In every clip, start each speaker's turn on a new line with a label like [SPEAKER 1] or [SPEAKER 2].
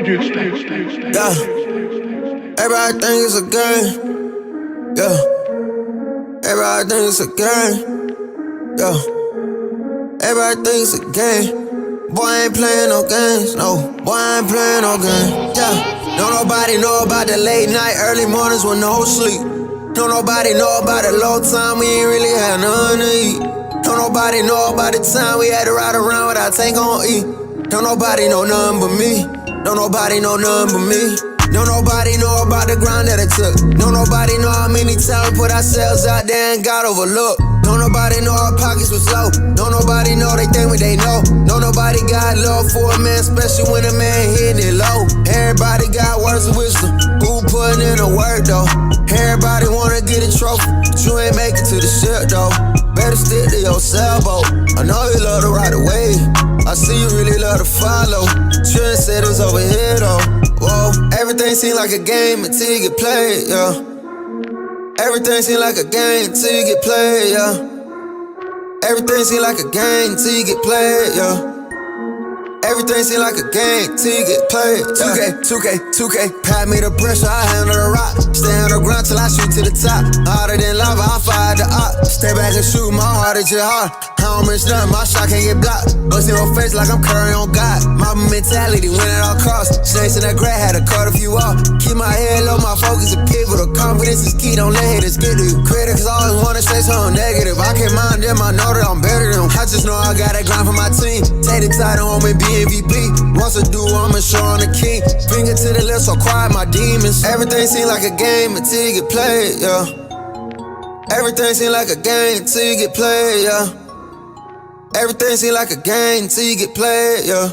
[SPEAKER 1] Yeah, everybody think it's a game. Yeah, everybody think it's a game. Yeah, everybody think it's a game. Boy, I ain't playing no games. No, boy, I ain't playing no games. Yeah, don't nobody know about the late night, early mornings with no sleep. Don't nobody know about the low time we ain't really had nothing to eat. Don't nobody know about the time we had to ride around without tank on E. Don't nobody know nothing but me. Don't nobody know nothing but me. Don't nobody know about the grind that it took. Don't nobody know how many times we put ourselves out there and got overlooked. Don't nobody know our pockets was low. Don't nobody know they think what they know. Don't nobody got love for a man, especially when a man hitting it low. Everybody got words of wisdom. Who putting in the work though? Everybody wanna get a trophy, but you ain't make it to the ship though. Better stick to your sailboat. I know you love to ride away. I see you really love to follow. Trendsetters over here though. Whoa, everything seems like a game until you get played, yeah. Everything seems like a game until you get played, yeah. Everything seems like a game until you get played, yeah. Everything seems like a game till you get played. 2K, pat me the pressure, I handle the rock. Stay on the ground till I shoot to the top. Harder than lava, I fire the op. Stay back and shoot, my heart is just hard. I don't miss nothing, my shot can't get blocked. Bust in your face like I'm Curry on God. My mentality win at all costs. Snakes in that grad, had to cut a few off. Keep my head low, my focus is pivotal. Confidence is key, don't let haters get to you. Critics always wanna say something negative. I can't mind them, I know that I'm better than them. I just know I got that grind for my team. Take the title on me, be MVP. Once I do, I'ma show on the king. Finger to the left, so quiet my demons. Everything seems like a game until you get played, yeah. Everything seems like a game until you get played, yeah. Everything seems like a game until you get played, yeah.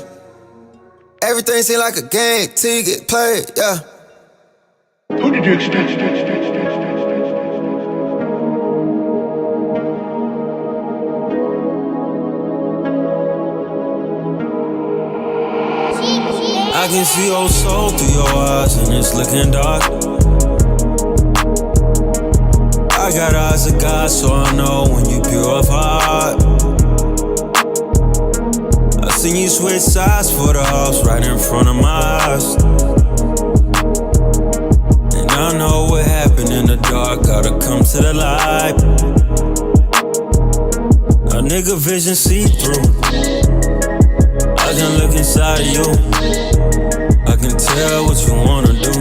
[SPEAKER 1] Everything seems like a game until you get played, yeah.
[SPEAKER 2] Who did you expect?
[SPEAKER 3] I can see your soul through your eyes and it's looking dark. I got eyes of God, so I know when you pure of heart. I seen you switch sides for the house right in front of my eyes. And I know what happened in the dark, gotta come to the light. A nigga vision see through. I can look inside of you. I can tell what you wanna do.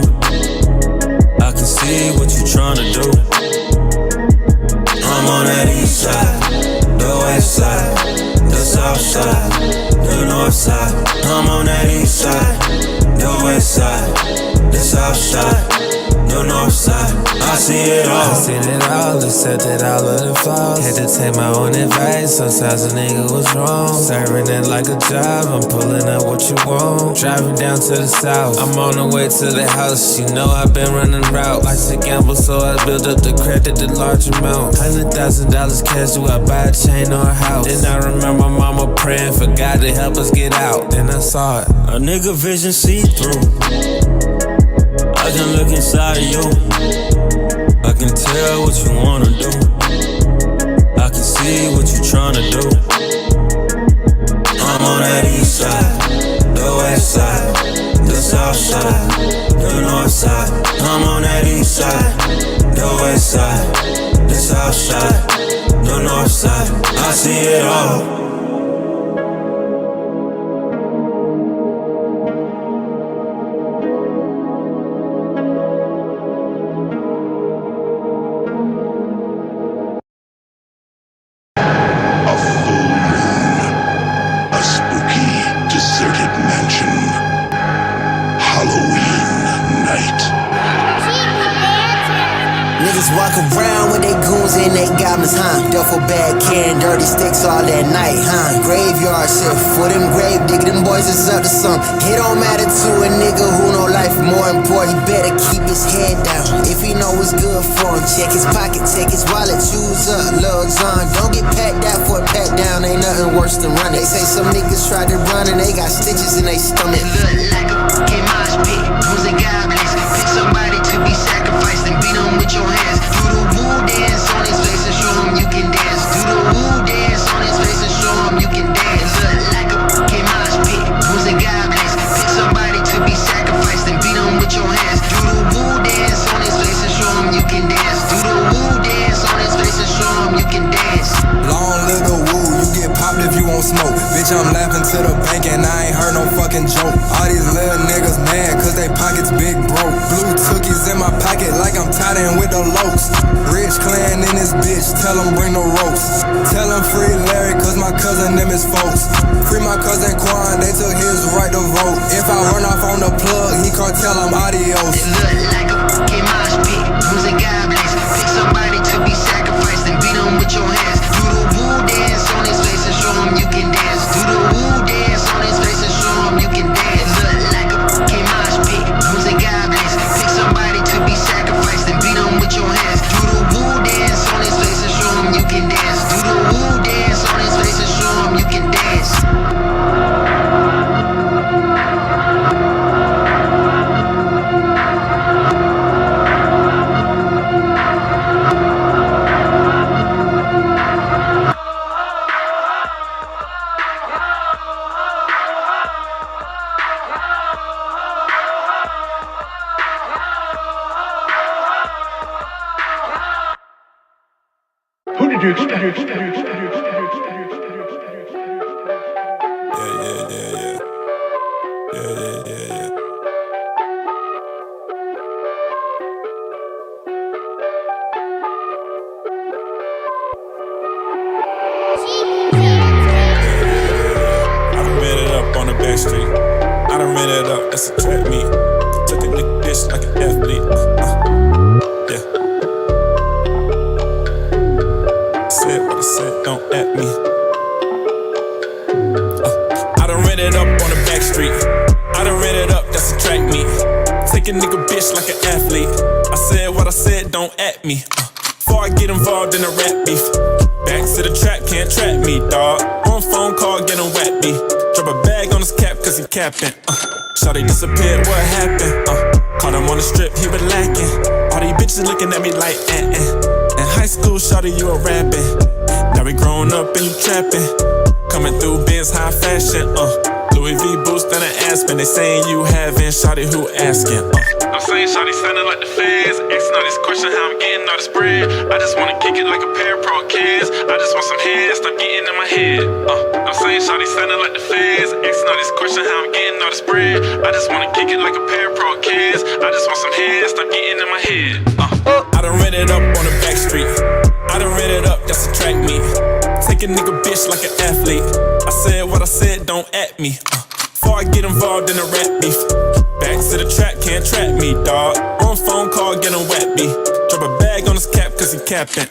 [SPEAKER 3] I can see what you tryna do. I'm on that east side, the west side, the south side, the north side. I'm on that east side, the west side, the south side, the north side. I see it all.
[SPEAKER 4] I seen it all, accepted all of the flaws. Had to take my own advice, sometimes a nigga was wrong. Serving it like a job, I'm pulling up what you want. Driving down to the south, I'm on the way to the house. You know I've been running route. I should gamble, so I build up the credit, the large amount. $100,000 cash, do I buy a chain or a house? Then I remember mama praying for God to help us get out. Then I saw it.
[SPEAKER 3] A nigga vision see through. I can look inside of you. I can tell what you wanna do. I can see what you tryna do. I'm on that east side, the west side, the south side, the north side. I'm on that east side, the west side, the south side, the north side. I see it all.
[SPEAKER 1] Walk around with they goons and they goblins, huh? Duffel bag carrying dirty sticks all that night, huh? Graveyard shift for them grave digger, them boys is up to some. It don't matter to a nigga who know life more important. He better keep his head down. If he know what's good for him, check his pocket, check his wallet, choose up, Lil John. Don't get packed out for a pat down, ain't nothing worse than running. They say some niggas tried to run and they got stitches in they stomach.
[SPEAKER 5] It look like a fucking mosh pit, goons and goblins. Pick somebody to be sacrificed and beat them with your hands. Do the woo dance on his face and show him you can dance. Do the woo dance on his face and show him you can dance. Look like a fucking mosh pit, goons and goblins. Pick somebody to be sacrificed.
[SPEAKER 6] smoke. Bitch, I'm laughing to the bank and I ain't heard no fucking joke. All these little niggas mad cause they pockets big broke. Blue tookies in my pocket like I'm tied in with the locs. Rich clan in this bitch, tell them bring no ropes. Tell them free Larry cause my cousin them is folks. Free my cousin Quan, they took his right to vote. If I run off on the plug, he can't tell I'm adios.
[SPEAKER 5] It look like a fucking mosh pit. Music God bless. Pick somebody to be sacrificed and beat them with your hands. Do the woo dance on his face and show him you can dance. Do the woo dance on his face and show him you can dance. Look like a fucking mosh pit. Music God bless. Pick somebody to be sacrificed and beat them with your hands. Do the woo dance on his face and show him you can dance. Do the woo dance on his face and show him you can dance.
[SPEAKER 2] Who did you expect?
[SPEAKER 3] Yeah. I done ran it up on the back street. I done ran it up, that's a trap meet. Took a nigga bitch like an athlete. Yeah. Said what I said, don't at me. I done ran it up on the back street. I done ran it up, that's a track meet. Take a nigga bitch like an athlete. I said what I said, don't at me. Before I get involved in a rap beef. Back to the trap, can't trap me, dawg. On phone call, getting wet me. Drop a bag on his cap, cause he capping. Shawty disappeared, what happened? Caught him on the strip, he was lacking. All these bitches looking at me like, In high school, shawty, you a rapping. Now we grown up and you trapping. Coming through Benz high fashion, Louis V boost and an Aspen. They saying you having, shawty, who asking, I'm saying shawty sounding like the feds. Asking all these questions, how I'm getting all this bread. I just wanna kick it like a pair of pro kids. I just want some heads, stop getting in my head. I'm saying shawty sounding like the feds. Asking all these questions, how I'm getting all this bread. I just wanna kick it like a pair of pro kids. I just want some heads, stop getting in my head. I done ran it up on the back street. I done ran it up, that's a track meet. Take a nigga bitch like an athlete. I said what I said, don't at me. Before I get involved in a rap beef. Back to the trap, can't trap me, dawg. On phone call, getting wet me. Drop a bag on his cap, cause he capping.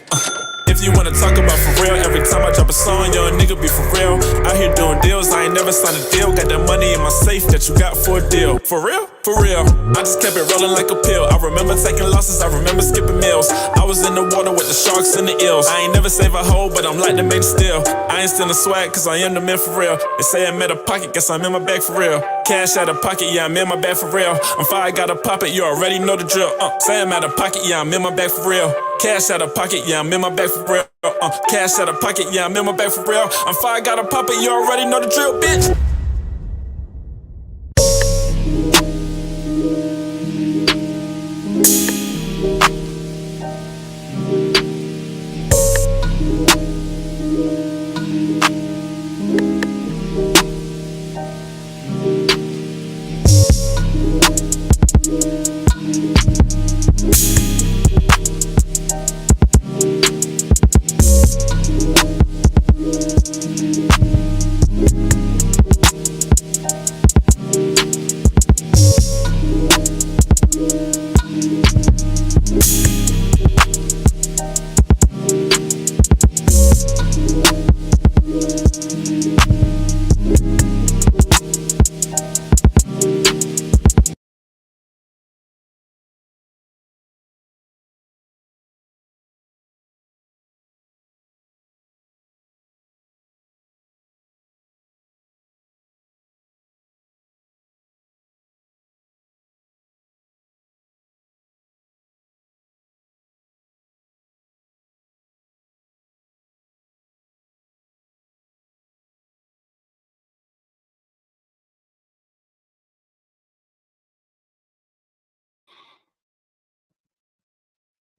[SPEAKER 3] If you wanna talk about for real, every time I drop a song, young nigga be for real. Out here doing deals, I ain't never signed a deal. Got that money in my safe that you got for a deal. For real? For real. I just kept it rolling like a pill. I remember taking losses, I remember skipping meals. I was in the water with the sharks and the eels. I ain't never save a hoe, but I'm like the man still. I ain't stealing swag, cause I am the man for real. They say I'm at a pocket, guess I'm in my bag for real. Cash out of pocket, yeah, I'm in my bag for real. I'm fire, gotta pop it, you already know the drill. Say I'm out of pocket, yeah, I'm in my bag for real. Cash out of pocket, yeah, I'm in my bag for real. Cash out of pocket, yeah, I'm in my bag for real. I'm fire, gotta pop it, you already know the drill, bitch.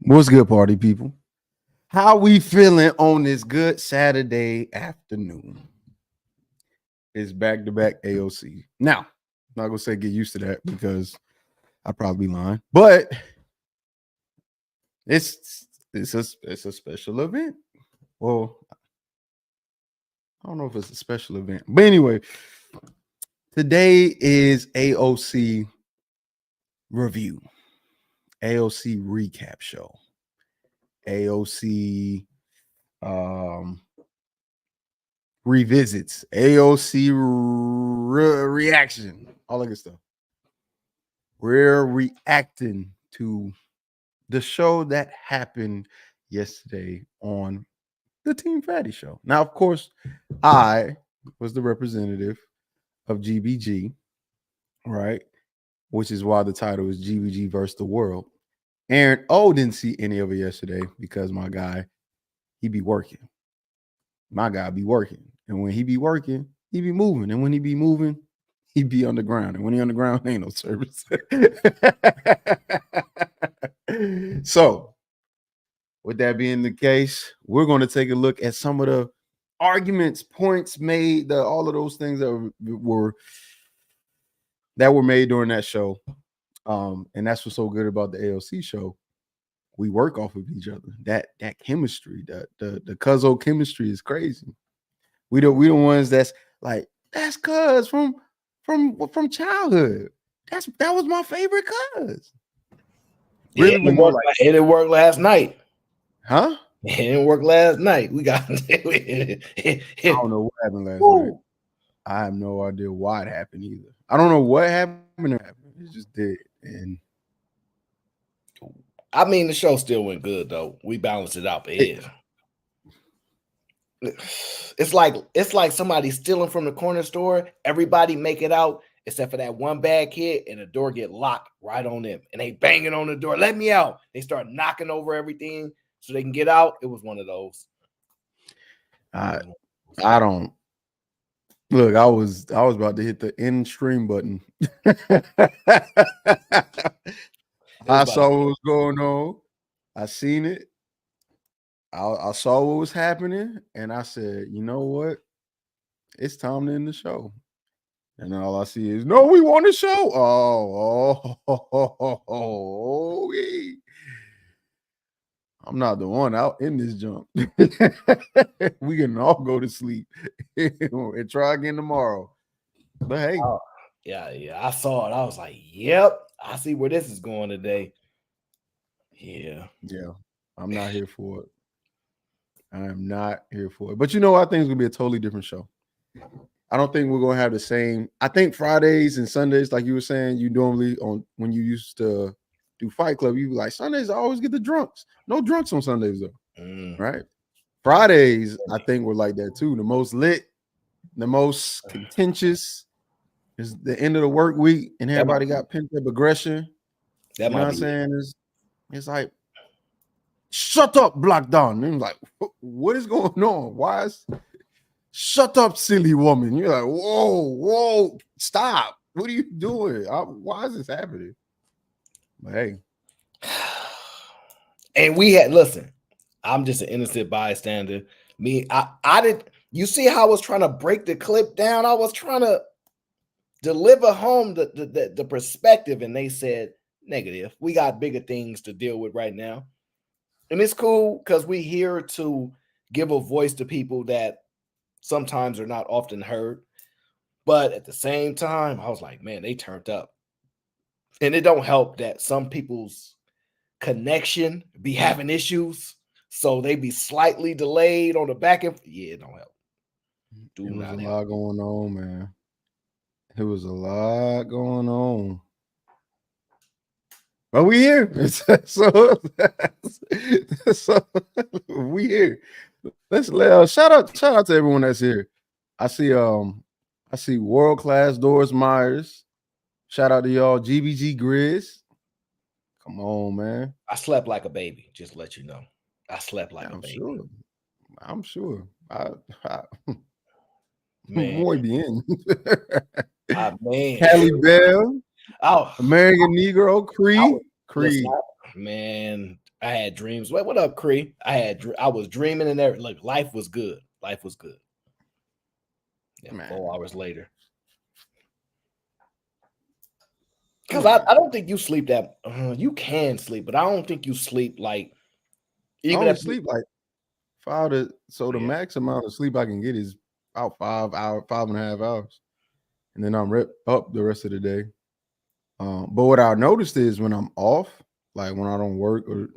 [SPEAKER 7] What's good, party people? How we feeling on this good Saturday afternoon? is back-to-back AOC. Now, I'm not gonna say get used to that because I'd probably be lying, but it's a special event. Well, I don't know if it's a special event, but anyway, today is A.O.C. review, A.O.C. recap show, A.O.C. revisits, A.O.C. reaction, all that good stuff. We're reacting to the show that happened yesterday on the Team Fatty show. Now, of course, I was the representative of GBG, right? Which is why the title is GBG versus the world. Aaron O didn't see any of it yesterday because my guy, he be working. My guy be working. And when he be working, he be moving. And when he be moving, he be underground. And when he underground, ain't no service. So, with that being the case, we're going to take a look at some of the arguments, points made, all of those things that were made during that show. And that's what's so good about the A.O.C. show. We work off of each other. That chemistry, the cuzzo chemistry is crazy. We the ones that's like, that's cuz from childhood. That was my favorite cuz.
[SPEAKER 8] Really, it didn't work last night.
[SPEAKER 7] Huh?
[SPEAKER 8] It didn't work last night. We got
[SPEAKER 7] I don't know what happened last night. I have no idea why it happened either. I don't know what happened. It just did. And
[SPEAKER 8] I mean, the show still went good though. We balanced it out. It's like somebody stealing from the corner store. Everybody make it out except for that one bad kid, and the door get locked right on them. And they banging on the door. Let me out. They start knocking over everything so they can get out. It was one of those.
[SPEAKER 7] I don't look. I was about to hit the end stream button. I saw what was going on. I seen it. I saw what was happening, and I said, you know what? It's time to end the show. And then all I see is, no, we won the show. Oh, I'm not the one out in this jump. We can all go to sleep and try again tomorrow. But hey.
[SPEAKER 8] Yeah, I saw it. I was like, yep, I see where this is going today. Yeah.
[SPEAKER 7] I'm not here for it. I am not here for it. But you know, I think it's gonna be a totally different show. I don't think we're gonna have the same. I think Fridays and Sundays, like you were saying, you normally when you used to do Fight Club, you be like, Sundays I always get the drunks. No drunks on Sundays though, right? Fridays, I think we're like that too. The most lit, the most contentious is the end of the work week, and everybody got pent up aggression. You know what I'm saying? It's like, shut up, Black Dawn. And I'm like, what is going on? Why is shut up, silly woman? You're like, whoa, stop. What are you doing? Why is this happening? But hey.
[SPEAKER 8] And we had, listen, I'm just an innocent bystander. I did, you see how I was trying to break the clip down? I was trying to deliver home the perspective, and they said, negative. We got bigger things to deal with right now. And it's cool because we're here to give a voice to people that sometimes are not often heard. But at the same time, I was like, man, they turned up. And it don't help that some people's connection be having issues. So they be slightly delayed on the back end. Yeah, it don't help.
[SPEAKER 7] There was a lot going on, man. There was a lot going on. But we here. So we here. Let's shout out to everyone that's here. I see World Class Doris Myers. Shout out to y'all. GBG Grizz. Come on, man.
[SPEAKER 8] I slept like a baby, just to let you know. I slept like a baby.
[SPEAKER 7] I'm sure.
[SPEAKER 8] Man.
[SPEAKER 7] Muy bien.
[SPEAKER 8] Man.
[SPEAKER 7] Halle Bell. American Negro. Creed.
[SPEAKER 8] Man, I had dreams. What up, Creed? I was dreaming in there. Look, life was good. Life was good. Yeah, 4 hours later. Because I don't think you sleep that. You can sleep, but I don't think you sleep like.
[SPEAKER 7] Even if sleep like 5 to the max amount of sleep I can get is about 5.5 hours, and then I'm up the rest of the day. But what I noticed is when I'm off, like when I don't work, or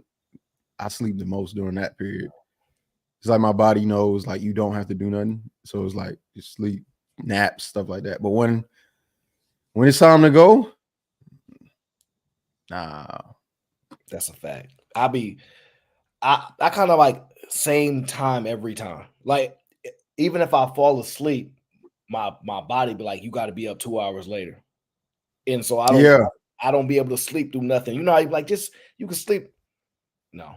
[SPEAKER 7] I sleep the most during that period. It's like my body knows like you don't have to do nothing, so it's like just sleep, naps, stuff like that. But when it's time to go, nah,
[SPEAKER 8] that's a fact. I kind of like same time every time. Like even if I fall asleep, my body be like, you got to be up 2 hours later, and so I don't be able to sleep through nothing. You know, how you like just you can sleep. No,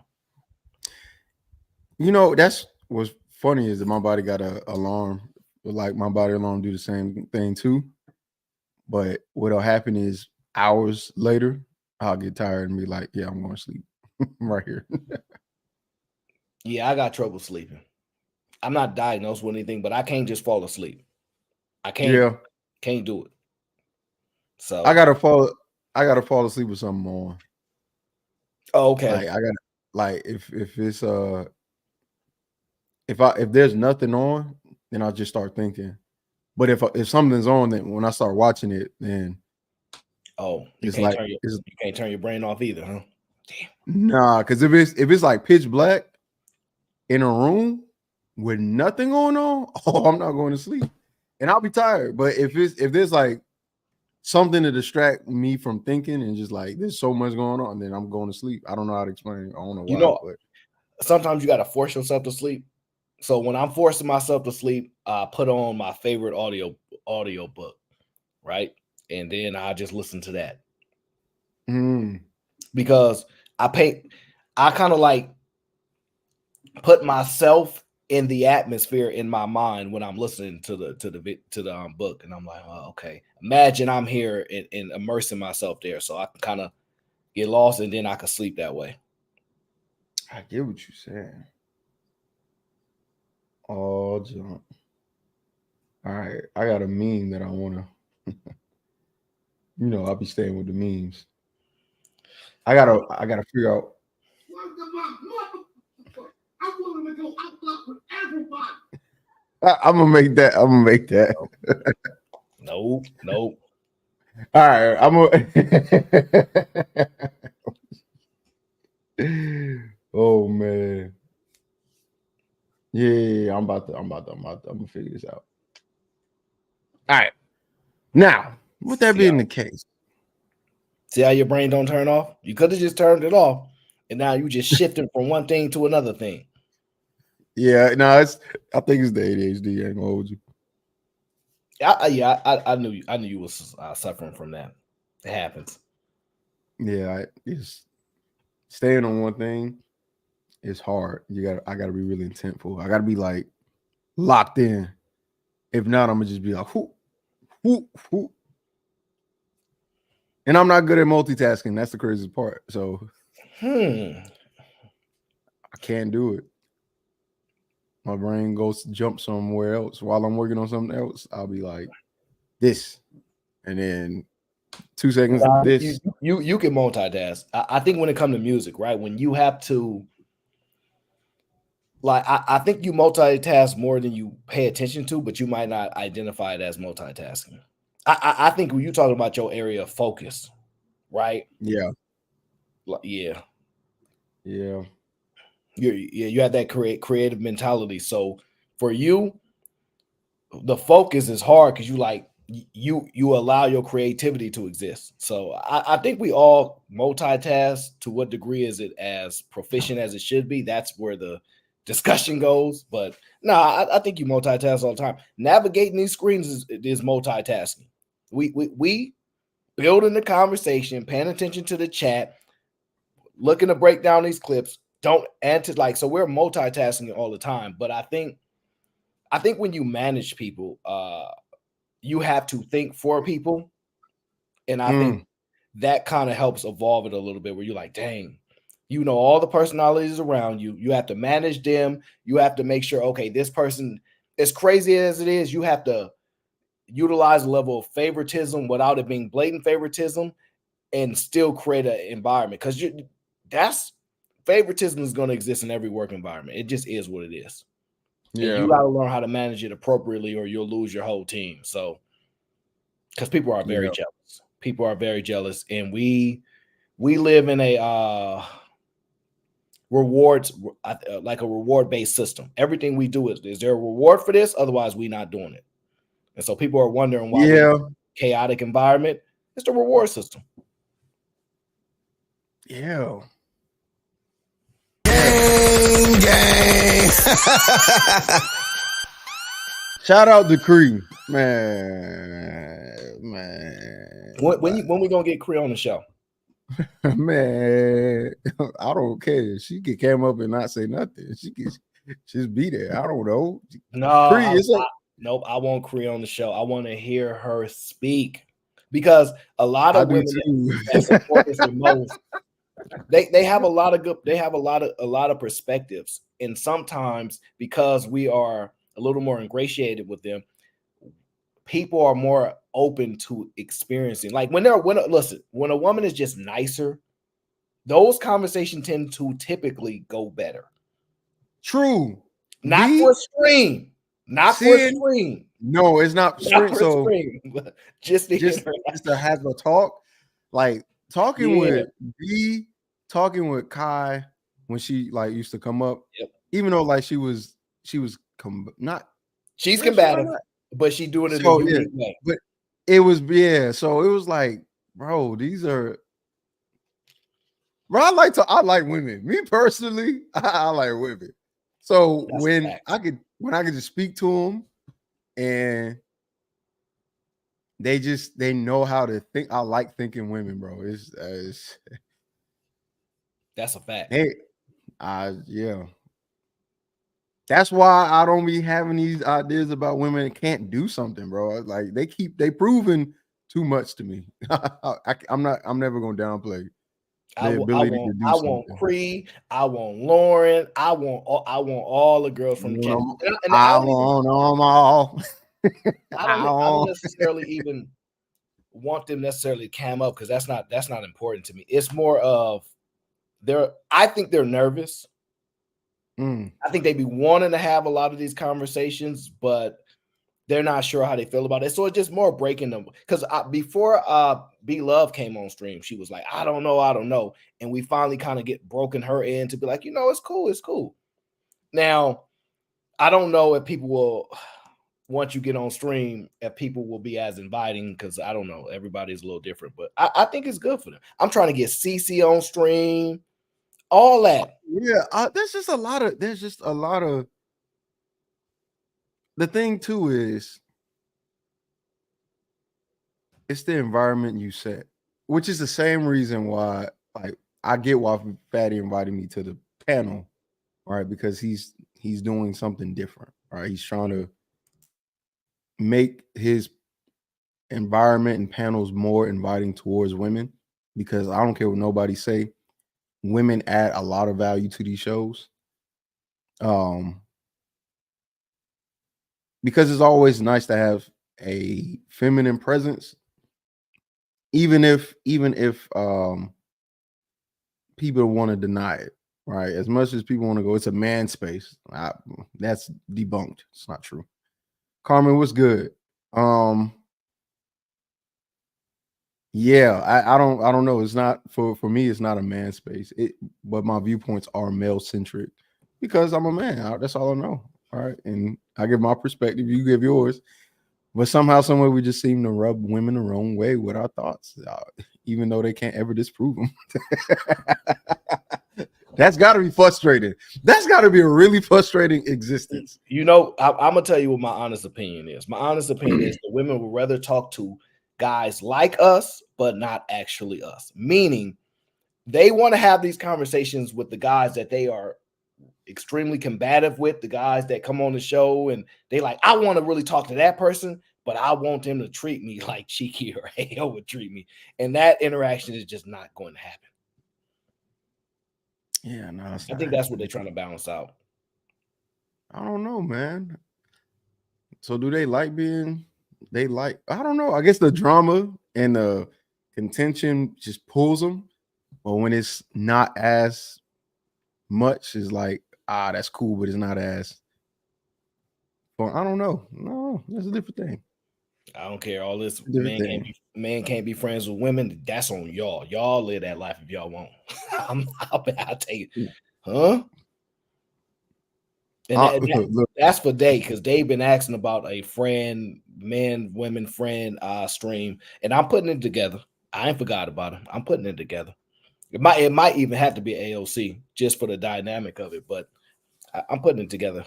[SPEAKER 7] you know that's what's funny is that my body got a alarm. Like my body alarm do the same thing too. But what'll happen is hours later, I'll get tired and be like, yeah, I'm going to sleep right here.
[SPEAKER 8] Yeah, I got trouble sleeping. I'm not diagnosed with anything, but I can't just fall asleep. I can't do it. So
[SPEAKER 7] I gotta fall asleep with something on.
[SPEAKER 8] Oh, okay.
[SPEAKER 7] Like I gotta like if it's if there's nothing on, then I'll just start thinking. But if something's on, then when I start watching it, then
[SPEAKER 8] you can't turn your brain off either, huh? Damn.
[SPEAKER 7] Nah, because if it's like pitch black in a room with nothing going on, I'm not going to sleep, and I'll be tired. But if there's like something to distract me from thinking and just like there's so much going on, then I'm going to sleep. I don't know how to explain it. I don't know why. But
[SPEAKER 8] sometimes you got to force yourself to sleep. So when I'm forcing myself to sleep, I put on my favorite audio book, right? And then I just listen to that. Because I kind of like put myself in the atmosphere in my mind when I'm listening to the book, and I'm like, oh, okay, imagine I'm here and immersing myself there, so I can kind of get lost, and then I can sleep that way.
[SPEAKER 7] I get what you're saying. Oh, jump. All right, I got a meme that I want to. I'll be staying with the memes. I gotta figure out. I'm willing to go out with everybody. I'm gonna make that.
[SPEAKER 8] Nope.
[SPEAKER 7] All right, I'm gonna. Oh man. Yeah, I'm gonna figure this out. All right. Now, with that being the case,
[SPEAKER 8] see how your brain don't turn off? You could have just turned it off, and now you just shifting from one thing to another thing.
[SPEAKER 7] Yeah, no, I think it's the ADHD. I ain't gonna hold you.
[SPEAKER 8] I knew you was suffering from that. It happens.
[SPEAKER 7] Yeah, it's staying on one thing is hard. I gotta be really intentful. I gotta be like locked in. If not, I'm gonna just be like, whoo. And I'm not good at multitasking. That's the craziest part. So I can't do it. My brain goes to jump somewhere else while I'm working on something else. I'll be like this, and then 2 seconds this.
[SPEAKER 8] You can multitask. I think when it comes to music, right? When you have to, like, I think you multitask more than you pay attention to, but you might not identify it as multitasking. I think when you talk about your area of focus, right?
[SPEAKER 7] Yeah.
[SPEAKER 8] You have that creative mentality. So for you, the focus is hard because you allow your creativity to exist. So I think we all multitask. To what degree is it as proficient as it should be? That's where the discussion goes. But no, I think you multitask all the time. Navigating these screens is multitasking. We building the conversation, paying attention to the chat, looking to break down these clips. Don't answer so we're multitasking all the time. But I think when you manage people, you have to think for people. And I think that kind of helps evolve it a little bit where you're like, dang, all the personalities around you. You have to manage them. You have to make sure, okay, this person, as crazy as it is, you have to utilize a level of favoritism without it being blatant favoritism and still create an environment, because that's favoritism is going to exist in every work environment. It just is what it is. Yeah. And you got to learn how to manage it appropriately or you'll lose your whole team. So, because people are very jealous. People are very jealous. And we live in a rewards, like a reward-based system. Everything we do is there a reward for this? Otherwise, we're not doing it. And so people are wondering why we're in a chaotic environment. It's the reward system.
[SPEAKER 7] Yeah.
[SPEAKER 1] Gang.
[SPEAKER 7] Shout out to Cree, man.
[SPEAKER 8] When we gonna get Cree on the show?
[SPEAKER 7] Man, I don't care. She could come up and not say nothing. She could just be there. I don't know.
[SPEAKER 8] No, nope. I want Cree on the show. I want to hear her speak, because a lot of women that support this the most, they have a lot of good. They have a lot of perspectives, and sometimes because we are a little more ingratiated with them, people are more open to experiencing. Like when a woman is just nicer, those conversations tend to typically go better.
[SPEAKER 7] True.
[SPEAKER 8] Not for stream. Not for stream.
[SPEAKER 7] No, it's not stream. So
[SPEAKER 8] just
[SPEAKER 7] to have a talk, like talking with B, talking with Kai when she like used to come up, even though like she was not.
[SPEAKER 8] She's combative, but she doing it in a unique way.
[SPEAKER 7] But it was so it was like, bro, these are. Bro, I like women. Me personally, I like women. So when I could just speak to them, and they know how to think. I like thinking women, bro. It's
[SPEAKER 8] that's a fact.
[SPEAKER 7] Yeah. That's why I don't be having these ideas about women that can't do something, bro. Like they proving too much to me. I'm never gonna downplay.
[SPEAKER 8] I want Cree. I want Lauren. I want all the girls from the camp. And
[SPEAKER 7] I want them all.
[SPEAKER 8] I don't necessarily even want them necessarily to cam up, because that's not important to me. It's more of I think they're nervous. I think they be wanting to have a lot of these conversations, but they're not sure how they feel about it. So it's just more breaking them. Because before B Love came on stream, she was like, I don't know. And we finally kind of get broken her in to be like, it's cool. Now, I don't know if people will, once you get on stream, if people will be as inviting, because I don't know. Everybody's a little different, but I think it's good for them. I'm trying to get CC on stream, all that.
[SPEAKER 7] Yeah, there's just a lot of. The thing too is, it's the environment you set, which is the same reason why, like, I get why Fatty invited me to the panel, right? Because he's doing something different, right? He's trying to make his environment and panels more inviting towards women, because I don't care what nobody say, women add a lot of value to these shows. Because it's always nice to have a feminine presence, even if people want to deny it, right? As much as people want to go, it's a man space. That's debunked. It's not true. Carmen, what's good? Yeah, I don't know. It's not for me. It's not a man space. But my viewpoints are male centric because I'm a man. That's all I know. All right, and I give my perspective. You give yours. But somehow, someway, we just seem to rub women the wrong way with our thoughts, even though they can't ever disprove them. That's got to be frustrating. That's got to be a really frustrating existence.
[SPEAKER 8] I'm gonna tell you what my honest opinion is. My honest opinion is the women would rather talk to guys like us, but not actually us. Meaning, they want to have these conversations with the guys that they are extremely combative with, the guys that come on the show and they like, I want to really talk to that person, but I want them to treat me like Cheeky or A.O. would treat me. And that interaction is just not going to happen.
[SPEAKER 7] Yeah, no,
[SPEAKER 8] I think that's what they're trying to balance out.
[SPEAKER 7] I don't know, man. So do they like being they like, I don't know. I guess the drama and the contention just pulls them. But when it's not as much, it's like, that's cool, but it's not as. Well, I don't know. No, that's a different thing.
[SPEAKER 8] I don't care. All this
[SPEAKER 7] Different
[SPEAKER 8] man can't be friends with women. That's on y'all. Y'all live that life if y'all want. I'll take it, huh? And that's for Day, because Dave been asking about a women friend stream, and I'm putting it together. I ain't forgot about him. I'm putting it together. It might even have to be A.O.C. just for the dynamic of it, but I'm putting it together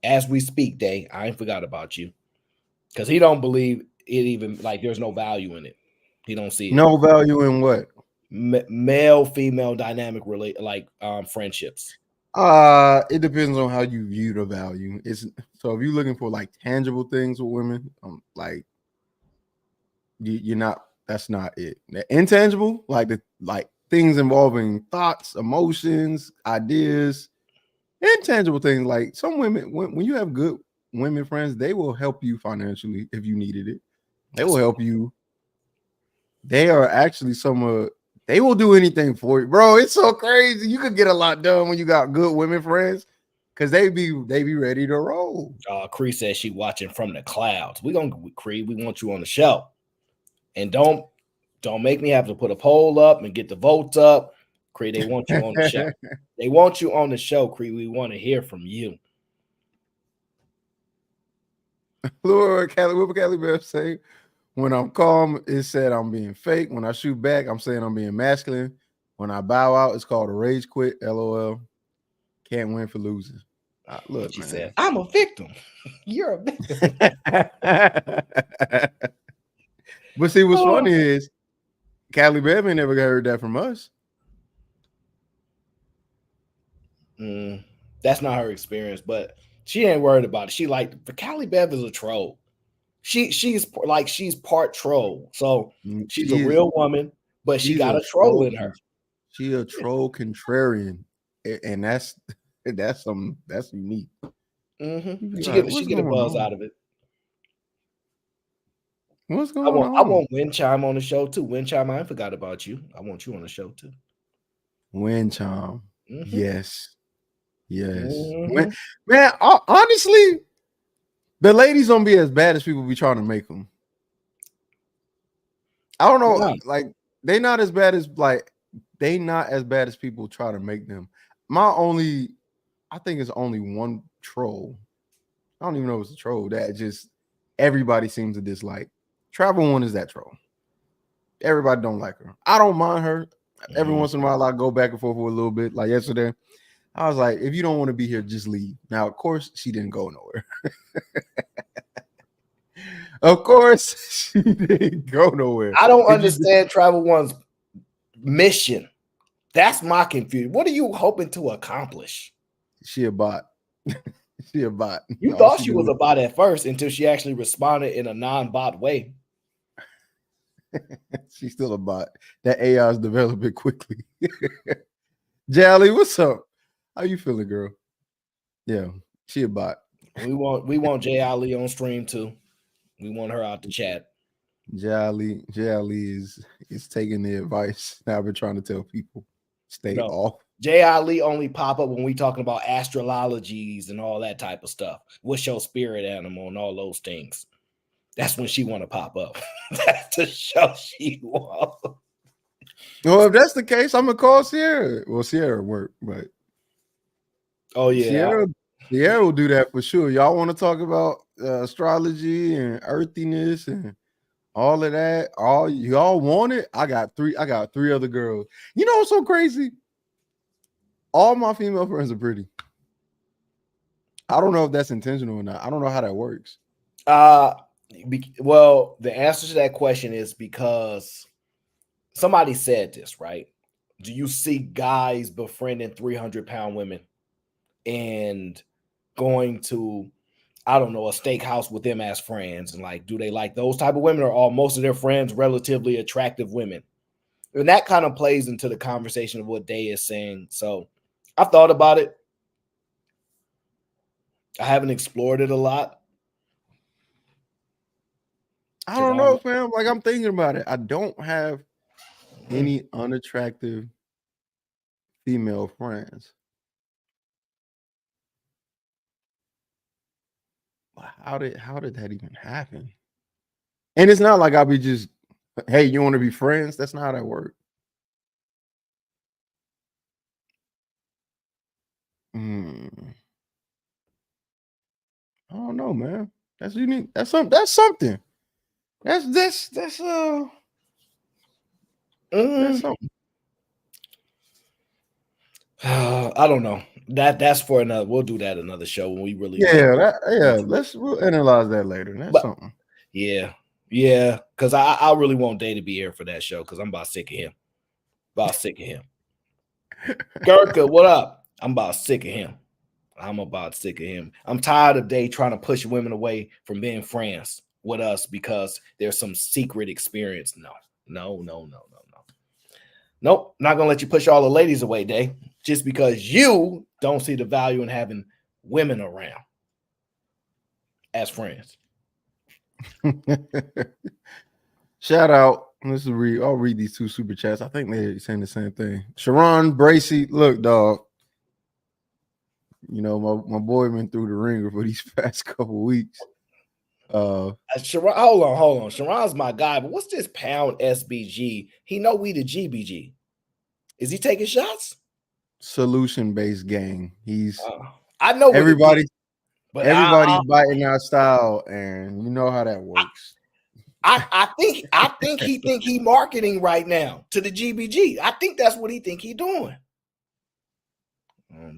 [SPEAKER 8] as we speak. Day, I ain't forgot about you, because he don't believe it even, like, there's no value in it. He don't see it.
[SPEAKER 7] No value in what?
[SPEAKER 8] Male female dynamic friendships.
[SPEAKER 7] It depends on how you view the value. It's so if you're looking for like tangible things with women, like you're not. That's not it. The intangible, like things involving thoughts, emotions, ideas, intangible things. Like some women, when you have good women friends, they will help you financially if you needed it. They will help you. They are actually they will do anything for you, bro. It's so crazy. You could get a lot done when you got good women friends, because they be ready to roll.
[SPEAKER 8] Cree says she watching from the clouds. Cree, we want you on the show, and don't make me have to put a poll up and get the votes up. Cree, they want you on the show. They want you on the show, Cree. We want to hear from you.
[SPEAKER 7] Lord, what Cali Bear say? When I'm calm, it said I'm being fake. When I shoot back, I'm saying I'm being masculine. When I bow out, it's called a rage quit. LOL. Can't win for losing. Look,
[SPEAKER 8] she
[SPEAKER 7] man.
[SPEAKER 8] said, I'm a victim. You're a victim.
[SPEAKER 7] But see, what's funny is Cali Bear never heard that from us.
[SPEAKER 8] That's not her experience, but she ain't worried about it. She Callie Bev is a troll. She's part troll, so she's a real woman, but she got a troll in her.
[SPEAKER 7] She a troll contrarian, and that's unique.
[SPEAKER 8] Mm-hmm. She get a buzz out of it.
[SPEAKER 7] What's going on?
[SPEAKER 8] I want Windchime on the show too. Windchime, I forgot about you. I want you on the show too.
[SPEAKER 7] Windchime, yes.
[SPEAKER 8] Mm-hmm.
[SPEAKER 7] Man, honestly, the ladies don't be as bad as people be trying to make them. I don't know, like they not as bad as people try to make them. I think it's only one troll. I don't even know if it's a troll that just everybody seems to dislike. Travel One is that troll. Everybody don't like her. I don't mind her. Every once in a while, I go back and forth for a little bit. Like yesterday, I was like, if you don't want to be here, just leave. Now, of course, she didn't go nowhere. Of course, she didn't go nowhere.
[SPEAKER 8] I don't understand Travel One's mission. That's my confusion. What are you hoping to accomplish?
[SPEAKER 7] She a bot. She a bot.
[SPEAKER 8] You thought she was a bot at first until she actually responded in a non-bot way.
[SPEAKER 7] She's still a bot. That AI is developing quickly. Jolly, what's up? How you feeling, girl? Yeah, she a bot.
[SPEAKER 8] We want Jay Ali on stream too. We want her out to chat.
[SPEAKER 7] Jolly is taking the advice. Now I've been trying to tell people stay off.
[SPEAKER 8] Jay Ali only pop up when we talking about astrologies and all that type of stuff. What's your spirit animal and all those things? That's when she want to pop up. That's the show she wants.
[SPEAKER 7] Well, if that's the case, I'm gonna call Sierra. Well, Sierra work, but Sierra will do that for sure. Y'all want to talk about astrology and earthiness and all of that? All y'all want it? I got three other girls. You know what's so crazy? All my female friends are pretty. I don't know if that's intentional or not. I don't know how that works.
[SPEAKER 8] Well, the answer to that question is because somebody said this, right? Do you see guys befriending 300-pound women and going to, I don't know, a steakhouse with them as friends? And like, do they like those type of women, or are most of their friends relatively attractive women? And that kind of plays into the conversation of what Day is saying. So I've thought about it. I haven't explored it a lot.
[SPEAKER 7] I don't know, fam. Like, I'm thinking about it. I don't have any unattractive female friends. How did that even happen? And it's not like I'll be just, hey, you want to be friends? That's not how that works. I don't know, man. That's unique. That's something. That's something. That's something.
[SPEAKER 8] I don't know. That's for another. We'll do that another show when we really.
[SPEAKER 7] We'll analyze that later. That's something.
[SPEAKER 8] Yeah. Because I really want Day to be here for that show because I'm about sick of him. Gurka, what up? I'm about sick of him. I'm tired of Day trying to push women away from being friends with us because there's some secret experience. No. Nope, not gonna let you push all the ladies away, Day, just because you don't see the value in having women around as friends.
[SPEAKER 7] Shout out. I'll read these two super chats. I think they're saying the same thing. Sharon Bracy, look, dog. You know, my boy went through the ringer for these past couple weeks.
[SPEAKER 8] Sharon, hold on. Sharon's my guy, but what's this pound SBG? He know we the GBG. Is he taking shots?
[SPEAKER 7] Solution-based gang. He's
[SPEAKER 8] I know
[SPEAKER 7] everybody's biting our style, and you know how that works.
[SPEAKER 8] I think he marketing right now to the GBG. I think that's what he think he doing.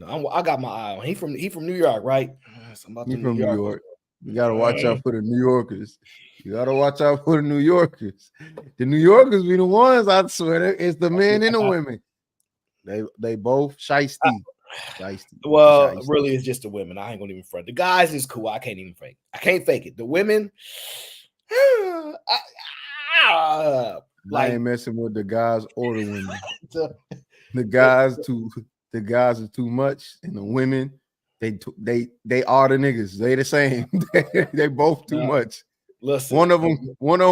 [SPEAKER 8] I got my eye on. He from New York, right?
[SPEAKER 7] He's from New York. You gotta watch out for the New Yorkers. The New Yorkers be the ones, I swear. It's the men and the women. They both shiesty.
[SPEAKER 8] Well, really, it's just the women. I ain't gonna even front. The guys is cool. I can't even fake. I can't fake it. The women,
[SPEAKER 7] I ain't messing with the guys or the women. The guys are too much, and the women, they are the niggas. They the same. they both too much.
[SPEAKER 8] Listen,
[SPEAKER 7] one of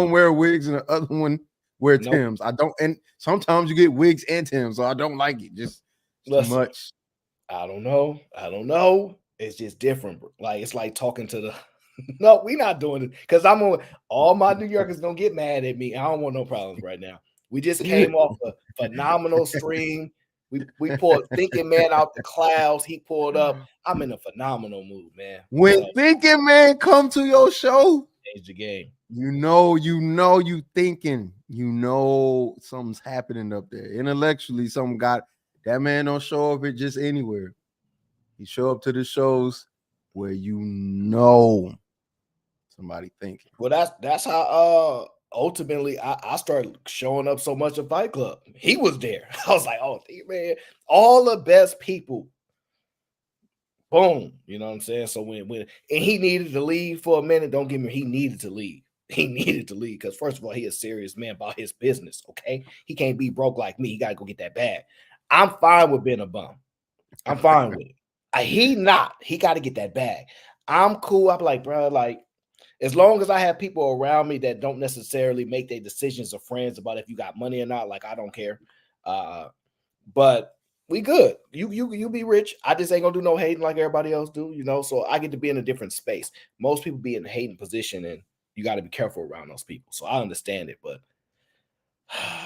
[SPEAKER 7] them wear wigs and the other one wear Timbs. I don't, and sometimes you get wigs and Timbs, so I don't like it. Just too much.
[SPEAKER 8] I don't know. It's just different. Like it's like talking to the. No, we not doing it because I'm on. All my New Yorkers gonna get mad at me. I don't want no problems right now. We just came off a phenomenal stream. We pulled Thinking Man out the clouds. He pulled up. I'm in a phenomenal mood, man.
[SPEAKER 7] When Thinking Man come to your show,
[SPEAKER 8] change the game.
[SPEAKER 7] You thinking. You know something's happening up there. Intellectually, something got that man don't show up at just anywhere. He show up to the shows where you know somebody thinking.
[SPEAKER 8] Well, that's how ultimately I started showing up so much at Fight Club. He was there. I was like, oh man, all the best people. Boom. You know what I'm saying? So when and he needed to leave for a minute, don't get me, he needed to leave. He needed to leave because first of all, he a serious man about his business. Okay. He can't be broke like me. He got to go get that bag. I'm fine with being a bum. I'm fine with it. He got to get that bag. I'm cool. I'm like, bro, like, as long as I have people around me that don't necessarily make their decisions or friends about if you got money or not, like I don't care. But we good. You be rich. I just ain't gonna do no hating like everybody else do, you know. So I get to be in a different space. Most people be in a hating position, and you got to be careful around those people. So I understand it, but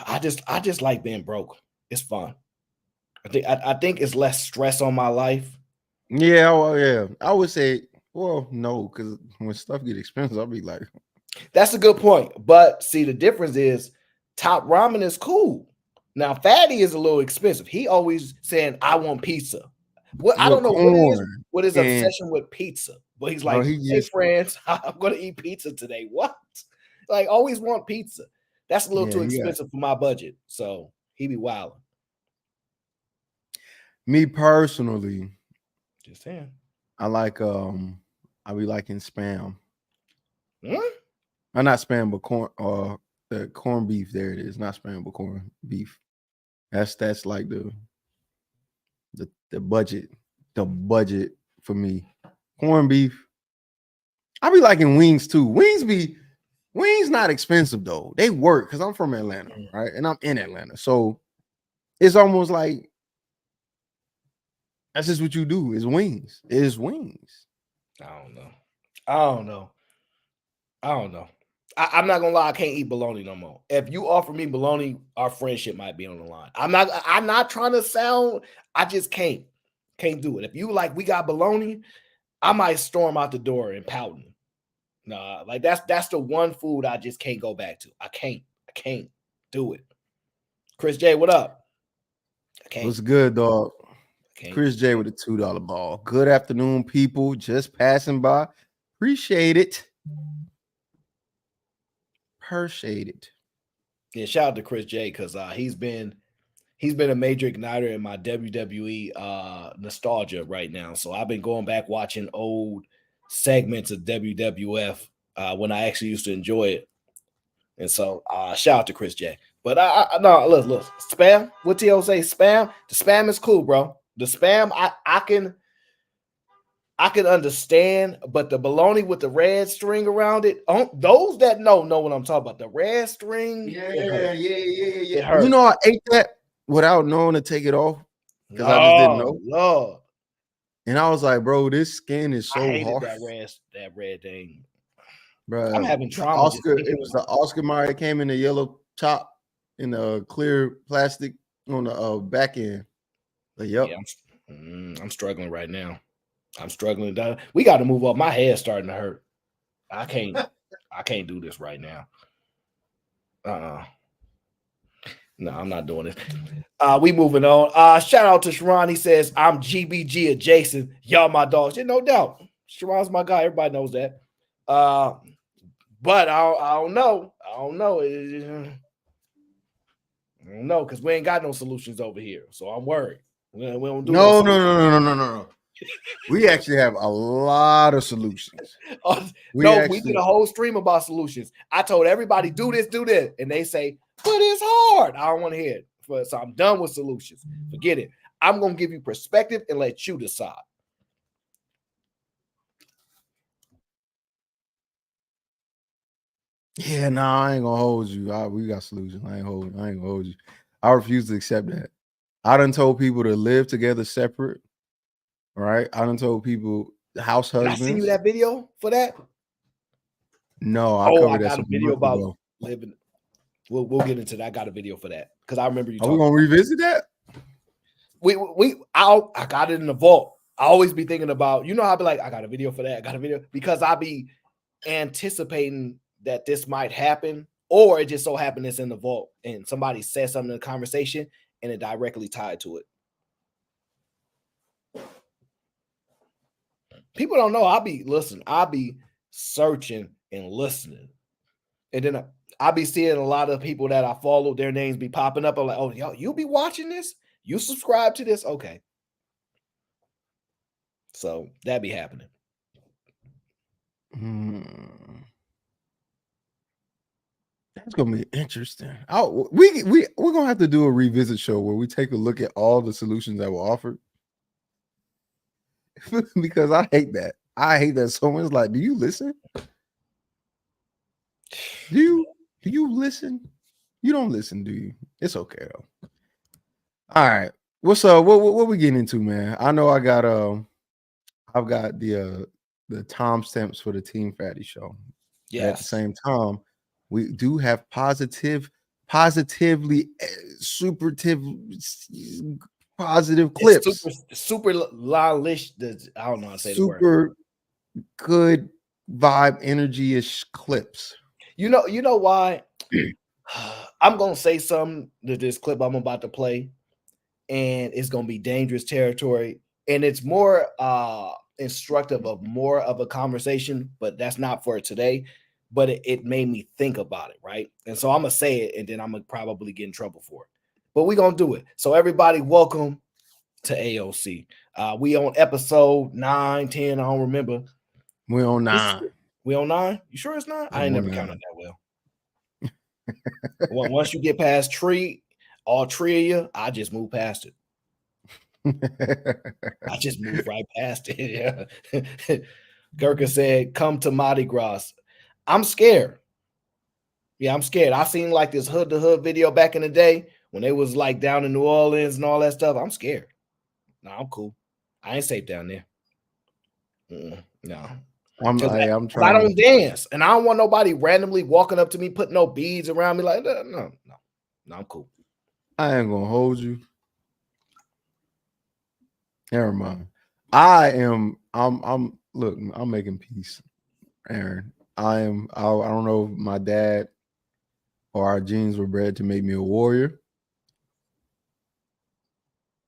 [SPEAKER 8] I just like being broke. It's fun. I think it's less stress on my life.
[SPEAKER 7] Yeah, well, yeah. I would say, well, no, because when stuff get expensive, I'll be like,
[SPEAKER 8] that's a good point. But see, the difference is Top Ramen is cool. Now, Fatty is a little expensive. He always saying, I want pizza. I don't know what his obsession with pizza. But he's like, hey, friends, I'm going to eat pizza today. What? Like, always want pizza. That's a little too expensive for my budget. So he be wilding.
[SPEAKER 7] Me personally,
[SPEAKER 8] just saying,
[SPEAKER 7] I like I be liking spam.
[SPEAKER 8] I'm
[SPEAKER 7] not spam, but corn. The corned beef. There it is. Not spam, but corned beef. That's like the budget. The budget for me. Corned beef. I be liking wings too. Wings be Wings not expensive though. They work because I'm from Atlanta, right? And I'm in Atlanta. So it's almost like that's just what you do is wings. It is wings.
[SPEAKER 8] I don't know. I'm not gonna lie, I can't eat bologna no more. If you offer me bologna, our friendship might be on the line. I'm not trying to sound, I just can't do it. If you like, we got bologna, I might storm out the door and pouting. Nah, like that's the one food I just can't go back to. I can't do it. Chris J, what up? I can't.
[SPEAKER 7] What's good, dog? Chris J with a $2 ball. Good afternoon, people. Just passing by. Appreciate it. Appreciate it.
[SPEAKER 8] Yeah, shout out to Chris J because he's been a major igniter in my WWE nostalgia right now. So I've been going back watching old segments of WWF when I actually used to enjoy it. And so shout out to Chris J. But no, look, spam. What T.O. say? Spam. The spam is cool, bro. The spam, I can understand, but the bologna with the red string around it, those that know what I'm talking about. The red string,
[SPEAKER 7] Yeah.
[SPEAKER 8] It hurts.
[SPEAKER 7] You know, I ate that without knowing to take it off because I just didn't know.
[SPEAKER 8] Lord.
[SPEAKER 7] And I was like, bro, this skin is so
[SPEAKER 8] I hated
[SPEAKER 7] hard.
[SPEAKER 8] that red thing.
[SPEAKER 7] Bro,
[SPEAKER 8] I'm having trauma.
[SPEAKER 7] It was the Oscar Mayer. It came in the yellow top in the clear plastic on the back end. But yep.
[SPEAKER 8] Yeah, I'm struggling right now. I'm struggling. We got to move up. My head's starting to hurt. I can't do this right now. No, I'm not doing this. We moving on. Shout out to Sharon. He says, I'm GBG adjacent. Y'all my dogs. Yeah, no doubt. Sharon's my guy. Everybody knows that. But I don't know. I don't know because we ain't got no solutions over here. So I'm worried. We don't do
[SPEAKER 7] No. We actually have a lot of solutions.
[SPEAKER 8] We did a whole stream about solutions. I told everybody, do this. And they say, but it's hard. I don't want to hear it. So I'm done with solutions. Forget it. I'm going to give you perspective and let you decide.
[SPEAKER 7] Yeah, I ain't gonna hold you. We got solutions. I ain't gonna hold you. I refuse to accept that. I done told people to live together separate. Right? I done told people house husbands.
[SPEAKER 8] Did I send you that video for that?
[SPEAKER 7] No, I covered that
[SPEAKER 8] got a video about living. We'll get into that. I got a video for that because I remember you.
[SPEAKER 7] Are we gonna revisit that?
[SPEAKER 8] I got it in the vault. I always be thinking about, I'll be like, I got a video for that. I got a video because I be anticipating that this might happen, or it just so happened it's in the vault and somebody said something in the conversation and it directly tied to it. People don't know. I'll be searching and listening. And then I'll be seeing a lot of people that I follow, their names be popping up. I'm like, oh, yo, you be watching this? You subscribe to this? Okay. So that be happening.
[SPEAKER 7] That's gonna be interesting. We're gonna have to do a revisit show where we take a look at all the solutions that were offered. Because I hate that. I hate that someone's like, do you listen? Do you listen? You don't listen, do you? It's okay though. All right. What's up? What we getting into, man? I know I've got the timestamps for the Team Fatty show. Yeah. At the same time, we do have positive clips.
[SPEAKER 8] Super lish. I don't know how to say the word.
[SPEAKER 7] Super good vibe, energy-ish clips.
[SPEAKER 8] You know why? I'm gonna say something to this clip I'm about to play, and it's gonna be dangerous territory, and it's more instructive of more of a conversation, but that's not for today. But it made me think about it, right? And so I'm gonna say it, and then I'm gonna probably get in trouble for it. But we're gonna do it. So everybody, welcome to A.O.C. We on episode 9, 10, I don't remember.
[SPEAKER 7] We on 9.
[SPEAKER 8] We on 9? You sure it's 9? I ain't never counted that well. Once you get past all three of you, I just move past it. I just move right past it. Yeah. Gurka said, come to Mardi Gras. I'm scared. Yeah, I'm scared. I seen like this hood to hood video back in the day when they was like down in New Orleans and all that stuff. I'm scared. No, I'm cool. I ain't safe down there. No.
[SPEAKER 7] I'm
[SPEAKER 8] I
[SPEAKER 7] trying.
[SPEAKER 8] don't dance, and I don't want nobody randomly walking up to me, putting no beads around me. Like, no, I'm cool.
[SPEAKER 7] I ain't gonna hold you. Never mind. I'm making peace, Aaron. I don't know if my dad or our genes were bred to make me a warrior,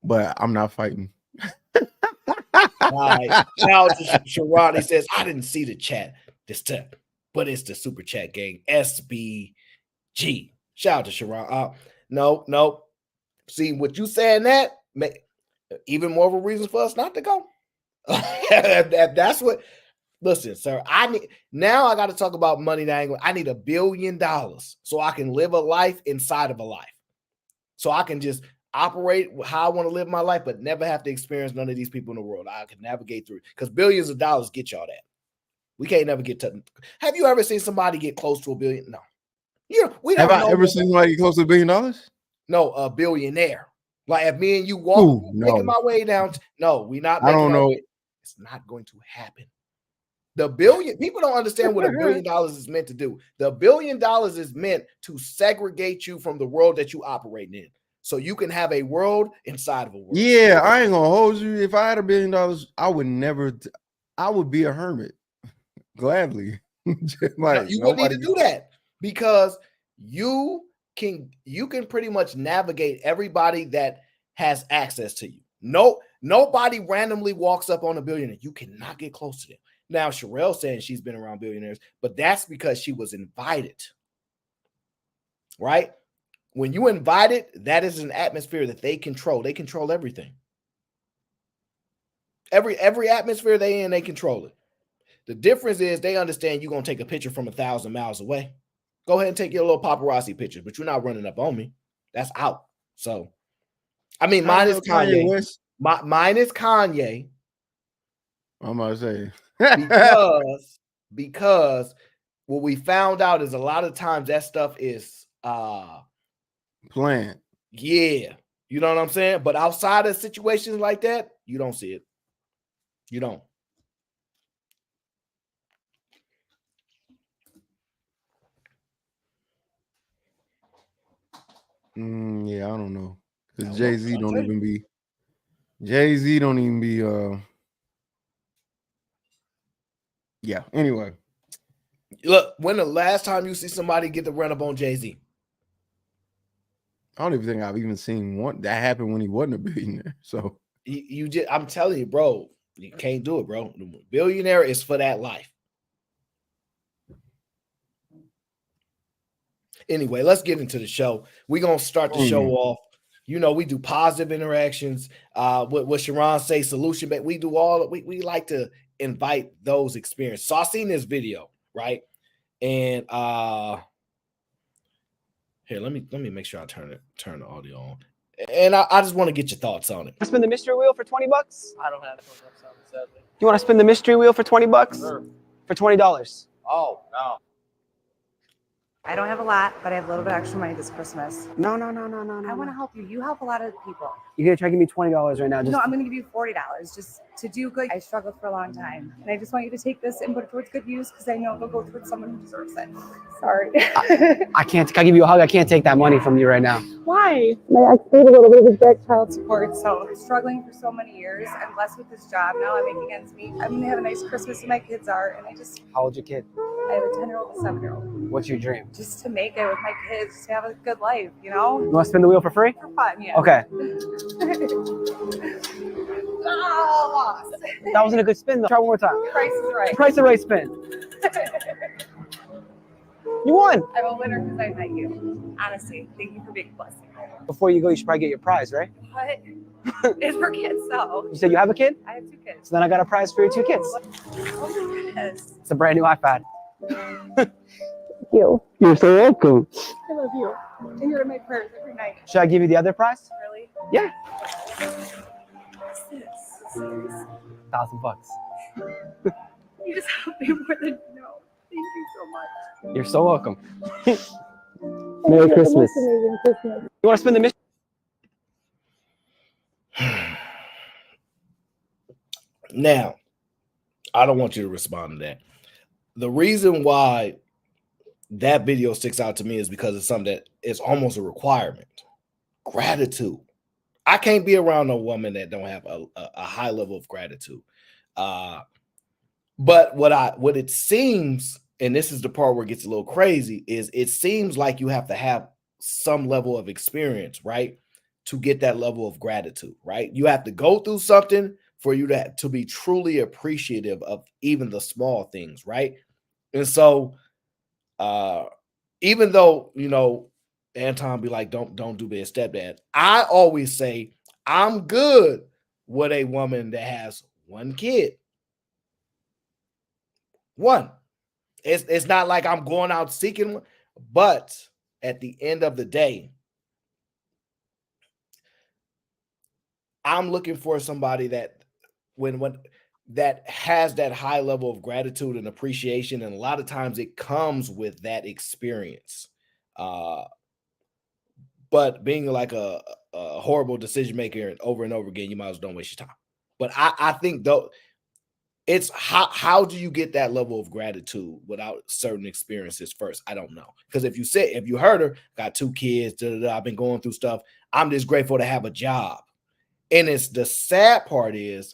[SPEAKER 7] but I'm not fighting.
[SPEAKER 8] All right. Shout out to Sharon. He says, I didn't see the chat this time, but it's the super chat gang. SBG. Shout out to Sharon. No. See, what you saying that even more of a reason for us not to go. That's what. Listen, sir. I got to talk about money. I need $1 billion so I can live a life inside of a life. So I can just operate how I want to live my life, but never have to experience none of these people in the world. I can navigate through, because billions of dollars get y'all that. We can't never get to. Have you ever seen somebody get close to $1 billion? No.
[SPEAKER 7] Have I ever seen somebody get close to $1 billion?
[SPEAKER 8] No, a billionaire. Like if me and you walk, making my way down. No, we not.
[SPEAKER 7] I don't know.
[SPEAKER 8] It's not going to happen. The billion people don't understand what $1 billion is meant to do. The $1 billion is meant to segregate you from the world that you operate in, so you can have a world inside of a world.
[SPEAKER 7] Yeah, I ain't gonna hold you. If I had $1 billion, I would never. I would be a hermit, gladly.
[SPEAKER 8] Like, you wouldn't need to do that, because you can pretty much navigate everybody that has access to you. Nobody randomly walks up on a billionaire. You cannot get close to them. Now, Sherelle saying she's been around billionaires, but that's because she was invited, right? When you invited, that is an atmosphere that they control. They control everything. Every atmosphere they in, they control it. The difference is they understand you're going to take a picture from 1,000 miles away. Go ahead and take your little paparazzi picture, but you're not running up on me. That's out. So, I mean, mine is Kanye. Mine is Kanye.
[SPEAKER 7] I'm about to say.
[SPEAKER 8] because what we found out is a lot of times that stuff is
[SPEAKER 7] planned.
[SPEAKER 8] Yeah. You know what I'm saying? But outside of situations like that, you don't see it. You don't.
[SPEAKER 7] Yeah, I don't know. Because Jay-Z don't even be. Yeah, anyway.
[SPEAKER 8] Look, when the last time you see somebody get the run up on Jay-Z?
[SPEAKER 7] I don't even think I've even seen one that happened when he wasn't a billionaire. So
[SPEAKER 8] I'm telling you, bro, you can't do it, bro. The billionaire is for that life. Anyway, let's get into the show. We're gonna start the show off. You know, we do positive interactions. What Sharon say, solution, but we do all. We like to invite those experiences. So I seen this video, right? And here, let me make sure I turn the audio on. And I just want to get your thoughts on it.
[SPEAKER 9] Spin the mystery wheel for $20?
[SPEAKER 10] I don't have $20, sadly.
[SPEAKER 9] You want to spin the mystery wheel for $20?
[SPEAKER 10] Sure.
[SPEAKER 9] For $20.
[SPEAKER 10] Oh, no.
[SPEAKER 11] I don't have a lot, but I have a little bit extra money this Christmas.
[SPEAKER 9] No.
[SPEAKER 11] I want to help you. You help a lot of people.
[SPEAKER 9] You're going to try to give me $20 right now?
[SPEAKER 11] No, I'm going to give you $40 just to do good. I struggled for a long time. And I just want you to take this and put it towards good use, because I know it'll go towards someone who deserves it. Sorry.
[SPEAKER 9] I can't. Can I give you a hug? I can't take that money from you right now.
[SPEAKER 11] Why? My ex paid a little bit of his back child support, so I'm struggling for so many years. I'm blessed with this job. Now I make ends meet. I'm going to have a nice Christmas with my kids are, and
[SPEAKER 9] How old's your kid?
[SPEAKER 11] I have a 10-year-old and a 7-year-old.
[SPEAKER 9] What's your dream?
[SPEAKER 11] Just to make it with my kids, just to have a good life, you know?
[SPEAKER 9] You want to spin the wheel for free?
[SPEAKER 11] For fun, yeah.
[SPEAKER 9] Okay.
[SPEAKER 11] Oh, lost.
[SPEAKER 9] That wasn't a good spin, though. Try one more time.
[SPEAKER 11] Price is right.
[SPEAKER 9] Price is right spin. You won.
[SPEAKER 11] I'm a winner because I met you. Honestly, thank you for being a blessing.
[SPEAKER 9] Before you go, you should probably get your prize, right?
[SPEAKER 11] What? It's for kids, though.
[SPEAKER 9] You said you have a kid?
[SPEAKER 11] I have 2 kids.
[SPEAKER 9] So then I got a prize for your 2 kids.
[SPEAKER 11] Oh my goodness.
[SPEAKER 9] It's a brand new iPad.
[SPEAKER 11] Thank you.
[SPEAKER 9] You're so welcome.
[SPEAKER 11] I love you. And you're in my prayers every night.
[SPEAKER 9] Should I give you the other prize?
[SPEAKER 11] Really?
[SPEAKER 9] Yeah.
[SPEAKER 11] What's this?
[SPEAKER 9] $1,000.
[SPEAKER 11] You just helped me more than you know. you so much.
[SPEAKER 9] You're so welcome. Merry Christmas.
[SPEAKER 11] Amazing Christmas.
[SPEAKER 9] You want to spend the mission?
[SPEAKER 8] Now, I don't want you to respond to that. The reason why that video sticks out to me is because it's something that is almost a requirement. Gratitude. I can't be around a woman that don't have a high level of gratitude. But what it seems, and this is the part where it gets a little crazy, is it seems like you have to have some level of experience, right, to get that level of gratitude, right? You have to go through something for you to be truly appreciative of even the small things, right? And so even though, you know, Anton be like, don't do be a stepdad, I always say I'm good with a woman that has one kid. One. It's not like I'm going out seeking one, but at the end of the day, I'm looking for somebody that when that has that high level of gratitude and appreciation, and a lot of times it comes with that experience. But being like a horrible decision maker over and over again, you might as well don't waste your time. But I think though, it's how do you get that level of gratitude without certain experiences first? I don't know. Because if you heard her, got 2 kids, I've been going through stuff, I'm just grateful to have a job. And it's the sad part is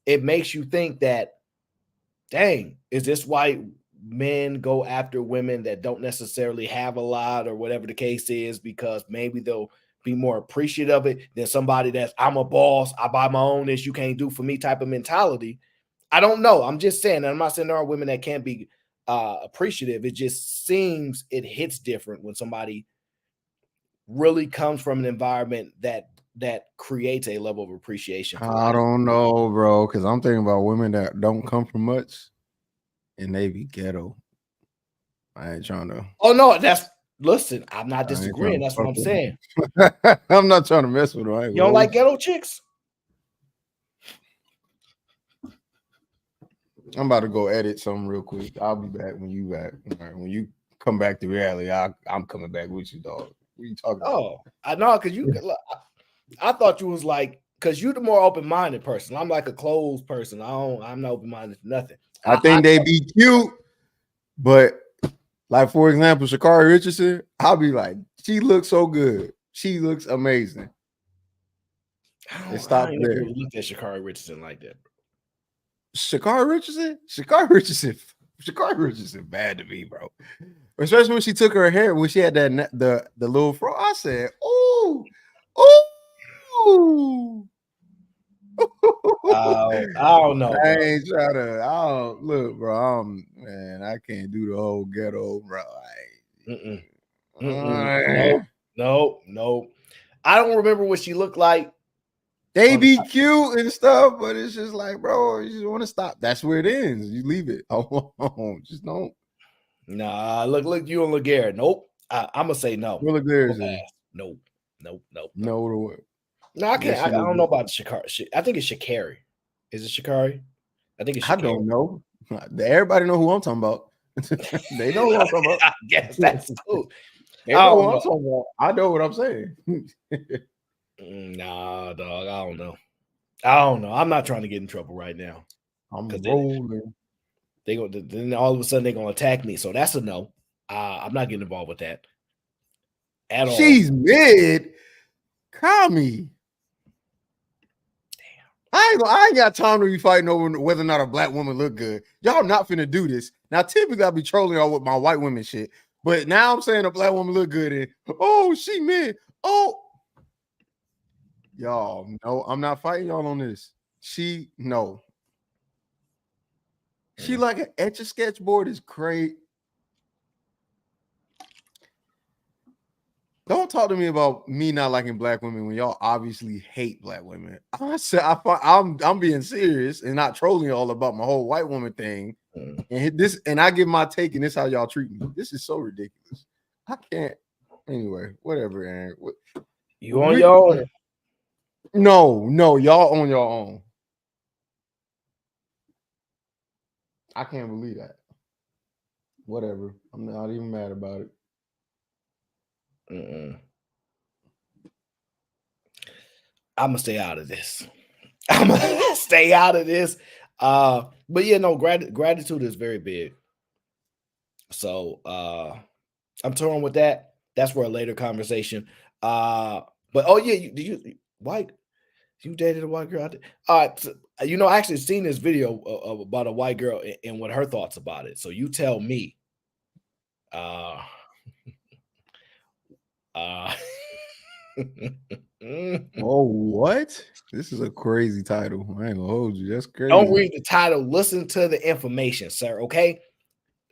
[SPEAKER 8] it makes you think that, dang, is this why men go after women that don't necessarily have a lot or whatever the case is, because maybe they'll be more appreciative of it than somebody that's I'm a boss, I buy my own, this you can't do for me type of mentality. I don't know. I'm just saying, and I'm not saying there are women that can't be appreciative. It just seems it hits different when somebody really comes from an environment that creates a level of appreciation.
[SPEAKER 7] I don't know, bro, because I'm thinking about women that don't come from much and they be ghetto. I ain't trying to.
[SPEAKER 8] Oh no, listen. I'm not disagreeing. That's what I'm saying.
[SPEAKER 7] I'm not trying to mess with them.
[SPEAKER 8] You don't like ghetto chicks?
[SPEAKER 7] I'm about to go edit something real quick. I'll be back when you back. Right, when you come back to reality, I'm coming back with you, dog. What are you talking about?
[SPEAKER 8] Oh, I know, because you. I thought you was like, because you're the more open-minded person. I'm like a closed person. I'm not open-minded to nothing.
[SPEAKER 7] I think they be cute, but like for example, Sha'Carri Richardson, I'll be like, she looks so good. She looks amazing.
[SPEAKER 8] I ain't never looked at Sha'Carri Richardson like that.
[SPEAKER 7] Sha'Carri Richardson bad to me, bro. Especially when she took her hair, when she had that the little fro. I said, "Ooh, ooh."
[SPEAKER 8] I don't know.
[SPEAKER 7] I ain't trying to. I don't look, bro. Man, I can't do the whole ghetto, bro.
[SPEAKER 8] No. I don't remember what she looked like.
[SPEAKER 7] They be cute and stuff, but it's just like, bro, you just want to stop. That's where it ends. You leave it. Just don't.
[SPEAKER 8] Nah, look, you and LeGarrette. Nope. I'm gonna say no.
[SPEAKER 7] What LeGarrette is?
[SPEAKER 8] Nope.
[SPEAKER 7] No to what?
[SPEAKER 8] No, I can't. I don't know about Sha'Carri. I think it's Sha'Carri. Is it Sha'Carri? I think it's Sha'Carri.
[SPEAKER 7] I don't know. Everybody know who I'm talking about. They know what I'm talking about.
[SPEAKER 8] I guess that's cool.
[SPEAKER 7] They know what I'm talking about. I know what I'm saying.
[SPEAKER 8] Nah, dog. I don't know. I'm not trying to get in trouble right now.
[SPEAKER 7] I'm rolling.
[SPEAKER 8] Then all of a sudden they're gonna attack me. So that's a no. I'm not getting involved with that at all.
[SPEAKER 7] She's mid. Call me. Damn. I ain't got time to be fighting over whether or not a black woman look good. Y'all not finna do this. Now, typically I'll be trolling y'all with my white women shit. But now I'm saying a black woman look good and she mid. Oh. Y'all, no, I'm not fighting y'all on this. She like an Etch-a-Sketch board is great. Don't talk to me about me not liking black women when y'all obviously hate black women. I'm being serious and not trolling y'all about my whole white woman thing. And I give my take, and this is how y'all treat me. This is so ridiculous. I can't. Anyway, whatever, Aaron.
[SPEAKER 8] You on your own?
[SPEAKER 7] No, y'all on your own. I can't believe that. whatever. I'm not even mad about it.
[SPEAKER 8] I'm gonna stay out of this. I'm gonna stay out of this. But yeah, no, gratitude is very big. So I'm torn with that. That's for a later conversation. But oh yeah, you dated a white girl? You know, I actually seen this video about a white girl and what her thoughts about it. So you tell me.
[SPEAKER 7] Oh, what? This is a crazy title. I ain't gonna hold you. That's crazy.
[SPEAKER 8] Don't read the title. Listen to the information, sir. Okay.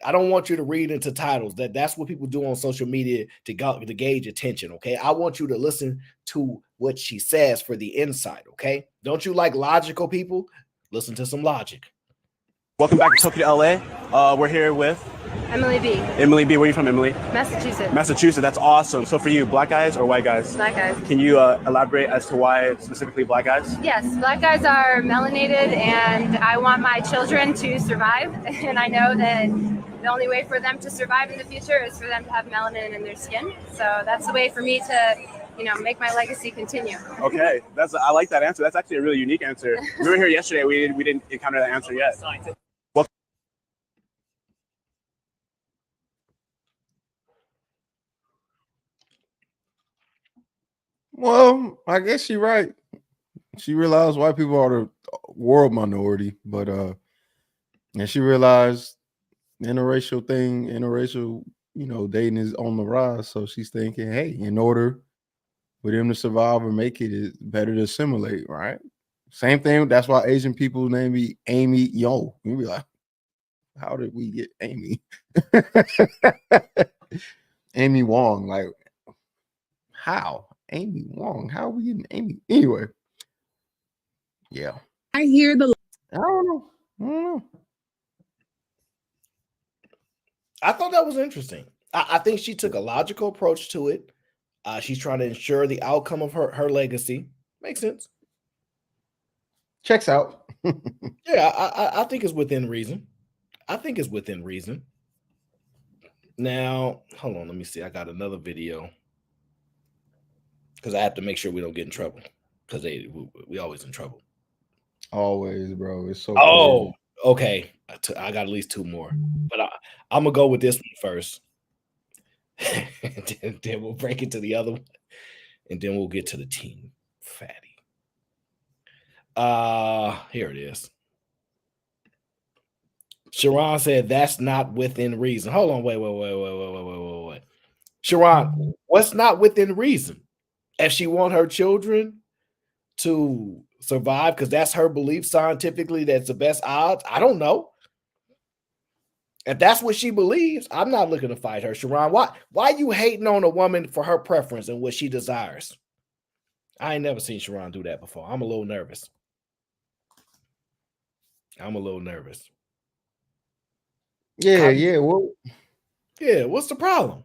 [SPEAKER 8] I don't want you to read into titles. That's what people do on social media to gauge attention. Okay. I want you to listen to what she says for the insight. Okay. Don't you like logical people? Listen to some logic.
[SPEAKER 12] Welcome back to Tokyo, LA. We're here with
[SPEAKER 13] Emily B.
[SPEAKER 12] Emily B. Where are you from, Emily?
[SPEAKER 13] Massachusetts.
[SPEAKER 12] Massachusetts. That's awesome. So for you, black guys or white guys?
[SPEAKER 13] Black guys.
[SPEAKER 12] Can you elaborate as to why specifically black guys?
[SPEAKER 13] Yes, black guys are melanated, and I want my children to survive. And I know that the only way for them to survive in the future is for them to have melanin in their skin. So that's the way for me to, make my legacy continue.
[SPEAKER 12] Okay, I like that answer. That's actually a really unique answer. We were here yesterday. We didn't encounter that answer yet.
[SPEAKER 7] Well, I guess she's right. She realized white people are the world minority, but and she realized interracial, dating is on the rise. So she's thinking, hey, in order for them to survive or make it, it's better to assimilate, right? Same thing. That's why Asian people name me Amy Yo. You be like, how did we get Amy? Amy Wong, like, how? Amy Wong, how are we getting Amy? Anyway, yeah.
[SPEAKER 14] I hear the.
[SPEAKER 7] I don't know.
[SPEAKER 8] I thought that was interesting. I think she took a logical approach to it. She's trying to ensure the outcome of her legacy. Makes sense.
[SPEAKER 7] Checks out.
[SPEAKER 8] Yeah, I think it's within reason. Now, hold on. Let me see. I got another video because I have to make sure we don't get in trouble because we always in trouble.
[SPEAKER 7] Always, bro. It's so.
[SPEAKER 8] Oh, crazy. Okay. I got at least two more, but I'm gonna go with this one first. then we'll break into the other one, and then we'll get to the team fatty. Here it is. Sharon said that's not within reason. Hold on, wait. Sharon, what's not within reason? If she want her children to survive, because that's her belief scientifically, that's the best odds. I don't know. If that's what she believes, I'm not looking to fight her. Sharon, why you hating on a woman for her preference and what she desires? I ain't never seen Sharon do that before. I'm a little nervous.
[SPEAKER 7] Yeah. Well,
[SPEAKER 8] yeah. What's the problem?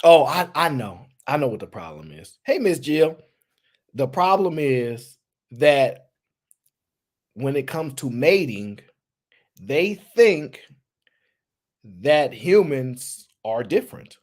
[SPEAKER 8] Oh, I know what the problem is. Hey, Miss Jill, the problem is that when it comes to mating, they think that humans are different.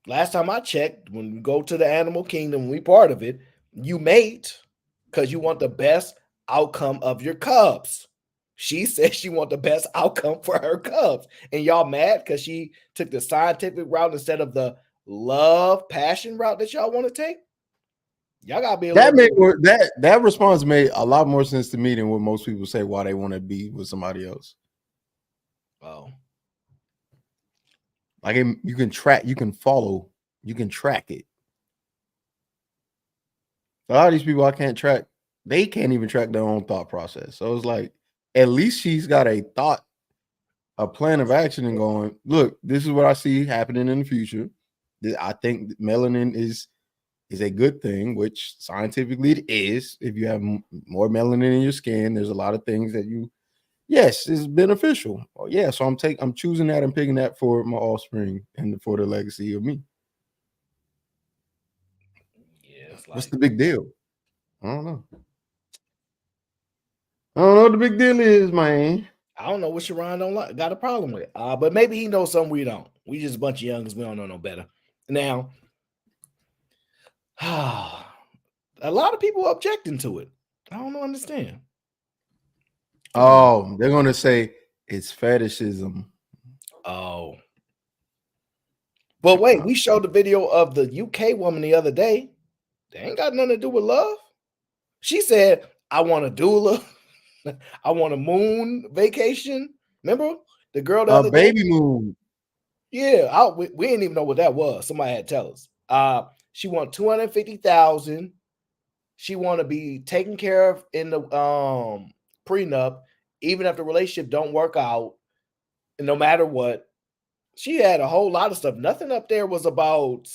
[SPEAKER 8] Last time I checked, when we go to the animal kingdom, we part of it, you mate because you want the best outcome of your cubs. She says she wants the best outcome for her cubs. And y'all mad because she took the scientific route instead of the love, passion route that y'all want to take? Y'all gotta be
[SPEAKER 7] that response made a lot more sense to me than what most people say why they want to be with somebody else.
[SPEAKER 8] Oh.
[SPEAKER 7] Like you can track, you can follow, you can track it. A lot of these people I can't track, they can't even track their own thought process. So it's like, at least she's got a thought, a plan of action and going, look, this is what I see happening in the future. I think melanin is a good thing, which scientifically it is. If you have more melanin in your skin, there's a lot of things that yes, it's beneficial. Oh, yeah, so I'm choosing that and picking that for my offspring and for the legacy of me.
[SPEAKER 8] Yeah,
[SPEAKER 7] what's the big deal? I don't know what the big deal is, man.
[SPEAKER 8] I don't know what Sharon don't like, got a problem with. But maybe he knows something we don't. We just a bunch of youngins. We don't know no better. Now, a lot of people are objecting to it. I don't understand.
[SPEAKER 7] Oh, they're gonna say it's fetishism.
[SPEAKER 8] Oh. But wait, we showed the video of the UK woman the other day. They ain't got nothing to do with love. She said, I want a doula. I want a moon vacation. Remember the girl the other
[SPEAKER 7] Baby
[SPEAKER 8] day?
[SPEAKER 7] moon.
[SPEAKER 8] Yeah, we didn't even know what that was. Somebody had to tell us. She want 250,000. She want to be taken care of in the prenup, even if the relationship don't work out, and no matter what. She had a whole lot of stuff. Nothing up there was about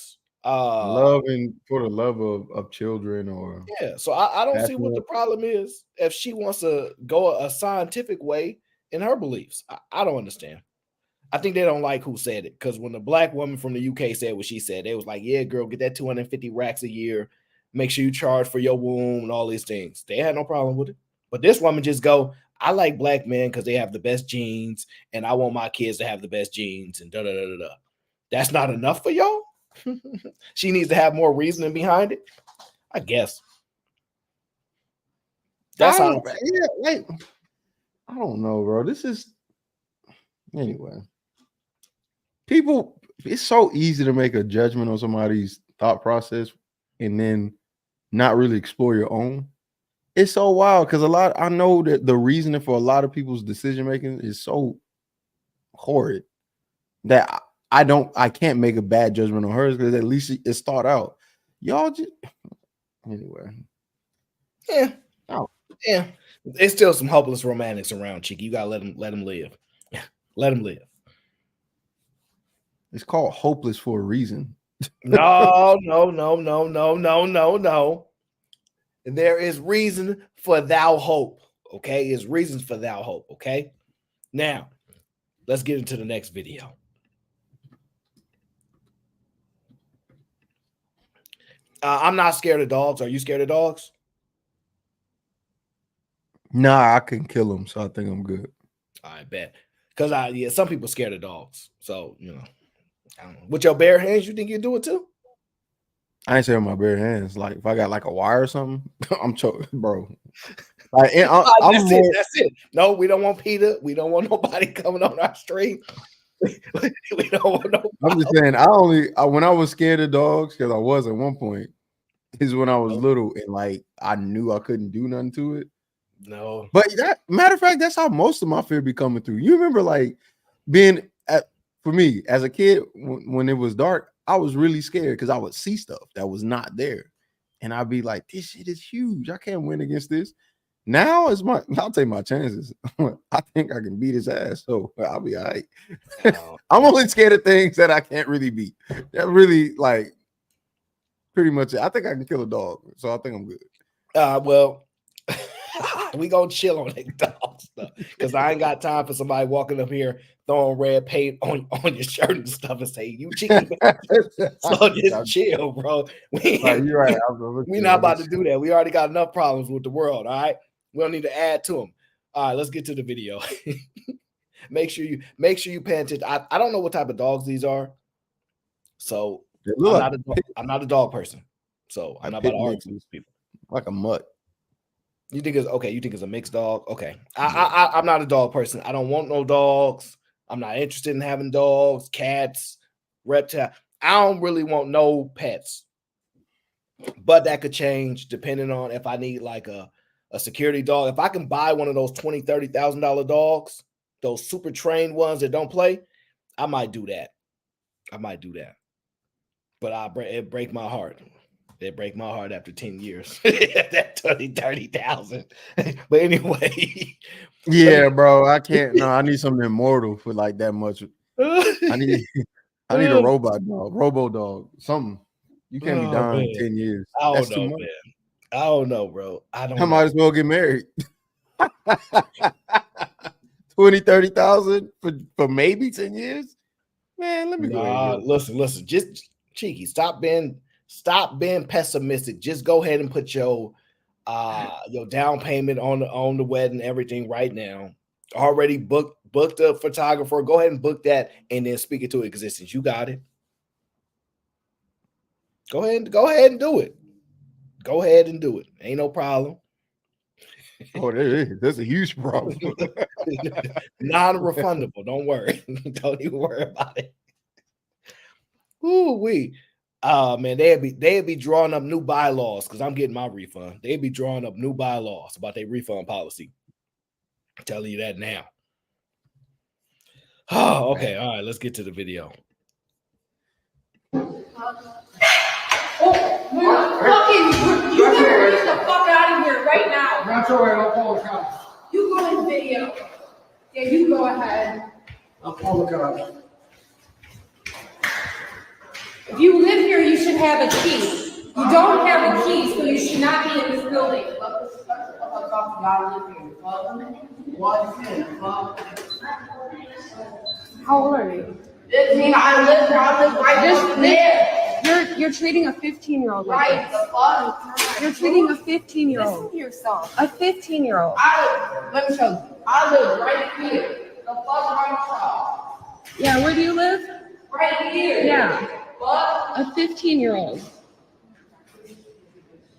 [SPEAKER 7] love and for the love of children or
[SPEAKER 8] So I don't see what the problem is if she wants to go a scientific way in her beliefs. I don't understand. I think they don't like who said it, because when the black woman from the UK said what she said, they was like, yeah, girl, get that 250 racks a year, make sure you charge for your womb and all these things. They had no problem with it. But this woman just go, I like black men because they have the best genes, and I want my kids to have the best genes, and da da da da da. That's not enough for y'all? She needs to have more reasoning behind it, I guess. That's
[SPEAKER 7] I don't know, bro. This is anyway. People, it's so easy to make a judgment on somebody's thought process and then not really explore your own. It's so wild because I know that the reasoning for a lot of people's decision making is so horrid that I can't make a bad judgment on hers, because at least it's thought out. Y'all just anyway.
[SPEAKER 8] Yeah. Oh. Yeah. There's still some hopeless romantics around, Cheeky. You gotta let them live. Let them live.
[SPEAKER 7] It's called hopeless for a reason.
[SPEAKER 8] No. There is reason for thou hope. Okay, is reasons for thou hope. Okay, now let's get into the next video. I'm not scared of dogs. Are you scared of dogs?
[SPEAKER 7] Nah, I can kill them, so I think I'm good.
[SPEAKER 8] I bet, because some people scared of dogs. So I don't know. With your bare hands, you think you do it too?
[SPEAKER 7] I ain't saying with my bare hands. Like if I got like a wire or something, I'm choking, bro. Like that's
[SPEAKER 8] it. No, we don't want Peter. We don't want nobody coming on our street. We don't want nobody.
[SPEAKER 7] I'm just saying. When I was scared of dogs, because I was at one point, is when I was little and like I knew I couldn't do nothing to it.
[SPEAKER 8] No,
[SPEAKER 7] but matter of fact, that's how most of my fear be coming through. You remember like being for me as a kid when it was dark, I was really scared because I would see stuff that was not there, and I'd be like, "This shit is huge. I can't win against this." Now I'll take my chances. I think I can beat his ass, so I'll be all right. I'm only scared of things that I can't really beat. That really like pretty much it. I think I can kill a dog, so I think I'm good.
[SPEAKER 8] Well, we gonna chill on that dog stuff because I ain't got time for somebody walking up here throwing red paint on your shirt and stuff and say you cheating. So just chill, bro.
[SPEAKER 7] You're right.
[SPEAKER 8] We're not about to do that. We already got enough problems with the world. All right, we don't need to add to them. All right, let's get to the video. make sure you pay attention. I don't know what type of dogs these are, so I'm not a dog person. So I'm not about to argue with these people.
[SPEAKER 7] Like a mutt.
[SPEAKER 8] You think it's okay? You think it's a mixed dog? Okay. I'm not a dog person. I don't want no dogs. I'm not interested in having dogs, cats, reptile. I don't really want no pets. But that could change depending on if I need like a security dog. If I can buy one of those $20,000, $30,000 dogs, those super trained ones that don't play, I might do that. But it break my heart. It break my heart after 10 years. That 30,000. But anyway.
[SPEAKER 7] Yeah, bro. I can't. No, I need something immortal for like that much. I need a robot dog, robo dog, something. You can't be dying in 10 years.
[SPEAKER 8] That's too much. Man. I don't know, bro. I
[SPEAKER 7] might as well get married. 20, 30,000 for maybe 10 years. Man, let me go.
[SPEAKER 8] Listen. Just cheeky. Stop being pessimistic. Just go ahead and put your down payment on the wedding, everything right now. Already booked a photographer. Go ahead and book that and then speak it to existence. You got it. Go ahead and do it. Go ahead and do it. Ain't no problem.
[SPEAKER 7] Oh, that's a huge problem.
[SPEAKER 8] Non-refundable. Don't worry. Don't even worry about it. Ooh, man, they'd be drawing up new bylaws because I'm getting my refund. They'd be drawing up new bylaws about their refund policy. I'm telling you that now. Oh, okay. All right, let's get to the video.
[SPEAKER 14] You better get the fuck out of here right now.
[SPEAKER 2] That's all right, I'll call the cops.
[SPEAKER 14] You go in video. Yeah, you go ahead.
[SPEAKER 2] I'll call the cops.
[SPEAKER 14] If you live here, you should have a key. You don't have a key, so you should not be in this building. How old are you? I live right there. You're treating a 15-year-old like this. You're treating a 15-year-old. Listen to yourself. A 15-year-old. Let me show you. I live right here. The fuck around. Yeah, where do you live? Right here. Yeah. What? A 15-year-old.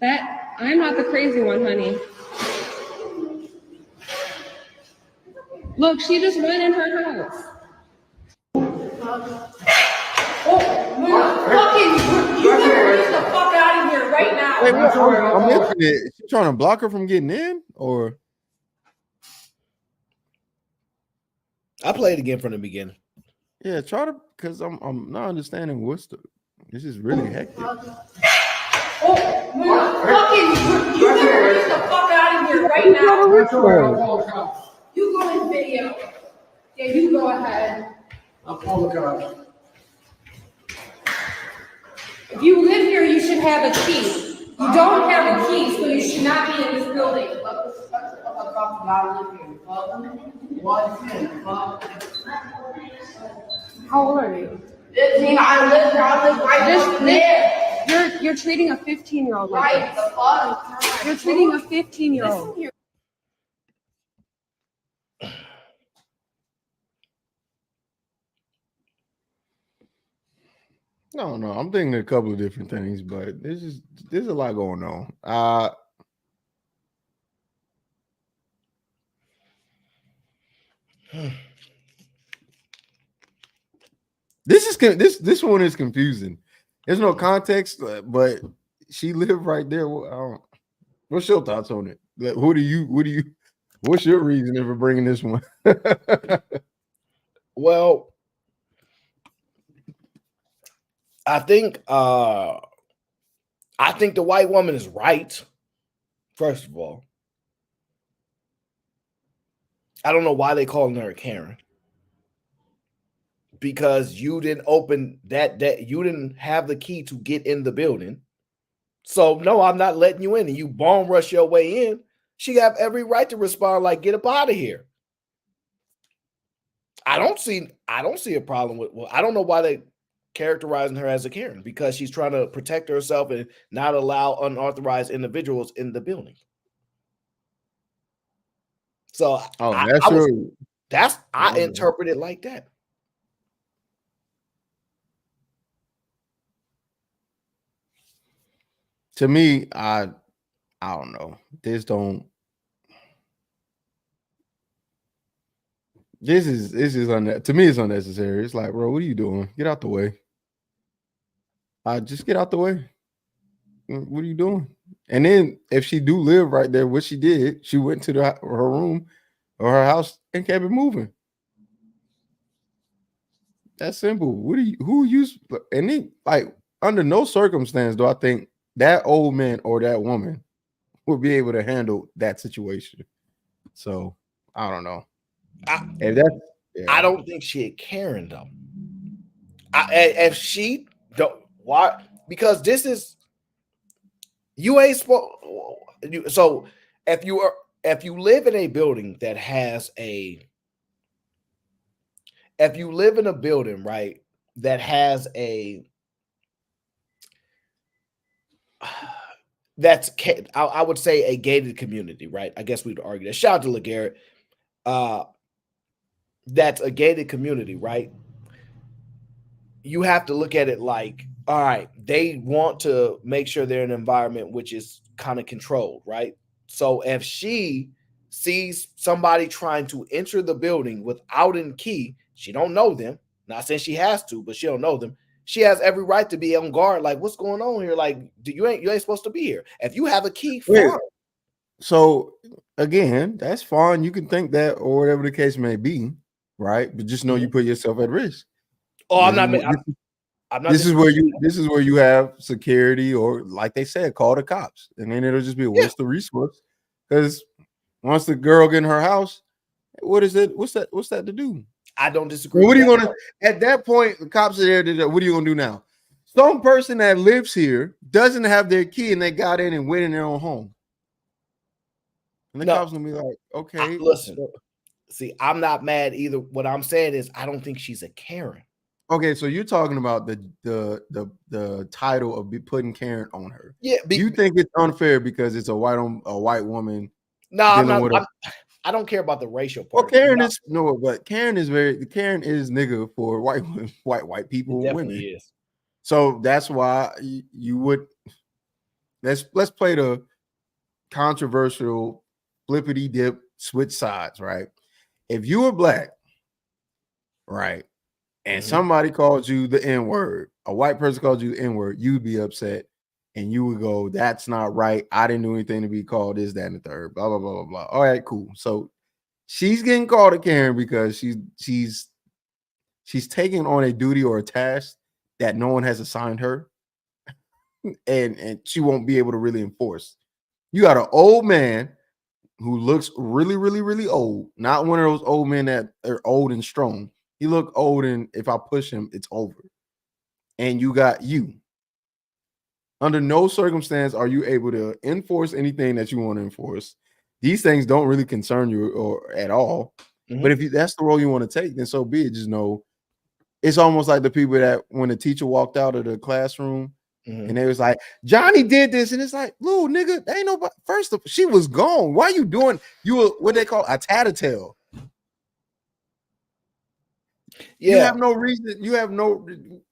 [SPEAKER 14] I'm not the crazy one, honey. Look, she just went in her house. You better get the fuck out of here right now.
[SPEAKER 7] Wait, I'm missing it. She trying to block her from getting in, or
[SPEAKER 8] I play it again from the beginning.
[SPEAKER 7] Yeah, try to, because I'm not understanding this is really hectic.
[SPEAKER 14] You better get the fuck out of here right now. You go in video. Yeah, you go ahead.
[SPEAKER 2] I'll call the cops.
[SPEAKER 14] If you live here, you should have a key. You don't have a key, so you should not be in this building. How old are you? 15. I live right there. You're treating a 15-year-old like this. You're treating a 15-year-old.
[SPEAKER 7] No, I'm thinking a couple of different things, but there's a lot going on. This one is confusing. There's no context, but she lived right there. What's your thoughts on it? What's your reason for bringing this one?
[SPEAKER 8] Well, I think the white woman is right. First of all, I don't know why they calling her a Karen. Because you didn't open that you didn't have the key to get in the building. So no, I'm not letting you in. And you bomb rush your way in. She have every right to respond like, get up out of here. I don't see a problem with, I don't know why they characterizing her as a Karen, because she's trying to protect herself and not allow unauthorized individuals in the building. So I interpret it like that.
[SPEAKER 7] To me, I don't know. This is to me, it's unnecessary. It's like, bro, what are you doing? Get out the way. Just get out the way. What are you doing? And then if she do live right there, what she did, she went to her room or her house and kept it moving. That's simple. Who are you? And then, like, under no circumstance do I think that old man or that woman will be able to handle that situation. So I don't know.
[SPEAKER 8] I don't think she had Karen though. If she don't, why? Because this is you ain't supposed. So if you live in a building that has if you live in a building, right, that has that's, I would say, a gated community, right? I guess we'd argue that. Shout out to LeGarrette. that's a gated community, right? You have to look at it like, all right, they want to make sure they're in an environment which is kind of controlled, right? So if she sees somebody trying to enter the building without a key, she don't know them. Not saying she has to, but she don't know them. She has every right to be on guard. Like, what's going on here? Like, you ain't supposed to be here. If you have a key, fine.
[SPEAKER 7] So again, that's fine. You can think that or whatever the case may be, right? But just know you put yourself at risk.
[SPEAKER 8] Oh, I'm not.
[SPEAKER 7] This is where you have security, or like they said, call the cops, and then it'll just be what's the resource? Because once the girl get in her house, what is it? What's that to do?
[SPEAKER 8] I don't disagree.
[SPEAKER 7] What are you gonna at that point? The cops are there. What are you gonna do now? Some person that lives here doesn't have their key, and they got in and went in their own home. And the cops gonna be like, okay,
[SPEAKER 8] listen. See, I'm not mad either. What I'm saying is, I don't think she's a Karen.
[SPEAKER 7] Okay, so you're talking about the title of putting Karen on her.
[SPEAKER 8] Yeah,
[SPEAKER 7] you think it's unfair because it's a white woman?
[SPEAKER 8] No, I'm not. I don't care about the racial part.
[SPEAKER 7] Well, Karen is but Karen is nigga for white people, women.
[SPEAKER 8] Is.
[SPEAKER 7] So that's why you would let's play the controversial flippity dip switch sides, right? If you were black, right, and somebody called you the N-word, a white person called you the N-word, you'd be upset and you would go, that's not right. I didn't do anything to be called this, that, and the third, blah, blah, blah, blah, blah. All right, cool. So she's getting called a Karen because she's taking on a duty or a task that no one has assigned her, and she won't be able to really enforce. You got an old man who looks really, really, really old, not one of those old men that are old and strong. He look old, and if I push him, it's over. And you got you. Under no circumstance are you able to enforce anything that you want to enforce. These things don't really concern you or at all. But if that's the role you want to take, then so be it. Just know it's almost like the people that when the teacher walked out of the classroom and they was like, Johnny did this, and it's like, little nigga, ain't nobody. First of all, she was gone. Why you doing? You were what they call a tattletale. Yeah. You have no reason. You have no.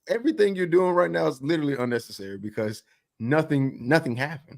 [SPEAKER 7] Everything you're doing right now is literally unnecessary because nothing happened.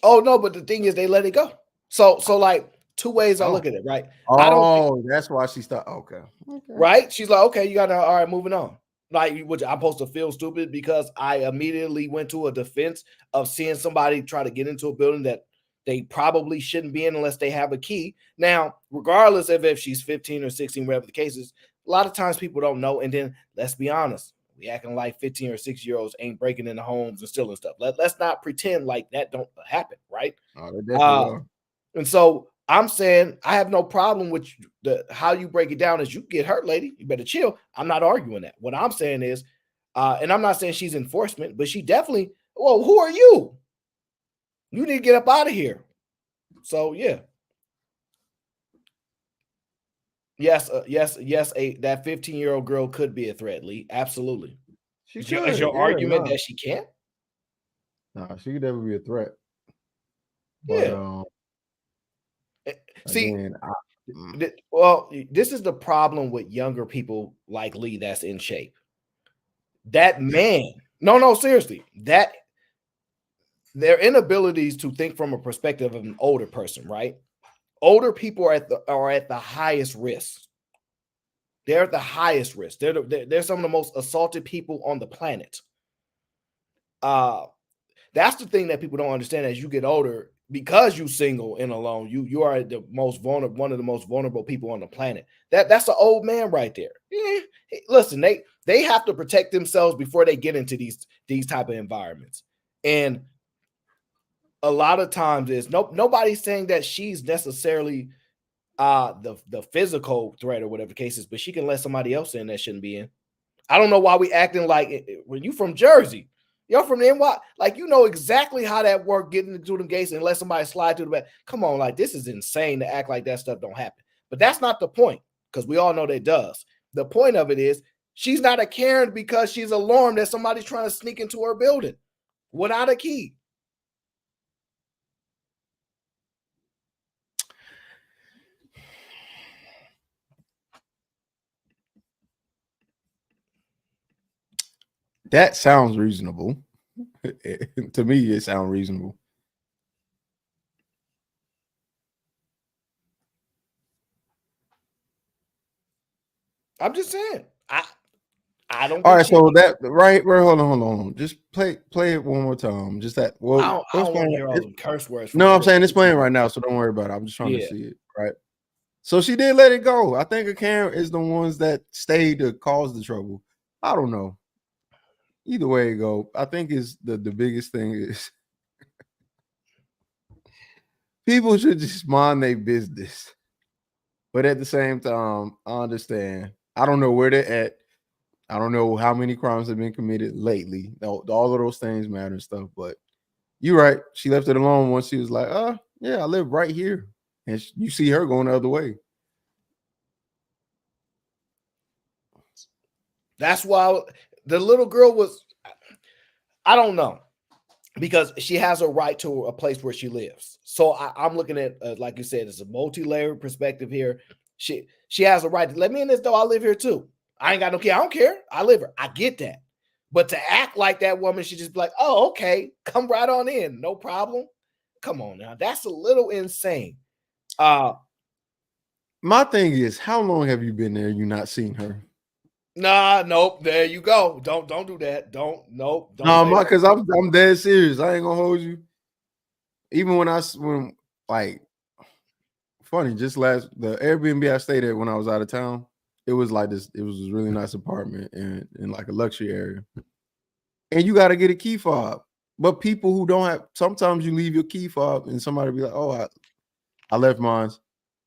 [SPEAKER 8] Oh no, but the thing is, they let it go. So like two ways I look at it, right? I don't
[SPEAKER 7] that's why she stopped. Okay.
[SPEAKER 8] Right? She's like, okay, you got to all right, moving on. Like, I'm supposed to feel stupid because I immediately went to a defense of seeing somebody try to get into a building that they probably shouldn't be in unless they have a key. Now, regardless of if she's 15 or 16, whatever the case is, a lot of times people don't know. And then let's be honest, we acting like 15 or 6-year-olds ain't breaking into homes and stealing stuff. Let's not pretend like that don't happen, right? And so I'm saying I have no problem with how you break it down is you get hurt, lady. You better chill. I'm not arguing that. What I'm saying is, and I'm not saying she's enforcement, but she definitely, well, who are you? You need to get up out of here. So yeah. Yes, that 15-year-old girl could be a threat, Lee. Absolutely. Is your argument that she can't?
[SPEAKER 7] No, she could never be a threat.
[SPEAKER 8] But, see,
[SPEAKER 7] again,
[SPEAKER 8] well, this is the problem with younger people like Lee that's in shape. That man, no, seriously, that their inabilities to think from a perspective of an older person, right? Older people are at the highest risk. They're at the highest risk. They're some of the most assaulted people on the planet. That's the thing that people don't understand as you get older. Because you single and alone, you are the most vulnerable, one of the most vulnerable people on the planet. That's an old man right there. Listen, they have to protect themselves before they get into these type of environments. And a lot of times is nobody's saying that she's necessarily the physical threat or whatever the case is, but she can let somebody else in that shouldn't be in. I don't know why we acting like when you from Jersey. You're from the NY, like you know exactly how that work getting into them gates and let somebody slide through the back. Come on, like this is insane to act like that stuff don't happen. But that's not the point, because we all know that it does. The point of it is she's not a Karen because she's alarmed that somebody's trying to sneak into her building without a key.
[SPEAKER 7] That sounds reasonable. To me, it sounds reasonable.
[SPEAKER 8] I'm just saying. I don't.
[SPEAKER 7] All right, so that right, hold on. Just play it one more time. Just that. Well,
[SPEAKER 8] I don't want to hear all them curse words.
[SPEAKER 7] No, I'm saying it's playing right now, so don't worry about it. I'm just trying to see it. Right. So she did let it go. I think a Karen is the ones that stayed to cause the trouble. I don't know. Either way it go, I think is the biggest thing is people should just mind their business. But at the same time, I understand. I don't know where they're at. I don't know how many crimes have been committed lately. All of those things matter and stuff. But you're right. She left it alone once she was like, yeah, I live right here. And you see her going the other way.
[SPEAKER 8] That's why the little girl was, I don't know, because she has a right to a place where she lives. So I'm looking at, like you said, it's a multi-layered perspective here. She has a right to let me in this door. I live here too. I ain't got no care. I don't care. I live here. I get that. But to act like that woman should just be like, oh, okay, come right on in. No problem. Come on now. That's a little insane.
[SPEAKER 7] My thing is, how long have you been there? You not seen her?
[SPEAKER 8] Nah, nope. There you go. Don't do that. Nope.
[SPEAKER 7] No, because I'm dead serious. I ain't gonna hold you. Even when like funny, just the Airbnb I stayed at when I was out of town, it was like this. It was a really nice apartment in like a luxury area, and you got to get a key fob. But people who don't have, sometimes you leave your key fob, and somebody be like, "Oh, I left mine."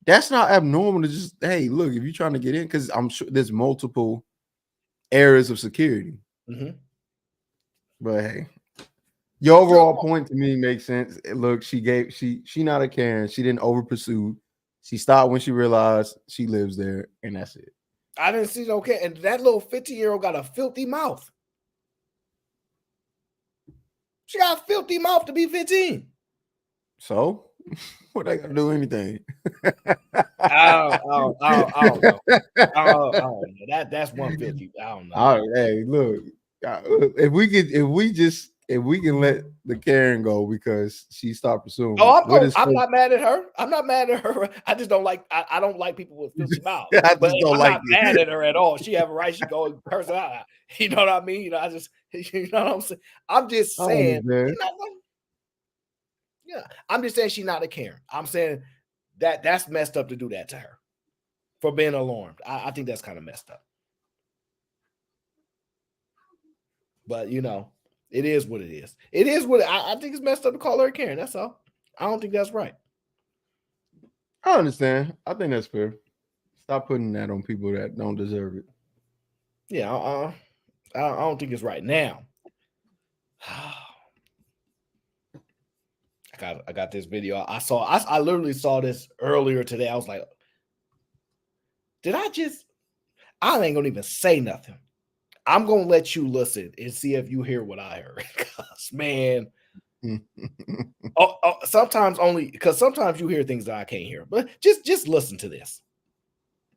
[SPEAKER 7] That's not abnormal to just, hey, look, if you're trying to get in, because I'm sure there's multiple areas of security.
[SPEAKER 8] Mm-hmm.
[SPEAKER 7] But hey, your overall point to me makes sense. Look, she not a Karen. She didn't over pursue. She stopped when she realized she lives there, and that's it.
[SPEAKER 8] I didn't see no Karen. And that little 15-year-old got a filthy mouth. She got a filthy mouth to be 15.
[SPEAKER 7] So what I gotta do anything?
[SPEAKER 8] I don't know. I don't know. That's 150. I don't know.
[SPEAKER 7] Hey, look, if we can let the Karen go because she stopped pursuing.
[SPEAKER 8] I'm not mad at her. I'm not mad at her. I just don't like. I don't like people with filthy mouths. I'm not mad at her at all. She have a right. She go and curse out. You know what I mean? You know, you know what I'm saying. I'm just saying. Yeah, I'm just saying she's not a Karen. I'm saying that's messed up to do that to her for being alarmed. I think that's kind of messed up. But you know, it is what it is. It is what I think it's messed up to call her a Karen. That's all. I don't think that's right.
[SPEAKER 7] I understand. I think that's fair. Stop putting that on people that don't deserve it.
[SPEAKER 8] Yeah, I don't think it's right now. I got this video. I literally saw this earlier today. I was like, I ain't gonna even say nothing. I'm gonna let you listen and see if you hear what I heard. Because man, sometimes you hear things that I can't hear. But just listen to this.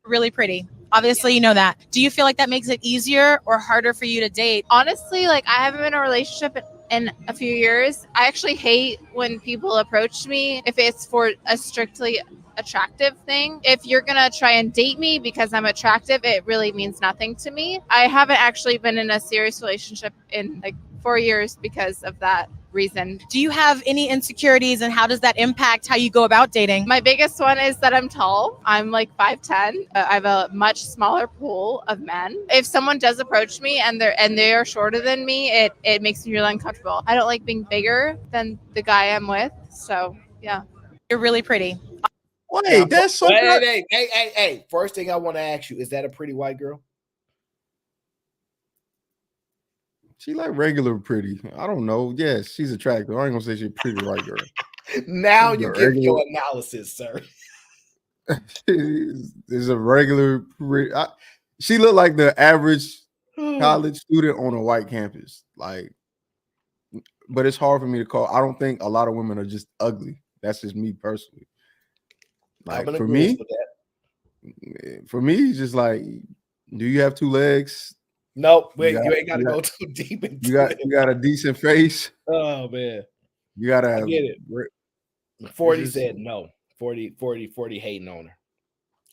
[SPEAKER 15] Really pretty. Obviously, you know that. Do you feel like that makes it easier or harder for you to date?
[SPEAKER 13] Honestly, like I haven't been in a relationship in a few years. I actually hate when people approach me if it's for a strictly attractive thing. If you're gonna try and date me because I'm attractive, it really means nothing to me. I haven't actually been in a serious relationship in like 4 years because of that reason.
[SPEAKER 15] Do you have any insecurities, and how does that impact how you go about dating?
[SPEAKER 13] My biggest one is that I'm tall. I'm like 5'10". I have a much smaller pool of men. If someone does approach me and they are shorter than me, it makes me really uncomfortable. I don't like being bigger than the guy I'm with. So yeah.
[SPEAKER 15] You're really pretty.
[SPEAKER 7] Wait, that's so good.
[SPEAKER 8] Hey. First thing I want to ask you, is that a pretty white girl?
[SPEAKER 7] She like regular pretty. I don't know. Yes, she's attractive. I ain't gonna say she's a pretty white girl.
[SPEAKER 8] Now you give your analysis, sir.
[SPEAKER 7] Is a regular. She looked like the average college student on a white campus. Like, but it's hard for me to call. I don't think a lot of women are just ugly. That's just me personally. Like for me, it's just like, do you have 2 legs?
[SPEAKER 8] Nope, wait, you ain't got to go too deep into
[SPEAKER 7] you got a decent face.
[SPEAKER 8] Oh man,
[SPEAKER 7] you got to.
[SPEAKER 8] I get it. 40 said no. 40 hating on her.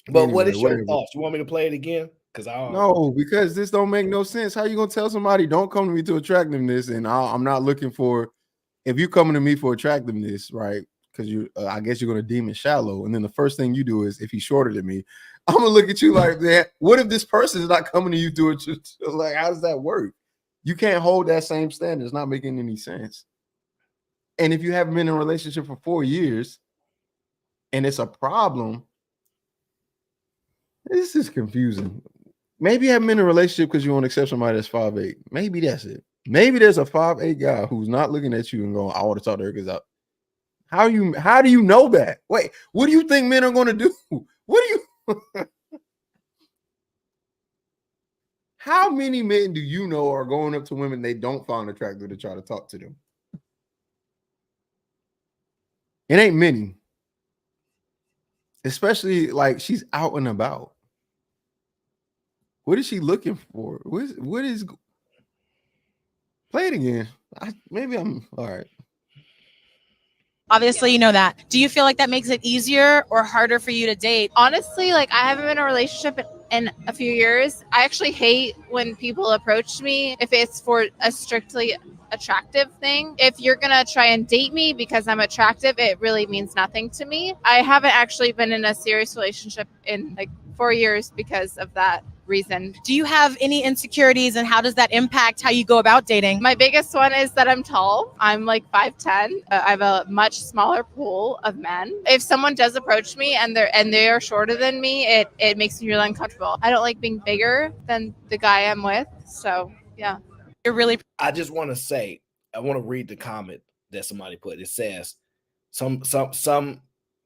[SPEAKER 8] But
[SPEAKER 7] anyway,
[SPEAKER 8] what is your
[SPEAKER 7] whatever.
[SPEAKER 8] thoughts? You want me to play it again?
[SPEAKER 7] No, because this don't make no sense. How you gonna tell somebody don't come to me to attractiveness, and I'm not looking for. If you coming to me for attractiveness, right? Because you, I guess you're gonna deem it shallow, and then the first thing you do is, if he's shorter than me, I'm gonna look at you like that. What if this person is not coming to you to it? Like, how does that work? You can't hold that same standard. It's not making any sense. And if you haven't been in a relationship for 4 years, and it's a problem, this is confusing. Maybe you haven't been in a relationship because you want to accept somebody that's 5'8". Maybe that's it. Maybe there's a 5'8" guy who's not looking at you and going, I want to talk to her because how do you know that? Wait, what do you think men are going to do? What do you how many men do you know are going up to women they don't find attractive to try to talk to them? It ain't many. Especially like she's out and about. What is she looking for? What is play it again? Maybe I'm all right.
[SPEAKER 15] Obviously, you know that. Do you feel like that makes it easier or harder for you to date?
[SPEAKER 13] Honestly, like I haven't been in a relationship in a few years. I actually hate when people approach me if it's for a strictly attractive thing. If you're gonna try and date me because I'm attractive, it really means nothing to me. I haven't actually been in a serious relationship in like 4 years because of that reason.
[SPEAKER 15] Do you have any insecurities, and how does that impact how you go about dating?
[SPEAKER 13] My biggest one is that I'm tall. I'm like 5'10". I have a much smaller pool of men. If someone does approach me and they are shorter than me, it makes me really uncomfortable. I don't like being bigger than the guy I'm with. So yeah.
[SPEAKER 15] You're really
[SPEAKER 8] I just want to say, I want to read the comment that somebody put. It says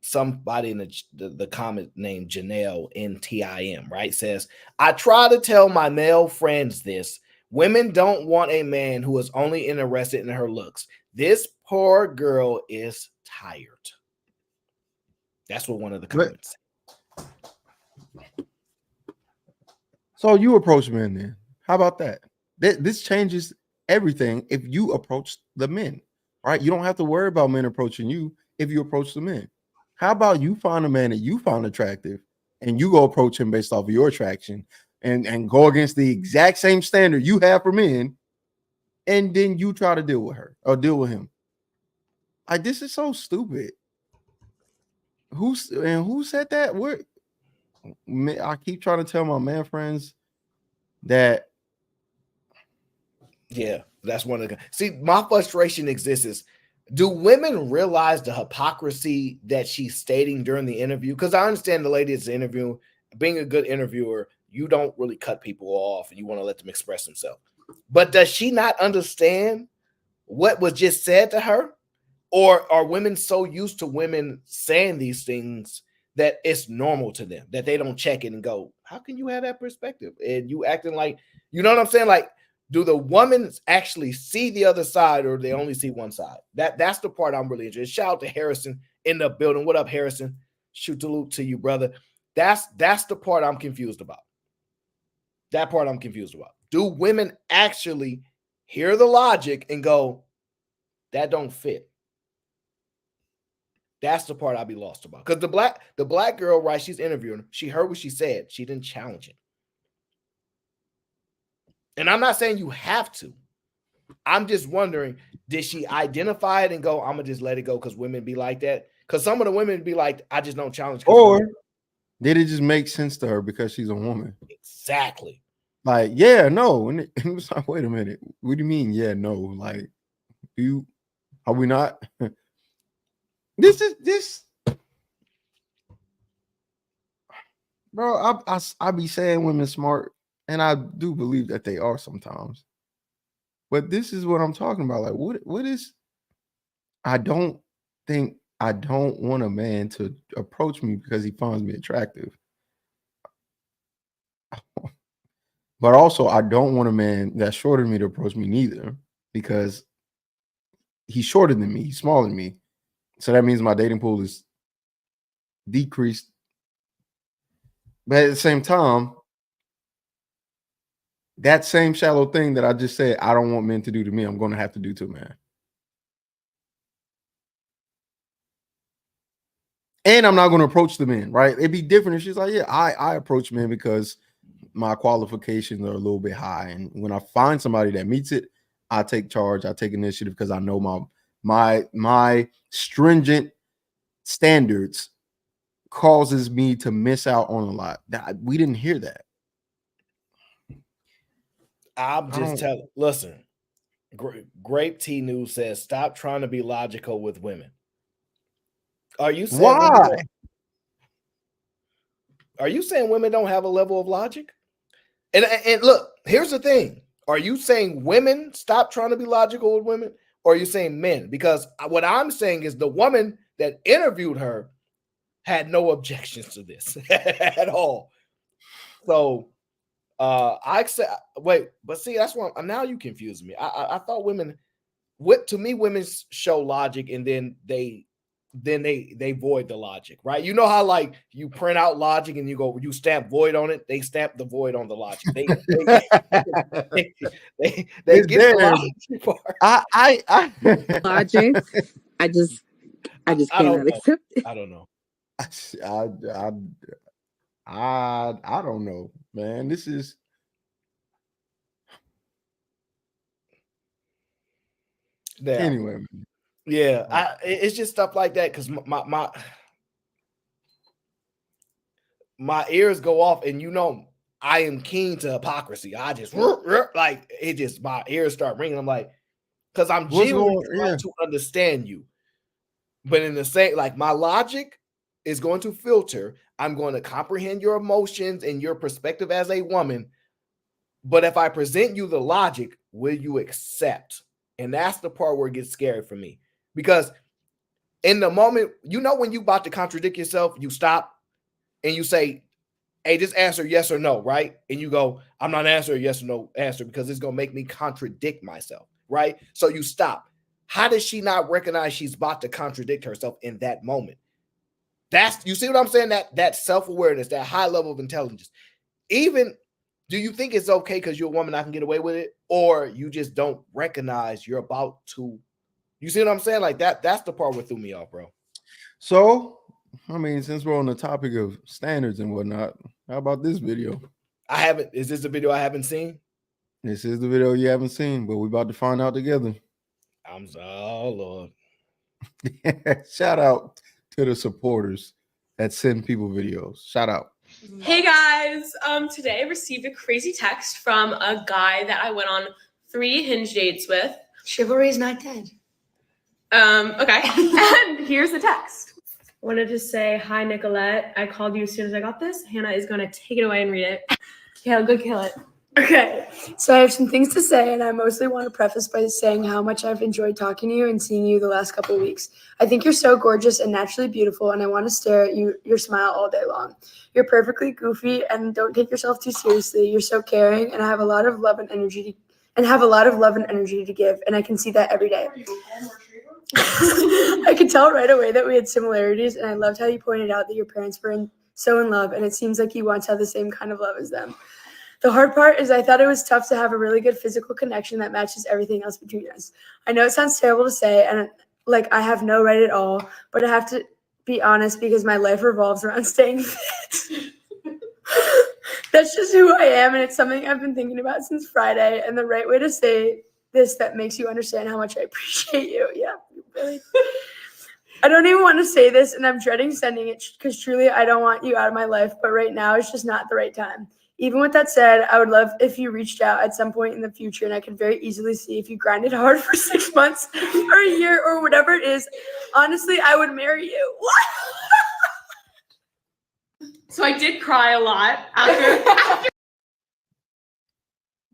[SPEAKER 8] somebody in the comment named Janelle NTIM, right, says, I try to tell my male friends this. Women don't want a man who is only interested in her looks. This poor girl is tired. That's what one of the comments said.
[SPEAKER 7] So you approach men then. How about that? This changes everything if you approach the men, right? You don't have to worry about men approaching you if you approach the men. How about you find a man that you find attractive and you go approach him based off of your attraction and go against the exact same standard you have for men, and then you try to deal with her or deal with him. Like, this is so stupid. Who said that? Where I keep trying to tell my man friends that.
[SPEAKER 8] Yeah, that's one of the. See, my frustration exists is, do women realize the hypocrisy that she's stating during the interview? Because I understand the lady is interviewing, being a good interviewer, you don't really cut people off and you want to let them express themselves. But does she not understand what was just said to her? Or are women so used to women saying these things that it's normal to them, that they don't check it and go, how can you have that perspective? And you acting like, you know what I'm saying? Like, do the women actually see the other side, or they only see one side? That's the part I'm really interested in. Shout out to Harrison in the building. What up, Harrison? Shoot the loop to you, brother. That's the part I'm confused about. That part I'm confused about. Do women actually hear the logic and go, that don't fit? That's the part I'll be lost about. Because the black girl, right, she's interviewing, she heard what she said. She didn't challenge it. And I'm not saying you have to. I'm just wondering, did she identify it and go, I'm going to just let it go because women be like that? Because some of the women be like, I just don't challenge.
[SPEAKER 7] Or did it just make sense to her because she's a woman?
[SPEAKER 8] Exactly.
[SPEAKER 7] Like, yeah, no. And it was like, wait a minute. What do you mean, yeah, no? Like, are we not? This. Bro, I be saying women smart, and I do believe that they are sometimes. But this is what I'm talking about. Like, what is? I don't want a man to approach me because he finds me attractive. But also, I don't want a man that's shorter than me to approach me neither, because he's shorter than me, he's smaller than me. So that means my dating pool is decreased. But at the same time, that same shallow thing that I just said I don't want men to do to me, I'm going to have to do to a man. And I'm not going to approach the men, right? It'd be different if she's like, yeah, I approach men because my qualifications are a little bit high. And when I find somebody that meets it, I take charge, I take initiative because I know my stringent standards causes me to miss out on a lot. We didn't hear that.
[SPEAKER 8] I'm just telling. Listen, Grape Tea News says, stop trying to be logical with women. Are you saying
[SPEAKER 7] why?
[SPEAKER 8] Are you saying women don't have a level of logic? And look, here's the thing. Are you saying women stop trying to be logical with women? Or are you saying men? Because what I'm saying is the woman that interviewed her had no objections to this at all. So I accept. Wait, but see, that's why now you confuse me. I thought women, to me, women show logic and then they void the logic, right? You know how like you print out logic and you stamp void on it. They stamp the void on the logic. They get the logic part.
[SPEAKER 7] I
[SPEAKER 16] logic. I just cannot accept it.
[SPEAKER 8] I don't know.
[SPEAKER 7] I don't know, man. This is anyway. Man.
[SPEAKER 8] Yeah, it's just stuff like that because my ears go off, and I am keen to hypocrisy. I just like it. Just my ears start ringing. I'm like, because I'm genuinely trying to understand you, but in the same, like my logic is going to filter. I'm going to comprehend your emotions and your perspective as a woman. But if I present you the logic, will you accept? And that's the part where it gets scary for me. Because in the moment, when you about to contradict yourself, you stop and you say, hey, just answer yes or no, right? And you go, I'm not answering yes or no answer because it's going to make me contradict myself, right? So you stop. How does she not recognize she's about to contradict herself in that moment? You see what I'm saying? That self-awareness, that high level of intelligence. Even, do you think it's okay because you're a woman, I can get away with it? Or you just don't recognize you're about to, you see what I'm saying? Like that's the part what threw me off, bro.
[SPEAKER 7] So, I mean, since we're on the topic of standards and whatnot, how about this video?
[SPEAKER 8] Is this a video I haven't seen?
[SPEAKER 7] This is the video you haven't seen, but we're about to find out together.
[SPEAKER 8] Oh, Lord.
[SPEAKER 7] Shout out to the supporters that send people videos. Shout out.
[SPEAKER 17] Hey guys, today I received a crazy text from a guy that I went on 3 Hinge dates with.
[SPEAKER 18] Chivalry is not dead.
[SPEAKER 17] Okay. And here's the text. Wanted to say, hi Nicolette. I called you as soon as I got this. Hannah is gonna take it away and read it. Yeah, go kill it.
[SPEAKER 18] Okay, so I have some things to say, and I mostly want to preface by saying how much I've enjoyed talking to you and seeing you the last couple of weeks. I think you're so gorgeous and naturally beautiful, and I want to stare at your smile all day long. You're perfectly goofy, and don't take yourself too seriously. You're so caring, and I have a lot of love and energy to give, and I can see that every day. I could tell right away that we had similarities, and I loved how you pointed out that your parents were so in love, and it seems like you want to have the same kind of love as them. The hard part is I thought it was tough to have a really good physical connection that matches everything else between us. I know it sounds terrible to say, and like I have no right at all, but I have to be honest because my life revolves around staying fit. That's just who I am, and it's something I've been thinking about since Friday, and the right way to say this that makes you understand how much I appreciate you. Yeah, really. I don't even want to say this, and I'm dreading sending it because truly I don't want you out of my life, but right now it's just not the right time. Even with that said, I would love if you reached out at some point in the future, and I could very easily see if you grinded hard for 6 months or a year or whatever it is. Honestly, I would marry you.
[SPEAKER 17] So I did cry a lot after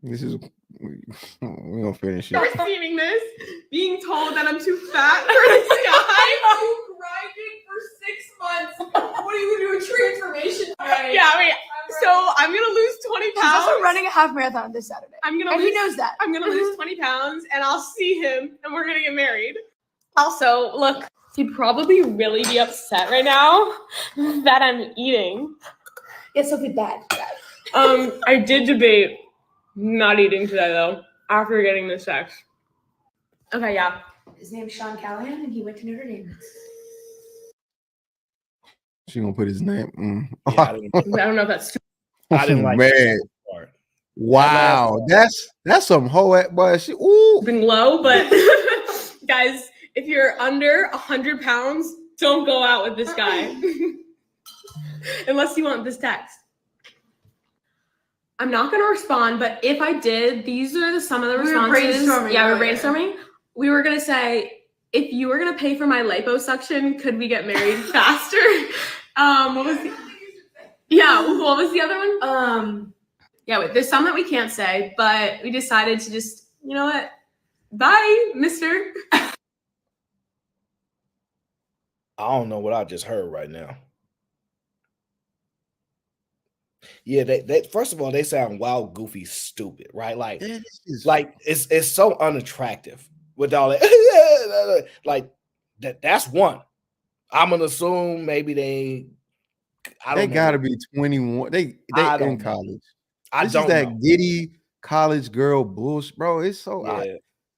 [SPEAKER 7] This is, we're going to finish it.
[SPEAKER 17] receiving this, being told that I'm too fat for this guy. You grinded for 6 months. What are you going to do, a transformation? Right? Yeah, wait. So I'm going to lose 20 pounds.
[SPEAKER 18] She's also running a half marathon this Saturday.
[SPEAKER 17] He knows that. I'm going to lose 20 pounds, and I'll see him, and we're going to get married. Also, look, he'd probably really be upset right now that I'm eating.
[SPEAKER 18] Yes, it'll be bad.
[SPEAKER 17] I did debate Not eating today though. After getting this text. Okay, yeah.
[SPEAKER 14] His name's Sean Callahan, and he went to Notre Dame.
[SPEAKER 7] She gonna put his name.
[SPEAKER 8] Yeah,
[SPEAKER 17] I don't know if that's too.
[SPEAKER 8] I didn't like
[SPEAKER 7] man.
[SPEAKER 8] that part.
[SPEAKER 7] Wow, that's some hoe boy. She
[SPEAKER 17] Being low, but guys, if you're under 100 pounds, don't go out with this guy unless you want this text. I'm not going to respond, but if I did, these are some of the responses. Yeah, we're brainstorming. We were going to say, if you were going to pay for my liposuction, could we get married faster? What was the other one? Yeah, wait, there's some that we can't say, but we decided to just, you know what? Bye, mister.
[SPEAKER 8] I don't know what I just heard right now. Yeah, they first of all, they sound wild, goofy, stupid, right? Like it's so unattractive with all that. Like that's one. I'm gonna assume maybe they
[SPEAKER 7] gotta be 21. They in college. This is that giddy college girl bullshit, bro. It's so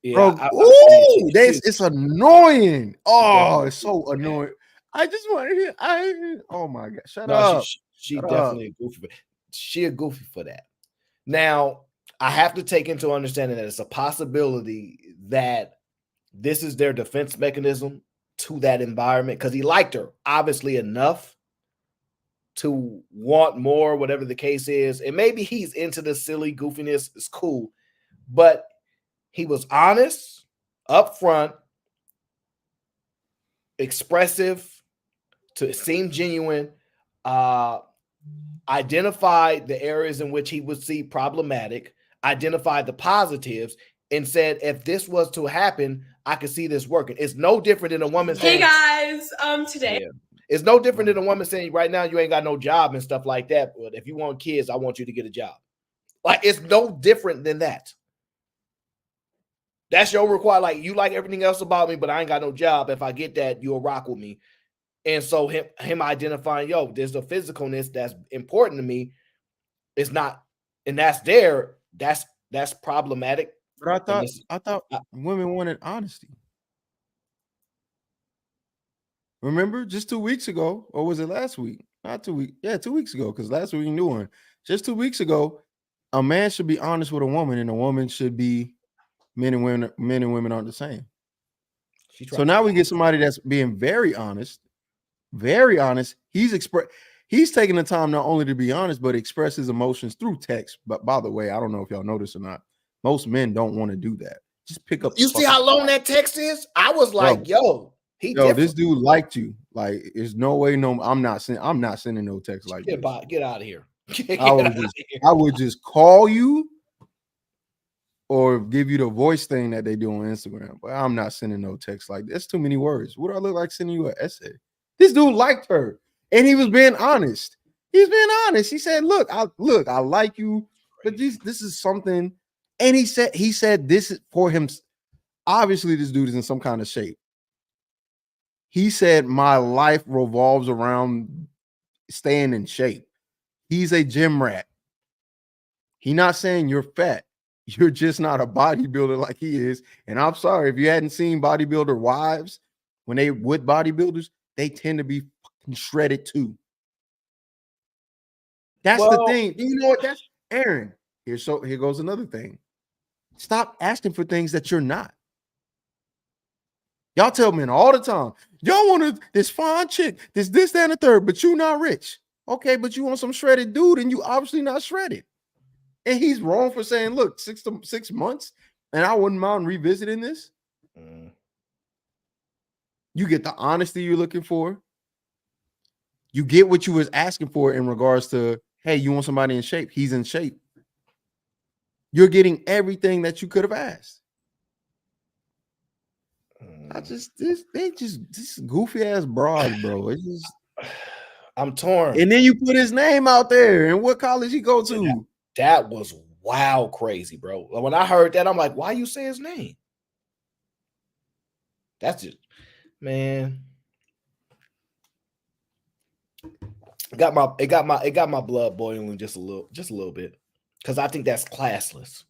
[SPEAKER 7] it's annoying. Oh, it's so annoying. I just want to hear. Oh my god, shut up.
[SPEAKER 8] She definitely a goofy. She a goofy for that. Now I have to take into understanding that it's a possibility that this is their defense mechanism to that environment because he liked her obviously enough to want more, whatever the case is. And maybe he's into the silly goofiness. It's cool. But he was honest, upfront, expressive, to seem genuine, identified the areas in which he would see problematic, identified the positives, and said, if this was to happen, I could see this working. It's no different than a woman saying,
[SPEAKER 17] hey guys, today.
[SPEAKER 8] Yeah. It's no different than a woman saying right now you ain't got no job and stuff like that. But if you want kids, I want you to get a job. Like it's no different than that. That's your requirement. Like you like everything else about me, but I ain't got no job. If I get that, you'll rock with me. And so him identifying, there's a physicalness that's important to me. It's not, and that's there. That's problematic.
[SPEAKER 7] But I thought women wanted honesty. Remember, just 2 weeks ago, or was it last week? Not 2 weeks. Yeah, 2 weeks ago, because last week we knew one. Just 2 weeks ago, a man should be honest with a woman, and a woman should be men and women aren't the same. So now we get somebody that's being very honest. Very honest. He's taking the time not only to be honest, but express his emotions through text. But by the way, I don't know if y'all noticed or not. Most men don't want to do that. Just pick up.
[SPEAKER 8] You see how long that text is? I was like,
[SPEAKER 7] this dude liked you. Like, there's no way. No, I'm not sending no text like
[SPEAKER 8] this. Get out of here.
[SPEAKER 7] I would just call you or give you the voice thing that they do on Instagram. But I'm not sending no text like that's too many words. What do I look like sending you an essay? This dude liked her, and he was being honest. He's being honest. He said, "Look, I like you, but this is something." And he said this is for him. Obviously, this dude is in some kind of shape. He said, "My life revolves around staying in shape." He's a gym rat. He's not saying you're fat. You're just not a bodybuilder like he is. And I'm sorry if you hadn't seen bodybuilder wives when they with bodybuilders. They tend to be fucking shredded too. That's the thing. Do you know what? That's Aaron. Here goes another thing. Stop asking for things that you're not. Y'all tell men all the time, y'all want this fine chick, this, that, and the third, but you not rich. Okay, but you want some shredded dude, and you obviously not shredded. And he's wrong for saying, look, 6 months, and I wouldn't mind revisiting this. You get the honesty you're looking for. You get what you was asking for in regards to, hey, you want somebody in shape? He's in shape. You're getting everything that you could have asked. This goofy ass broad, bro. It's just,
[SPEAKER 8] I'm torn.
[SPEAKER 7] And then you put his name out there, and what college he go to?
[SPEAKER 8] That was wild crazy, bro. When I heard that, I'm like, why you say his name? That's just, man. It got my blood boiling just a little bit. Because I think that's classless.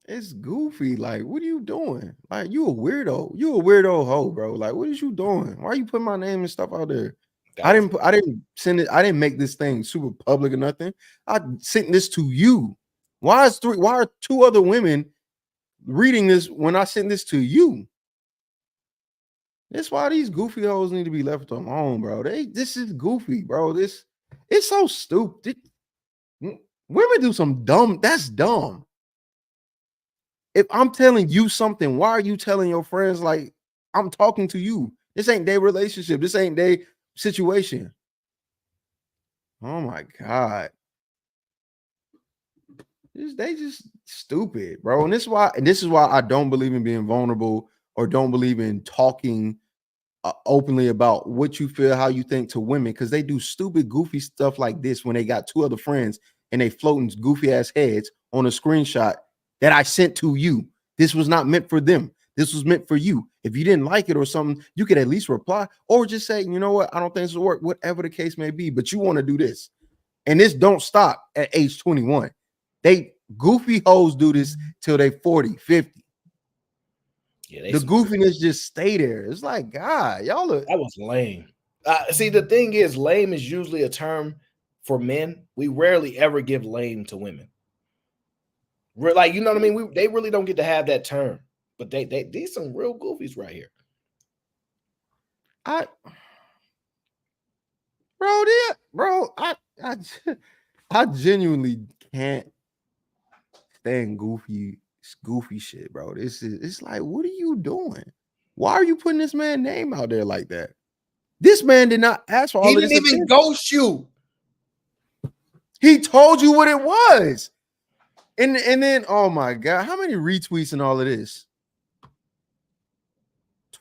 [SPEAKER 7] It's goofy. Like, what are you doing? Like, you a weirdo. You a weirdo hoe, bro. Like, what is you doing? Why are you putting my name and stuff out there? I didn't send it. I didn't make this thing super public or nothing. I sent this to you. Why are 2 other women reading this when I sent this to you? That's why these goofy hoes need to be left alone, bro. This is goofy, bro. It's so stupid. Women do some dumb. That's dumb. If I'm telling you something, why are you telling your friends like I'm talking to you? This ain't their relationship. This ain't their situation. Oh my God. They just stupid, bro. And this is why I don't believe in being vulnerable or don't believe in talking openly about what you feel, how you think to women, because they do stupid, goofy stuff like this when they got 2 other friends and they floating goofy ass heads on a screenshot that I sent to you. This was not meant for them. This was meant for you. If you didn't like it or something, you could at least reply or just say, you know what, I don't think this will work, whatever the case may be, but you want to do this. And this don't stop at age 21. They goofy hoes do this till they 40, 50. Yeah, the goofiness just stay there. It's like, God, that
[SPEAKER 8] was lame. See, the thing is, lame is usually a term for men. We rarely ever give lame to women. We're like, you know what I mean? They really don't get to have that term, but these some real goofies right here.
[SPEAKER 7] I genuinely can't stand goofy shit, bro. It's like, what are you doing? Why are you putting this man's name out there like that? This man did not ask for all of this.
[SPEAKER 8] He didn't even ghost you.
[SPEAKER 7] He told you what it was. And then, oh my God, how many retweets and all of this?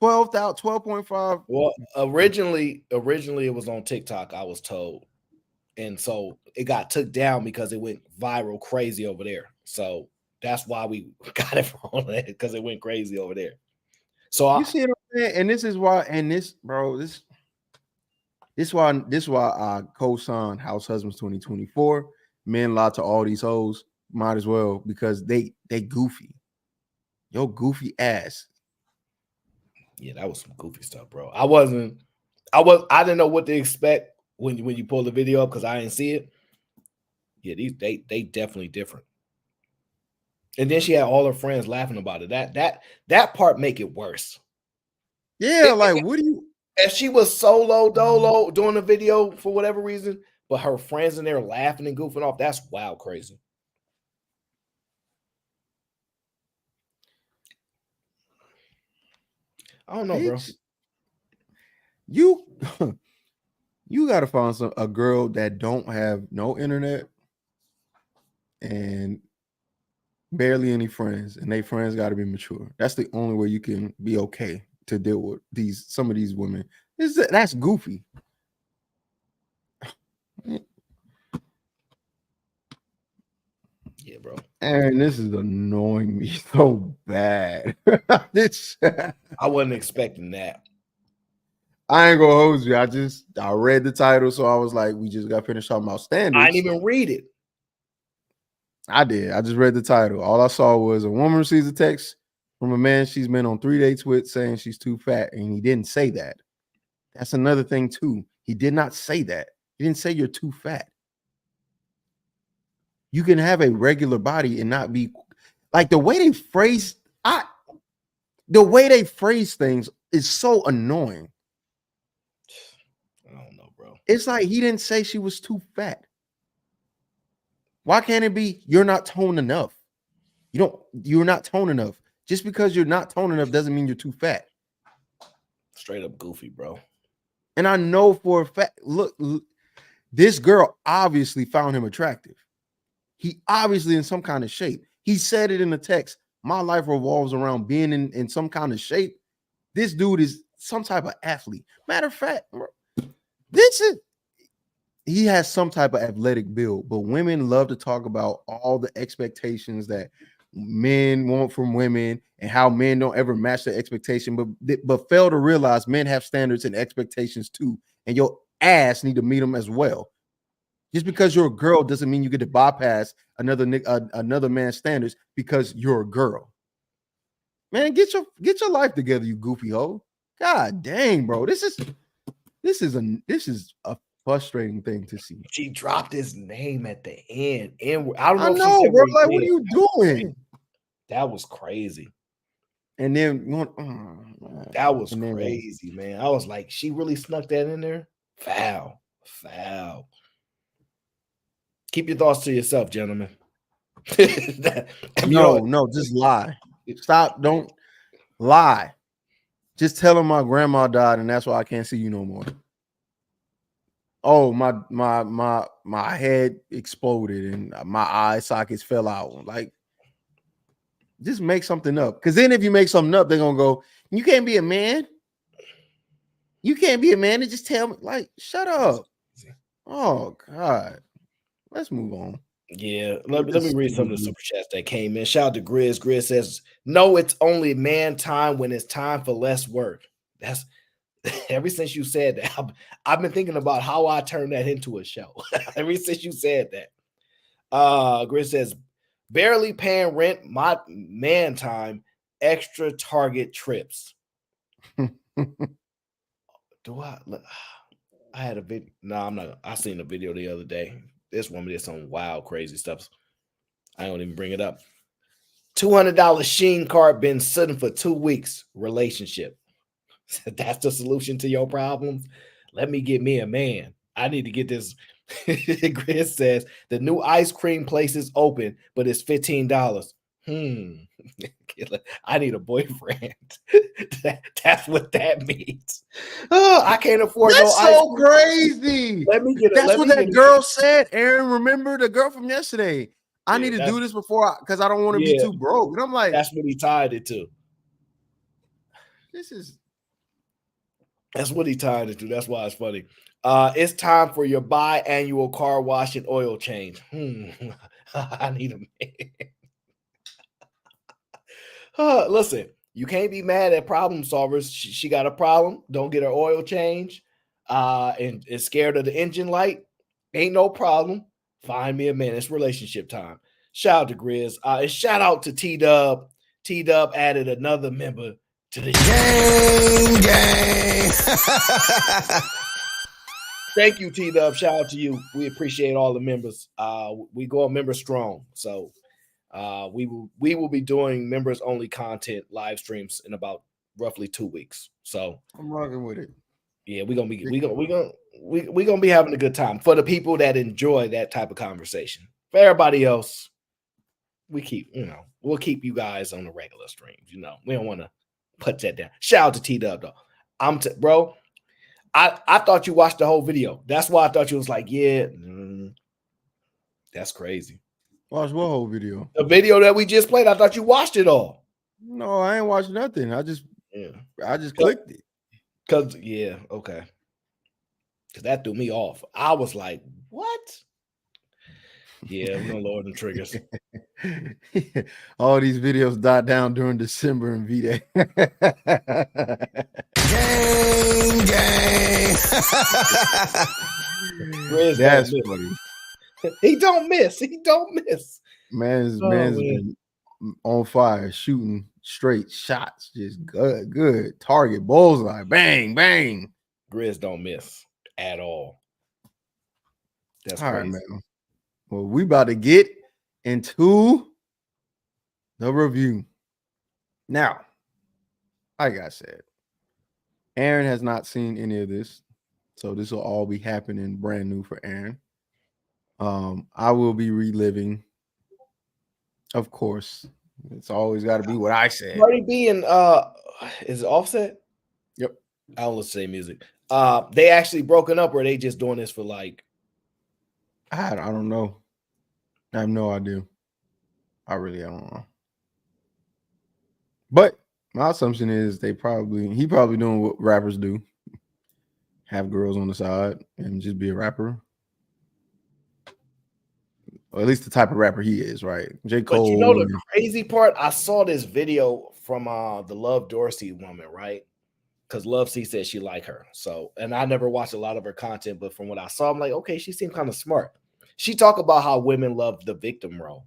[SPEAKER 7] 12.5.
[SPEAKER 8] Well, originally it was on TikTok, I was told. And so it got took down because it went viral crazy over there. So that's why we got it from that, because it went crazy over there. So
[SPEAKER 7] you see what I'm saying? And this is why, this is why I co-sign House Husbands 2024. Men lie to all these hoes, might as well, because they goofy. Yo, goofy ass.
[SPEAKER 8] Yeah, that was some goofy stuff, bro. I didn't know what to expect when you pull the video up because I didn't see it. Yeah, they definitely different. And then she had all her friends laughing about it. That part make it worse.
[SPEAKER 7] Yeah, what do you?
[SPEAKER 8] If she was solo dolo doing the video for whatever reason, but her friends in there laughing and goofing off, that's wild crazy. I don't know, bro.
[SPEAKER 7] You got to find a girl that don't have no internet and barely any friends, and they friends got to be mature. That's the only way you can be okay to deal with some of these women. That's goofy.
[SPEAKER 8] Yeah, bro.
[SPEAKER 7] And this is annoying me so bad.
[SPEAKER 8] I wasn't expecting that.
[SPEAKER 7] I ain't gonna hold you. I read the title, so I was like, we just got finished talking about standards.
[SPEAKER 8] I didn't even read it.
[SPEAKER 7] I did. I just read the title. All I saw was a woman receives a text from a man she's been on 3 dates with saying she's too fat, and he didn't say that. That's another thing too. He did not say that. He didn't say you're too fat. You can have a regular body and not be like the way they phrase things is so annoying.
[SPEAKER 8] I don't know, bro.
[SPEAKER 7] It's like he didn't say she was too fat. Why can't it be you're not toned enough? You're not toned enough. Just because you're not toned enough doesn't mean you're too fat.
[SPEAKER 8] Straight up goofy, bro.
[SPEAKER 7] And I know for a fact, look, this girl obviously found him attractive. He obviously in some kind of shape. He said it in the text. My life revolves around being in some kind of shape. This dude is some type of athlete. Matter of fact, he has some type of athletic build, but women love to talk about all the expectations that men want from women and how men don't ever match their expectation, but fail to realize men have standards and expectations too, and your ass need to meet them as well. Just because you're a girl doesn't mean you get to bypass another man's standards because you're a girl. Man, get your life together, you goofy hoe. God dang, bro. This is a frustrating thing to see.
[SPEAKER 8] She dropped his name at the end. And I don't know
[SPEAKER 7] I
[SPEAKER 8] if she
[SPEAKER 7] know,
[SPEAKER 8] said
[SPEAKER 7] bro.
[SPEAKER 8] what he
[SPEAKER 7] Like, what are
[SPEAKER 8] did.
[SPEAKER 7] you doing?
[SPEAKER 8] That was crazy.
[SPEAKER 7] And then
[SPEAKER 8] that was crazy, man. I was like, she really snuck that in there. Foul. Keep your thoughts to yourself, gentlemen.
[SPEAKER 7] No, just lie. Stop. Don't lie. Just tell him my grandma died, and that's why I can't see you no more. Oh, my head exploded and my eye sockets fell out. Like, just make something up. Because then if you make something up, they're gonna go, you can't be a man. You can't be a man and just tell me, like, shut up. Oh God. Let's move on.
[SPEAKER 8] Yeah, let me read some of the super chats that came in. Shout out to Grizz. Grizz says, no, it's only man time when it's time for less work. That's ever since you said that, I've been thinking about how I turn that into a show. Ever since you said that. Grizz says, barely paying rent, my man time, extra Target trips. Do I had a video? No, I'm not. I seen a video the other day. This woman did some wild, crazy stuff. I don't even bring it up. $200 Sheen card been sitting for 2 weeks. Relationship. That's the solution to your problems. Let me get me a man. I need to get this. Chris says the new ice cream place is open, but it's $15. I need a boyfriend. That's what that means. Oh, I can't afford
[SPEAKER 7] That's
[SPEAKER 8] no
[SPEAKER 7] so
[SPEAKER 8] ice cream.
[SPEAKER 7] crazy.
[SPEAKER 8] Let me get it.
[SPEAKER 7] That's what that girl said. Aaron, remember the girl from yesterday? I need to do this before because I don't want to be too broke. And I'm like,
[SPEAKER 8] that's what he tied it to. That's what he tied it to. That's why it's funny. It's time for your biannual car wash and oil change. I need a man. Listen, you can't be mad at problem solvers. She got a problem. Don't get her oil change. And is scared of the engine light. Ain't no problem. Find me a man. It's relationship time. Shout out to Grizz. And shout out to T-Dub. T-Dub added another member to the gang. Thank you, T-Dub. Shout out to you. We appreciate all the members. We go a member strong. So we will be doing members only content live streams in about roughly 2 weeks. So
[SPEAKER 7] I'm rocking with it.
[SPEAKER 8] Yeah, we're gonna be having a good time for the people that enjoy that type of conversation. For everybody else, we'll keep you guys on the regular streams. We don't want to put that down. Shout out to T-Dub though. Bro, I thought you watched the whole video. That's why I thought you was like, that's crazy.
[SPEAKER 7] Watch what whole video?
[SPEAKER 8] The video that we just played. I thought you watched it all.
[SPEAKER 7] No, I ain't watched nothing. I just clicked it.
[SPEAKER 8] Okay. Because that threw me off. I was like, what? Yeah, we're gonna lower them triggers.
[SPEAKER 7] All these videos died down during December and V-Day. gang. That's funny.
[SPEAKER 8] He don't miss.
[SPEAKER 7] Man's been on fire, shooting straight shots, just good target, bullseye, bang, bang.
[SPEAKER 8] Grizz don't miss at all. That's
[SPEAKER 7] all
[SPEAKER 8] crazy.
[SPEAKER 7] right, man. Well, we about to get into the review. Now, like I said, Aaron has not seen any of this, so this will all be happening brand new for Aaron. I will be reliving, of course. It's always got to be what I said.
[SPEAKER 8] Cardi B and is it Offset?
[SPEAKER 7] Yep.
[SPEAKER 8] I don't listen to music. They actually broken up, or they just doing this for like?
[SPEAKER 7] I don't know. I have no idea. I don't know. But my assumption is he probably doing what rappers do. Have girls on the side and just be a rapper. Or at least the type of rapper he is, right? J. Cole.
[SPEAKER 8] But the crazy part, I saw this video from the Love Dorsey woman, right? Because Love C said she liked her. So, and I never watched a lot of her content, but from what I saw, I'm like, okay, she seemed kind of smart. She talk about how women love the victim role.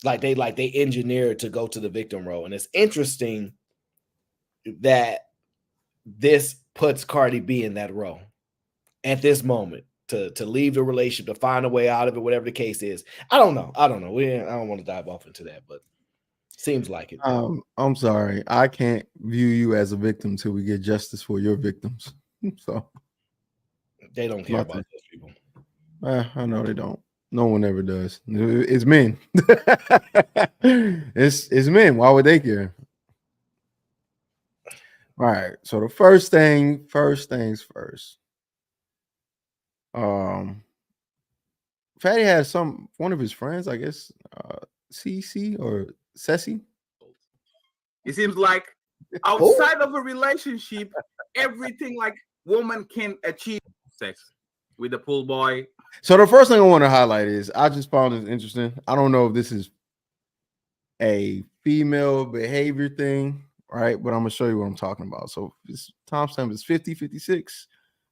[SPEAKER 8] Like they engineer to go to the victim role. And it's interesting that this puts Cardi B in that role at this moment to leave the relationship, to find a way out of it, whatever the case is. I don't know. I don't want to dive off into that, but seems like it.
[SPEAKER 7] I'm sorry. I can't view you as a victim till we get justice for your victims. So
[SPEAKER 8] they don't care about those people.
[SPEAKER 7] I know they don't. No one ever does. It's men. it's men. Why would they care? All right. So the first things first. Fatty has one of his friends, I guess, CC or Ceci.
[SPEAKER 19] It seems like outside of a relationship, everything like woman can achieve sex with the pool boy.
[SPEAKER 7] So the first thing I want to highlight is I just found it interesting. I don't know if this is a female behavior thing, right? But I'm gonna show you what I'm talking about. So this timestamp is 50, 56.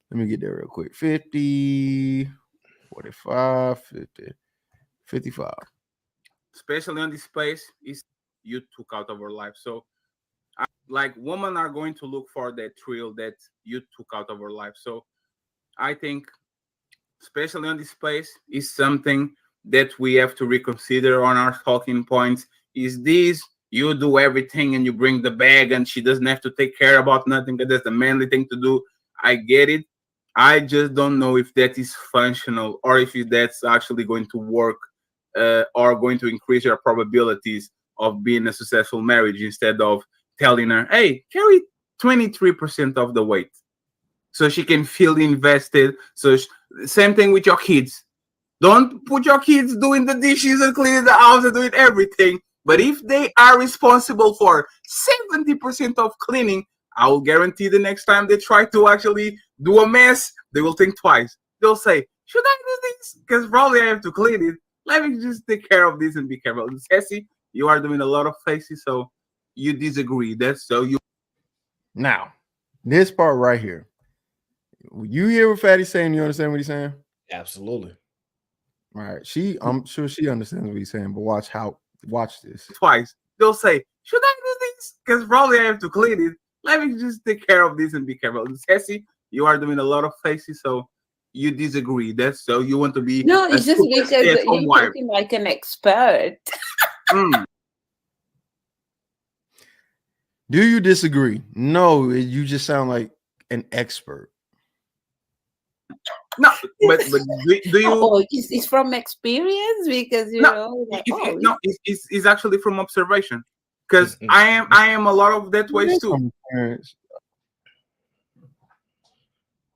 [SPEAKER 7] Let me get there real quick. 50, 45, 50, 55.
[SPEAKER 19] Especially on this space, is you took out of our life. So like women are going to look for that thrill that you took out of our life. So I think especially on this space is something that we have to reconsider on our talking points. Is this you do everything and you bring the bag and she doesn't have to take care about nothing because that's the manly thing to do. I get it. I just don't know if that is functional or if that's actually going to work or going to increase your probabilities of being a successful marriage instead of telling her, hey, carry 23% of the weight so she can feel invested. So same thing with your kids. Don't put your kids doing the dishes and cleaning the house and doing everything. But if they are responsible for 70% of cleaning, I will guarantee the next time they try to actually do a mess, they will think twice. They'll say, should I do this? Because probably I have to clean it. Let me just take care of this and be careful. Ceci, you are doing a lot of faces, so you disagree. That's so you.
[SPEAKER 7] Now, this part right here. You hear what Fatty's saying? You understand what he's saying?
[SPEAKER 8] Absolutely.
[SPEAKER 7] All right. I'm sure she understands what he's saying, but watch this.
[SPEAKER 19] Twice. They'll say, should I do this? Because probably I have to clean it. Let me just take care of this and be careful. Ceci, you are doing a lot of faces, so you disagree. That's so you want to be.
[SPEAKER 16] No, it's just because you're talking like an expert.
[SPEAKER 7] Do you disagree? No, you just sound like an expert.
[SPEAKER 19] No, but do you?
[SPEAKER 16] Oh, it's from experience because you know. Like,
[SPEAKER 19] it's actually from observation. Because I am a lot of that way too.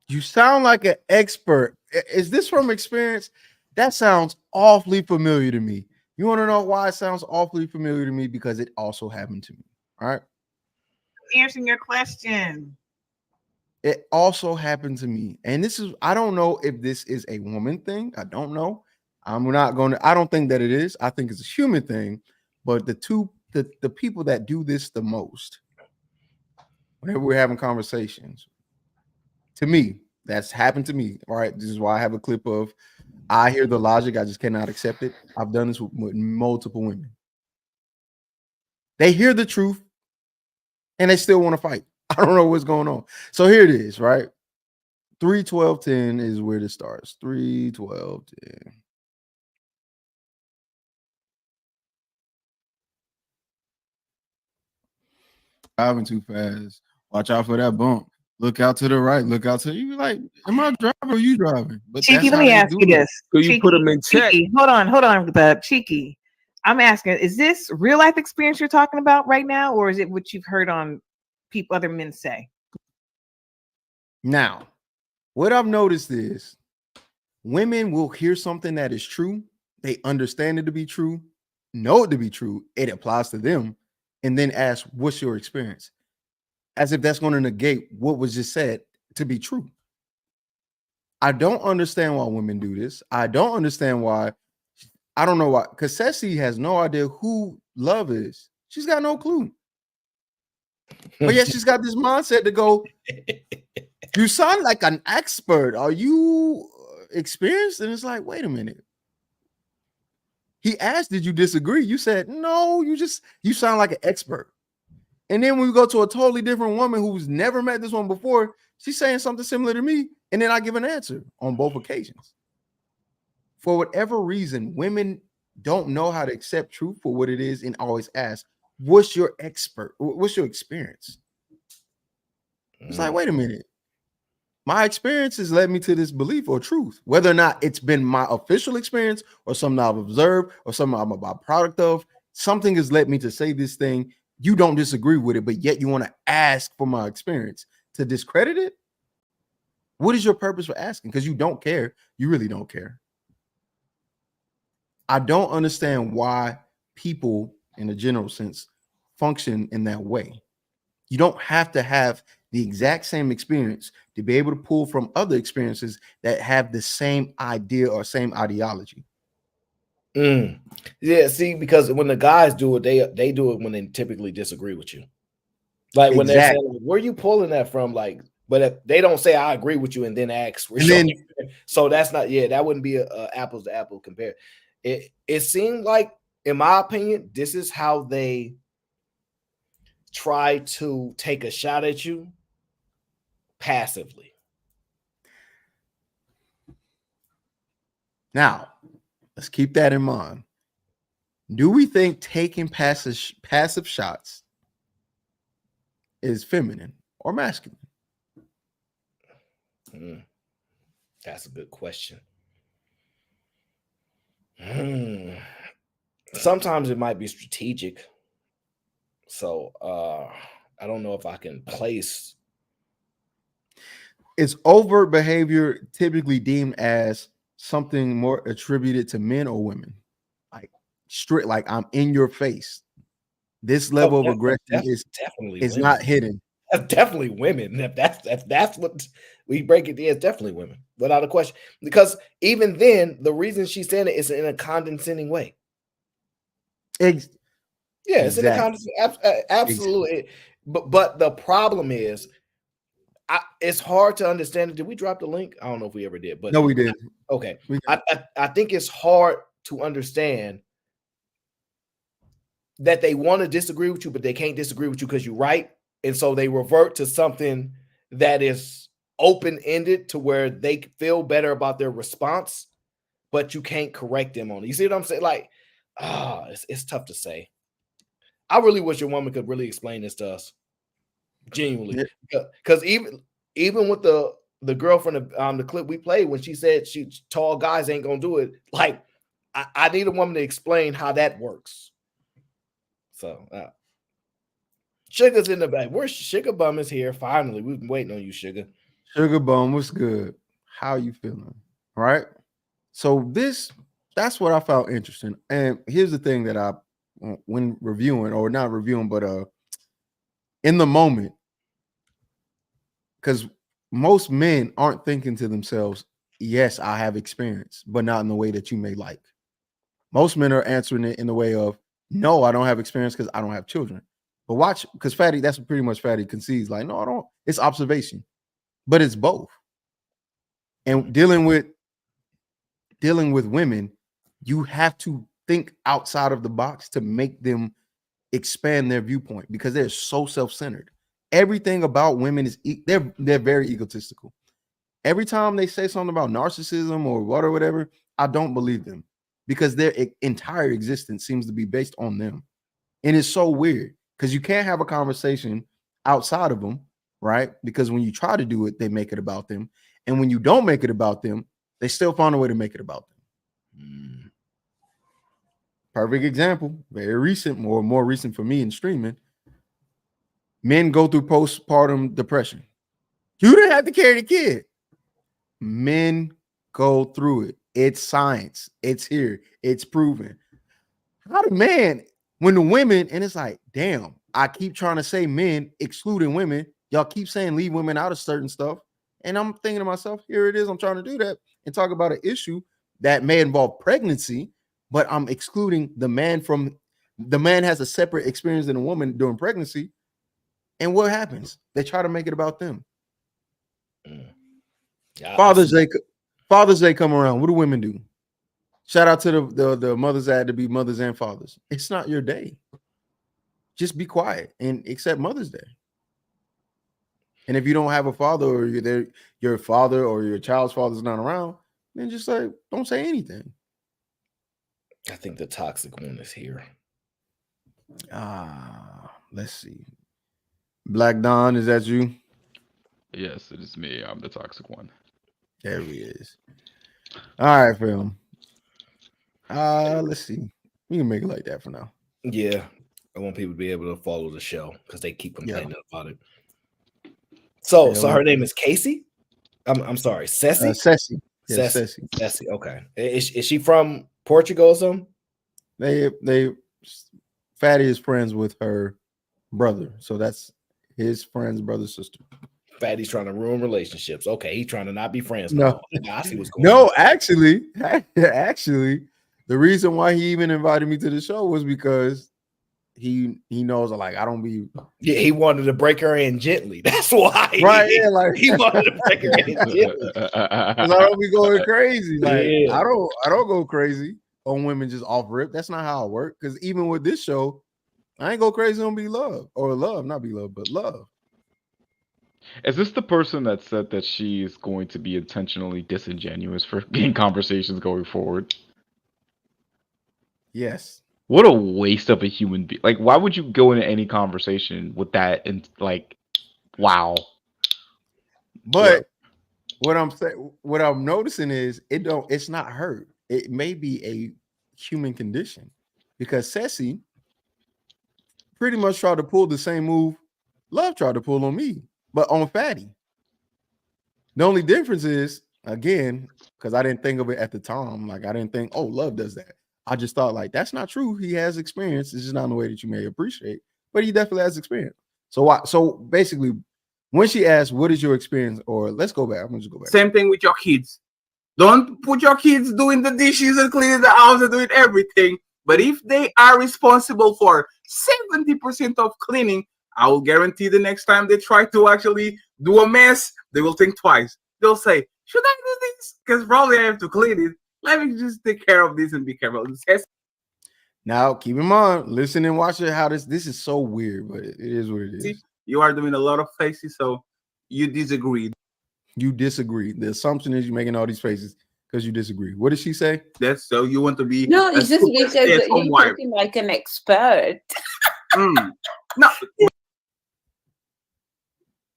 [SPEAKER 7] You sound like an expert. Is this from experience? That sounds awfully familiar to me. You want to know why it sounds awfully familiar to me? Because it also happened to me. All right.
[SPEAKER 20] Answering your question.
[SPEAKER 7] It also happened to me. And I don't know if this is a woman thing. I don't know. I don't think that it is. I think it's a human thing. But the people that do this the most, whenever we're having conversations, to me, that's happened to me. All right. This is why I have a clip of, I hear the logic. I just cannot accept it. I've done this with multiple women. They hear the truth and they still want to fight. I don't know what's going on. So here it is, right? 3-12-10 is where this starts. 3-12-10. Driving too fast. Watch out for that bump. Look out to the right. Look out to you. Like, am I driving or you driving? But
[SPEAKER 20] Cheeky, let me ask you this.
[SPEAKER 19] So you put them in check.
[SPEAKER 20] Cheeky, hold on, the Cheeky. I'm asking, is this real life experience you're talking about right now, or is it what you've heard on other men say?
[SPEAKER 7] Now, what I've noticed is women will hear something that is true. They understand it to be true, know it to be true. It applies to them. And then ask, what's your experience? As if that's going to negate what was just said to be true. I don't understand why women do this. I don't understand why. I don't know why. Because Ceci has no idea who love is. She's got no clue. But yet she's got this mindset to go, you sound like an expert. Are you experience? And it's like, wait a minute. He asked, did you disagree? You said, no, you sound like an expert. And then when we go to a totally different woman who's never met this one before, she's saying something similar to me. And then I give an answer on both occasions. For whatever reason, women don't know how to accept truth for what it is and always ask, what's your experience? It's like, wait a minute. My experience has led me to this belief or truth, whether or not it's been my official experience or something I've observed or something I'm a byproduct of. Something has led me to say this thing. You don't disagree with it, but yet you want to ask for my experience to discredit it. What is your purpose for asking? Because you don't care. You really don't care. I don't understand why people, in a general sense, function in that way. You don't have to have the exact same experience to be able to pull from other experiences that have the same idea or same ideology.
[SPEAKER 8] Yeah, see, because when the guys do it, they do it when they typically disagree with you. Like when they're saying, like, where are you pulling that from? Like, but if they don't say I agree with you and then ask for so that's not, that wouldn't be a apples to apple compare. It seemed like, in my opinion, this is how they try to take a shot at you passively.
[SPEAKER 7] Now, let's keep that in mind. Do we think taking passive shots is feminine or masculine?
[SPEAKER 8] That's a good question. Sometimes it might be strategic. So I don't know if I can place.
[SPEAKER 7] Is overt behavior typically deemed as something more attributed to men or women? Like strict, like I'm in your face. This level of aggression is definitely not hidden.
[SPEAKER 8] That's definitely women. If that's what we break it, it's definitely women, without a question. Because even then, the reason she's saying it is in a condescending way. It's in a condescending, absolutely. Exactly. But the problem is, it's hard to understand. Did we drop the link? I don't know if we ever did, but
[SPEAKER 7] no, we did.
[SPEAKER 8] Okay, I think it's hard to understand that they want to disagree with you, but they can't disagree with you because you're right. And so they revert to something that is open-ended to where they feel better about their response, but you can't correct them on it. You see what I'm saying? Like, it's tough to say. I really wish your woman could really explain this to us. Genuinely. Because even with the girl from the clip we played, when she said tall guys ain't gonna do it, like I need a woman to explain how that works. So Sugar's in the back. Where's Sugar Bum is here. Finally, we've been waiting on you, Sugar.
[SPEAKER 7] Sugar Bum, what's good? How you feeling? All right. So that's what I found interesting. And here's the thing that I, when reviewing, or not reviewing, but in the moment, because most men aren't thinking to themselves, yes, I have experience, but not in the way that you may like. Most men are answering it in the way of, no, I don't have experience because I don't have children. But watch, because Fatty, that's pretty much Fatty concedes, like, no, I don't. It's observation, but it's both. And dealing with women, you have to think outside of the box to make them expand their viewpoint, because they're so self-centered. Everything about women is they're very egotistical. Every time they say something about narcissism or whatever, I don't believe them, because their entire existence seems to be based on them. And it's so weird because you can't have a conversation outside of them, right? Because when you try to do it, they make it about them. And when you don't make it about them, they still find a way to make it about them. Perfect example, very recent, more recent for me in streaming. Men go through postpartum depression. You didn't have to carry the kid. Men go through it. It's science. It's here. It's proven. How the man, when the women, and it's like, damn, I keep trying to say men, excluding women. Y'all keep saying leave women out of certain stuff. And I'm thinking to myself, here it is. I'm trying to do that and talk about an issue that may involve pregnancy, but I'm excluding the man from, the man has a separate experience than a woman during pregnancy. And what happens? They try to make it about them. Father Father's Day come around. What do women do? Shout out to the mothers that had to be mothers and fathers. It's not your day. Just be quiet and accept Mother's Day. And if you don't have a father, or your father or your child's father's not around, then just like don't say anything.
[SPEAKER 8] I think the toxic one is here.
[SPEAKER 7] Let's see. Black Don, is that you?
[SPEAKER 11] Yes, it is me. I'm the toxic one.
[SPEAKER 7] There he is. All right, film. Let's see. We can make it like that for now.
[SPEAKER 8] Yeah, I want people to be able to follow the show because they keep complaining about it. So her name is Casey. I'm sorry, Ceci.
[SPEAKER 7] Ceci. Yeah, Ceci.
[SPEAKER 8] Ceci. Okay. Is she from Portugal or something?
[SPEAKER 7] Fatty is friends with her brother, so that's his friend's brother's sister.
[SPEAKER 8] Fatty's trying to ruin relationships. Okay, he's trying to not be friends.
[SPEAKER 7] No,
[SPEAKER 8] I see what's going on.
[SPEAKER 7] No, actually, the reason why he even invited me to the show was because he knows like I don't be.
[SPEAKER 8] Yeah, he wanted to break her in gently. That's why.
[SPEAKER 7] Right? Yeah, like
[SPEAKER 8] he wanted to break her in gently.
[SPEAKER 7] Because I don't be going crazy. Like
[SPEAKER 8] Yeah.
[SPEAKER 7] I don't go crazy on women just off rip. That's not how I work. Because even with this show, I ain't go crazy on be love or love, not be love, but love.
[SPEAKER 11] Is this the person that said that she's going to be intentionally disingenuous for in conversations going forward?
[SPEAKER 7] Yes.
[SPEAKER 11] What a waste of a human being. Like, why would you go into any conversation with that? And like, wow.
[SPEAKER 7] But what I'm noticing is it's not her. It may be a human condition because Ceci pretty much tried to pull the same move Love tried to pull on me, but on Fatty. The only difference is, again, because I didn't think of it at the time, like I didn't think, oh, Love does that. I just thought like that's not true. He has experience. It's just not in the way that you may appreciate, but he definitely has experience. So basically, when she asked, "What is your experience?" or let's go back. I'm gonna just go back.
[SPEAKER 19] Same thing with your kids. Don't put your kids doing the dishes and cleaning the house and doing everything. But if they are responsible for 70% of cleaning, I will guarantee the next time they try to actually do a mess, they will think twice. They'll say, "Should I do this? Because probably I have to clean it. Let me just take care of this and be careful."
[SPEAKER 7] Now, keep in mind, listen and watch it. How this is so weird, but it is what it is.
[SPEAKER 19] See, you are doing a lot of faces, so you disagreed.
[SPEAKER 7] You disagree. The assumption is you're making all these faces because you disagree. What did she say?
[SPEAKER 19] That's so you want to be
[SPEAKER 16] No, it's just because you're talking like an expert.
[SPEAKER 19] No.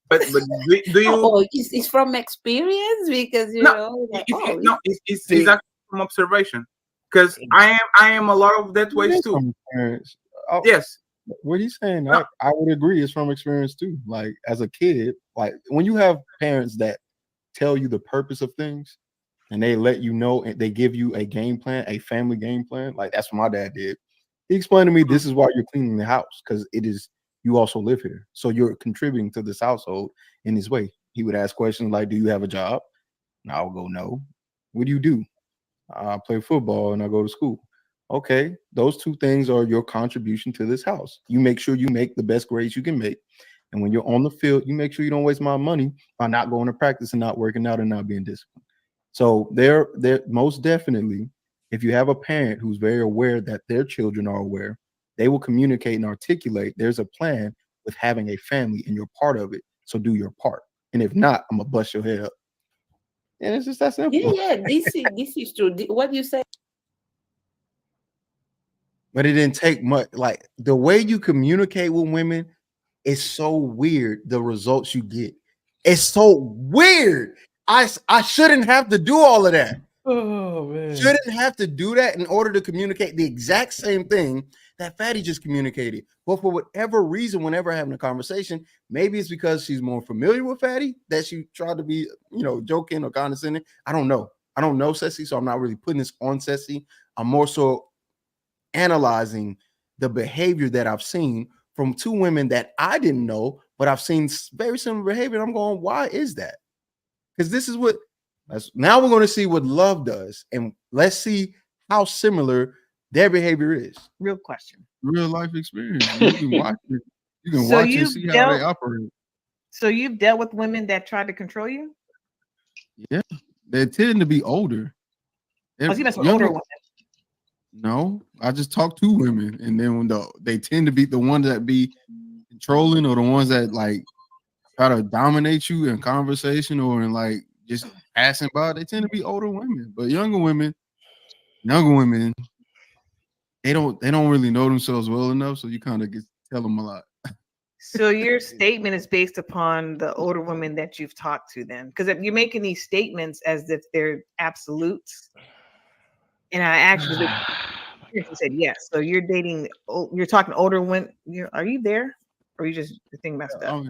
[SPEAKER 19] But do you?
[SPEAKER 16] Oh, it's from experience because you know. Like,
[SPEAKER 19] it's actually from observation. Because I am a lot of that way too.
[SPEAKER 7] Oh,
[SPEAKER 19] yes.
[SPEAKER 7] What he's saying, no. I would agree. It's from experience too. Like as a kid, like when you have parents that tell you the purpose of things and they let you know and they give you a game plan, a family game plan. Like that's what my dad did. He explained to me this is why you're cleaning the house because it is you also live here, so you're contributing to this household in this way. He would ask questions like, "Do you have a job?" And I would go, "No." "What do you do?" "I play football and I go to school." "Okay, those two things are your contribution to this house. You make sure you make the best grades you can make. And when you're on the field, you make sure you don't waste my money by not going to practice and not working out and not being disciplined." So they're most definitely, if you have a parent who's very aware that their children are aware, they will communicate and articulate there's a plan with having a family and you're part of it. So do your part. And if not, I'm gonna bust your head up. And it's just that simple.
[SPEAKER 16] Yeah, this is true. What you say?
[SPEAKER 7] But it didn't take much. Like the way you communicate with women is so weird. The results you get, it's so weird. I shouldn't have to do all of that.
[SPEAKER 8] Oh man,
[SPEAKER 7] shouldn't have to do that in order to communicate the exact same thing that Fatty just communicated. But for whatever reason, whenever having a conversation, maybe it's because she's more familiar with Fatty that she tried to be, joking or condescending. I don't know Ceci, so I'm not really putting this on Ceci. I'm more so analyzing the behavior that I've seen from two women that I didn't know, but I've seen very similar behavior. And I'm going, why is that? Because this is what now we're going to see what Love does, and let's see how similar their behavior is.
[SPEAKER 20] Real question.
[SPEAKER 7] Real life experience. You can watch it. You can watch and see how they operate.
[SPEAKER 20] So you've dealt with women that tried to control you?
[SPEAKER 7] Yeah. they tend to be older.
[SPEAKER 20] Oh, see, that's what older women.
[SPEAKER 7] No, I just talk to women, and then when they tend to be the ones that be controlling, or the ones that like try to dominate you in conversation or in like just passing by. They tend to be older women, but younger women, they don't really know themselves well enough, so you kind of tell them a lot.
[SPEAKER 20] So your statement is based upon the older women that you've talked to, then, because if you're making these statements as if they're absolutes, and I actually said yes. So you're dating, you're talking older women. Are you there, or you just the thing messed up?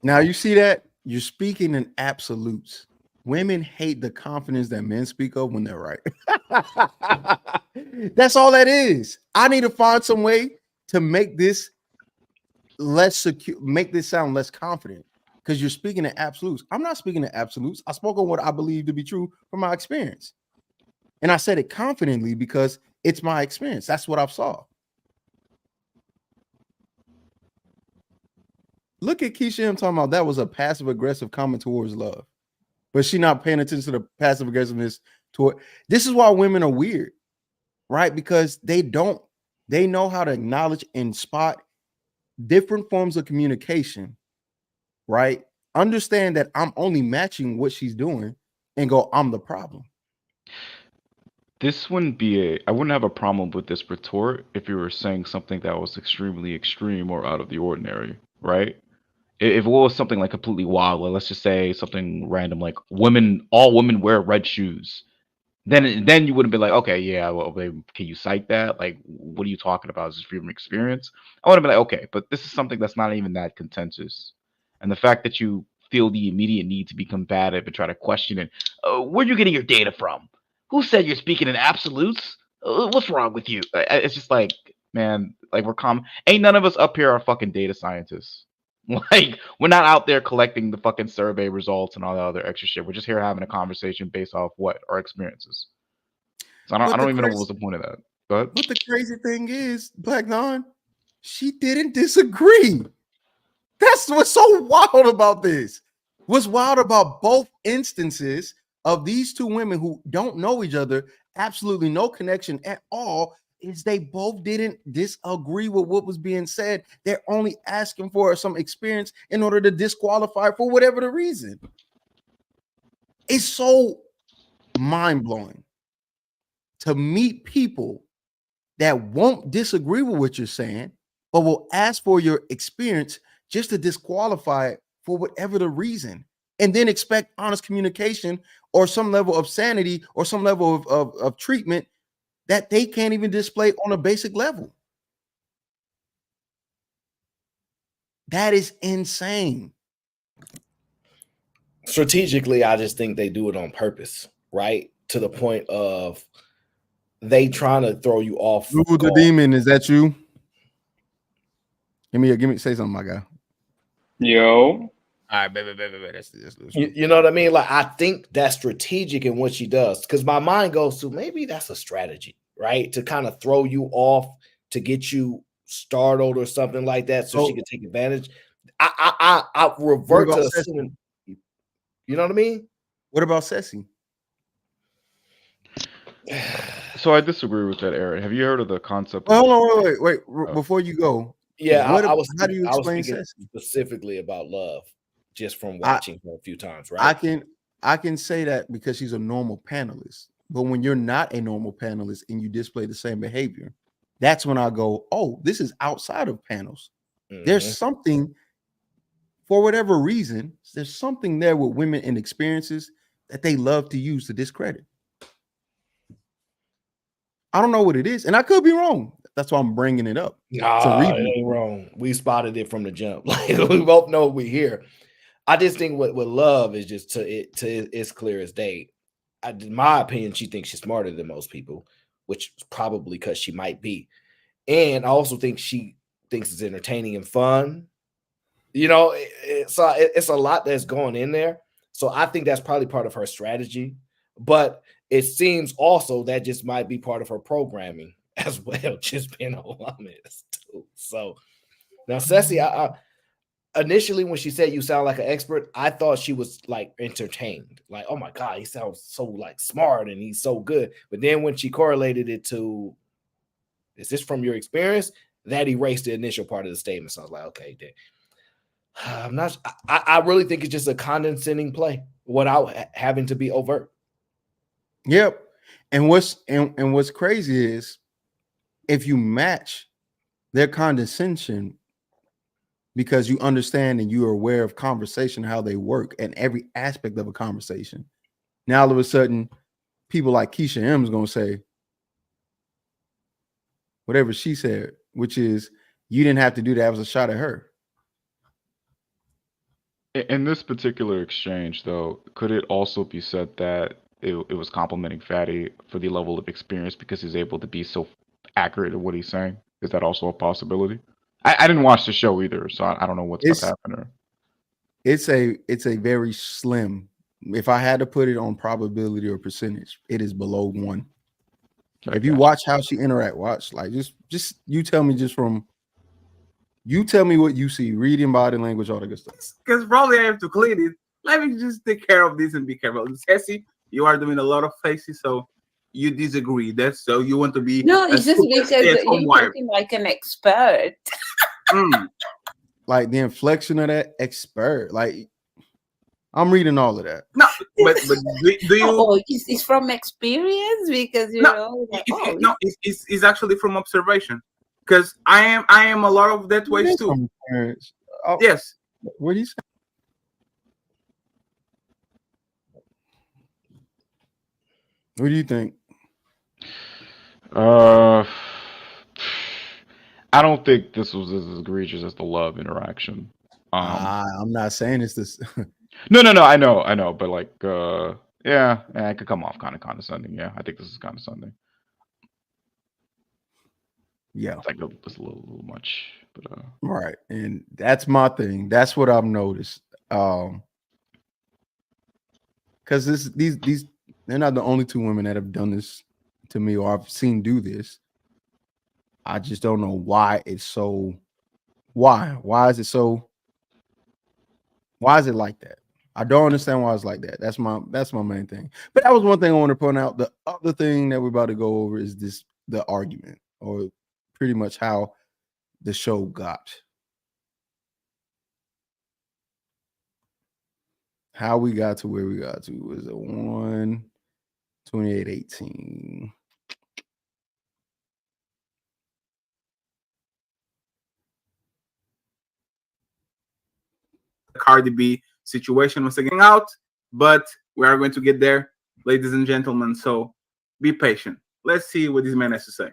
[SPEAKER 7] Now you see that you're speaking in absolutes. Women hate the confidence that men speak of when they're right. That's all that is. I need to find some way to make this less secure, make this sound less confident, because you're speaking in absolutes. I'm not speaking in absolutes. I spoke on what I believe to be true from my experience. And I said it confidently because it's my experience. That's what I've saw. Look at Keisha him talking about that was a passive aggressive comment towards love, but she not paying attention to the passive aggressiveness toward. This is why women are weird, right? Because they know how to acknowledge and spot different forms of communication, right? Understand that I'm only matching what she's doing and go, I'm the problem.
[SPEAKER 21] This wouldn't be I wouldn't have a problem with this retort if you were saying something that was extremely extreme or out of the ordinary, right? If it was something like completely wild, like let's just say something random, like all women wear red shoes, then you wouldn't be like, okay, yeah, well, babe, can you cite that? Like, what are you talking about? Is this from experience? I want to be like, okay, but this is something that's not even that contentious, and the fact that you feel the immediate need to be combative and try to question it, where are you getting your data from? Who said you're speaking in absolutes? What's wrong with you? It's just like, man, like ain't none of us up here are fucking data scientists. Like, we're not out there collecting the fucking survey results and all the other extra shit. We're just here having a conversation based off what our experiences. So I don't even know what was the point of that. But
[SPEAKER 7] the crazy thing is, Black Non, she didn't disagree. That's what's so wild about this. What's wild about both instances of these two women who don't know each other, absolutely no connection at all, is they both didn't disagree with what was being said. They're only asking for some experience in order to disqualify for whatever the reason. It's so mind-blowing to meet people that won't disagree with what you're saying, but will ask for your experience just to disqualify it for whatever the reason, and then expect honest communication or some level of sanity or some level of treatment that they can't even display on a basic level. That is insane.
[SPEAKER 8] Strategically, I just think they do it on purpose, right? To the point of they trying to throw you off.
[SPEAKER 7] Who the demon, is that you? Give me say something, my guy.
[SPEAKER 22] Yo.
[SPEAKER 7] All right, baby.
[SPEAKER 8] You know what I mean? Like, I think that's strategic in what she does, because my mind goes to maybe that's a strategy, right? To kind of throw you off, to get you startled or something like that, so she can take advantage. I revert to assuming, you know what I mean?
[SPEAKER 7] What about Ceci?
[SPEAKER 21] So I disagree with that, Aaron. Have you heard of the concept?
[SPEAKER 7] Hold on, wait. Before you go,
[SPEAKER 8] yeah,
[SPEAKER 7] how do you explain
[SPEAKER 8] Ceci? Specifically about love, just from watching her a few times, right?
[SPEAKER 7] I can say that because she's a normal panelist. But when you're not a normal panelist and you display the same behavior, that's when I go, oh, this is outside of panels. There's something, for whatever reason, there's something there with women and experiences that they love to use to discredit. I don't know what it is, and I could be wrong. That's why I'm bringing it up.
[SPEAKER 8] Nah, it ain't wrong. We spotted it from the jump. Like, we both know we here. I just think with love is just it's clear as day. In my opinion, she thinks she's smarter than most people, which is probably because she might be. And I also think she thinks it's entertaining and fun. You know, it's a lot that's going in there. So I think that's probably part of her strategy. But it seems also that just might be part of her programming as well, just being honest too. So now, Ceci, initially when she said you sound like an expert, I thought she was like entertained. Like, oh my God, he sounds so like smart and he's so good. But then when she correlated it to, is this from your experience? That erased the initial part of the statement. So I was like, okay, then. I'm not. I really think it's just a condescending play without having to be overt.
[SPEAKER 7] Yep. And what's crazy is if you match their condescension because you understand and you are aware of conversation, how they work and every aspect of a conversation. Now all of a sudden, people like Keisha M is going to say whatever she said, which is you didn't have to do that. It was a shot at her.
[SPEAKER 21] In this particular exchange, though, could it also be said that it was complimenting Fatty for the level of experience because he's able to be so accurate at what he's saying? Is that also a possibility? I didn't watch the show either, so I don't know what's about to happen there.
[SPEAKER 7] It's a very slim. If I had to put it on probability or percentage, it is below 1. If you watch how she interact, watch like just you tell me what you see, reading body language, all the good stuff.
[SPEAKER 19] Because probably I have to clean it. Let me just take care of this and be careful. Ceci, you are doing a lot of faces, so you disagree. That's so you want to be
[SPEAKER 16] No, it's just because you're talking like an expert.
[SPEAKER 7] Like the inflection of that expert, like I'm reading all of that.
[SPEAKER 19] No, but do you?
[SPEAKER 16] Oh, it's from experience because you know. Like,
[SPEAKER 19] it's actually from observation. Because I am a lot of that ways too.
[SPEAKER 7] Oh,
[SPEAKER 19] yes.
[SPEAKER 7] What do you say? What do you think?
[SPEAKER 21] I don't think this was as egregious as the love interaction.
[SPEAKER 7] I'm not saying it's this.
[SPEAKER 21] No, I know, but like, yeah, it could come off kind of condescending. Yeah, I think this is condescending.
[SPEAKER 7] Yeah,
[SPEAKER 21] it's like it's a little much, but
[SPEAKER 7] right, and that's my thing. That's what I've noticed. Because these they're not the only 2 women that have done this to me, or I've seen do this. I just don't know why it's so. Why is it so? Why is it like that? I don't understand why it's like that. That's my main thing. But that was one thing I want to point out. The other thing that we're about to go over is the argument, or pretty much how the show got. How we got to where we got to was a 1:28:18.
[SPEAKER 19] Cardi B situation was getting out, but we are going to get there, ladies and gentlemen. So be patient. Let's see what this man has to say.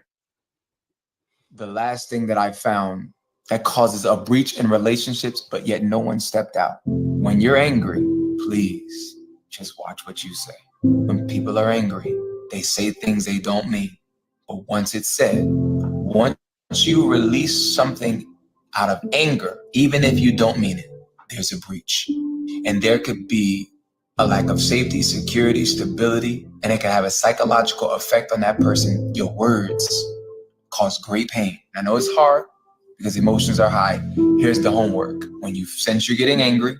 [SPEAKER 4] The last thing that I found that causes a breach in relationships, but yet no one stepped out. When you're angry, please just watch what you say. When people are angry, they say things they don't mean. But once it's said, once you release something out of anger, even if you don't mean it, there's a breach. And there could be a lack of safety, security, stability, and it can have a psychological effect on that person. Your words cause great pain. I know it's hard because emotions are high. Here's the homework. When you sense you're getting angry,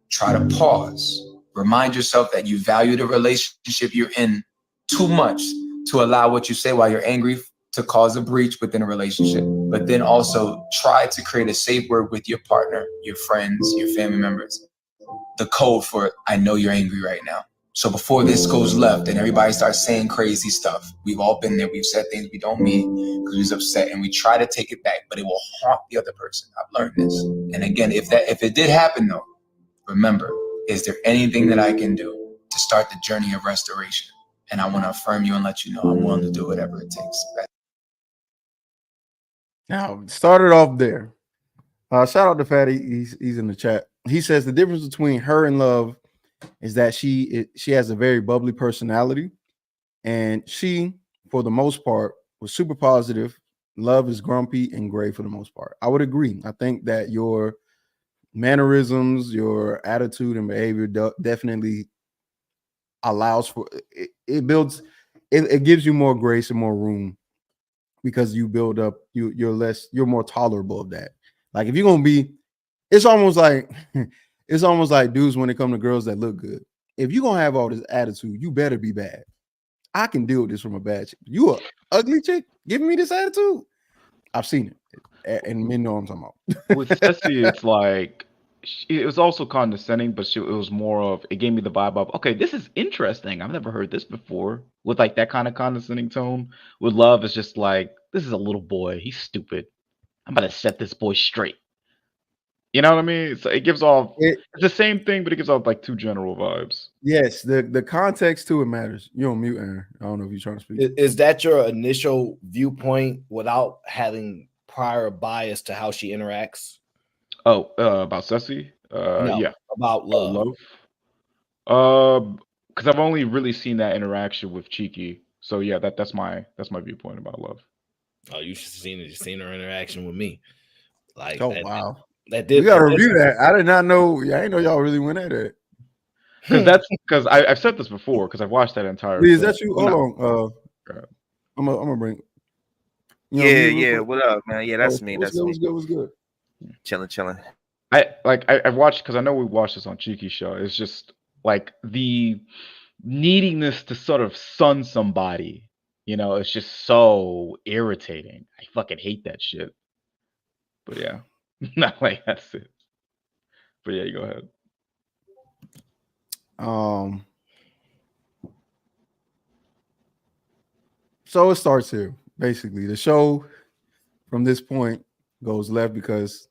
[SPEAKER 4] try to pause. Remind yourself that you value the relationship you're in too much to allow what you say while you're angry to cause a breach within a relationship. But then also try to create a safe word with your partner, your friends, your family members. The code for I know you're angry right now. So before this goes left and everybody starts saying crazy stuff, we've all been there. We've said things we don't mean because we was upset, and we try to take it back, but it will haunt the other person. I've learned this. And again, if it did happen though, remember, is there anything that I can do to start the journey of restoration? And I want to affirm you and let you know I'm willing to do whatever it takes.
[SPEAKER 7] Now, started off there. Shout out to Fatty. He's in the chat. He says the difference between her and Love is that she has a very bubbly personality, and she, for the most part, was super positive. Love is grumpy and gray for the most part. I would agree. I think that your mannerisms, your attitude and behavior definitely allows for it builds it gives you more grace and more room because you build up you're more tolerable of that. Like if you're gonna be it's almost like dudes when it come to girls that look good. If you're gonna have all this attitude, you better be bad. I can deal with this from a bad chick. You a ugly chick giving me this attitude? I've seen it, and men know what I'm talking about.
[SPEAKER 21] With Ceci, it's like it was also condescending, but it was more of it gave me the vibe of okay, this is interesting. I've never heard this before. With like that kind of condescending tone. With Love, it's just like this is a little boy. He's stupid. I'm about to set this boy straight. You know what I mean? So it gives off it's the same thing, but it gives off like two general vibes.
[SPEAKER 7] Yes, the context to it matters. You're on mute, Aaron. I don't know if you're trying to speak.
[SPEAKER 8] Is that your initial viewpoint without having prior bias to how she interacts?
[SPEAKER 21] Oh, about Ceci?
[SPEAKER 8] No,
[SPEAKER 21] Yeah.
[SPEAKER 8] about Love.
[SPEAKER 21] Because I've only really seen that interaction with Cheeky. So yeah, that's my viewpoint about Love.
[SPEAKER 8] Oh, you should have seen her interaction with me. Like,
[SPEAKER 7] oh wow,
[SPEAKER 8] that did.
[SPEAKER 7] We gotta review that. I did not know. I didn't know y'all really went at it.
[SPEAKER 21] Because I've said this before because I've watched that entire.
[SPEAKER 7] Lee, is that you? Hold on. I'm gonna bring.
[SPEAKER 5] Yeah. What up, man? Yeah, that's me.
[SPEAKER 7] What's good?
[SPEAKER 5] Chilling.
[SPEAKER 21] I've watched because I know we watched this on Cheeky Show. It's just like the neediness to sort of sun somebody. It's just so irritating. I fucking hate that shit. But yeah, not like that's it. But yeah, you go ahead.
[SPEAKER 7] So it starts here. Basically, the show from this point goes left because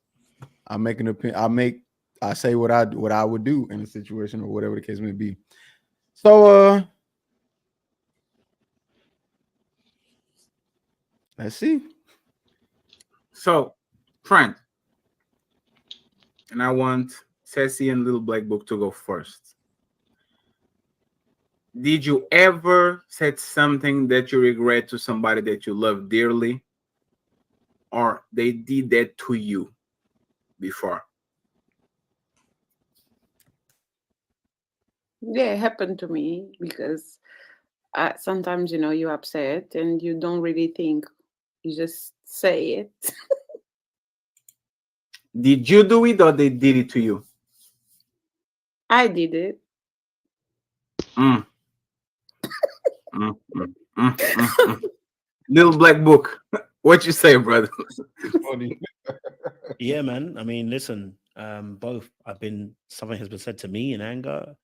[SPEAKER 7] I make an opinion. I say what I would do in a situation or whatever the case may be. So let's see.
[SPEAKER 19] So, friend, and I want Ceci and Little Black Book to go first. Did you ever said something that you regret to somebody that you love dearly, or they did that to you before?
[SPEAKER 16] Yeah, it happened to me because sometimes, you're upset and you don't really think. You just say it.
[SPEAKER 19] Did you do it or they did it to you?
[SPEAKER 16] I did it.
[SPEAKER 19] Little Black Book, what you say, brother?
[SPEAKER 6] Yeah, man. I mean, listen, both. Something has been said to me in anger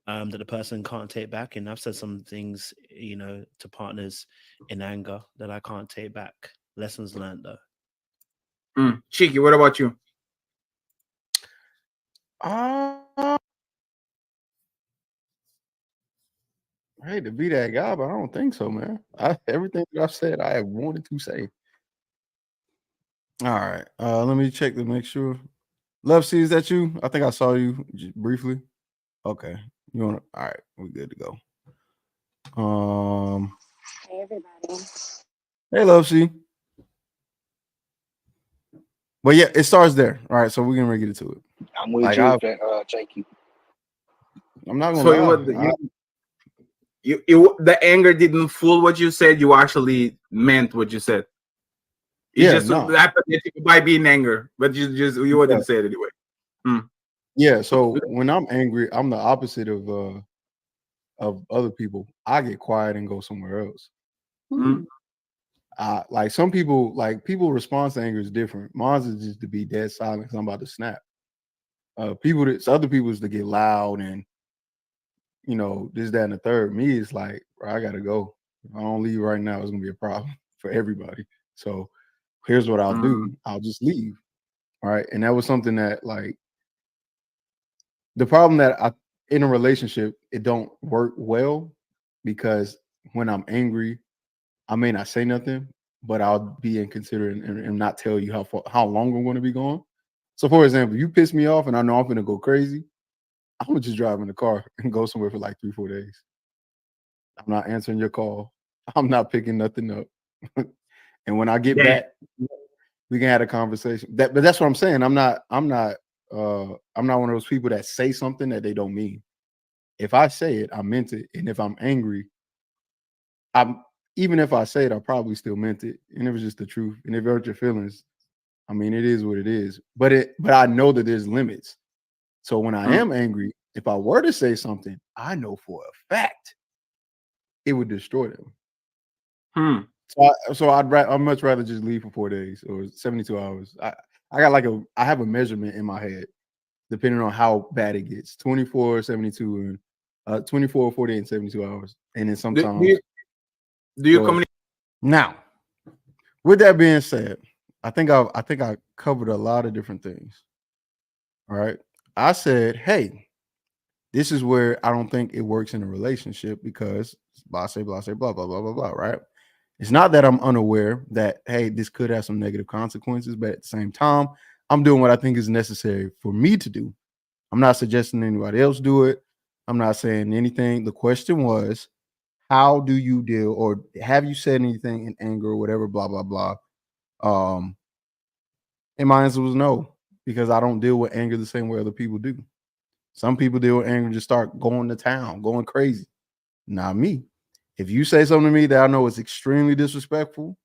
[SPEAKER 6] that the person can't take back, and I've said some things, to partners in anger that I can't take back. Lessons learned, though.
[SPEAKER 19] Cheeky, what about you?
[SPEAKER 7] I hate to be that guy, but I don't think so, man. Everything that I've said, I have wanted to say. All right. Let me check to make sure. Love C, is that you? I think I saw you briefly. Okay. You want to? All right. We're good to go.
[SPEAKER 23] Hey, everybody.
[SPEAKER 7] Hey, Love C. But yeah, it starts there. All right. So we're going to get into it.
[SPEAKER 2] I'm with Jakey.
[SPEAKER 7] I'm not going
[SPEAKER 19] to lie. The anger didn't fool what you said. You actually meant what you said. It's just by being anger, but you wouldn't say it anyway.
[SPEAKER 7] Yeah. So when I'm angry, I'm the opposite of other people. I get quiet and go somewhere else. Like some people, people response to anger is different. Mine is just to be dead silent because I'm about to snap. Other people is to get loud and this, that, and the third. Me, it's like, I gotta go. If I don't leave right now, it's gonna be a problem for everybody. So here's what I'll do. I'll just leave. All right. And that was something that the problem that in a relationship, it don't work well because when I'm angry, I may not say nothing, but I'll be inconsiderate and not tell you how long I'm going to be gone. So for example, you piss me off and I know I'm going to go crazy. I'm going to just drive in the car and go somewhere for like 3-4 days. I'm not answering your call. I'm not picking nothing up. And when I get back, we can have a conversation. But that's what I'm saying. I'm not one of those people that say something that they don't mean. If I say it, I meant it. And if I'm angry, even if I say it, I probably still meant it. And it was just the truth. And if it hurt your feelings, I mean, it is what it is. But I know that there's limits. So when I am angry, if I were to say something, I know for a fact it would destroy them. So I'd much rather just leave for 4 days or 72 hours. I have a measurement in my head depending on how bad it gets. 24, 72, and 24, 48, and 72 hours. And then sometimes
[SPEAKER 19] do you communicate?
[SPEAKER 7] Now, with that being said, I think I covered a lot of different things. All right. I said, hey, this is where I don't think it works in a relationship because blah, blah, blah, blah, blah, blah, right? It's not that I'm unaware that, hey, this could have some negative consequences, but at the same time, I'm doing what I think is necessary for me to do. I'm not suggesting anybody else do it. I'm not saying anything. The question was, how do you deal, or have you said anything in anger or whatever, blah, blah, blah. And my answer was no, because I don't deal with anger the same way other people do. Some people deal with anger and just start going to town, going crazy. Not me. If you say something to me that I know is extremely disrespectful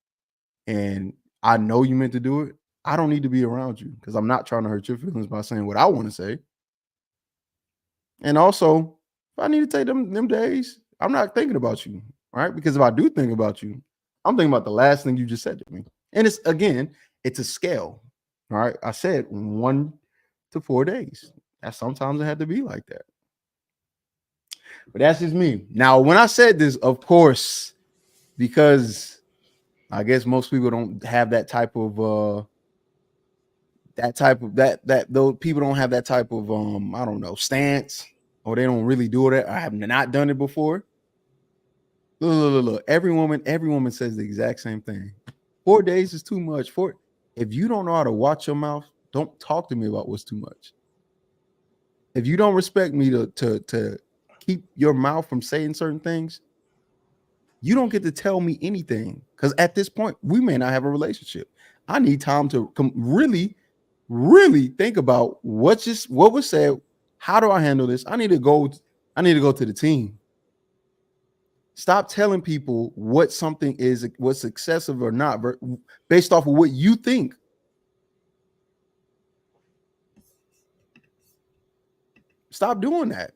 [SPEAKER 7] and I know you meant to do it, I don't need to be around you because I'm not trying to hurt your feelings by saying what I want to say. And also, if I need to take them days, I'm not thinking about you, right? Because if I do think about you, I'm thinking about the last thing you just said to me. And it's a scale, all right? I said 1 to 4 days. That sometimes it had to be like that. But that's just me. Now, when I said this, of course, because I guess most people don't have that type of those people don't have that type of I don't know, stance, or they don't really do it. I have not done it before. Look. Every woman says the exact same thing. 4 days is too much. If you don't know how to watch your mouth, don't talk to me about what's too much. If you don't respect me to keep your mouth from saying certain things, you don't get to tell me anything. Because at this point, we may not have a relationship. I need time to really, really think about what was said. How do I handle this? I need to go to the team. Stop telling people what something is, what's excessive or not, based off of what you think. Stop doing that.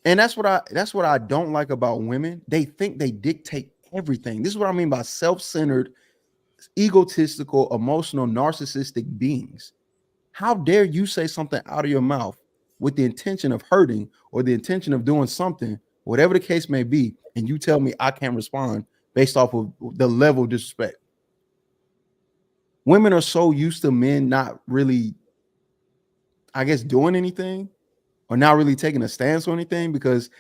[SPEAKER 7] And that's what I don't like about women. They think they dictate everything. This is what I mean by self-centered, egotistical, emotional, narcissistic beings. How dare you say something out of your mouth with the intention of hurting or the intention of doing something, whatever the case may be, and you tell me I can't respond based off of the level of disrespect. Women are so used to men not really, I guess, doing anything or not really taking a stance on anything, because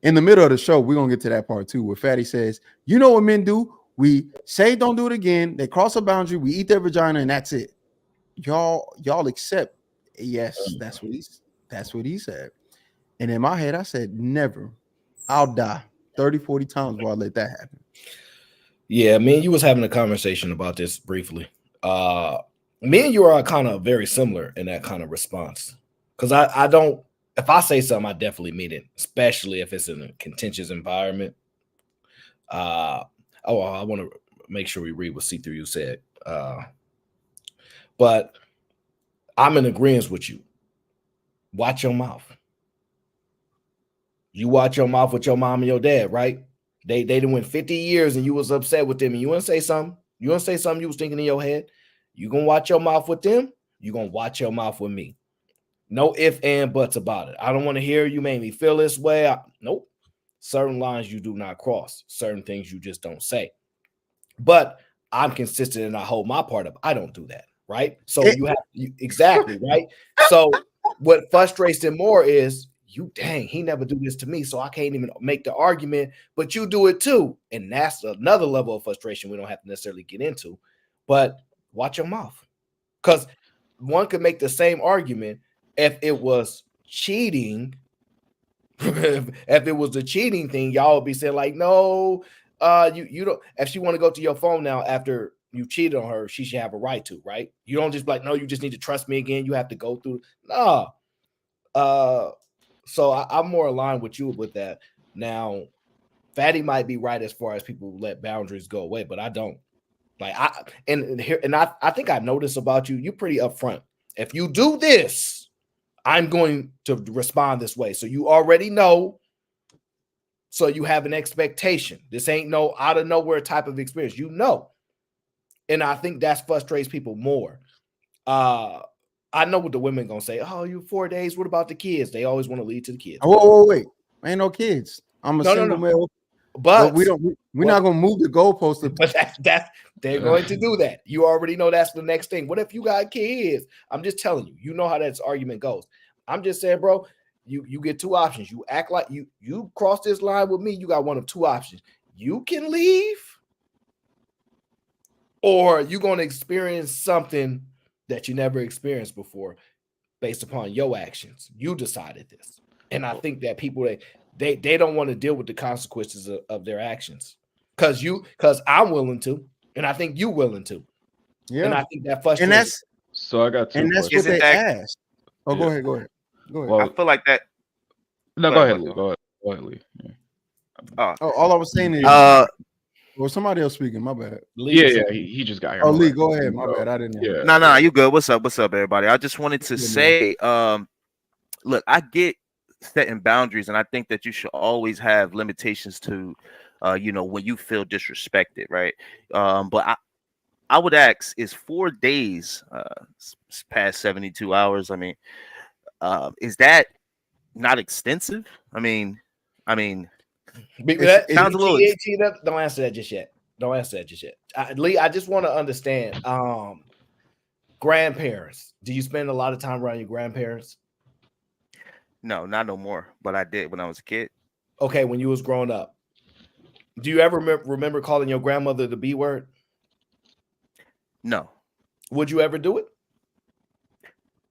[SPEAKER 7] in the middle of the show, we're going to get to that part too, where Fatty says, you know what men do? We say don't do it again. They cross a boundary. We eat their vagina and that's it. Y'all accept. Yes, that's what he said. And in my head, I said, never. I'll die 30, 40 times before I let that happen.
[SPEAKER 8] Yeah, me and you was having a conversation about this briefly. Me and you are kind of very similar in that kind of response. Because I don't, if I say something, I definitely mean it, especially if it's in a contentious environment. I want to make sure we read what C3U said. But I'm in agreement with you. Watch your mouth. You watch your mouth with your mom and your dad, right? They done went 50 years and you was upset with them and you want to say something. You want to say something you was thinking in your head. You gonna watch your mouth with them. You gonna watch your mouth with me. No ifs and buts about it. I don't want to hear you made me feel this way. Nope. Certain lines you do not cross. Certain things you just don't say. But I'm consistent and I hold my part up. I don't do that, right? So exactly, right? So what frustrates them more is, he never do this to me, so I can't even make the argument, but you do it too. And that's another level of frustration we don't have to necessarily get into. But watch your mouth. Because one could make the same argument if it was cheating. If it was a cheating thing, y'all would be saying like, no, you don't. If she want to go to your phone now after you cheated on her, she should have a right to, right? You don't just like, no, you just need to trust me again. You have to go through. No. So I'm more aligned with you with that. Now, Fatty might be right as far as people let boundaries go away, but I don't. Like I think I know this about you. You're pretty upfront. If you do this, I'm going to respond this way. So you already know. So you have an expectation. This ain't no out of nowhere type of experience. You know. And I think that frustrates people more. I know what the women gonna say. Oh, you 4 days. What about the kids? They always want to lead to the kids.
[SPEAKER 7] Whoa, wait. Ain't no kids. I'm a single male.
[SPEAKER 8] But
[SPEAKER 7] we're not gonna move the goalpost.
[SPEAKER 8] But that's they're going to do that. You already know that's the next thing. What if you got kids? I'm just telling you. You know how that argument goes. I'm just saying, bro. You get two options. You act like you cross this line with me. You got one of two options. You can leave, or you're gonna experience something that you never experienced before, based upon your actions. You decided this, and I think that people they don't want to deal with the consequences of their actions. Because I'm willing to, and I think you willing to. Yeah. And I think that frustrates.
[SPEAKER 21] And that's so I got two.
[SPEAKER 7] And that's what they asked. Oh, yeah. Go ahead.
[SPEAKER 5] Well, I feel like that.
[SPEAKER 21] No, go ahead, Lee. Go ahead, Lee.
[SPEAKER 7] Yeah. All I was saying is well, somebody else speaking, my bad.
[SPEAKER 21] Lee he just got here.
[SPEAKER 7] Oh, Lee, go ahead. My bad. I didn't know.
[SPEAKER 5] Yeah. No, you good. What's up, everybody? I just wanted to say, look, I get setting boundaries, and I think that you should always have limitations to when you feel disrespected, right? But I would ask, is 4 days past 72 hours? I mean, is that not extensive? I mean,
[SPEAKER 8] that sounds a little. Don't answer that just yet. Lee, I just want to understand. Grandparents, do you spend a lot of time around your grandparents?
[SPEAKER 5] No, not no more. But I did when I was a kid.
[SPEAKER 8] Okay, when you was growing up, do you ever remember calling your grandmother the B word?
[SPEAKER 5] No.
[SPEAKER 8] Would you ever do it?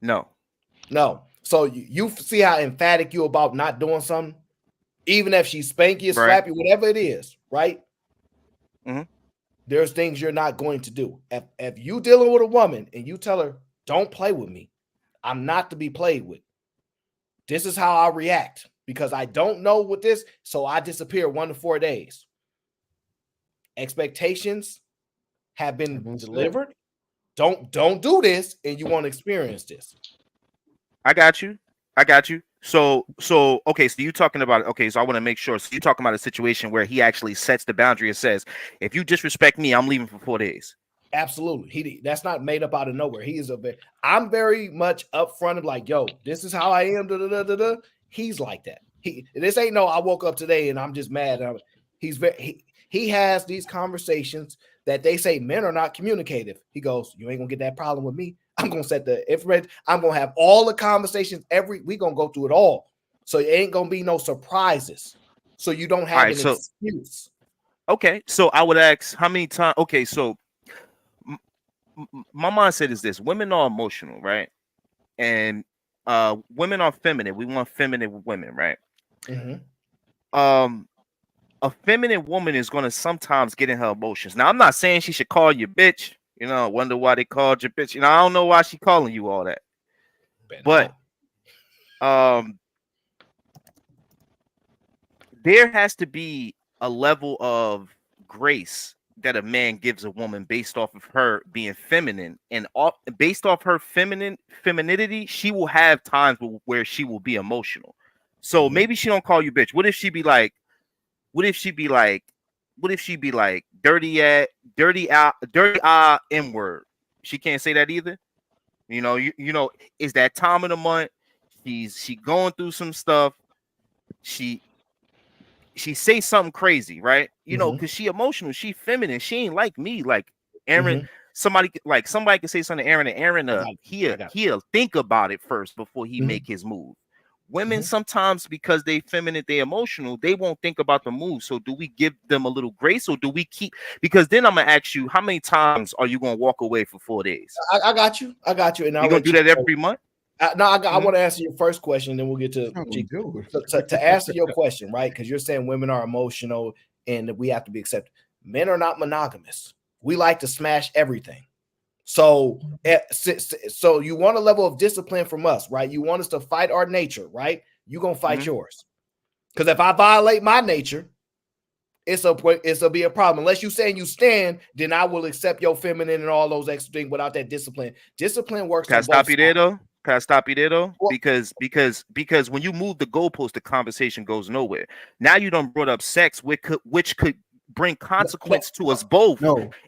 [SPEAKER 5] No.
[SPEAKER 8] So you see how emphatic you about not doing something, even if she spank you, slap you, whatever it is, right?
[SPEAKER 5] Mm-hmm.
[SPEAKER 8] There's things you're not going to do. If you dealing with a woman and you tell her, "Don't play with me. I'm not to be played with. This is how I react because I don't know what this, so I disappear 1 to 4 days." Expectations have been delivered. Don't do this, and you won't experience this.
[SPEAKER 5] I got you. So okay, so you talking about so I want to make sure. So you're talking about a situation where he actually sets the boundary and says, if you disrespect me, I'm leaving for 4 days.
[SPEAKER 8] Absolutely. That's not made up out of nowhere. I'm very much upfront of like, yo, this is how I am. Da, da, da, da, da. He's like that. This ain't no I woke up today and I'm just mad. He has these conversations that they say men are not communicative. He goes, you ain't gonna get that problem with me. I'm gonna set the information. I'm gonna have all the conversations we gonna go through it all. So it ain't gonna be no surprises. So you don't have an excuse.
[SPEAKER 5] Okay, so I would ask how many times. Okay, so my mindset is this: women are emotional, right? And women are feminine. We want feminine women, right?
[SPEAKER 8] Mm-hmm.
[SPEAKER 5] A feminine woman is going to sometimes get in her emotions. Now, I'm not saying she should call you bitch. Wonder why they called you bitch. I don't know why she calling you all that. But there has to be a level of grace that a man gives a woman based off of her being feminine, and based off her femininity, she will have times where she will be emotional. So maybe she don't call you bitch. What if she be like dirty M word? She can't say that either. Is that time of the month? She going through some stuff. She say something crazy, right? Because she emotional, she feminine. She ain't like me, like Aaron. Somebody can say something to Aaron, and Aaron he'll think about it first before he make his move. Women sometimes, because they feminine, they emotional, they won't think about the move. So do we give them a little grace, or do we keep? Because then I'm gonna ask you, how many times are you gonna walk away for 4 days?
[SPEAKER 8] I got you. And
[SPEAKER 5] you gonna do that every month?
[SPEAKER 8] I want to answer your first question, then we'll get to to answer your question, right? Because you're saying women are emotional and we have to be accepted. Men are not monogamous. We like to smash everything. So you want a level of discipline from us, right? You want us to fight our nature, right? You're gonna fight yours. Because if I violate my nature, it'll be a problem. Unless you saying you stand, then I will accept your feminine and all those extra things without that discipline. Discipline works.
[SPEAKER 5] Can I stop you there though? Can I stop you there though? Because when you move the goalpost, the conversation goes nowhere. Now you done brought up sex, which could bring consequence to us both,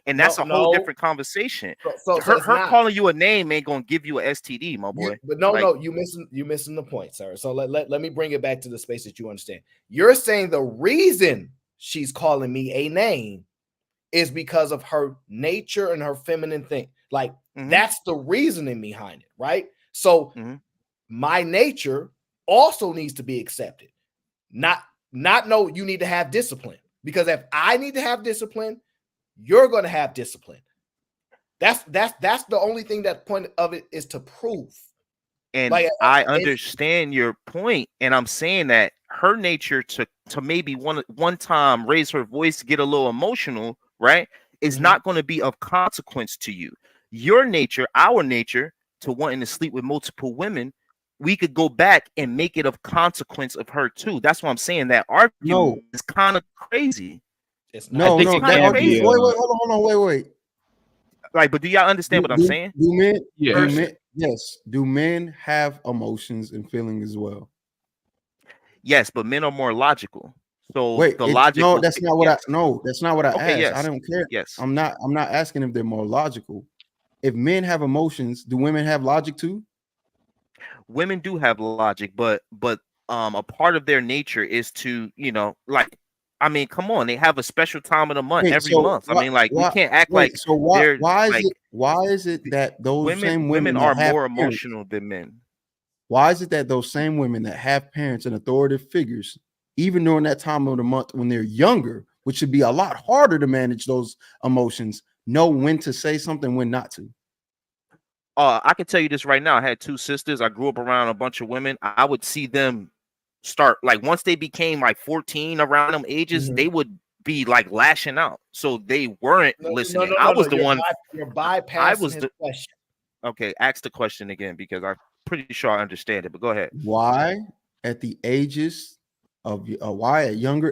[SPEAKER 5] and that's a whole different conversation. Her calling you a name ain't gonna give you a STD, my boy.
[SPEAKER 8] But you missing the point, sir. So let me bring it back to the space that you understand. You're saying the reason she's calling me a name is because of her nature and her feminine thing. Like that's the reasoning behind it, right? So my nature also needs to be accepted. Not you need to have discipline. Because if I need to have discipline, you're going to have discipline. That's the only thing that point of it is to prove.
[SPEAKER 5] And I understand your point, and I'm saying that her nature to maybe one time raise her voice, get a little emotional, right, is not going to be of consequence to you. Your nature, our nature, to wanting to sleep with multiple women, we could go back and make it of consequence of her too. That's what I'm saying. That argument is kind of crazy.
[SPEAKER 8] It's
[SPEAKER 7] not. No, crazy. Wait.
[SPEAKER 5] Like, but do y'all understand what I'm saying?
[SPEAKER 7] Do men have emotions and feelings as well?
[SPEAKER 5] Yes, but men are more logical. So
[SPEAKER 7] that's not what I asked.
[SPEAKER 5] Yes.
[SPEAKER 7] I don't care.
[SPEAKER 5] Yes.
[SPEAKER 7] I'm not asking if they're more logical. If men have emotions, do women have logic too?
[SPEAKER 5] Women do have logic, but a part of their nature is to, come on, they have a special time of the month every month. We can't act like
[SPEAKER 7] so. Why is it that those same women
[SPEAKER 5] are more emotional than men?
[SPEAKER 7] Why is it that those same women that have parents and authoritative figures, even during that time of the month when they're younger, which should be a lot harder to manage those emotions, know when to say something, when not to?
[SPEAKER 5] I can tell you this right now. I had two sisters. I grew up around a bunch of women. I would see them start, like, once they became like 14, around them ages, they would be like lashing out. So they weren't listening. I was the one.
[SPEAKER 8] You're bypassing his question.
[SPEAKER 5] Okay, ask the question again, because I'm pretty sure I understand it. But go ahead.
[SPEAKER 7] Why at younger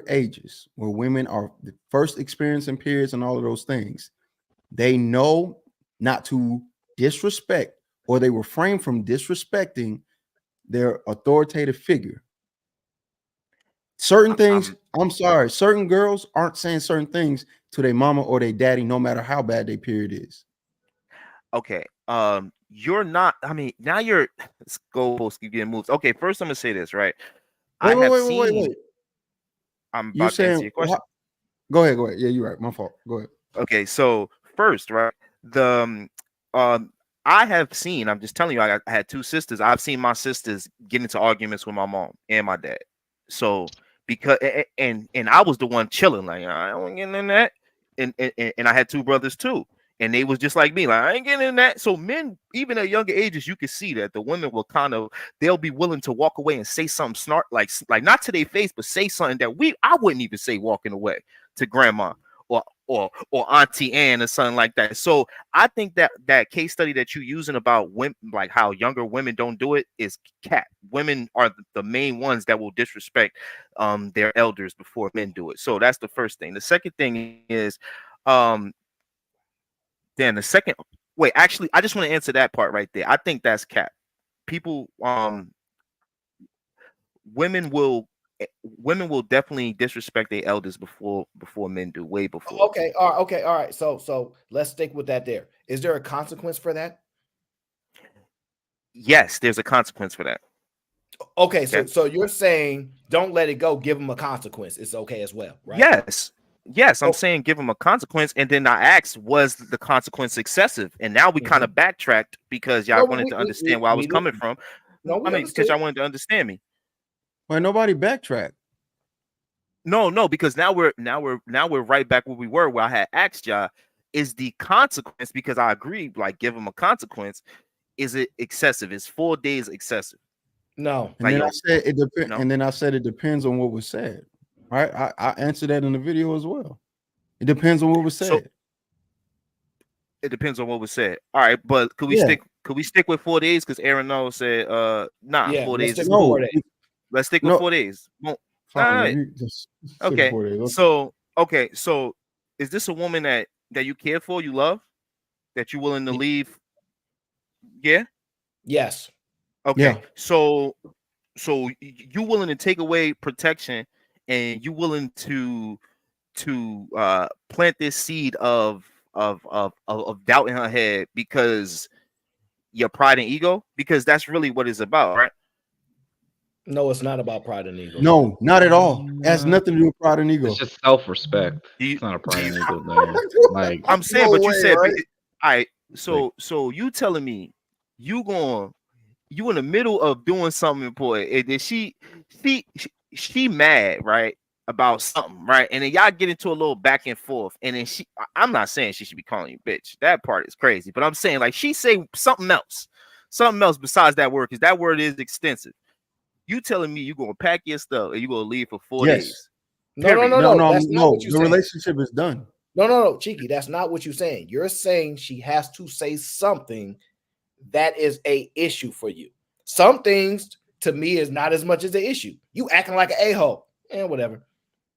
[SPEAKER 7] ages, where women are the first experiencing periods and all of those things, they know not to disrespect, or they refrain from disrespecting their authoritative figure. Certain things, certain girls aren't saying certain things to their mama or their daddy, no matter how bad their period is.
[SPEAKER 5] Okay. You're not, now you're goalposts keep getting moved. Okay, first I'm gonna say this, right?
[SPEAKER 7] Wait.
[SPEAKER 5] I'm about to answer your question.
[SPEAKER 7] Go ahead. Yeah, you're right. My fault. Go ahead.
[SPEAKER 5] Okay, so first, right, I have seen, I'm just telling you, I had two sisters. I've seen my sisters get into arguments with my mom and my dad. So because and I was the one chilling, like, I don't get in that. And I had two brothers too. And they was just like me, like, I ain't getting in that. So men, even at younger ages, you can see that the women will they'll be willing to walk away and say something smart, like not to their face, but say something that I wouldn't even say walking away to grandma or Auntie Ann or something like that. So I think that case study that you're using about women, like how younger women don't do it, is cap. Women are the main ones that will disrespect their elders before men do it. So that's the first thing. The second thing is then the second, wait, actually, I just want to answer that part right there. I think that's cap. People, women will definitely disrespect their elders before men do, way before.
[SPEAKER 8] Okay, all right. So let's stick with that there. Is there a consequence for that?
[SPEAKER 5] Yes, there's a consequence for that.
[SPEAKER 8] Okay, so you're saying don't let it go, give them a consequence. It's okay as well, right?
[SPEAKER 5] Yes, I'm saying give them a consequence, and then I asked, was the consequence excessive? And now we kind of backtracked because y'all wanted to understand where I was coming from. Because y'all wanted to understand me.
[SPEAKER 7] Well, nobody backtracked.
[SPEAKER 5] No, because now we're right back where we were, where I had asked y'all, is the consequence, because I agree, like, give them a consequence, is it excessive? Is 4 days excessive?
[SPEAKER 8] No.
[SPEAKER 7] And then I said it depends. And then I said it depends on what was said. Right? I answered that in the video as well. It depends on what was said.
[SPEAKER 5] So, it depends on what was said. All right, but could we stick with 4 days? Because Aaron Noel said, 4 days. Let's stick with 4 days. All right. So Okay, so is this a woman that you care for, you love, that you're willing to leave? Yeah.
[SPEAKER 8] Yes.
[SPEAKER 5] Okay.
[SPEAKER 7] Yeah.
[SPEAKER 5] So you willing to take away protection, and you willing to plant this seed of doubt in her head because your pride and ego, because that's really what it's about, right?
[SPEAKER 8] No, it's not about pride and ego.
[SPEAKER 7] No, not at all. It has nothing to do with pride and ego.
[SPEAKER 21] It's just self-respect. It's not a pride and ego thing. Like,
[SPEAKER 5] I'm saying,
[SPEAKER 7] No
[SPEAKER 5] but you
[SPEAKER 7] way,
[SPEAKER 5] said,
[SPEAKER 7] right?
[SPEAKER 5] all right. So you telling me you in the middle of doing something important, and then she mad, right, about something, right, and then y'all get into a little back and forth, and then I'm not saying she should be calling you bitch. That part is crazy, but I'm saying like she say something else besides that word, because that word is extensive. You telling me you gonna pack your stuff and you gonna leave for 4
[SPEAKER 7] Yes.
[SPEAKER 5] days?
[SPEAKER 8] No,
[SPEAKER 5] Period.
[SPEAKER 8] that's not what you're
[SPEAKER 7] the
[SPEAKER 8] saying.
[SPEAKER 7] relationship is done.
[SPEAKER 8] No, Cheeky, that's not what you're saying. You're saying she has to say something that is a issue for you. Some things to me is not as much as an issue. You acting like an a-hole and whatever.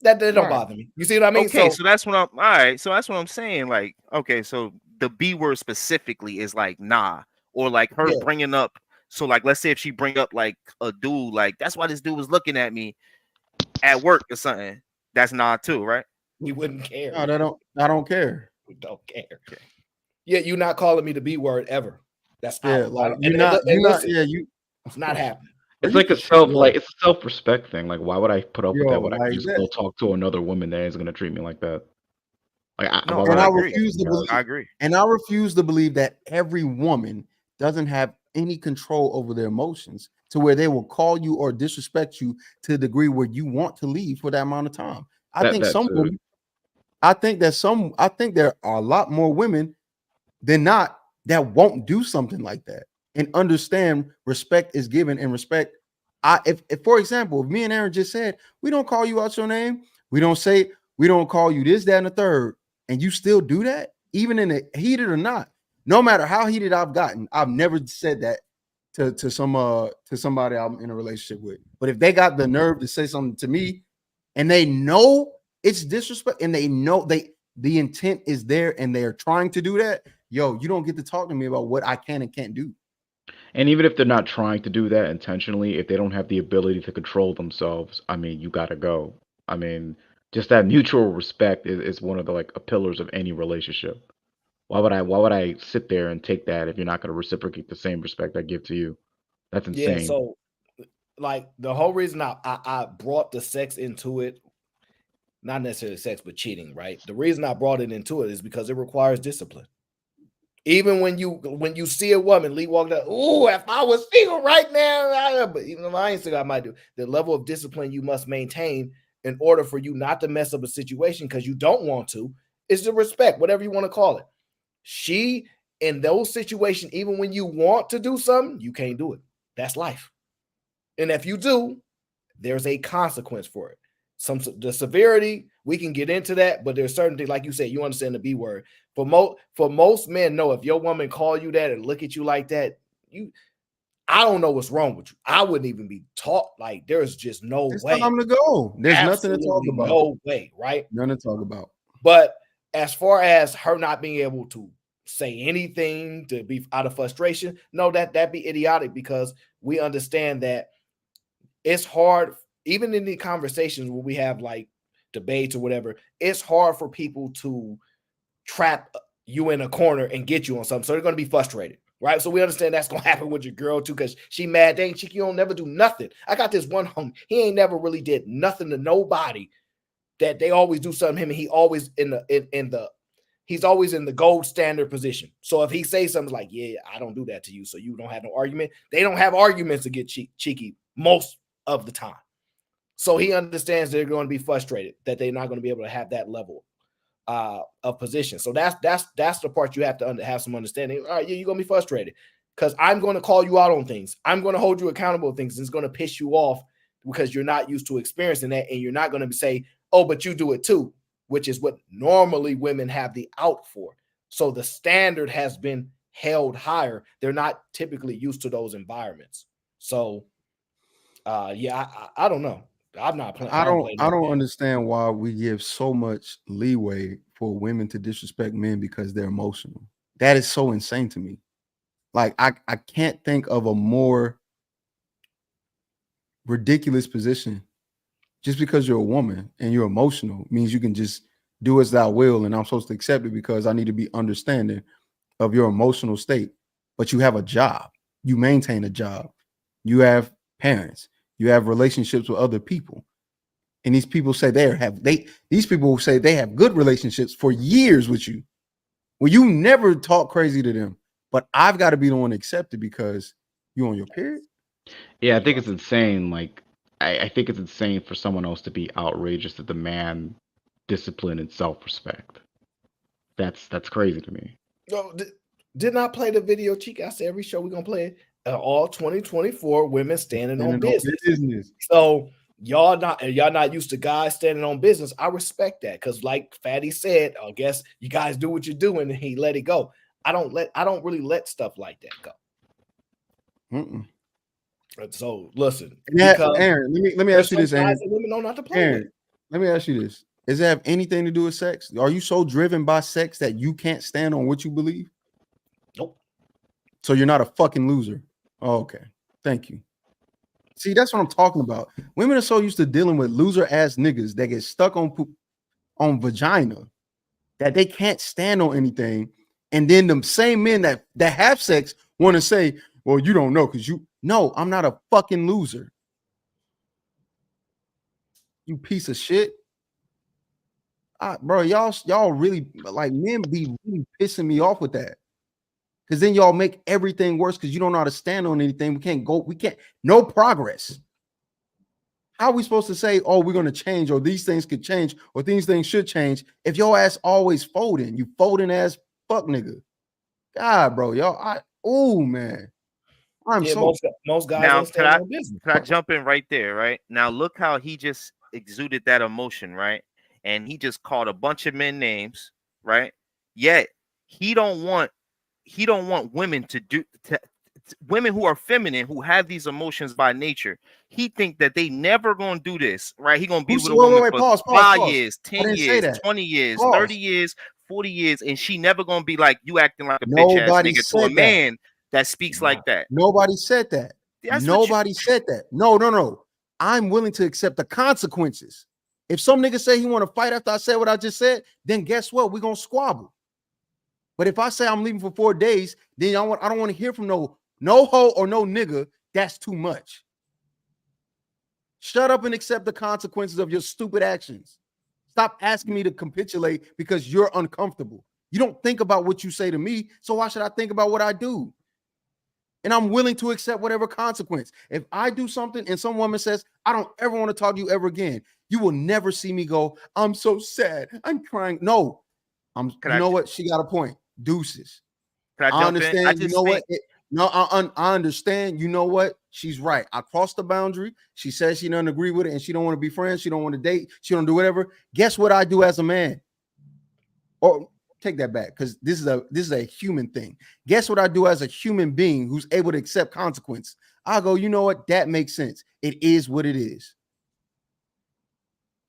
[SPEAKER 8] That don't
[SPEAKER 5] Right.
[SPEAKER 8] bother me. You see what I mean?
[SPEAKER 5] Okay, so that's what I'm. All right, so that's what I'm saying. Like, okay, so the B word specifically is like nah, or like her bringing up. So like, let's say if she bring up like a dude, like that's why this dude was looking at me at work or something. That's nah too, right?
[SPEAKER 8] We wouldn't care.
[SPEAKER 7] No, I don't care.
[SPEAKER 8] We don't care. Okay. Yeah, you're not calling me the B word ever. That's out.
[SPEAKER 7] Like
[SPEAKER 8] It's not happening.
[SPEAKER 21] it's like it's a self-respect thing. Like, why would I put up with that when I
[SPEAKER 7] like
[SPEAKER 21] can just go talk to another woman that is gonna treat me like that? Like,
[SPEAKER 7] I refuse to believe.
[SPEAKER 5] I agree.
[SPEAKER 7] And I refuse to believe that every woman doesn't have any control over their emotions to where they will call you or disrespect you to the degree where you want to leave for that amount of time. I think there are a lot more women than not that won't do something like that and understand respect is given and respect. If for example, if me and Aaron just said, we don't call you out your name, we don't call you this, that, and the third, and you still do that, even in the heated or not, no matter how heated I've gotten, I've never said that to somebody I'm in a relationship with. But if they got the nerve to say something to me and they know it's disrespect and they know the intent is there and they're trying to do that, yo, you don't get to talk to me about what I can and can't do.
[SPEAKER 21] And even if they're not trying to do that intentionally, if they don't have the ability to control themselves, I mean, you gotta go. I mean, just that mutual respect is one of the pillars of any relationship. Why would I sit there and take that if you're not gonna reciprocate the same respect I give to you? That's insane.
[SPEAKER 8] Yeah, so like the whole reason I brought the sex into it, not necessarily sex, but cheating, right? The reason I brought it into it is because it requires discipline. Even when you see a woman, Lee walked up, oh, if I was single right now, but even if I ain't single, I might do. The level of discipline you must maintain in order for you not to mess up a situation because you don't want to, is the respect, whatever you want to call it. She, in those situations, even when you want to do something, you can't do it. That's life. And if you do, there's a consequence for it. The severity, we can get into that, but there's certain things, like you said, you understand the B word. For most men, no, if your woman call you that and look at you like that, I don't know what's wrong with you. I wouldn't even be taught. Like, there's just no way.
[SPEAKER 7] It's time to go. There's nothing to talk about.
[SPEAKER 8] No way, right?
[SPEAKER 7] Nothing to talk about.
[SPEAKER 8] But as far as her not being able to say anything to be out of frustration, no, that'd be idiotic because we understand that it's hard, even in the conversations where we have like debates or whatever, it's hard for people to trap you in a corner and get you on something. So they're going to be frustrated, right? So we understand that's going to happen with your girl too, because she mad. Dang, Chicky, you don't never do nothing. I got this one homie. He ain't never really did nothing to nobody. That they always do something to him, and he always he's always in the gold standard position. So if he says something like, yeah, I don't do that to you, so you don't have no argument, they don't have arguments to get cheeky most of the time. So he understands they're going to be frustrated, that they're not going to be able to have that level of position. So that's the part you have to have some understanding. All right, yeah, you're going to be frustrated because I'm going to call you out on things. I'm going to hold you accountable to things. It's going to piss you off because you're not used to experiencing that, and you're not going to say, oh, but you do it too, which is what normally women have the out for. So the standard has been held higher. They're not typically used to those environments. So, yeah, I don't know. I'm not playing.
[SPEAKER 7] I don't understand why we give so much leeway for women to disrespect men because they're emotional. That is so insane to me. Like I can't think of a more ridiculous position. Just because you're a woman and you're emotional means you can just do as thou will, and I'm supposed to accept it because I need to be understanding of your emotional state. But you have a job, you maintain a job, you have parents, you have relationships with other people, and these people say these people say they have good relationships for years with you. Well, you never talk crazy to them, but I've got to be the one to accept it because you on your period.
[SPEAKER 21] Yeah, I think it's insane. Like, I think it's insane for someone else to be outrageous to demand discipline and self-respect. That's crazy to me.
[SPEAKER 8] No, did not play the video, Chica. I said every show we're gonna play it. All 2024 women standing on business. So y'all not used to guys standing on business. I respect that because, like Fatty said, I guess you guys do what you're doing, and he let it go. I don't really let stuff like that go.
[SPEAKER 7] Mm-mm.
[SPEAKER 8] So listen,
[SPEAKER 7] Aaron, let me ask you this, Aaron.
[SPEAKER 8] Women don't have to play
[SPEAKER 7] Aaron,
[SPEAKER 8] with.
[SPEAKER 7] let me ask you this. Does it have anything to do with sex? Are you so driven by sex that you can't stand on what you believe?
[SPEAKER 8] Nope.
[SPEAKER 7] So you're not a fucking loser. Oh, okay. Thank you. See, that's what I'm talking about. Women are so used to dealing with loser ass niggas that get stuck on vagina that they can't stand on anything. And then the same men that have sex want to say, well, you don't know because no, I'm not a fucking loser. You piece of shit. Bro, y'all really, like, men be really pissing me off with that. Because then y'all make everything worse because you don't know how to stand on anything. No progress. How are we supposed to say, oh, we're going to change, or these things could change, or these things should change if your ass always folding? You folding ass fuck nigga. God, bro, y'all, man.
[SPEAKER 8] Most guys
[SPEAKER 5] now,
[SPEAKER 8] ain't standing on business.
[SPEAKER 5] Can I jump in right there, right? Now, look how he just exuded that emotion, right? And he just called a bunch of men names, right? Yet he don't want women women who are feminine, who have these emotions by nature. He think that they never gonna do this, right? He gonna be with a woman for 5 years, 10 years, 20 years, 30 years, 40 years, and she never gonna be like, you acting like a bitch ass nigga to a man that speaks like that.
[SPEAKER 7] Nobody said that. Nobody said that. No. I'm willing to accept the consequences. If some nigga say he want to fight after I said what I just said, then guess what? We're gonna squabble. But if I say I'm leaving for 4 days, then I don't want to hear from no hoe or no nigga. That's too much. Shut up and accept the consequences of your stupid actions. Stop asking me to capitulate because you're uncomfortable. You don't think about what you say to me, so why should I think about what I do? And I'm willing to accept whatever consequence. If I do something and some woman says, I don't ever want to talk to you ever again, you will never see me go, I'm so sad, I'm crying. No, you know what? She got a point. Deuces. I understand. You know what? I understand. You know what? She's right. I crossed the boundary. She says she doesn't agree with it and she don't want to be friends. She don't want to date. She don't do whatever. Guess what I do as a man? Or take that back, because this is a human thing. Guess what I do as a human being who's able to accept consequence? I go, you know what? That makes sense. It is what it is.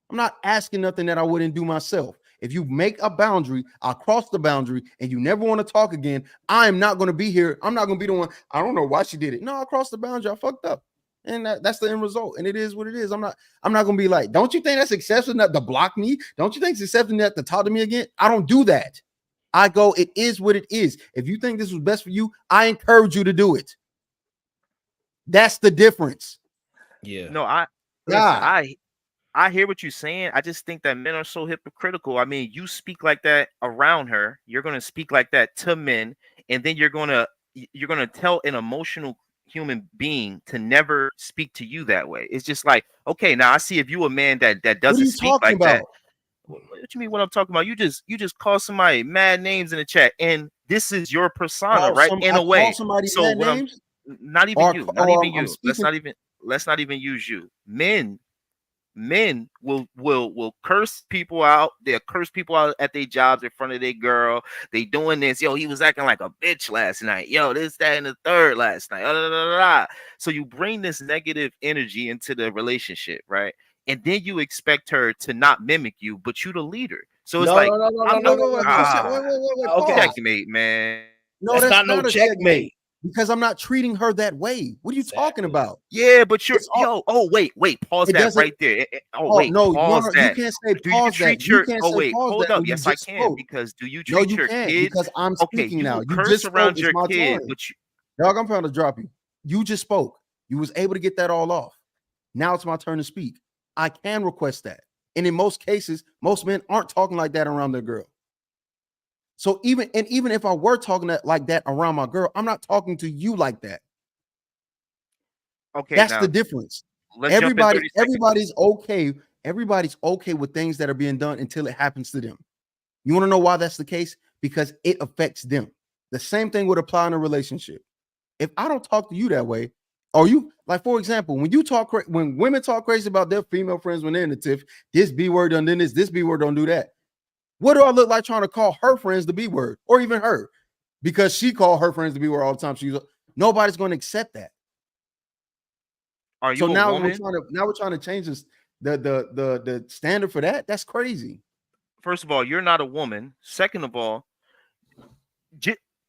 [SPEAKER 7] I'm not asking nothing that I wouldn't do myself. If you make a boundary, I'll cross the boundary, and you never want to talk again, I'm not going to be here. I'm not going to be the one. I don't know why she did it. No, I crossed the boundary. I fucked up. And that's the end result. And it is what it is. I'm not going to be like, don't you think that's acceptable enough to block me? Don't you think it's acceptable enough to talk to me again? I don't do that. I go, it is what it is. If you think this was best for you, I encourage you to do it. That's the difference.
[SPEAKER 8] Yeah.
[SPEAKER 5] No, I hear what you're saying. I just think that men are so hypocritical. I mean, you speak like that around her. You're going to speak like that to men, and then you're going to tell an emotional human being to never speak to you that way. It's just like, okay, now I see if you a man that doesn't speak like that. What you mean? What I'm talking about? You just call somebody mad names in the chat, and this is your persona, right? In a way. So what I'm not even you. Let's not even use you. Men will curse people out. They'll curse people out at their jobs in front of their girl. They doing this. Yo, he was acting like a bitch last night. Yo, this, that, and the third last night. So you bring this negative energy into the relationship, right? and then you expect her to not mimic you, but you the leader. So it's
[SPEAKER 8] No,
[SPEAKER 5] like,
[SPEAKER 8] no, no, no, no, no, no, no. Okay.
[SPEAKER 5] checkmate, man.
[SPEAKER 7] No, that's
[SPEAKER 8] not
[SPEAKER 7] not
[SPEAKER 8] no
[SPEAKER 7] a
[SPEAKER 8] checkmate.
[SPEAKER 7] because I'm not treating her that way. What are you talking about?
[SPEAKER 5] Yeah, but you're wait, pause
[SPEAKER 7] It
[SPEAKER 5] that
[SPEAKER 7] doesn't-
[SPEAKER 5] right there.
[SPEAKER 7] Oh,
[SPEAKER 5] wait,
[SPEAKER 7] no,
[SPEAKER 5] pause
[SPEAKER 7] you
[SPEAKER 5] that.
[SPEAKER 7] can't say
[SPEAKER 5] Do you
[SPEAKER 7] pause
[SPEAKER 5] treat
[SPEAKER 7] that.
[SPEAKER 5] your
[SPEAKER 7] You can't say
[SPEAKER 5] wait,
[SPEAKER 7] pause
[SPEAKER 5] hold
[SPEAKER 7] that
[SPEAKER 5] up.
[SPEAKER 7] when you
[SPEAKER 5] Yes, I
[SPEAKER 7] just
[SPEAKER 5] can,
[SPEAKER 7] spoke.
[SPEAKER 5] because do you
[SPEAKER 7] No,
[SPEAKER 5] treat
[SPEAKER 7] you
[SPEAKER 5] your
[SPEAKER 7] can't
[SPEAKER 5] kids?
[SPEAKER 7] because I'm
[SPEAKER 5] Okay,
[SPEAKER 7] speaking
[SPEAKER 5] you
[SPEAKER 7] now.
[SPEAKER 5] will
[SPEAKER 7] You
[SPEAKER 5] curse
[SPEAKER 7] just spoke.
[SPEAKER 5] around
[SPEAKER 7] It's
[SPEAKER 5] your
[SPEAKER 7] my
[SPEAKER 5] kid,
[SPEAKER 7] turn.
[SPEAKER 5] but
[SPEAKER 7] Dog, I'm trying to drop you. You just spoke. You was able to get that all off. Now it's my turn to speak. I can request that. And in most cases, most men aren't talking like that around their girl. So even if I were talking like that around my girl, I'm not talking to you like that.
[SPEAKER 5] okay,
[SPEAKER 7] That's
[SPEAKER 5] now
[SPEAKER 7] the difference.
[SPEAKER 5] let's jump in 30 seconds.
[SPEAKER 7] Everybody's okay. Everybody's okay with things that are being done until it happens to them. You want to know why that's the case? Because it affects them. The same thing would apply in a relationship. If I don't talk to you that way, or you, like, for example, when women talk crazy about their female friends when they're in the tiff, this B word done this B word don't do that. What do I look like trying to call her friends the B word, or even her, because she called her friends the B word all the time? Nobody's going to accept that.
[SPEAKER 5] Are you
[SPEAKER 7] So
[SPEAKER 5] a
[SPEAKER 7] now
[SPEAKER 5] woman?
[SPEAKER 7] we're trying to change this, the standard for that. That's crazy.
[SPEAKER 5] First of all, you're not a woman. Second of all,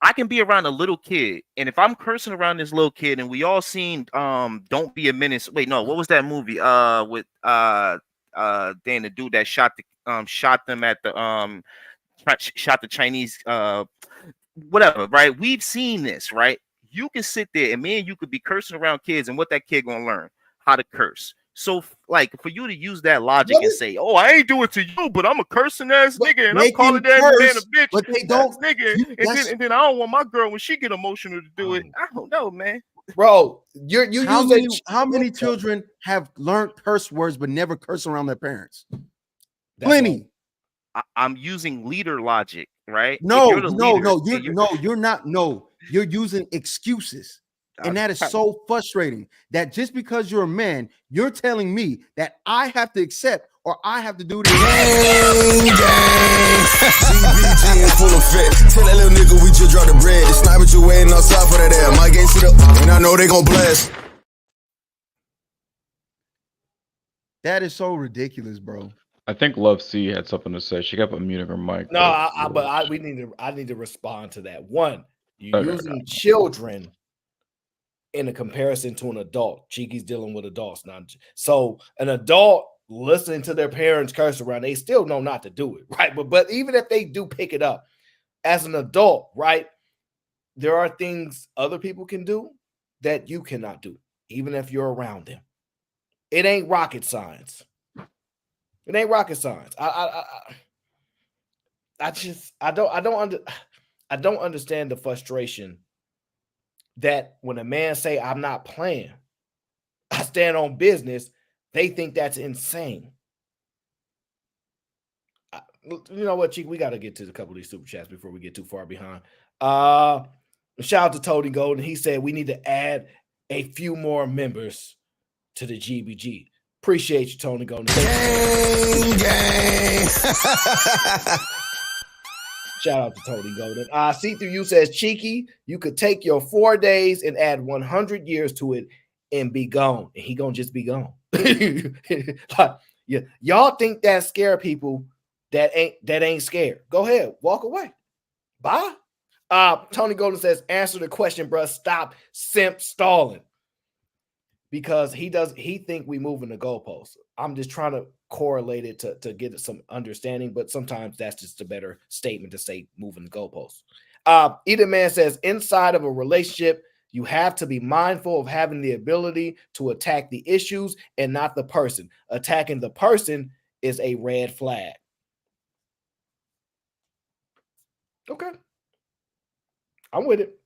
[SPEAKER 5] I can be around a little kid, and if I'm cursing around this little kid, and we all seen Don't Be a Menace. Wait, no, what was that movie? With Dan, the dude that shot them at the shot the Chinese whatever, right? We've seen this, right? You can sit there and me and you could be cursing around kids, and what that kid gonna learn? How to curse. So, like, for you to use that logic and say, "Oh, I ain't do it to you, but I'm a cursing ass nigga, and I'm calling that man a bitch,
[SPEAKER 7] but they don't,
[SPEAKER 5] nigga," and then I don't want my girl when she get emotional to do it. I don't know, man.
[SPEAKER 8] Bro,
[SPEAKER 7] how many children have learned curse words but never curse around their parents?
[SPEAKER 8] That's
[SPEAKER 7] Plenty.
[SPEAKER 5] I'm using leader logic, right?
[SPEAKER 7] No,
[SPEAKER 5] you're
[SPEAKER 7] not. No, you're using excuses. And that is so frustrating that just because you're a man, you're telling me that I have to accept or I have to do this.
[SPEAKER 1] GBG in full effect. Tell that little nigga we just dropped the bread. The sniper you waiting outside for that air. My game sit up, and I know they gon' blast.
[SPEAKER 7] That is so ridiculous, bro.
[SPEAKER 21] I think Love C had something to say. She kept unmuting her mic.
[SPEAKER 8] No, I need to respond to that. One, you're
[SPEAKER 21] Okay.
[SPEAKER 8] using children in a comparison to an adult. Cheeky's dealing with adults now. So an adult listening to their parents curse around, they still know not to do it, right? But even if they do pick it up, as an adult, right, there are things other people can do that you cannot do, even if you're around them. It ain't rocket science. It ain't rocket science. I don't understand the frustration that when a man say I'm not playing, I stand on business, they think that's insane. You know what, Chief? We got to get to a couple of these super chats before we get too far behind. Shout out to Tony Golden. He said we need to add a few more members to the GBG. Appreciate you, Tony Golden.
[SPEAKER 1] Gang.
[SPEAKER 8] Shout out to Tony Golden. See through you says, Cheeky, you could take your 4 days and add 100 years to it and be gone. And he gonna just be gone. Like, yeah, y'all think that scare people that ain't scared. Go ahead, walk away. Bye. Tony Golden says, answer the question, bruh. Stop simp stalling. Because he think we moving the goalposts. I'm just trying to correlate it to get some understanding, but sometimes that's just a better statement to say moving the goalposts. Either man says, inside of a relationship, you have to be mindful of having the ability to attack the issues and not the person. Attacking the person is a red flag. Okay. I'm with it.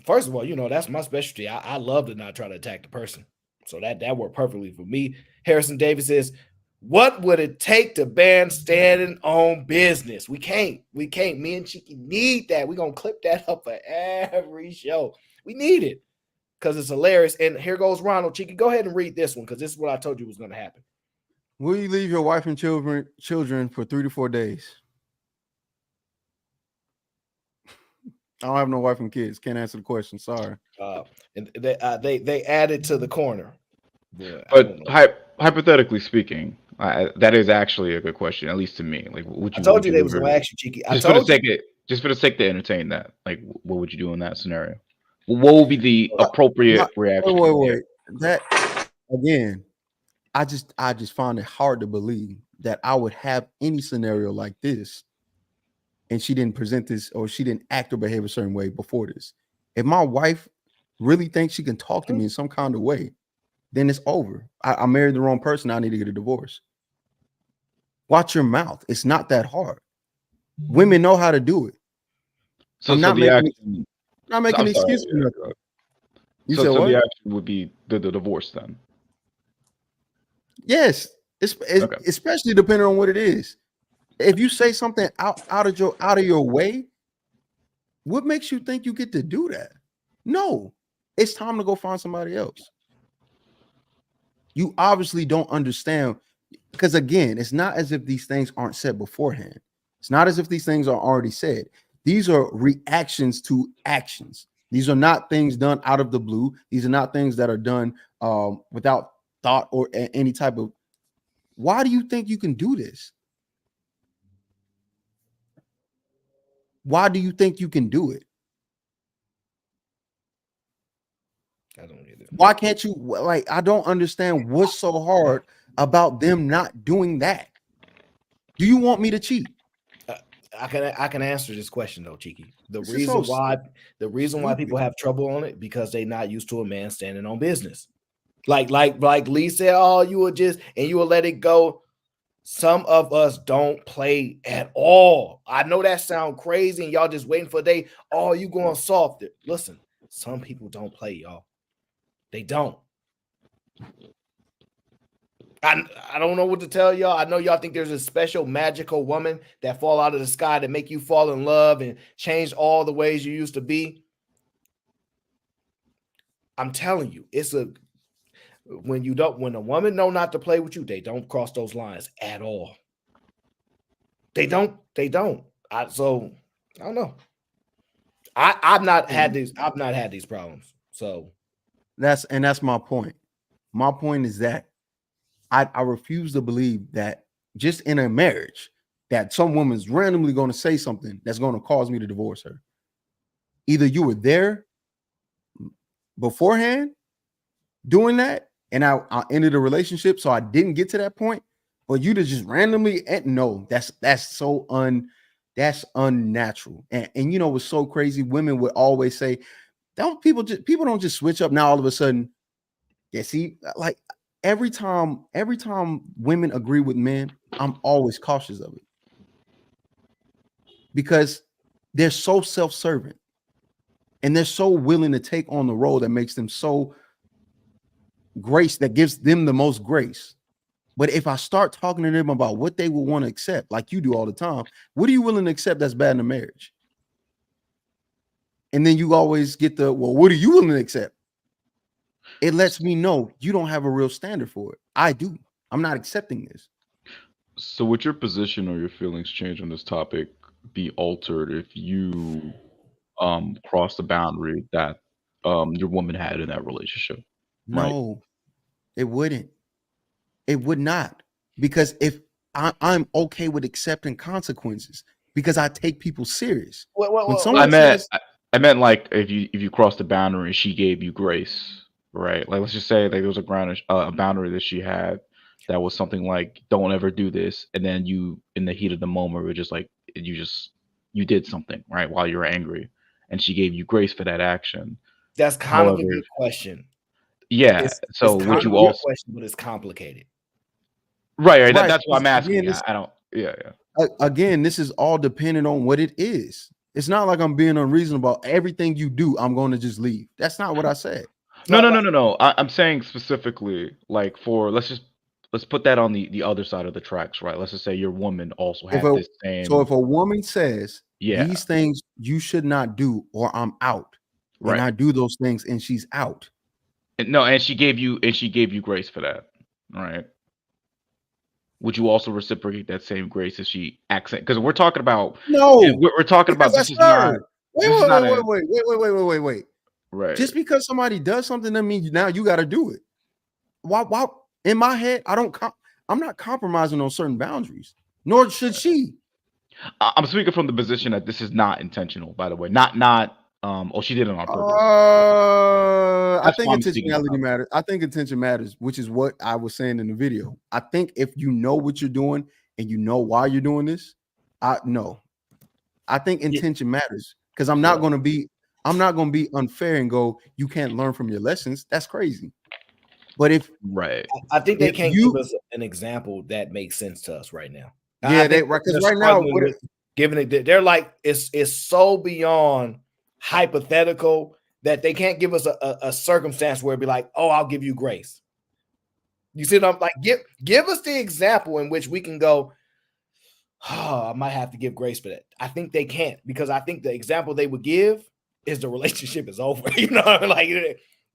[SPEAKER 8] First of all, you know, that's my specialty. I love to not try to attack the person. So that worked perfectly for me. Harrison Davis says, what would it take to ban standing on business? We can't. Me and Cheeky need that. We're going to clip that up for every show. We need it because it's hilarious. And here goes Ronald. Cheeky, go ahead and read this one because this is what I told you was going to happen.
[SPEAKER 7] Will you leave your wife and children for 3 to 4 days? I don't have no wife and kids. Can't answer the question. Sorry.
[SPEAKER 8] And they added to the corner.
[SPEAKER 21] But hypothetically speaking, that is actually a good question, at least to me. Like, would you?
[SPEAKER 8] I told you they
[SPEAKER 21] would
[SPEAKER 8] was gonna ask you, Cheeky.
[SPEAKER 21] Just for the sake to entertain that. Like, what would you do in that scenario? What would be the appropriate reaction?
[SPEAKER 7] Wait. That again, I just find it hard to believe that I would have any scenario like this, and she didn't present this or she didn't act or behave a certain way before this. If my wife really thinks she can talk to me in some kind of way, then it's over. I married the wrong person. I need to get a divorce. Watch your mouth. It's not that hard. Women know how to do it.
[SPEAKER 21] So
[SPEAKER 7] I'm not making excuses. You said what?
[SPEAKER 21] The action would be the divorce then.
[SPEAKER 7] Yes, especially depending on what it is. If you say something out of your way, what makes you think you get to do that? No, it's time to go find somebody else. You obviously don't understand, because again, it's not as if these things aren't said beforehand. It's not as if these things are already said. These are reactions to actions. These are not things done out of the blue. These are not things that are done without thought or any type of. Why do you think you can do this? Why do you think you can do it?
[SPEAKER 8] I don't get it.
[SPEAKER 7] Why can't you? Like, I don't understand what's so hard about them not doing that. Do you want me to cheat?
[SPEAKER 8] I can answer this question though, Cheeky. The
[SPEAKER 7] This
[SPEAKER 8] reason
[SPEAKER 7] is so
[SPEAKER 8] why people have trouble on it because they're not used to a man standing on business. Like Lee said, oh, you will let it go. Some of us don't play at all. I know that sounds crazy, and y'all just waiting for a day. Oh, you going soft it. Listen, some people don't play, y'all. They don't. I don't know what to tell y'all. I know y'all think there's a special magical woman that fall out of the sky that make you fall in love and change all the ways you used to be. I'm telling you, when a woman know not to play with you, they don't cross those lines at all. They don't. I don't know. I've not had these problems. So
[SPEAKER 7] that's my point. My point is that I refuse to believe that just in a marriage that some woman's randomly going to say something that's going to cause me to divorce her. Either you were there beforehand doing that, and I ended a relationship, so I didn't get to that point. But you to just randomly, no, that's unnatural. And you know what's so crazy? Women would always say, people don't just switch up now all of a sudden. Yeah, see, like every time women agree with men, I'm always cautious of it because they're so self-serving and they're so willing to take on the role that makes them so grace, that gives them the most grace. But if I start talking to them about what they will want to accept, like you do all the time, what are you willing to accept that's bad in a marriage? And then you always get what are you willing to accept? It lets me know you don't have a real standard for it. I do. I'm not accepting this.
[SPEAKER 21] So would your position or your feelings change on this topic be altered if you crossed the boundary that your woman had in that relationship?
[SPEAKER 7] No, it wouldn't. It would not. Because if I'm okay with accepting consequences because I take people serious.
[SPEAKER 21] I meant like if you crossed the boundary and she gave you grace. Right, like let's just say like there was a boundary that she had that was something like don't ever do this, and then you in the heat of the moment were just like you did something right while you were angry, and she gave you grace for that action.
[SPEAKER 8] That's kind of a good question.
[SPEAKER 21] Yeah, so would you also?
[SPEAKER 8] Question, but it's complicated.
[SPEAKER 21] Right. That's what I'm asking. Again, I don't. Yeah.
[SPEAKER 7] Again, this is all dependent on what it is. It's not like I'm being unreasonable. Everything you do, I'm going to just leave. That's not what I said.
[SPEAKER 21] No. I'm saying specifically, like let's put that on the other side of the tracks, right? Let's just say your woman also had this same.
[SPEAKER 7] So if a woman says these things you should not do, or I'm out, and I do those things, and she's out.
[SPEAKER 21] And she gave you grace for that, right? Would you also reciprocate that same grace if she accent? Because we're talking about we're talking about this is not.
[SPEAKER 7] Wait.
[SPEAKER 21] Right.
[SPEAKER 7] Just because somebody does something doesn't mean now you got to do it. why in my head, I'm not compromising on certain boundaries, nor should she.
[SPEAKER 21] I'm speaking from the position that this is not intentional, by the way. Not she did it on purpose.
[SPEAKER 7] I
[SPEAKER 21] That's
[SPEAKER 7] think
[SPEAKER 21] what I'm speaking
[SPEAKER 7] intentionality
[SPEAKER 21] about.
[SPEAKER 7] matters. I think intention matters, which is what I was saying in the video. I think if you know what you're doing and you know why you're doing this, I think intention matters, because I'm not going to be unfair and go, you can't learn from your lessons. That's crazy. But if
[SPEAKER 8] I think they can't
[SPEAKER 7] you
[SPEAKER 8] give us an example that makes sense to us right now.
[SPEAKER 7] Yeah, because right now
[SPEAKER 8] with giving it, they're like it's so beyond hypothetical that they can't give us a circumstance where it'd be like, oh, I'll give you grace. You see what I'm like? Give us the example in which we can go, oh, I might have to give grace for that. I think they can't, because I think the example they would give is the relationship is over. You know, like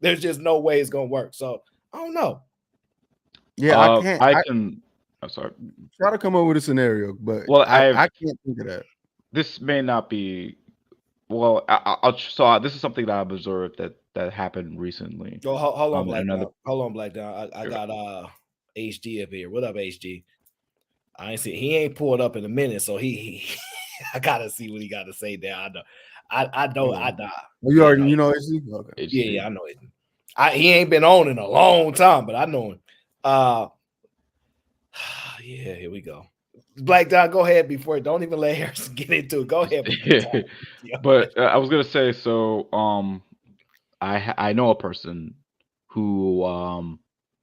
[SPEAKER 8] there's just no way it's gonna work. So I don't know.
[SPEAKER 7] Yeah, I can't.
[SPEAKER 21] I'm sorry.
[SPEAKER 7] Try to come up with a scenario, but
[SPEAKER 21] I
[SPEAKER 7] can't think of that.
[SPEAKER 21] This may not be. Well, this is something that I've observed that happened recently.
[SPEAKER 8] Oh, hold on, Black Dog. Hold on, Black Dog. I got HD up here. What up, HD? I ain't see. He ain't pulled up in a minute, so he I gotta see what he got to say there. I know. I know. I die.
[SPEAKER 7] You already know HD? Okay.
[SPEAKER 8] Yeah, I know it. He ain't been on in a long time, but I know him. Yeah, here we go. Black Dog, go ahead before. Don't even let Harrison get into it. Go ahead.
[SPEAKER 21] But I was gonna say, so I know a person who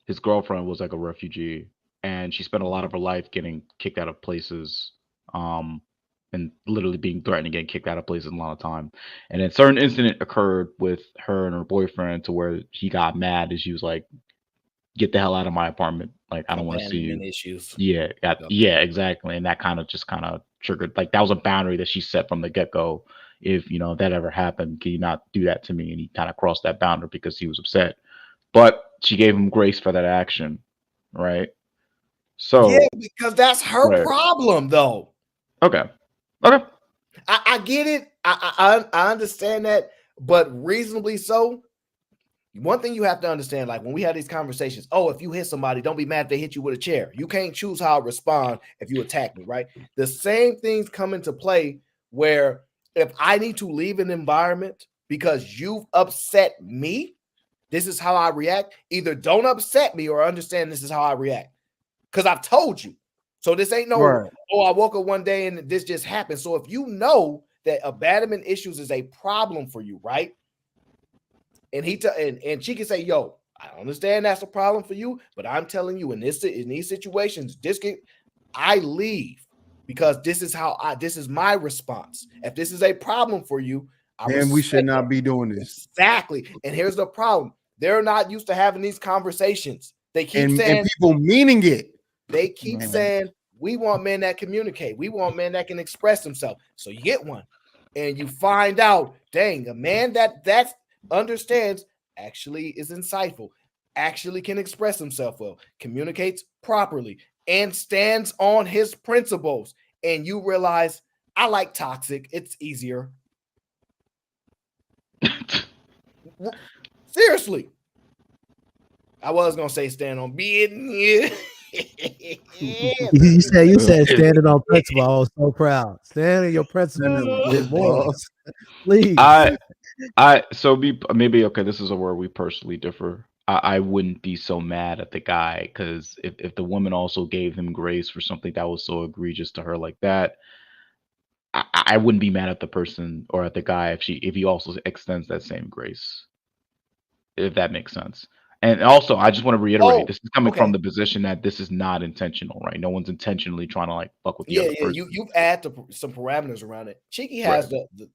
[SPEAKER 21] his girlfriend was like a refugee, and she spent a lot of her life getting kicked out of places, and literally being threatened and getting kicked out of places a lot of time. And then a certain incident occurred with her and her boyfriend to where he got mad and she was like, get the hell out of my apartment. Like, I don't want to see you.
[SPEAKER 8] Issues.
[SPEAKER 21] Yeah, exactly. And that kind of triggered, like, that was a boundary that she set from the get-go. If that ever happened, can you not do that to me? And he kind of crossed that boundary because he was upset. But she gave him grace for that action, right? So
[SPEAKER 8] yeah, because that's her problem, though.
[SPEAKER 21] Okay.
[SPEAKER 8] I get it. I understand that, but reasonably so. One thing you have to understand, like when we have these conversations, if you hit somebody, don't be mad if they hit you with a chair. You can't choose how I respond if you attack me, right? The same things come into play where if I need to leave an environment because you've upset me, this is how I react. Either don't upset me or understand this is how I react. Because I've told you. So this ain't no, I woke up one day and this just happened. So if you know that abandonment issues is a problem for you, right? And and she can say, yo, I understand that's a problem for you, but I'm telling you in these situations, I leave because this is my response. If this is a problem for you,
[SPEAKER 7] and we should not be doing this.
[SPEAKER 8] Exactly. And here's the problem. They're not used to having these conversations. They keep saying,
[SPEAKER 7] and people meaning it.
[SPEAKER 8] They keep saying, we want men that communicate. We want men that can express themselves. So you get one and you find out, dang, a man that understands, actually is insightful, actually can express himself well, communicates properly, and stands on his principles. And you realize, I like toxic. It's easier. Seriously. I was going to say stand on being.
[SPEAKER 3] You said standing on principle. I was so proud. Standing your principle. Please.
[SPEAKER 21] Maybe this is where we personally differ. I wouldn't be so mad at the guy, because if the woman also gave him grace for something that was so egregious to her like that, I wouldn't be mad at the person or at the guy if he also extends that same grace. If that makes sense. And also, I just want to reiterate, this is coming from the position that this is not intentional, right? No one's intentionally trying to like fuck with the other person.
[SPEAKER 8] You add some parameters around it. Cheeky has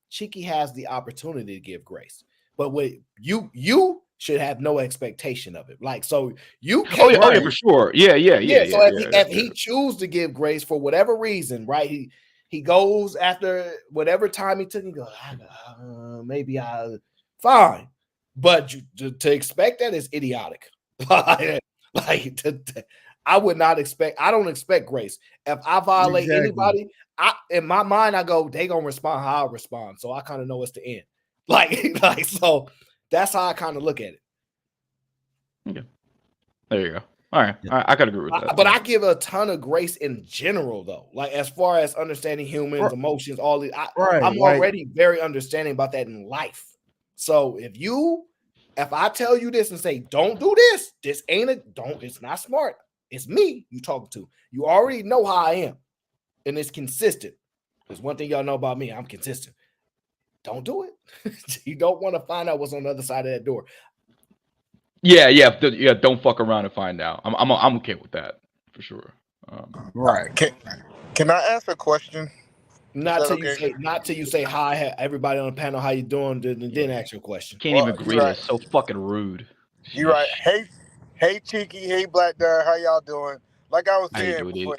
[SPEAKER 8] Cheeky has the opportunity to give grace, but you should have no expectation of it. Like, so you can.
[SPEAKER 21] Oh yeah, for sure. Yeah.
[SPEAKER 8] So if he chooses to give grace for whatever reason, right? He goes after whatever time he took. He goes, fine. But to expect that is idiotic. I would not expect. I don't expect grace. If I violate anybody, in my mind, I go, they gonna respond how I respond. So I kind of know it's the end. Like so that's how I kind of look at it.
[SPEAKER 21] Okay. There you go. All right. I could agree with that.
[SPEAKER 8] But I give a ton of grace in general, though. Like as far as understanding humans, emotions, all these, I'm already very understanding about that in life. So if I tell you this and say, don't do this, it's not smart. It's me you talking to. You already know how I am. And it's consistent. There's one thing y'all know about me. I'm consistent. Don't do it. You don't want to find out what's on the other side of that door.
[SPEAKER 21] Yeah. Don't fuck around and find out. I'm okay with that for sure.
[SPEAKER 9] Right. Can I ask a question?
[SPEAKER 8] Not till you say hi, everybody on the panel, how you doing? Then ask your question.
[SPEAKER 21] Can't even greet us. So fucking rude.
[SPEAKER 9] You're right. Hey, Cheeky. Hey, Black Dad. How y'all doing? Like I was saying before.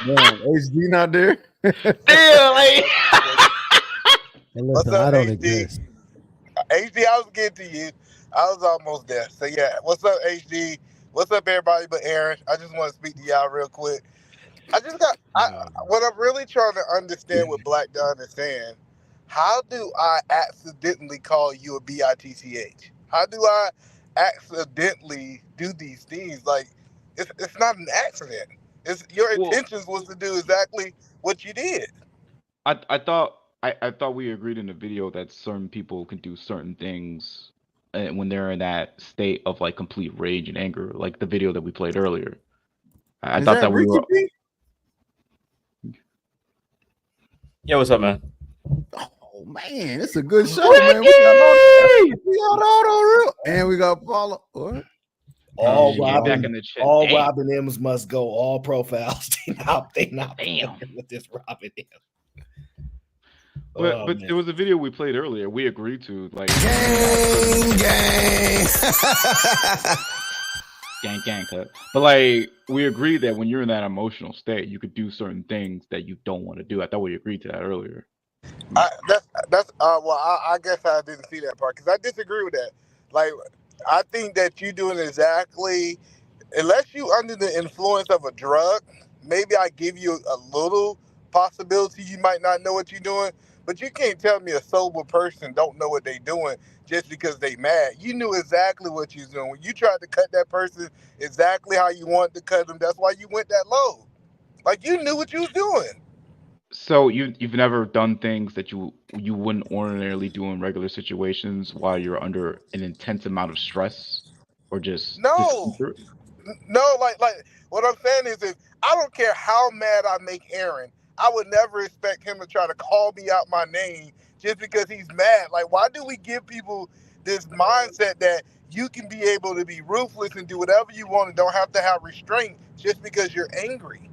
[SPEAKER 7] Man, HD not there.
[SPEAKER 21] Damn, like.
[SPEAKER 3] Hey, listen, I don't exist.
[SPEAKER 9] HD, I was getting to you. I was almost there. So yeah, what's up, HD? What's up, everybody but Aaron? I just want to speak to y'all real quick. What I'm really trying to understand what Black Don is saying, how do I accidentally call you a bitch? How do I accidentally do these things? Like, it's not an accident. Your intentions was to do exactly what you did.
[SPEAKER 21] I thought we agreed in the video that certain people can do certain things when they're in that state of like complete rage and anger, like the video that we played earlier. I thought that we were.
[SPEAKER 10] Yeah, what's up, man?
[SPEAKER 7] Oh man, it's a good show, man. We got all real, and we got Paula. What?
[SPEAKER 8] All Robin M's must go. All profiles. They not with this Robin M.
[SPEAKER 21] But there was a video we played earlier. We agreed to like gang cut. But like we agreed that when you're in that emotional state, you could do certain things that you don't want to do. I thought we agreed to that earlier.
[SPEAKER 9] I guess I didn't see that part because I disagree with that. Like, I think that you doing exactly, unless you under the influence of a drug, maybe I give you a little possibility you might not know what you're doing. But you can't tell me a sober person don't know what they're doing just because they mad. You knew exactly what you was doing. When you tried to cut that person exactly how you wanted to cut them, that's why you went that low. Like, you knew what you was doing.
[SPEAKER 21] So you've never done things that you wouldn't ordinarily do in regular situations while you're under an intense amount of stress or just discomfort?
[SPEAKER 9] No, like what I'm saying is, if I don't care how mad I make Aaron, I would never expect him to try to call me out my name just because he's mad. Like, why do we give people this mindset that you can be able to be ruthless and do whatever you want and don't have to have restraint just because you're angry?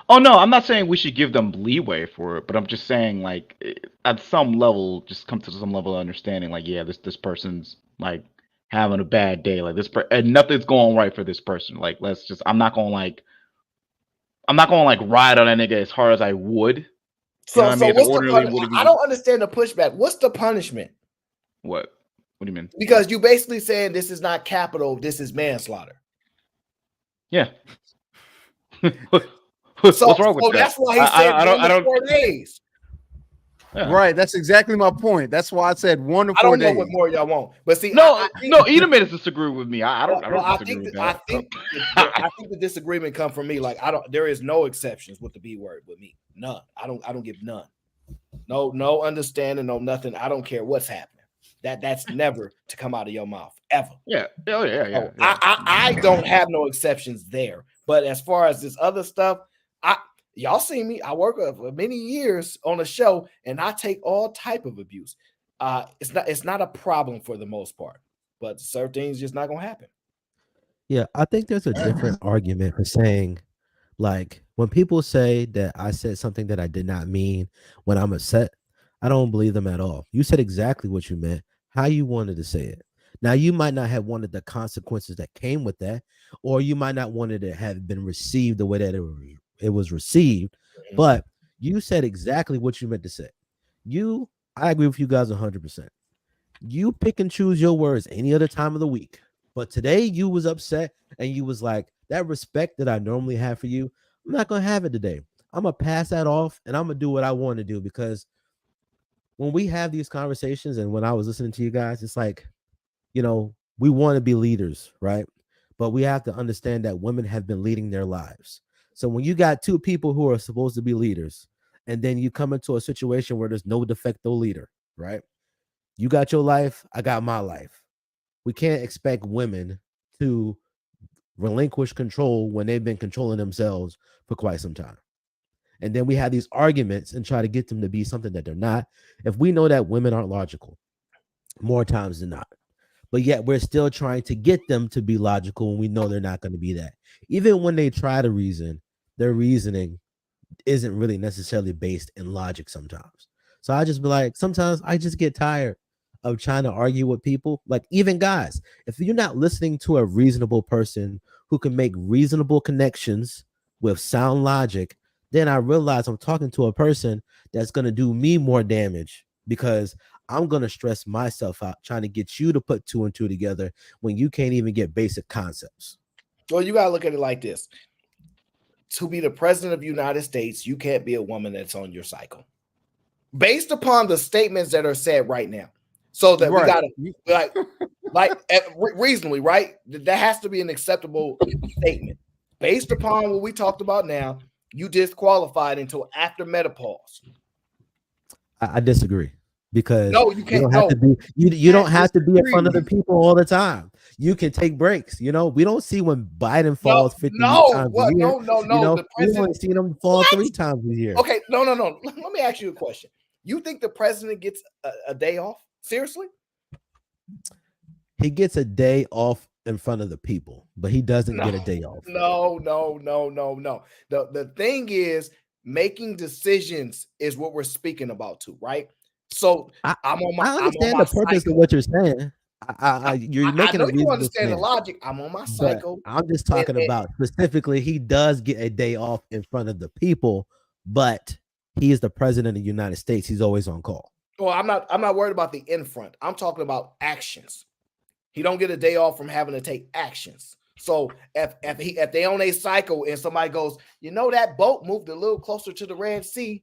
[SPEAKER 21] Oh no, I'm not saying we should give them leeway for it, but I'm just saying, like, at some level, just come to some level of understanding. Like, yeah, this person's like having a bad day. Like and nothing's going right for this person. Like, I'm not gonna ride on that nigga as hard as I would.
[SPEAKER 8] So what's the punishment? I don't understand the pushback. What's the punishment?
[SPEAKER 21] What? What do you mean?
[SPEAKER 8] Because you basically saying this is not capital, this is manslaughter.
[SPEAKER 21] Yeah.
[SPEAKER 7] What's wrong with that?
[SPEAKER 8] That's why he said I don't 4 days.
[SPEAKER 7] Yeah. Right, that's exactly my point. That's why I said 1 to 4 days.
[SPEAKER 8] I don't know what more y'all want, but see,
[SPEAKER 21] no, Edom is disagreeing with me. I think
[SPEAKER 8] the disagreement come from me. Like, there is no exceptions with the B word with me. None. I don't give none. No understanding, no nothing. I don't care what's happening. That's never to come out of your mouth ever.
[SPEAKER 21] Yeah. Yeah.
[SPEAKER 8] I don't have no exceptions there. But as far as this other stuff, y'all see me. I work for many years on a show, and I take all type of abuse. It's not a problem for the most part, but certain things just not gonna happen.
[SPEAKER 3] Yeah, I think there's a different argument for saying, like, when people say that I said something that I did not mean when I'm upset, I don't believe them at all. You said exactly what you meant, how you wanted to say it. Now, you might not have wanted the consequences that came with that, or you might not wanted it to have been received the way that it was received, but you said exactly what you meant to say. I agree with you guys 100%. You pick and choose your words any other time of the week, but today you was upset and you was like, that respect that I normally have for you, I'm not going to have it today. I'm going to pass that off and I'm going to do what I want to do, because when we have these conversations and when I was listening to you guys, it's like, we want to be leaders, right? but we have to understand that women have been leading their lives. So when you got two people who are supposed to be leaders, and then you come into a situation where there's no de facto leader, right? You got your life, I got my life. We can't expect women to relinquish control when they've been controlling themselves for quite some time. And then we have these arguments and try to get them to be something that they're not. If we know that women aren't logical, more times than not, but yet we're still trying to get them to be logical when we know they're not going to be that. Even when they try to reason, their reasoning isn't really necessarily based in logic sometimes. So I just be like, sometimes I just get tired of trying to argue with people. Like, even guys, if you're not listening to a reasonable person who can make reasonable connections with sound logic, then I realize I'm talking to a person that's going to do me more damage, because I'm going to stress myself out trying to get you to put 2 and 2 together when you can't even get basic concepts.
[SPEAKER 8] Well, you got to look at it like this. To be the president of the United States, you can't be a woman that's on your cycle. Based upon the statements that are said right now. So that we got to, like reasonably, right? That has to be an acceptable statement. Based upon what we talked about now, you disqualified until after menopause.
[SPEAKER 3] I disagree, because
[SPEAKER 8] no, you can't.
[SPEAKER 3] You don't have to be. You don't have to be in front of the people all the time. You can take breaks. You know, we don't see when Biden falls 50 times a year.
[SPEAKER 8] No.
[SPEAKER 3] You know,
[SPEAKER 8] The president,
[SPEAKER 3] we only see them fall 3 times a year.
[SPEAKER 8] Okay, no. Let me ask you a question. You think the president gets a day off? Seriously?
[SPEAKER 3] He gets a day off in front of the people, but he doesn't get a day off.
[SPEAKER 8] No. The thing is, making decisions is what we're speaking about too, right? So I
[SPEAKER 3] understand the purpose of what you're saying. You're making
[SPEAKER 8] I know
[SPEAKER 3] a reasonable
[SPEAKER 8] you understand
[SPEAKER 3] stand.
[SPEAKER 8] the logic. I'm on my cycle.
[SPEAKER 3] I'm just talking about specifically, he does get a day off in front of the people, but he is the president of the United States. He's always on call.
[SPEAKER 8] Well, I'm not worried about the in front. I'm talking about actions. He don't get a day off from having to take actions. So if they on a cycle and somebody goes, you know, that boat moved a little closer to the Red Sea,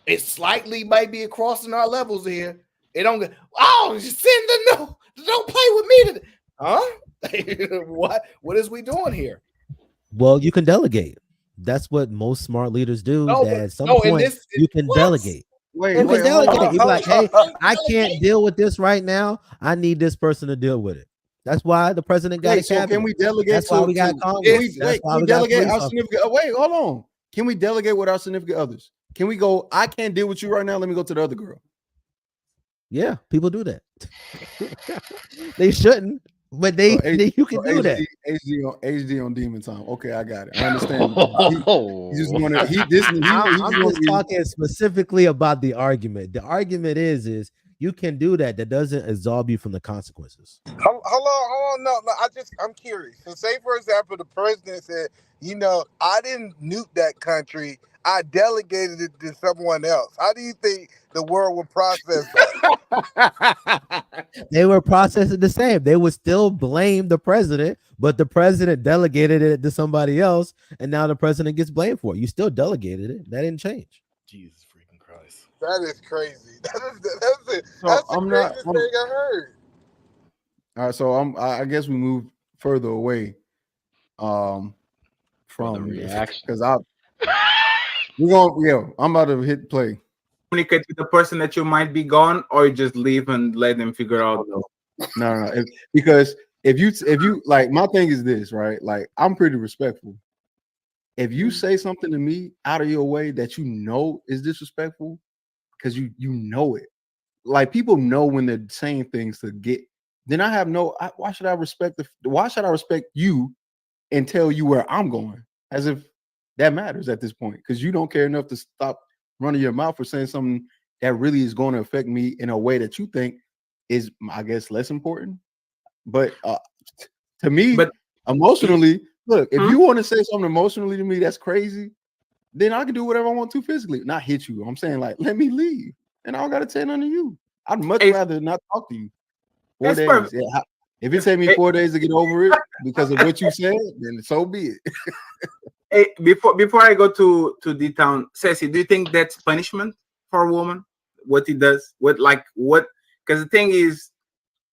[SPEAKER 8] it slightly might be crossing our levels here. It don't get, oh, send the no, don't play with me today. Huh? What is we doing here?
[SPEAKER 3] Well, you can delegate. That's what most smart leaders do. At some point, you can delegate. You can delegate. You're like, hey, I can't deal with this right now. I need this person to deal with it. That's why the president got a cabinet.
[SPEAKER 7] So can we delegate?
[SPEAKER 3] That's why we got Congress.
[SPEAKER 7] Can we delegate our significant? Wait, hold on. Can we delegate with our significant others? Can we go? I can't deal with you right now. Let me go to the other girl.
[SPEAKER 3] Yeah, people do that. They shouldn't, but you can do that.
[SPEAKER 7] HD on demon time. Okay, I got it. I understand. He just want to.
[SPEAKER 3] I'm just talking specifically about the argument. The argument is you can do that. That doesn't absolve you from the consequences.
[SPEAKER 9] Hold on. No, I'm curious. So say, for example, the president said, you know, I didn't nuke that country. I delegated it to someone else. How do you think the world would process that?
[SPEAKER 3] They were processing the same. They would still blame the president, but the president delegated it to somebody else, and now the president gets blamed for it. You still delegated it. That didn't change.
[SPEAKER 8] Jesus freaking Christ.
[SPEAKER 9] That is crazy. That's the craziest thing I heard.
[SPEAKER 7] All right, so I guess we move further away from the reaction, because I'm about to hit play.
[SPEAKER 19] Communicate with the person that you might be gone, or you just leave and let them figure out.
[SPEAKER 7] No. Because if you like, my thing is this, right? Like, I'm pretty respectful. If you say something to me out of your way that you know is disrespectful, because you know it, like, people know when they're saying things to get. Then I have why should I respect you and tell you where I'm going, as if that matters at this point, because you don't care enough to stop running your mouth for saying something that really is going to affect me in a way that you think is, I guess, less important. But to me, emotionally, look, if you want to say something emotionally to me that's crazy, then I can do whatever I want to physically, not hit you. I'm saying, like, let me leave, and I don't got to say nothing to you. I'd much rather not talk to you. 4 days. Yeah, if it take me 4 days to get over it because of what you said, then so be it.
[SPEAKER 19] Hey, before I go to D-Town, Ceci, do you think that's punishment for a woman? What he does? Because the thing is,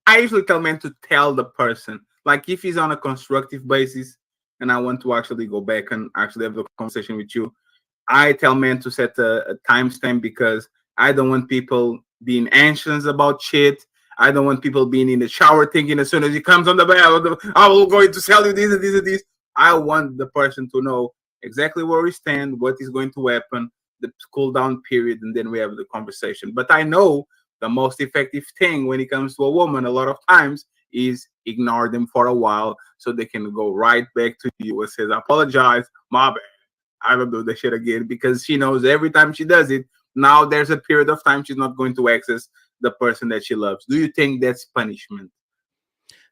[SPEAKER 19] I usually tell men to tell the person, like if it's on a constructive basis, and I want to actually go back and actually have the conversation with you, I tell men to set a timestamp because I don't want people being anxious about shit. I don't want people being in the shower thinking as soon as he comes on the bed, I will going to tell you this and this and this. I want the person to know exactly where we stand, what is going to happen, the cool down period, and then we have the conversation. But I know the most effective thing when it comes to a woman a lot of times is ignore them for a while so they can go right back to you and says, I apologize, my bad, I don't do that shit again, because she knows every time she does it, now there's a period of time she's not going to access the person that she loves. Do you think that's punishment?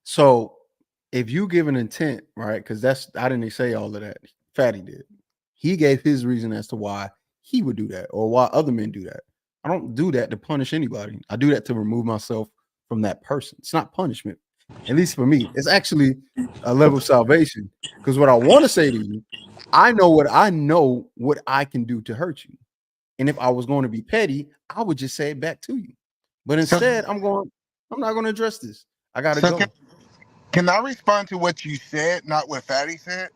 [SPEAKER 7] So if you give an intent, right? Because I didn't say all of that. Fatty did. He gave his reason as to why he would do that or why other men do that. I don't do that to punish anybody. I do that to remove myself from that person. It's not punishment, at least for me. It's actually a level of salvation. Because what I want to say to you, I know what I can do to hurt you. And if I was going to be petty, I would just say it back to you. But instead, I'm not going to address this. I got to go.
[SPEAKER 9] Can I respond to what you said, not what Fatty said?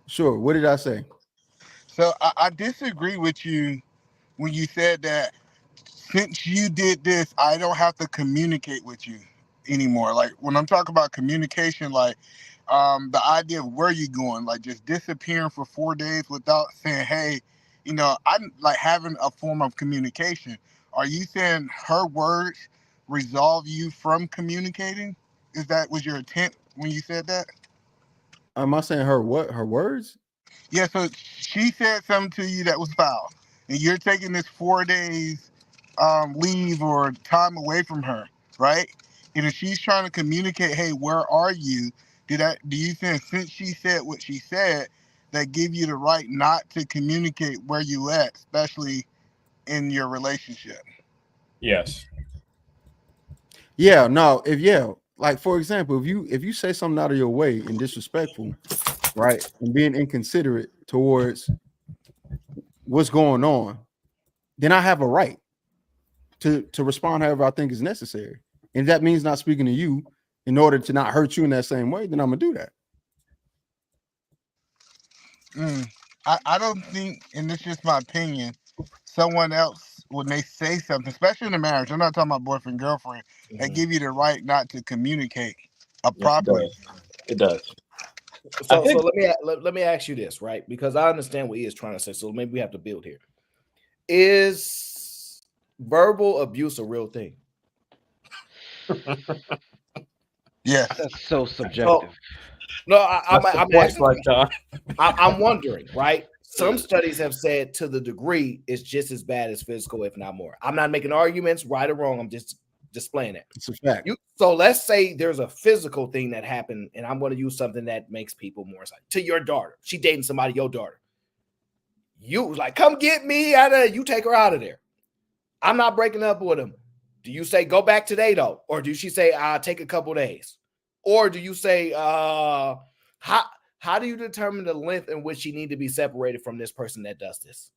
[SPEAKER 7] Sure. What did I say?
[SPEAKER 9] So I disagree with you when you said that since you did this, I don't have to communicate with you anymore. Like when I'm talking about communication, like the idea of where you're going, like just disappearing for 4 days without saying, hey, I'm like having a form of communication. Are you saying her words resolve you from communicating? Was your intent when you said that?
[SPEAKER 7] Am I saying her what? Her words?
[SPEAKER 9] Yeah, so she said something to you that was foul, and you're taking this 4 days leave or time away from her, right? And if she's trying to communicate, hey, where are you? Do you think since she said what she said, that give you the right not to communicate where you at, especially in your relationship?
[SPEAKER 10] Yes.
[SPEAKER 7] Yeah, no, like for example, if you say something out of your way and disrespectful, right, and being inconsiderate towards what's going on, then I have a right to respond however I think is necessary. And if that means not speaking to you in order to not hurt you in that same way, then I'm gonna do that.
[SPEAKER 9] I don't think, and this is just my opinion, someone else, when they say something, especially in a marriage, I'm not talking about boyfriend, girlfriend, they give you the right not to communicate properly.
[SPEAKER 10] It does.
[SPEAKER 8] So let me ask you this, right? Because I understand what he is trying to say. So maybe we have to build here. Is verbal abuse a real thing?
[SPEAKER 9] Yeah,
[SPEAKER 12] that's so subjective.
[SPEAKER 8] I'm wondering, right? Some studies have said to the degree it's just as bad as physical, if not more. I'm not making arguments, right or wrong. I'm just displaying it.
[SPEAKER 7] It's a fact.
[SPEAKER 8] So let's say there's a physical thing that happened, and I'm going to use something that makes people more excited. To your daughter, she dating somebody, your daughter. You like, come get me out of there. You take her out of there. I'm not breaking up with him. Do you say go back today though, or do she say I'll take a couple days, or do you say how do you determine the length in which you need to be separated from this person that does this?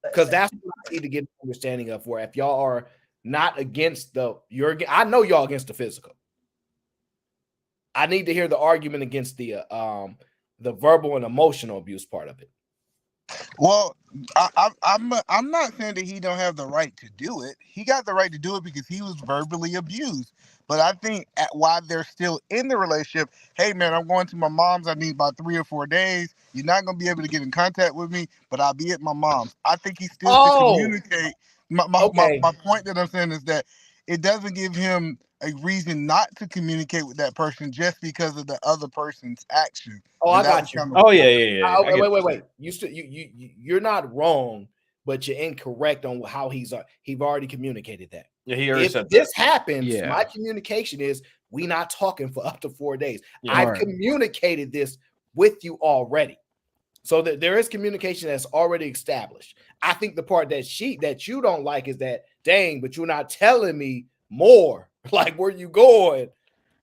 [SPEAKER 8] Because that's what I need to get an understanding of. Where if y'all are not against I know y'all against the physical. I need to hear the argument against the verbal and emotional abuse part of it.
[SPEAKER 9] Well, I'm not saying that he don't have the right to do it. He got the right to do it because he was verbally abused. But I think while they're still in the relationship, hey man, I'm going to my mom's. I need about 3 or 4 days. You're not going to be able to get in contact with me, but I'll be at my mom's. I think he still can communicate. My point that I'm saying is that it doesn't give him a reason not to communicate with that person just because of the other person's action.
[SPEAKER 8] Oh, I got you. Wait. You're not wrong, but you're incorrect on how he's already communicated that.
[SPEAKER 10] Yeah, he already said
[SPEAKER 8] that. If this happens, my communication is we not talking for up to 4 days.
[SPEAKER 10] Yeah.
[SPEAKER 8] I've communicated this with you already. So that there is communication that's already established. I think the part that you don't like is that, dang, but you're not telling me more. Like, where you going?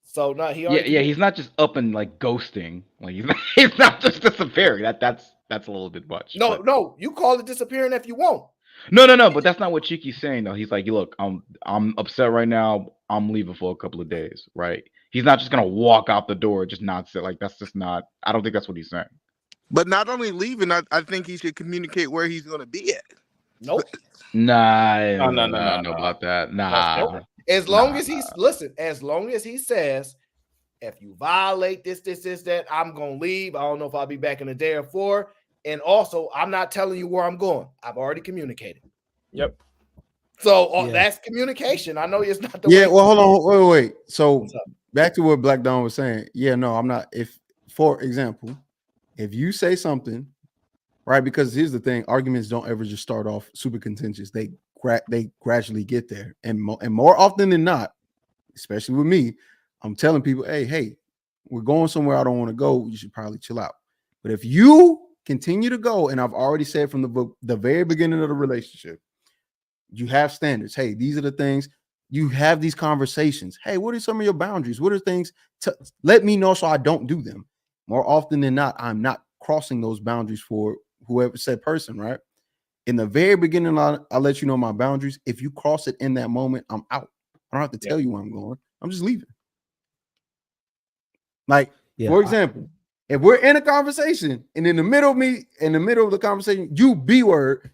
[SPEAKER 8] So no,
[SPEAKER 12] he's not just up and like ghosting. Like he's not just disappearing. That's a little bit much.
[SPEAKER 8] No, you call it disappearing if you want.
[SPEAKER 21] No, but that's not what Cheeky's saying though. He's like, look, I'm upset right now. I'm leaving for a couple of days, right? He's not just gonna walk out the door, just not sit. Like that's just not. I don't think that's what he's saying.
[SPEAKER 9] But not only leaving, I think he should communicate where he's going to be at.
[SPEAKER 8] Nope.
[SPEAKER 21] No,
[SPEAKER 10] I don't
[SPEAKER 21] know about that. Nah.
[SPEAKER 8] As long as he's listen, as long as he says, if you violate this, that, I'm gonna leave. I don't know if I'll be back in a day or 4. And also, I'm not telling you where I'm going. I've already communicated.
[SPEAKER 10] Yep.
[SPEAKER 8] So that's communication. I know it's not the
[SPEAKER 7] way.
[SPEAKER 8] way.
[SPEAKER 7] Well, hold on, wait. So back to what Black Dawn was saying. Yeah, no, I'm not. If, for example, if you say something, right? Because here's the thing: arguments don't ever just start off super contentious. They gradually get there, and more often than not, especially with me, I'm telling people, hey, we're going somewhere I don't want to go. You should probably chill out. But if you continue to go, and I've already said from the very beginning of the relationship, you have standards. Hey, these are the things. You have these conversations. Hey, what are some of your boundaries? What are things to let me know so I don't do them? More often than not, I'm not crossing those boundaries for whoever said person, right? In the very beginning, I'll let you know my boundaries. If you cross it in that moment, I'm out. I don't have to tell you where I'm going. I'm just leaving. Like, for example, if we're in a conversation and in the middle of the conversation, you B-word,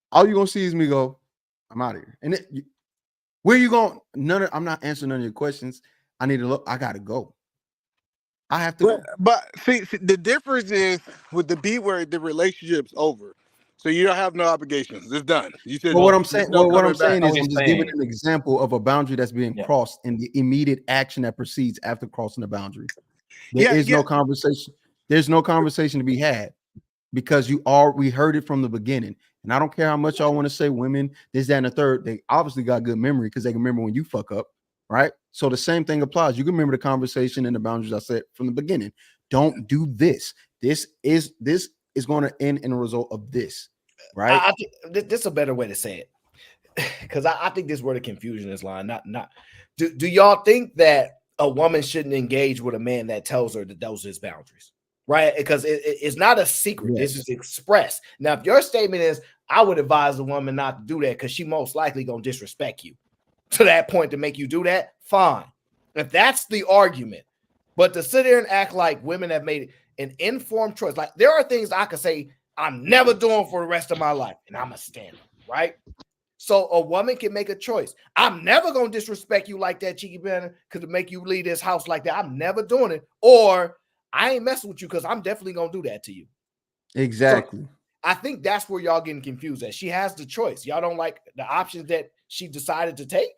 [SPEAKER 7] all you're gonna see is me go, I'm out of here. And where you going? I'm not answering none of your questions. I need to look. I gotta go. I have to go.
[SPEAKER 9] But see, the difference is with the B word, the relationship's over. So you don't have no obligations. It's done. You said
[SPEAKER 7] what I'm saying, what I'm saying is
[SPEAKER 9] back.
[SPEAKER 7] I'm just giving an example of a boundary that's being crossed and the immediate action that proceeds after crossing the boundary. There is no conversation. There's no conversation to be had because we heard it from the beginning. And I don't care how much y'all want to say women, this, that, and the third. They obviously got good memory because they can remember when you fuck up, right? So the same thing applies. You can remember the conversation and the boundaries I said from the beginning. Don't do this. This is going to end in a result of this, right?
[SPEAKER 8] I think this is a better way to say it because I think this is where the confusion is lying. Not. Do y'all think that a woman shouldn't engage with a man that tells her that those are his boundaries? Right, because it's not a secret. This is expressed. Now, if your statement is, I would advise a woman not to do that because she most likely gonna disrespect you to that point to make you do that, fine. If that's the argument, but to sit there and act like women have made an informed choice, like there are things I could say I'm never doing for the rest of my life, and I'm a stand up, right? So a woman can make a choice. I'm never gonna disrespect you like that, Cheeky Banner, because to make you leave this house like that, I'm never doing it, or I ain't messing with you because I'm definitely gonna do that to you.
[SPEAKER 7] Exactly.
[SPEAKER 8] So I think that's where y'all getting confused at. She has the choice. Y'all don't like the options that she decided to take.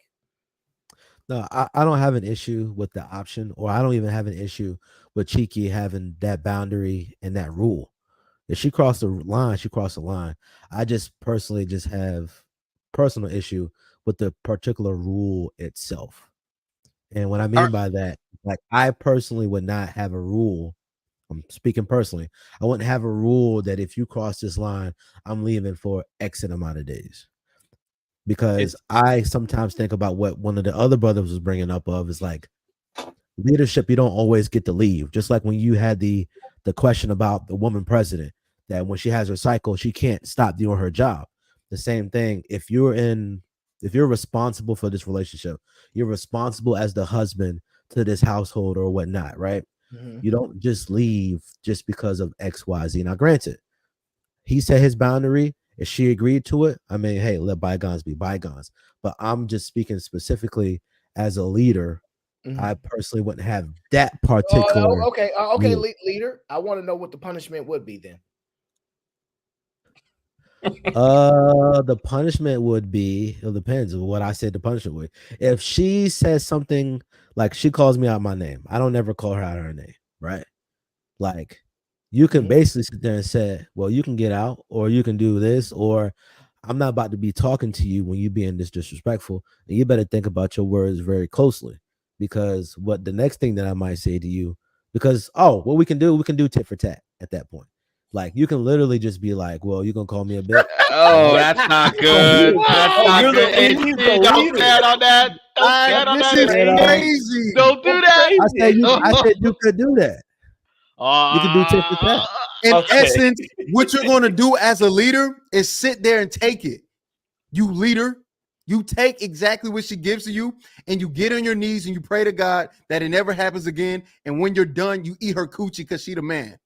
[SPEAKER 3] No, I don't have an issue with the option, or I don't even have an issue with Cheeky having that boundary and that rule. If she crossed the line, she crossed the line. I just personally just have personal issue with the particular rule itself. And what I mean by that, like I personally would not have a rule. I'm speaking personally. I wouldn't have a rule that if you cross this line, I'm leaving for X amount of days. Because I sometimes think about what one of the other brothers was bringing up of is like leadership. You don't always get to leave. Just like when you had the question about the woman president, that when she has her cycle, she can't stop doing her job. The same thing. If you're responsible for this relationship, you're responsible as the husband to this household or whatnot, right? Mm-hmm. You don't just leave just because of X, Y, Z. Now, granted, he set his boundary. If she agreed to it, I mean, hey, let bygones be bygones. But I'm just speaking specifically as a leader. Mm-hmm. I personally wouldn't have that particular.
[SPEAKER 8] Okay, leader. I want to know what the punishment would be then.
[SPEAKER 3] The punishment would be, it depends on what I said the punishment would. If she says something like she calls me out my name, I don't ever call her out her name, right? Like you can basically sit there and say, well, you can get out, or you can do this, or I'm not about to be talking to you when you being this disrespectful, and you better think about your words very closely, because what the next thing that I might say to you, because what we can do tit for tat at that point. Like you can literally just be like, well, you're gonna call me a bitch.
[SPEAKER 21] Oh, that's not good. That's not good. Hey, don't stand on that. Don't stand on that.
[SPEAKER 7] This is crazy.
[SPEAKER 21] Don't do that.
[SPEAKER 3] I said you could do that. You can do tit for tat.
[SPEAKER 7] In essence, what you're going to do as a leader is sit there and take it. You leader. You take exactly what she gives to you and you get on your knees and you pray to God that it never happens again. And when you're done, you eat her coochie because she the man.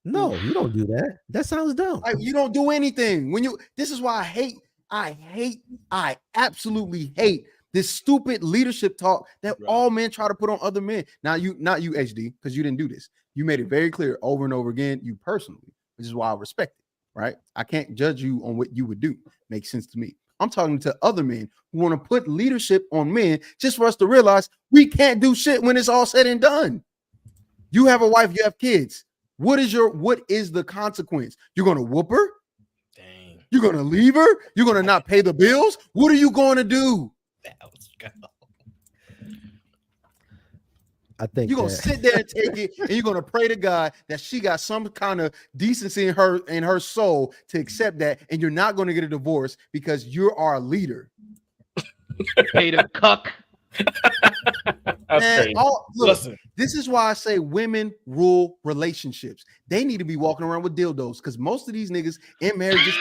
[SPEAKER 3] No, you don't do that. That sounds dumb.
[SPEAKER 7] Like, you don't do anything. This is why I absolutely hate this stupid leadership talk that all men try to put on other men. Not you, HD, because you didn't do this. You made it very clear over and over again, you personally, which is why I respect it, right? I can't judge you on what you would do. Makes sense to me. I'm talking to other men who want to put leadership on men just for us to realize we can't do shit when it's all said and done. You have a wife, you have kids. What is the consequence? You're going to whoop her? Dang. You're going to leave her? You're going to not pay the bills? What are you going to do?
[SPEAKER 3] I think
[SPEAKER 7] you're gonna sit there and take it, and you're gonna pray to God that she got some kind of decency in her soul to accept that, and you're not gonna get a divorce because you're our leader.
[SPEAKER 12] Pay the cuck.
[SPEAKER 7] Listen, this is why I say women rule relationships. They need to be walking around with dildos because most of these niggas in marriages.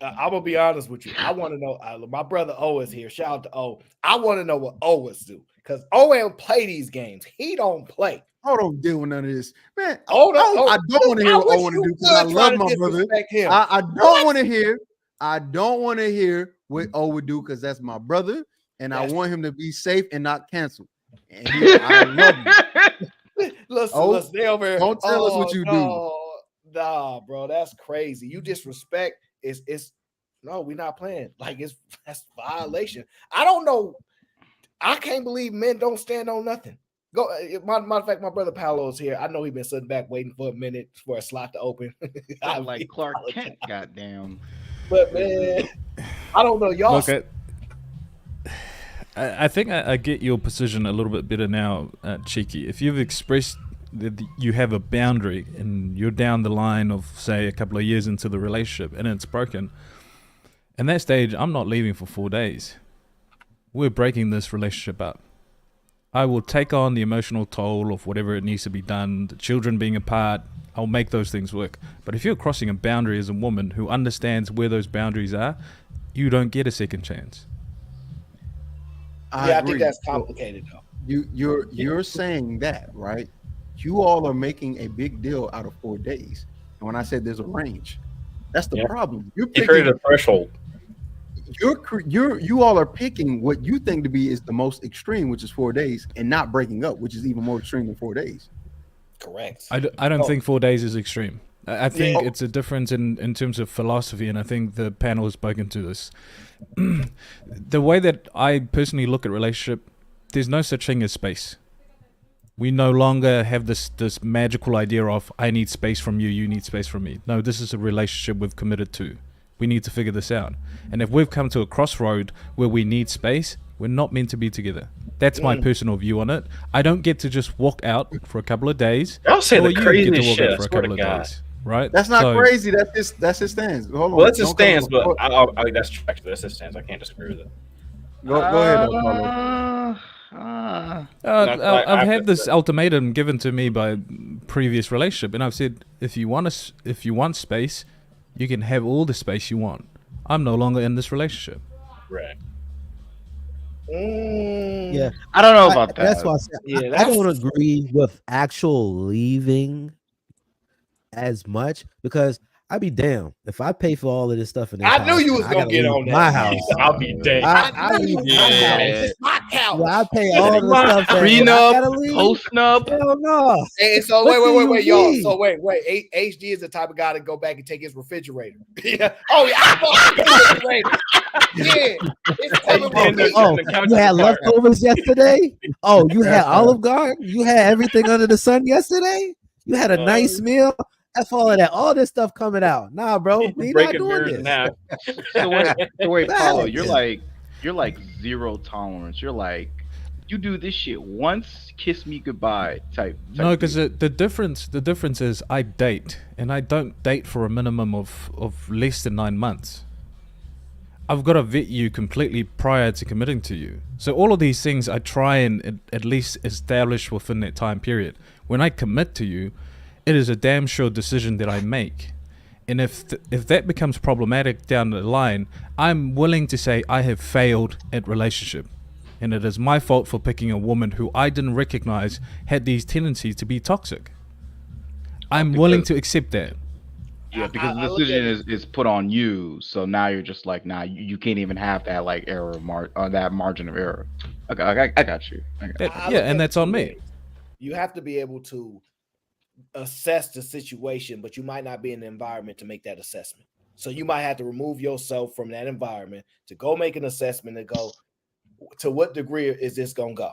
[SPEAKER 8] I'm gonna be honest with you. I want to know. My brother O is here. Shout out to O. I want to know what O is do because O ain't play these games. He don't play.
[SPEAKER 7] I don't deal with none of this, man.
[SPEAKER 8] I don't
[SPEAKER 7] want to hear what O want to do because I love my brother. I don't want to hear. I don't want to hear what O would do because that's my brother, and I want him to be safe and not canceled. And I love him.
[SPEAKER 8] Listen, they over here.
[SPEAKER 7] Don't tell us what you do.
[SPEAKER 8] Nah, bro, that's crazy. You disrespect. It's no, we're not playing. Like that's violation. I don't know. I can't believe men don't stand on nothing. Go. Matter of fact, my brother Paolo's here. I know he's been sitting back waiting for a minute for a slot to open.
[SPEAKER 12] I'm like Clark Kent, goddamn.
[SPEAKER 8] But man, I don't know. Y'all.
[SPEAKER 13] Look, I think I get your position a little bit better now, Cheeky. If you've expressed that you have a boundary and you're down the line of, say, a couple of years into the relationship and it's broken, in that stage, I'm not leaving for 4 days. We're breaking this relationship up. I will take on the emotional toll of whatever it needs to be done, the children being apart. I'll make those things work. But if you're crossing a boundary as a woman who understands where those boundaries are, you don't get a second chance.
[SPEAKER 8] I think that's complicated though.
[SPEAKER 7] You're saying that, right? You all are making a big deal out of 4 days. And when I said there's a range, that's the problem. You're picking,
[SPEAKER 10] created a threshold.
[SPEAKER 7] You all are picking what you think to be is the most extreme, which is 4 days, and not breaking up, which is even more extreme than 4 days.
[SPEAKER 8] Correct.
[SPEAKER 13] I don't think 4 days is extreme. I think it's a difference in terms of philosophy, and I think the panel has spoken to this. The way that I personally look at relationship, there's no such thing as space. We no longer have this magical idea of I need space from you, you need space from me. No, this is a relationship we've committed to. We need to figure this out. And if we've come to a crossroad where we need space, we're not meant to be together. That's my personal view on it. I don't get to just walk out for a couple of days.
[SPEAKER 10] I'll say the craziest
[SPEAKER 7] get to walk
[SPEAKER 10] shit.
[SPEAKER 7] out for a couple of days. Right? That's not crazy. That's his stance. Hold on.
[SPEAKER 10] Well, that's his stance, but that's true. That's his stance. I can't disagree with it.
[SPEAKER 7] Go ahead.
[SPEAKER 13] I've had this ultimatum given to me by previous relationship, and I've said, if you want space, you can have all the space you want. I'm no longer in this relationship.
[SPEAKER 10] Right.
[SPEAKER 3] Yeah,
[SPEAKER 12] I don't know about that.
[SPEAKER 3] That's why I said I don't agree with actual leaving as much because I'd be damned if I pay for all of this stuff in this
[SPEAKER 8] I knew you was gonna get on that.
[SPEAKER 3] My house.
[SPEAKER 10] I'll be damned.
[SPEAKER 3] I leave my house.
[SPEAKER 8] It's my couch.
[SPEAKER 3] Well, I pay all the stuff.
[SPEAKER 12] Prenup, post-nup.
[SPEAKER 3] Hell no.
[SPEAKER 8] And so wait, y'all. So wait. HD is the type of guy to go back and take his refrigerator. Yeah. Oh yeah, I bought the refrigerator. Yeah. It's coming
[SPEAKER 3] you had leftovers yesterday? Oh, you had Olive Garden? You had everything under the sun yesterday? You had a nice meal? That's all of that. All this stuff coming out. Nah, bro. We not doing this.
[SPEAKER 12] So wait, Paulo, you're like zero tolerance. You're like, you do this shit once, kiss me goodbye type.
[SPEAKER 13] No, because the difference is I date, and I don't date for a minimum of less than 9 months. I've got to vet you completely prior to committing to you. So all of these things I try and at least establish within that time period. When I commit to you, it is a damn sure decision that I make. And if that becomes problematic down the line, I'm willing to say I have failed at relationship. And it is my fault for picking a woman who I didn't recognize had these tendencies to be toxic. I'm willing to accept that.
[SPEAKER 12] Yeah, because the decision is put on you, so now you're just like, nah, you can't even have that like error that margin of error. Okay, I got you.
[SPEAKER 13] And that's on me.
[SPEAKER 8] You have to be able to assess the situation, but you might not be in the environment to make that assessment. So you might have to remove yourself from that environment to go make an assessment and go, to what degree is this gonna go?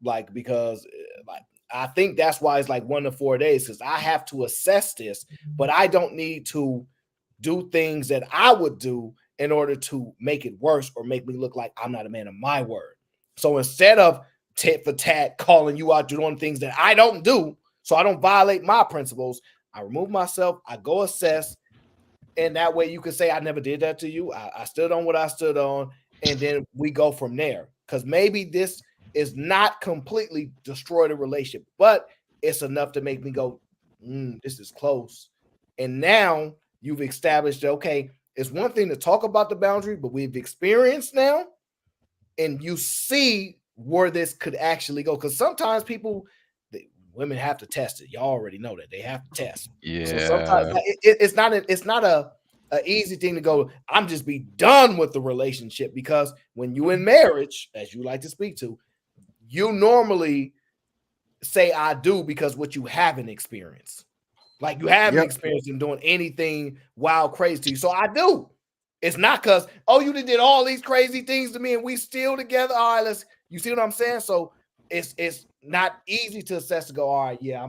[SPEAKER 8] Like, because like I think that's why it's like 1 to 4 days, because I have to assess this, but I don't need to do things that I would do in order to make it worse or make me look like I'm not a man of my word. So instead of tit for tat calling you out doing things that I don't do, so I don't violate my principles, I remove myself, I go assess, and that way you can say I never did that to you. I stood on what I stood on, and then we go from there. Because maybe this is not completely destroy the relationship, but it's enough to make me go, this is close. And now you've established that, okay, it's one thing to talk about the boundary, but we've experienced now, and you see where this could actually go. Because sometimes women have to test it. Y'all already know that they have to test.
[SPEAKER 12] Yeah.
[SPEAKER 8] So sometimes it's not a easy thing to go, I'm just be done with the relationship, because when you in marriage, as you like to speak to, you normally say I do because what you haven't experienced. Like you haven't experienced in doing anything wild, crazy to you. So I do. It's not because, you did all these crazy things to me and we still together. All right, you see what I'm saying? So it's not easy to assess to go, all right, yeah,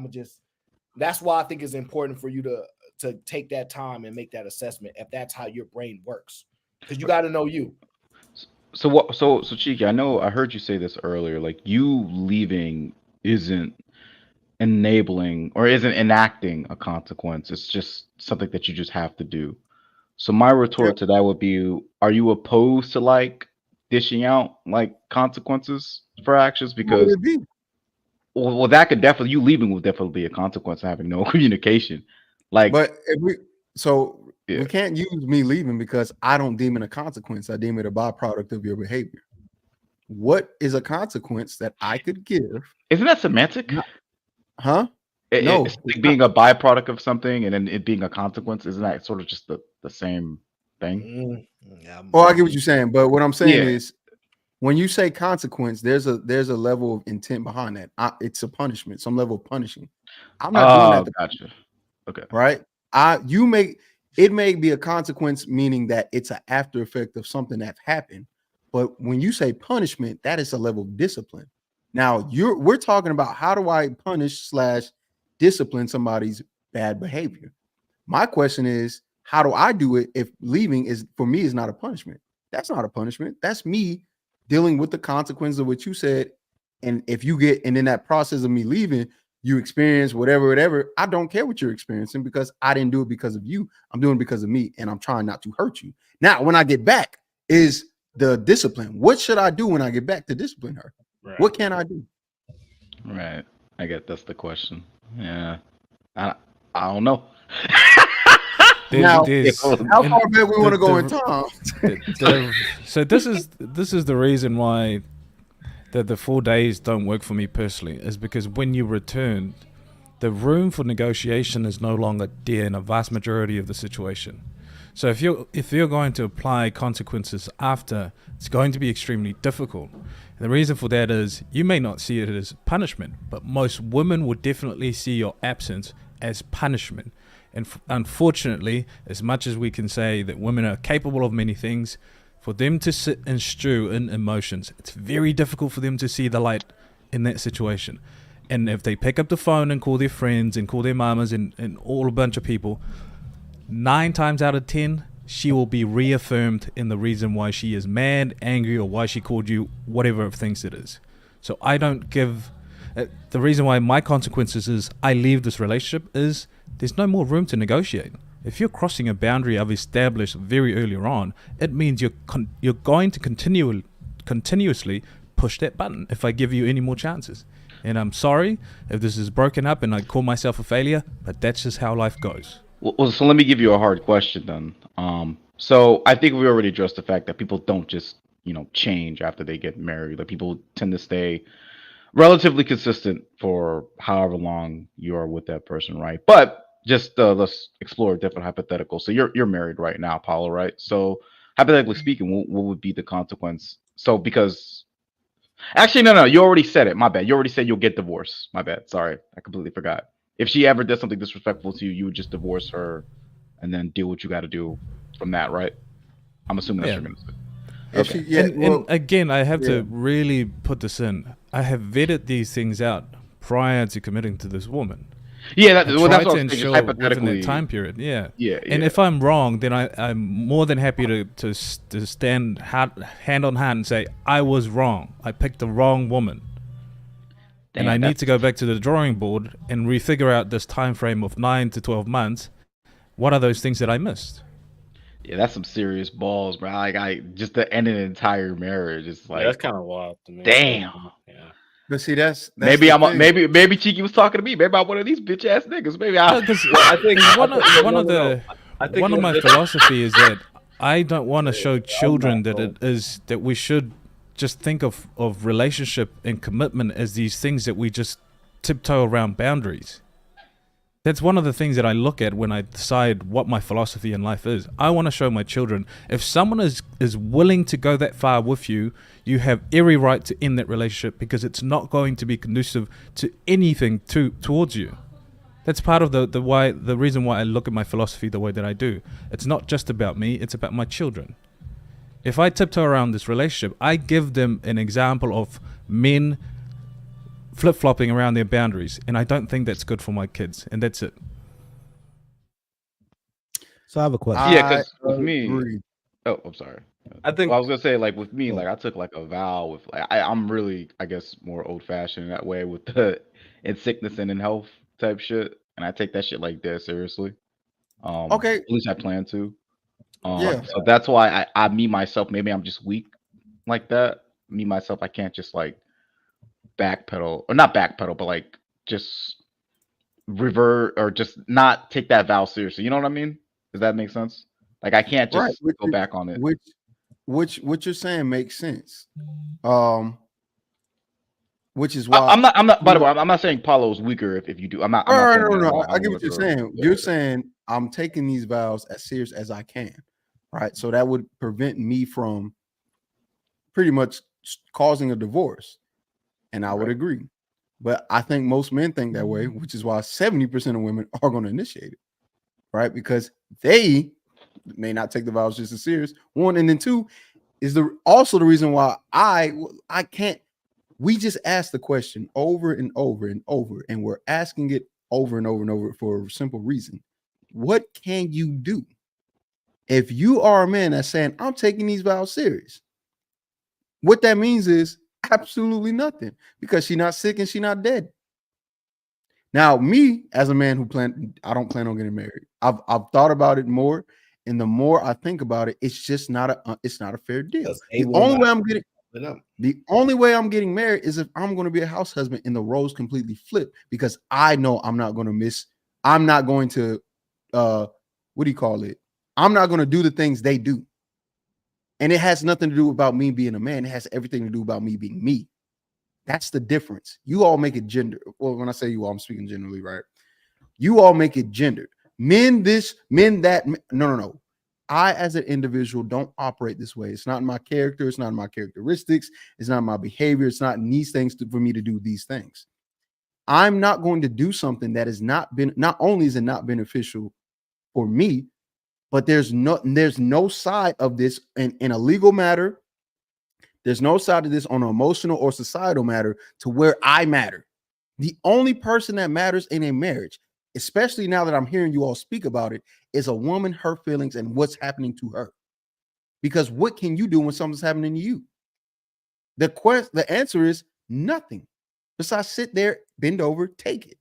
[SPEAKER 8] that's why I think it's important for you to take that time and make that assessment if that's how your brain works, because you got to know you.
[SPEAKER 12] So Cheeky, I heard you say this earlier, like you leaving isn't enabling or isn't enacting a consequence. It's just something that you just have to do. So my retort to that would be, are you opposed to like dishing out like consequences for actions? Because well, that could definitely, you leaving will definitely be a consequence of having no communication. Like,
[SPEAKER 7] but if we can't use me leaving because I don't deem it a consequence. I deem it a byproduct of your behavior. What is a consequence that I could give?
[SPEAKER 12] Isn't that semantic?
[SPEAKER 7] Huh?
[SPEAKER 12] No, it's like being a byproduct of something and then it being a consequence. Isn't that sort of just the same thing?
[SPEAKER 7] Well, I get what you're saying, but what I'm saying is, when you say consequence, there's a level of intent behind that. It's a punishment, some level of punishing. I'm not doing that.
[SPEAKER 12] Gotcha. Okay.
[SPEAKER 7] Right. It may be a consequence, meaning that it's an after effect of something that happened. But when you say punishment, that is a level of discipline. Now we're talking about how do I punish / discipline somebody's bad behavior. My question is, how do I do it if leaving is for me is not a punishment? That's not a punishment. That's me dealing with the consequences of what you said. And if you get, and in that process of me leaving, you experience whatever, I don't care what you're experiencing because I didn't do it because of you. I'm doing it because of me, and I'm trying not to hurt you. Now, when I get back is the discipline. What should I do when I get back to discipline her? Right. What can I do?
[SPEAKER 12] Right. I get that's the question. Yeah. I don't know.
[SPEAKER 7] How far back we want to go in time?
[SPEAKER 13] So this is the reason why the 4 days don't work for me personally, is because when you return, the room for negotiation is no longer there in a vast majority of the situation. So if you're going to apply consequences after, it's going to be extremely difficult. And the reason for that is you may not see it as punishment, but most women would definitely see your absence as punishment. And unfortunately, as much as we can say that women are capable of many things, for them to sit and stew in emotions, it's very difficult for them to see the light in that situation. And if they pick up the phone and call their friends and call their mamas and all a bunch of people, 9 times out of 10, she will be reaffirmed in the reason why she is mad, angry, or why she called you whatever thinks it is. So I don't give... the reason why my consequences is I leave this relationship is there's no more room to negotiate. If you're crossing a boundary I've established very early on, it means you're going to continuously push that button if I give you any more chances. And I'm sorry if this is broken up and I call myself a failure, but that's just how life goes.
[SPEAKER 21] Well, so let me give you a hard question then. So I think we already addressed the fact that people don't just, change after they get married. Like people tend to stay relatively consistent for however long you are with that person, right? But just let's explore a different hypothetical. So you're married right now, Paulo, right? So hypothetically speaking, what would be the consequence? So because actually, no, you already said it. My bad. You already said you'll get divorced. My bad. Sorry, I completely forgot. If she ever does something disrespectful to you, you would just divorce her and then do what you got to do from that, right? I'm assuming that's
[SPEAKER 13] Yeah.
[SPEAKER 21] what you're gonna say.
[SPEAKER 7] If
[SPEAKER 21] Okay.
[SPEAKER 7] she, yeah,
[SPEAKER 13] And again, I have
[SPEAKER 7] yeah.
[SPEAKER 13] to really put this in. I have vetted these things out prior to committing to this woman.
[SPEAKER 21] Yeah,
[SPEAKER 13] I
[SPEAKER 21] that's
[SPEAKER 13] try
[SPEAKER 21] what
[SPEAKER 13] to
[SPEAKER 21] I'm saying. Just
[SPEAKER 13] ensure within
[SPEAKER 21] hypothetically.
[SPEAKER 13] that time period. Yeah.
[SPEAKER 21] Yeah.
[SPEAKER 13] And if I'm wrong, then I'm more than happy to stand hand on hand and say I was wrong. I picked the wrong woman. And I need to go back to the drawing board and refigure out this time frame of 9 to 12 months. What are those things that I missed?
[SPEAKER 21] Yeah, that's some serious balls, bro. Like I just to end an entire marriage. It's like
[SPEAKER 10] that's kind of wild to me.
[SPEAKER 21] Damn.
[SPEAKER 10] Yeah.
[SPEAKER 7] But see, that's
[SPEAKER 21] maybe
[SPEAKER 7] the
[SPEAKER 21] I'm
[SPEAKER 7] thing.
[SPEAKER 21] maybe Cheeky was talking to me. Maybe I'm one of these bitch ass niggas. Maybe I.
[SPEAKER 13] Because
[SPEAKER 10] I think
[SPEAKER 13] one of my philosophy is that I don't want to show children that we should just think of relationship and commitment as these things that we just tiptoe around boundaries. That's one of the things that I look at when I decide what my philosophy in life is. I want to show my children, if someone is willing to go that far with you, you have every right to end that relationship because it's not going to be conducive to anything towards you. That's part of the reason why I look at my philosophy the way that I do. It's not just about me, it's about my children. If I tiptoe around this relationship, I give them an example of men flip-flopping around their boundaries, and I don't think that's good for my kids, and that's it.
[SPEAKER 3] So I have a question.
[SPEAKER 21] Yeah, because with me, I'm sorry.
[SPEAKER 10] I think
[SPEAKER 21] I was gonna say like with me, like I took like a vow with like I'm really I guess more old-fashioned that way with the in sickness and in health type shit, and I take that shit like dead seriously.
[SPEAKER 7] Okay.
[SPEAKER 21] At least I plan to.
[SPEAKER 7] Yeah.
[SPEAKER 21] So that's why I me myself, maybe I'm just weak like that. Me myself, I can't just like backpedal or not backpedal, but like just revert or just not take that vow seriously. You know what I mean? Does that make sense? Like I can't just go back on it.
[SPEAKER 7] Which what you're saying makes sense. Which is why
[SPEAKER 21] I'm not. By the way, I'm not saying Paulo's weaker if you do. I'm not.
[SPEAKER 7] No. I get what you're saying. You're saying I'm taking these vows as serious as I can, right? So that would prevent me from pretty much causing a divorce, and I would agree. But I think most men think that way, which is why 70% of women are going to initiate it, right? Because they may not take the vows just as serious. One, and then two is also the reason why I can't. We just ask the question over and over and over, and we're asking it over and over and over for a simple reason. What can you do? If you are a man that's saying, I'm taking these vows serious, what that means is absolutely nothing, because she's not sick and she's not dead. Now, me as a man I don't plan on getting married. I've thought about it more, and the more I think about it, it's just not a fair deal. The only way I'm getting married is if I'm going to be a house husband and the roles completely flip, because I know I'm not going to I'm not going to I'm not going to do the things they do. And it has nothing to do about me being a man. It has everything to do about me being me. That's the difference. You all make it gender. Well, when I say you all, I'm speaking generally, right? You all make it gendered. Men this, men that. No. I, as an individual, don't operate this way. It's not in my character. It's not in my characteristics. It's not in my behavior. It's not in these things for me to do these things. I'm not going to do something that has not only is it not beneficial for me, but there's no side of this in a legal matter. There's no side of this on an emotional or societal matter to where I matter. The only person that matters in a marriage, especially now that I'm hearing you all speak about it, is a woman, her feelings, and what's happening to her. Because what can you do when something's happening to you? The answer is nothing. Besides sit there, bend over, take it.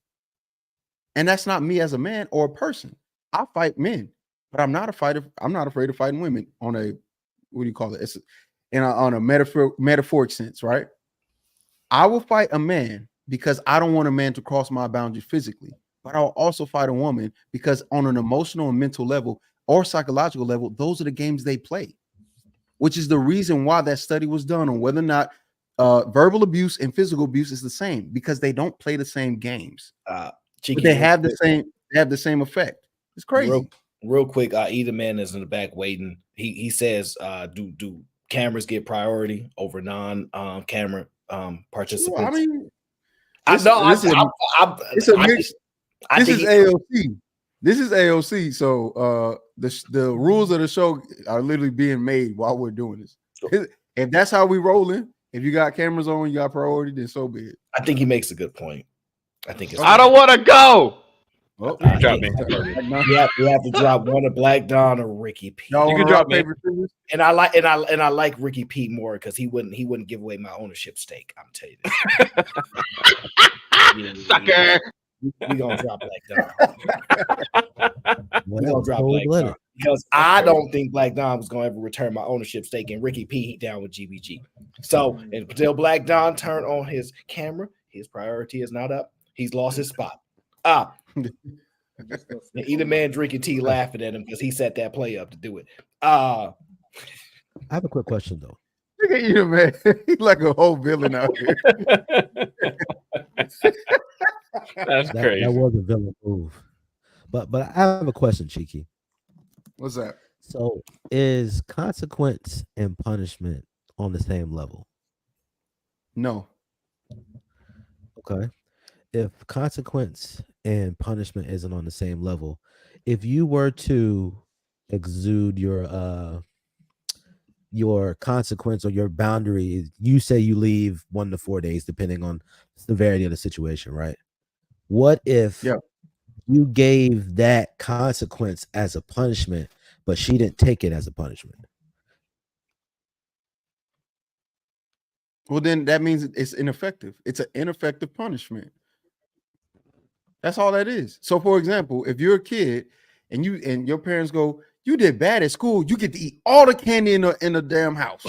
[SPEAKER 7] And that's not me as a man or a person. I fight men, but I'm not afraid of fighting women on a, what do you call it? It's on a metaphoric sense, right? I will fight a man because I don't want a man to cross my boundary physically. but I'll also fight a woman because on an emotional and mental level or psychological level, those are the games they play, which is the reason why that study was done on whether or not verbal abuse and physical abuse is the same, because they don't play the same games.
[SPEAKER 8] Cheeky,
[SPEAKER 7] But they have the same effect. It's crazy.
[SPEAKER 8] Real quick, Either Man is in the back waiting. He says, do cameras get priority over non camera participants?
[SPEAKER 7] Well, I mean,
[SPEAKER 8] this
[SPEAKER 7] is A.O.C. This is A.O.C. So the rules of the show are literally being made while we're doing this. If that's how we rolling, if you got cameras on, you got priority, then so be it.
[SPEAKER 8] I think he makes a good point. I think
[SPEAKER 21] I don't want to go.
[SPEAKER 8] Oh, you have to drop one of Black Don or Ricky P.
[SPEAKER 7] You can drop me.
[SPEAKER 8] And I like Ricky P more because he wouldn't give away my ownership stake. I'm telling you this.
[SPEAKER 21] Sucker.
[SPEAKER 8] We gonna drop Black Don. We gonna drop Black Don because I don't think Black Don was gonna ever return my ownership stake, and Ricky P he down with GBG. So until Black Don turn on his camera, his priority is not up. He's lost his spot. Either Man drinking tea laughing at him because he set that play up to do it.
[SPEAKER 3] I have a quick question though.
[SPEAKER 7] Look at you, man. He's like a whole villain out here.
[SPEAKER 10] That's crazy.
[SPEAKER 3] That was a villain move. But I have a question, Cheeky.
[SPEAKER 7] What's that?
[SPEAKER 3] So is consequence and punishment on the same level?
[SPEAKER 7] No.
[SPEAKER 3] Okay. If consequence and punishment isn't on the same level, if you were to exude your consequence or your boundary, you say you leave 1 to 4 days, depending on the severity of the situation, right? What if you gave that consequence as a punishment, but she didn't take it as a punishment?
[SPEAKER 7] Well, then that means it's ineffective. It's an ineffective punishment. That's all that is. So, for example, if you're a kid and your parents go, "You did bad at school, you get to eat all the candy in the damn house,"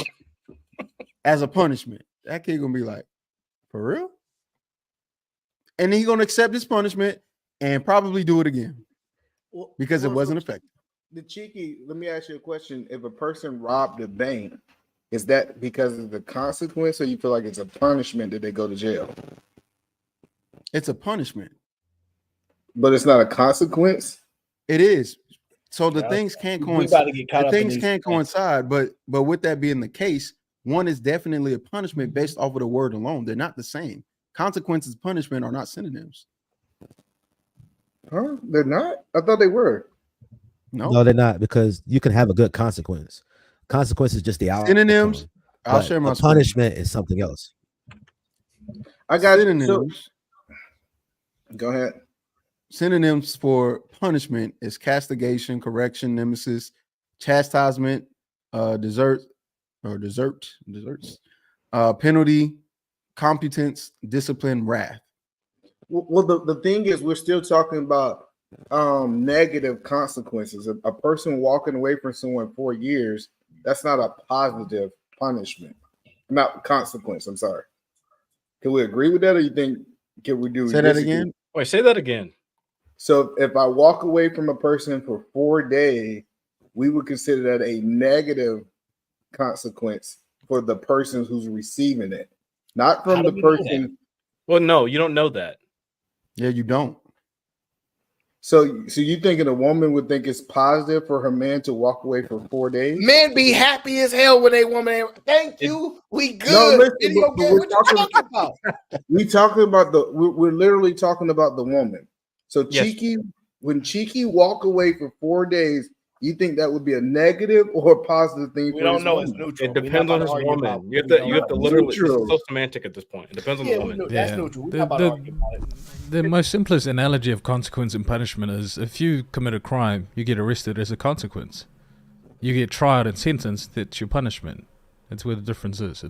[SPEAKER 7] as a punishment, that kid gonna be like, "For real?" And then he's gonna accept his punishment and probably do it again because it wasn't effective.
[SPEAKER 9] The Cheeky, let me ask you a question. If a person robbed a bank, is that because of the consequence, or you feel like it's a punishment that they go to jail?
[SPEAKER 7] It's a punishment.
[SPEAKER 9] But it's not a consequence?
[SPEAKER 7] It is. So the things can't coincide. The things can't coincide, but with that being the case, one is definitely a punishment based off of the word alone. They're not the same. Consequences, punishment are not synonyms.
[SPEAKER 9] Huh? They're not? I thought they were.
[SPEAKER 3] No, they're not, because you can have a good consequence. Consequence is just the outcome.
[SPEAKER 7] Synonyms. I'll share my screen.
[SPEAKER 3] Punishment is something else.
[SPEAKER 9] I got
[SPEAKER 7] synonyms.
[SPEAKER 9] Go ahead.
[SPEAKER 7] Synonyms for punishment is castigation, correction, nemesis, chastisement, deserts, penalty, competence, discipline, wrath.
[SPEAKER 9] Well, the thing is, we're still talking about negative consequences. A person walking away from someone 4 years, that's not a positive punishment, not consequence. I'm sorry. Can we agree with that, or you think can we do?
[SPEAKER 7] Say that again.
[SPEAKER 10] Wait, say that again.
[SPEAKER 9] So if I walk away from a person for 4 days, we would consider that a negative consequence for the person who's receiving it, not from the person.
[SPEAKER 10] Well, no, you don't know that.
[SPEAKER 7] Yeah, you don't.
[SPEAKER 9] So you thinking a woman would think it's positive for her man to walk away for 4 days?
[SPEAKER 8] Men be happy as hell when they woman. Thank you. We good.
[SPEAKER 9] No, listen,
[SPEAKER 8] Video
[SPEAKER 9] but
[SPEAKER 8] game,
[SPEAKER 9] we're
[SPEAKER 8] what you talking about?
[SPEAKER 9] We're literally talking about the woman. So Cheeky, when Cheeky walk away for 4 days, you think that would be a negative or a positive thing?
[SPEAKER 8] We don't know. It's neutral.
[SPEAKER 10] It depends on his woman. You have to literally. It's so semantic at this point. It depends on the woman.
[SPEAKER 8] That's neutral. We're not about to argue about it.
[SPEAKER 13] The most simplest analogy of consequence and punishment is if you commit a crime, you get arrested as a consequence. You get tried and sentenced, that's your punishment. That's where the difference is.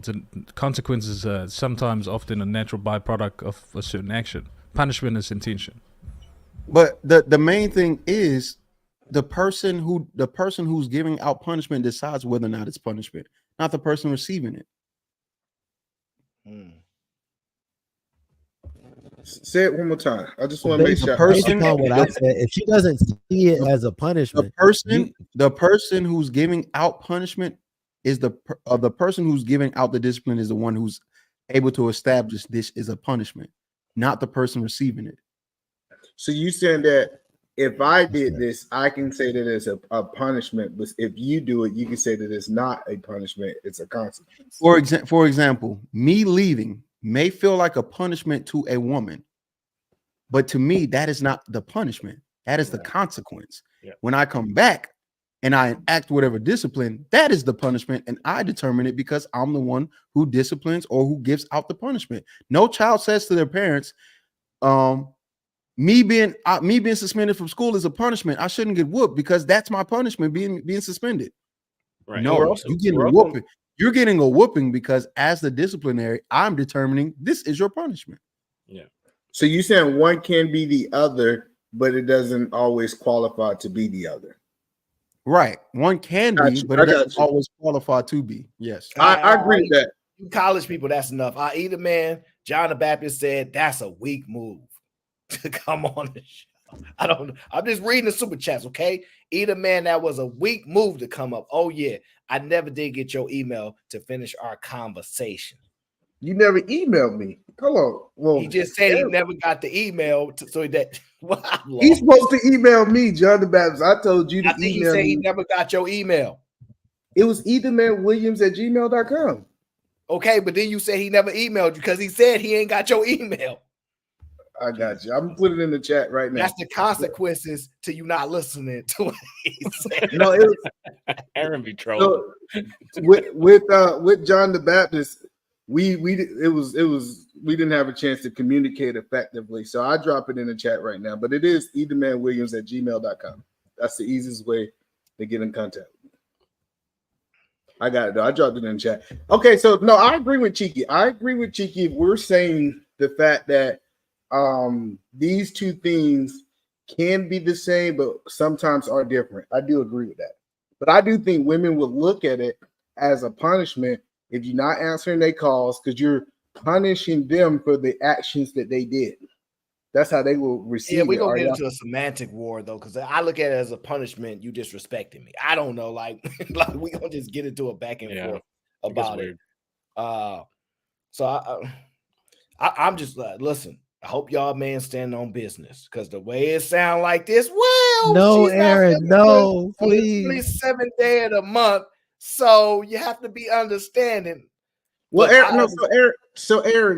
[SPEAKER 13] Consequence is sometimes often a natural byproduct of a certain action. Punishment is intention.
[SPEAKER 7] But the main thing is the person who's giving out punishment decides whether or not it's punishment, not the person receiving it.
[SPEAKER 9] Say it one more time. I just want to make sure.
[SPEAKER 3] Based upon what I said, if she doesn't see it as a punishment,
[SPEAKER 7] the person who's giving out punishment is the person who's giving out the discipline is the one who's able to establish this is a punishment, not the person receiving it.
[SPEAKER 9] So you saying that if I did this, I can say that it's a punishment, but if you do it, you can say that it's not a punishment, it's a consequence.
[SPEAKER 7] For example, me leaving may feel like a punishment to a woman, but to me, that is not the punishment. That is the consequence.
[SPEAKER 10] Yeah.
[SPEAKER 7] When I come back and I enact whatever discipline, that is the punishment, and I determine it because I'm the one who disciplines or who gives out the punishment. No child says to their parents, me being suspended from school is a punishment. I shouldn't get whooped because that's my punishment, being suspended.
[SPEAKER 10] Right.
[SPEAKER 7] No, you're getting a whooping. You're getting a whooping because as the disciplinary, I'm determining this is your punishment.
[SPEAKER 10] Yeah.
[SPEAKER 9] So you're saying one can be the other, but it doesn't always qualify to be the other.
[SPEAKER 7] Right. One can be, but it doesn't always qualify to be. Yes.
[SPEAKER 9] I agree with that.
[SPEAKER 8] You college people, that's enough. Either man, John the Baptist said that's a weak move to come on the show. I don't know. I'm just reading the super chats, okay? Either man, that was a weak move to come up. Oh, yeah. I never did get your email to finish our conversation.
[SPEAKER 9] You never emailed me. Hold on. Well,
[SPEAKER 8] he just said he never got the email so that
[SPEAKER 9] he's supposed to email me, John the Baptist. I told you to email
[SPEAKER 8] he said
[SPEAKER 9] me.
[SPEAKER 8] He never got your email.
[SPEAKER 9] It was ethermanwilliams@gmail.com.
[SPEAKER 8] Okay, but then you said he never emailed you because he said he ain't got your email.
[SPEAKER 9] I got you. I'm putting it in the chat right now.
[SPEAKER 8] That's the consequences to you not listening to what he said.
[SPEAKER 9] No, it was
[SPEAKER 10] Aaron be trolling.
[SPEAKER 9] So, with John the Baptist, we didn't have a chance to communicate effectively. So I drop it in the chat right now. But it is ethermanwilliams@gmail.com. That's the easiest way to get in contact with me. I got it though. I dropped it in the chat. Okay, so no, I agree with Cheeky. If we're saying the fact that these two things can be the same, but sometimes are different. I do agree with that. But I do think women would look at it as a punishment if you're not answering their calls because you're punishing them for the actions that they did. That's how they will receive it.
[SPEAKER 8] Yeah, we're going to get into a semantic war, though, because I look at it as a punishment. You disrespecting me. I don't know. Like we're going to just get into a back and forth about it. So I'm just listen. I hope y'all man stand on business because the way it sound like this, well,
[SPEAKER 3] no, Aaron, no, please.
[SPEAKER 8] 27th day of the month, so you have to be understanding.
[SPEAKER 9] Well, Aaron,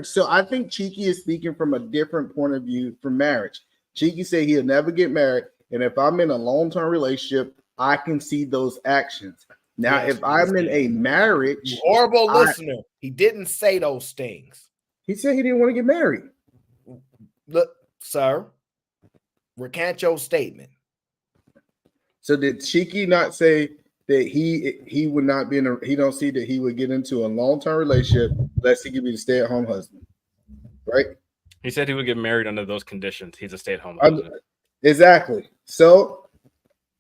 [SPEAKER 9] so I think Cheeky is speaking from a different point of view from marriage. Cheeky said he'll never get married, and if I'm in a long-term relationship, I can see those actions. Now, if I'm in a marriage,
[SPEAKER 8] horrible listener, he didn't say those things.
[SPEAKER 9] He said he didn't want to get married.
[SPEAKER 8] Look, sir, recant your statement.
[SPEAKER 9] So did Cheeky not say that he would not be he don't see that he would get into a long-term relationship unless he could be the stay-at-home husband, right?
[SPEAKER 10] He said he would get married under those conditions. He's a stay-at-home husband.
[SPEAKER 9] Exactly. So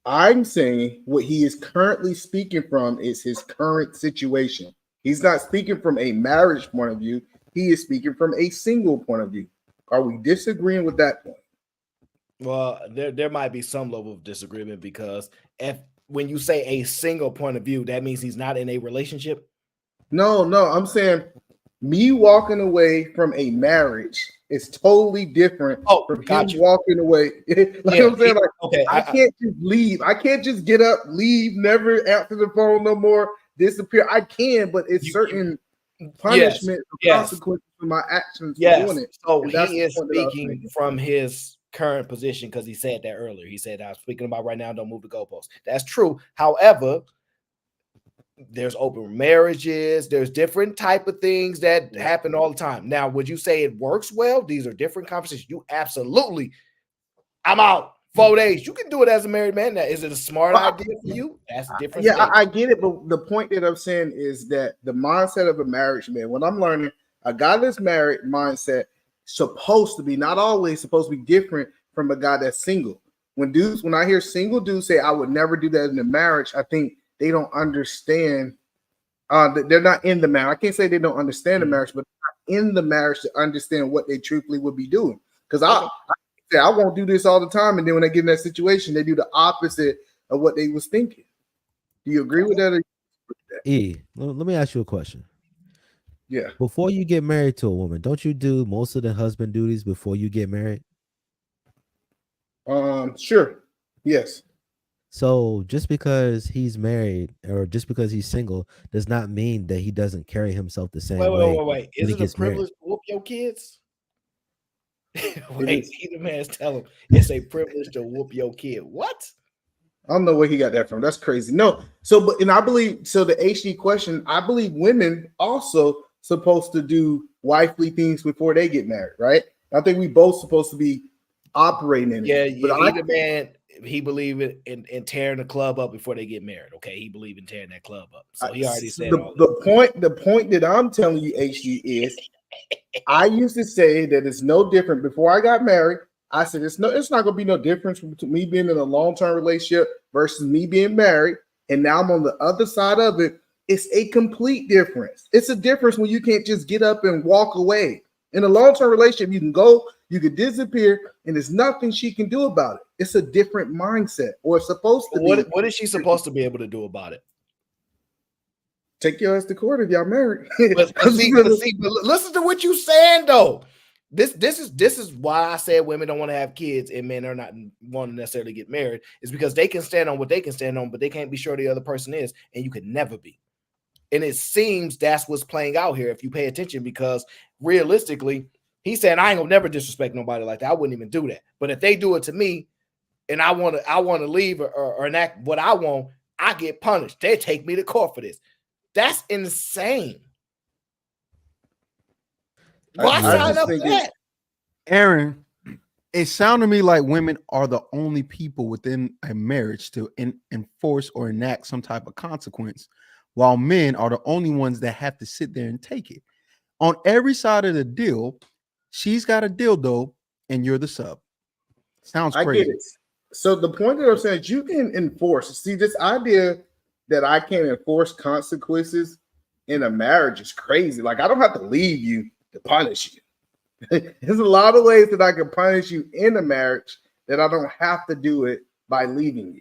[SPEAKER 9] I'm saying what he is currently speaking from is his current situation. He's not speaking from a marriage point of view. He is speaking from a single point of view. Are we disagreeing with that point?
[SPEAKER 8] Well, there might be some level of disagreement because when you say a single point of view, that means he's not in a relationship.
[SPEAKER 9] No, I'm saying me walking away from a marriage is totally different from him walking away. I'm saying, I can't just leave. I can't just get up, leave, never answer the phone no more, disappear. I can, but it's certain punishment or consequences for my actions for doing it.
[SPEAKER 8] So he is speaking from his current position because he said that earlier. He said, I'm speaking about right now, don't move the goalposts. That's true. However, there's open marriages, there's different type of things that happen all the time. Now, would you say it works well? These are different conversations. You absolutely, I'm out 4 days. You can do it as a married man. Now, is it a smart idea for you? That's different.
[SPEAKER 9] Yeah, I get it, but the point that I'm saying is that the mindset of a marriage man, what I'm learning, a guy that's married mindset supposed to be, not always supposed to be different from a guy that's single. When I hear single dudes say I would never do that in a marriage, I think they don't understand that they're not in the marriage. I can't say they don't understand the marriage, but
[SPEAKER 15] in the marriage to understand what they truthfully would be doing. Because I won't do this all the time, and then when they get in that situation, they do the opposite of what they was thinking. Do you agree with that?
[SPEAKER 3] Let me ask you a question.
[SPEAKER 15] Yeah.
[SPEAKER 3] Before you get married to a woman, don't you do most of the husband duties before you get married?
[SPEAKER 15] Sure. Yes.
[SPEAKER 3] So just because he's married or just because he's single does not mean that he doesn't carry himself the same way.
[SPEAKER 8] Wait. Is it a privilege to whoop your kids? Wait, see the man's tell him it's a privilege to whoop your kid. What?
[SPEAKER 15] I don't know where he got that from. That's crazy. No. So, and I believe, so the HD question, I believe women also supposed to do wifely things before they get married, right? I think we both supposed to be operating in it.
[SPEAKER 8] Yeah, the man, he believe in tearing the club up before they get married. Okay, he believe in tearing that club up. So he already said
[SPEAKER 15] the point that I'm telling you, HD, is I used to say that it's no different. Before I got married, I said it's not gonna be no difference between me being in a long-term relationship versus me being married. And now I'm on the other side of it. It's a complete difference. It's a difference when you can't just get up and walk away. In a long-term relationship, you can go, you can disappear, and there's nothing she can do about it. It's a different mindset, or it's supposed to be.
[SPEAKER 8] What is she supposed to be able to do about it?
[SPEAKER 15] Take your ass to court if y'all married.
[SPEAKER 8] but listen to what you saying though. This is why I said women don't want to have kids and men are not want to necessarily get married. Is because they can stand on what they can stand on, but they can't be sure the other person is, and you can never be. And it seems that's what's playing out here if you pay attention, because realistically, he's saying I ain't gonna never disrespect nobody like that. I wouldn't even do that. But if they do it to me, and I want to leave or enact what I want, I get punished. They take me to court for this. That's insane. Why sign up for that?
[SPEAKER 7] Aaron, it sounded to me like women are the only people within a marriage to enforce or enact some type of consequence, while men are the only ones that have to sit there and take it. On every side of the deal, she's got a dildo and you're the sub. Sounds crazy.
[SPEAKER 15] I get it. So the point that I'm saying is you can enforce. See, this idea that I can't enforce consequences in a marriage is crazy. Like, I don't have to leave you to punish you. There's a lot of ways that I can punish you in a marriage that I don't have to do it by leaving you.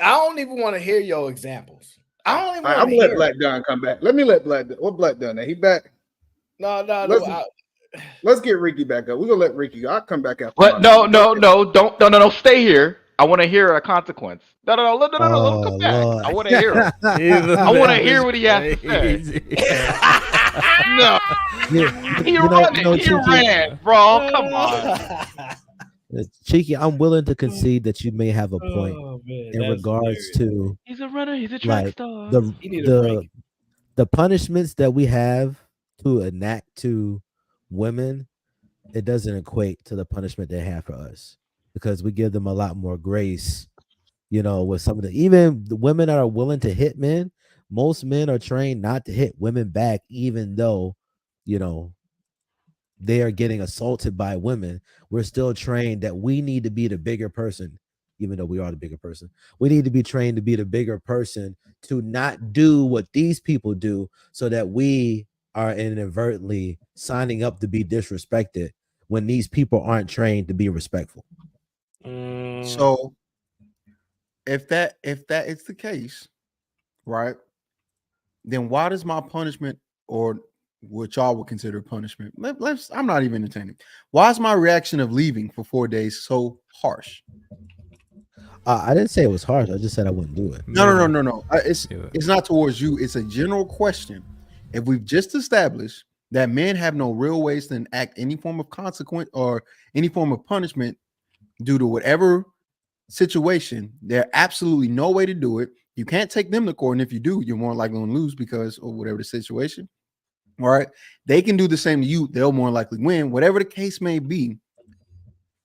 [SPEAKER 8] I don't even want to hear your examples. I don't even.
[SPEAKER 15] I'm gonna let Black Don come back. Let me let Black. What Black Don? He back?
[SPEAKER 8] No.
[SPEAKER 15] Let's get Ricky back up. We're gonna let Ricky go. I'll come back after.
[SPEAKER 12] What? No. Don't stay here. I want to hear a consequence. No. Let him come back.
[SPEAKER 3] Lord.
[SPEAKER 12] I want to hear it. I want to hear what he has to say. No. He ran, bro. Come on.
[SPEAKER 3] Cheeky, I'm willing to concede that you may have a point in regards to
[SPEAKER 12] he's a runner, he's a track star.
[SPEAKER 3] The punishments that we have to enact to women, it doesn't equate to the punishment they have for us, because we give them a lot more grace, with some of even the women that are willing to hit men. Most men are trained not to hit women back, even though, they are getting assaulted by women. We're still trained that we need to be the bigger person, even though we are the bigger person. We need to be trained to be the bigger person, to not do what these people do, so that we are inadvertently signing up to be disrespected when these people aren't trained to be respectful.
[SPEAKER 7] So if that is the case, right, then why does my punishment, or what y'all would consider punishment, I'm not even entertaining, why is my reaction of leaving for 4 days so harsh?
[SPEAKER 3] I didn't say it was harsh. I just said I wouldn't do it.
[SPEAKER 7] No. It's not towards you. It's a general question. If we've just established that men have no real ways to enact any form of consequence or any form of punishment due to whatever situation, there's absolutely no way to do it. You can't take them to court, and if you do, you're more likely to lose because of whatever the situation. All right, they can do the same to you. They'll more likely win, whatever the case may be.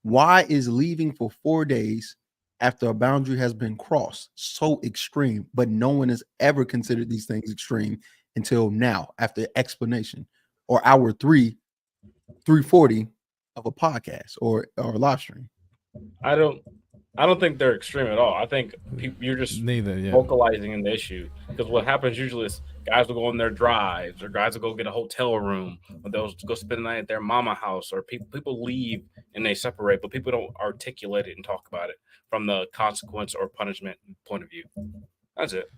[SPEAKER 7] Why is leaving for 4 days after a boundary has been crossed so extreme? But no one has ever considered these things extreme until now, after explanation, or hour 340 of a podcast or live stream.
[SPEAKER 10] I don't think they're extreme at all. I think you're just vocalizing in the issue, because what happens usually is Guys will go on their drives, or guys will go get a hotel room, or they'll go spend the night at their mama house, or people leave and they separate, but people don't articulate it and talk about it from the consequence or punishment point of view. That's it.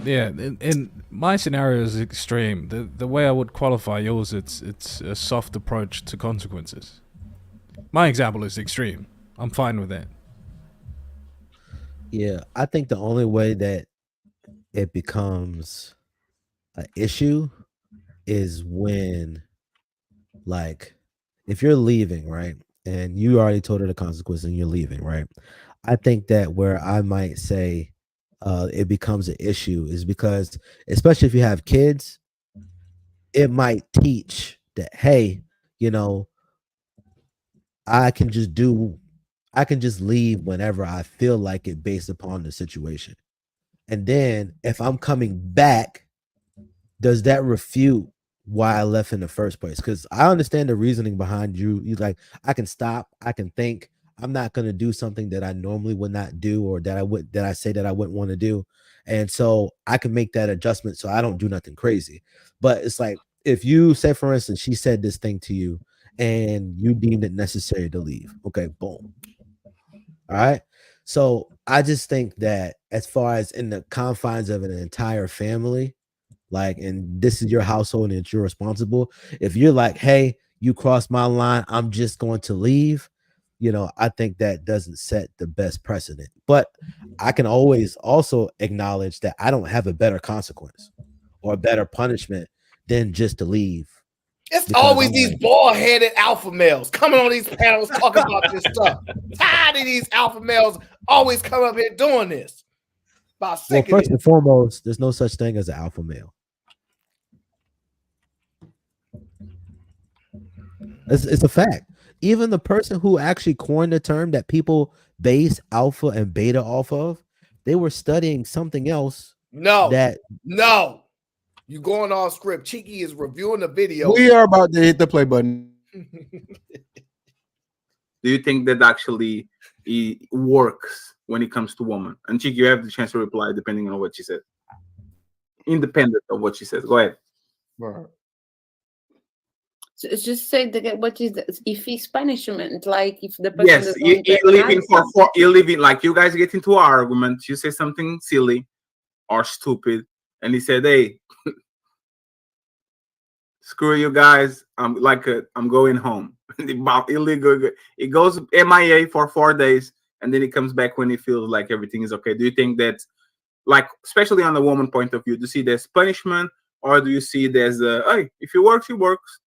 [SPEAKER 13] Yeah, in my scenario is extreme. The way I would qualify yours, it's a soft approach to consequences. My example is extreme. I'm fine with that.
[SPEAKER 3] Yeah, I think the only way that it becomes an issue is when, like, if you're leaving, right, and you already told her the consequence and you're leaving, right? I think that where I might say it becomes an issue is because, especially if you have kids, it might teach that, hey, you know, I can just leave whenever I feel like it based upon the situation. And then if I'm coming back, does that refute why I left in the first place? Because I understand the reasoning behind you. You like, I can stop, I can think. I'm not gonna do something that I normally would not do, or that I say that I wouldn't want to do. And so I can make that adjustment so I don't do nothing crazy. But it's like, if you say, for instance, she said this thing to you and you deemed it necessary to leave. Okay, boom. All right. So I just think that as far as in the confines of an entire family, like, and this is your household and you're responsible. If you're like, hey, you crossed my line, I'm just going to leave, you know, I think that doesn't set the best precedent. But I can always also acknowledge that I don't have a better consequence or a better punishment than just to leave.
[SPEAKER 8] It's always these bald-headed alpha males coming on these panels talking about this stuff. Tired of these alpha males always come up here doing this.
[SPEAKER 3] Well, first and foremost, there's no such thing as an alpha male. It's a fact. Even the person who actually coined the term that people base alpha and beta off of, they were studying something else.
[SPEAKER 8] No, you going off script. Cheeky is reviewing the video.
[SPEAKER 7] We are about to hit the play button.
[SPEAKER 19] Do you think that actually it works when it comes to women? And Cheeky, you have the chance to reply depending on what she said. Independent of what she says. Go ahead.
[SPEAKER 7] Right.
[SPEAKER 16] So just say that what is if it's punishment, like if the person
[SPEAKER 19] you're living like you guys get into an argument, you say something silly or stupid, and he said, hey, screw you guys, I'm going home. Illegal. It goes MIA for 4 days, and then it comes back when it feels like everything is okay. Do you think that, like, especially on the woman point of view, do you see there's punishment, or do you see there's hey, if he works, he works.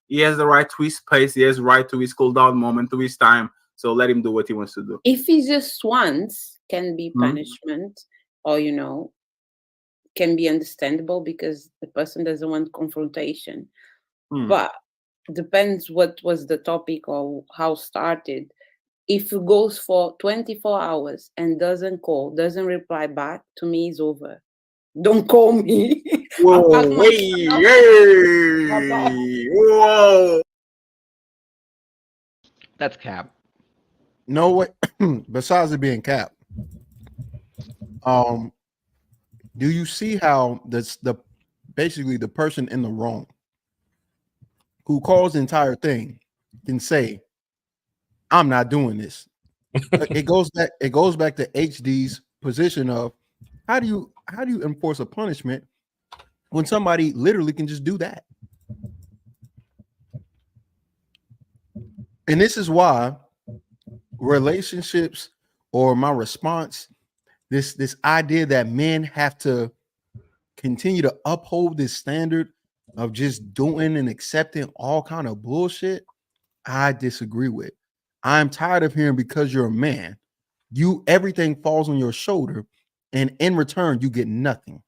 [SPEAKER 19] He has the right to his space. He has the right to his cool down moment, to his time. So let him do what he wants to do.
[SPEAKER 16] If he just once, can be punishment, or can be understandable because the person doesn't want confrontation. But depends what was the topic or how started. If it goes for 24 hours and doesn't reply back, to me is over. Don't call me.
[SPEAKER 19] Whoa, whoa.
[SPEAKER 12] That's cap.
[SPEAKER 7] No way. Besides it being cap, do you see how basically the person in the wrong who caused the entire thing can say, I'm not doing this? It goes back to HD's position of how do you enforce a punishment when somebody literally can just do that? And this is why relationships, or my response, this idea that men have to continue to uphold this standard of just doing and accepting all kind of bullshit, I disagree with. I'm tired of hearing because you're a man, everything falls on your shoulder, and in return you get nothing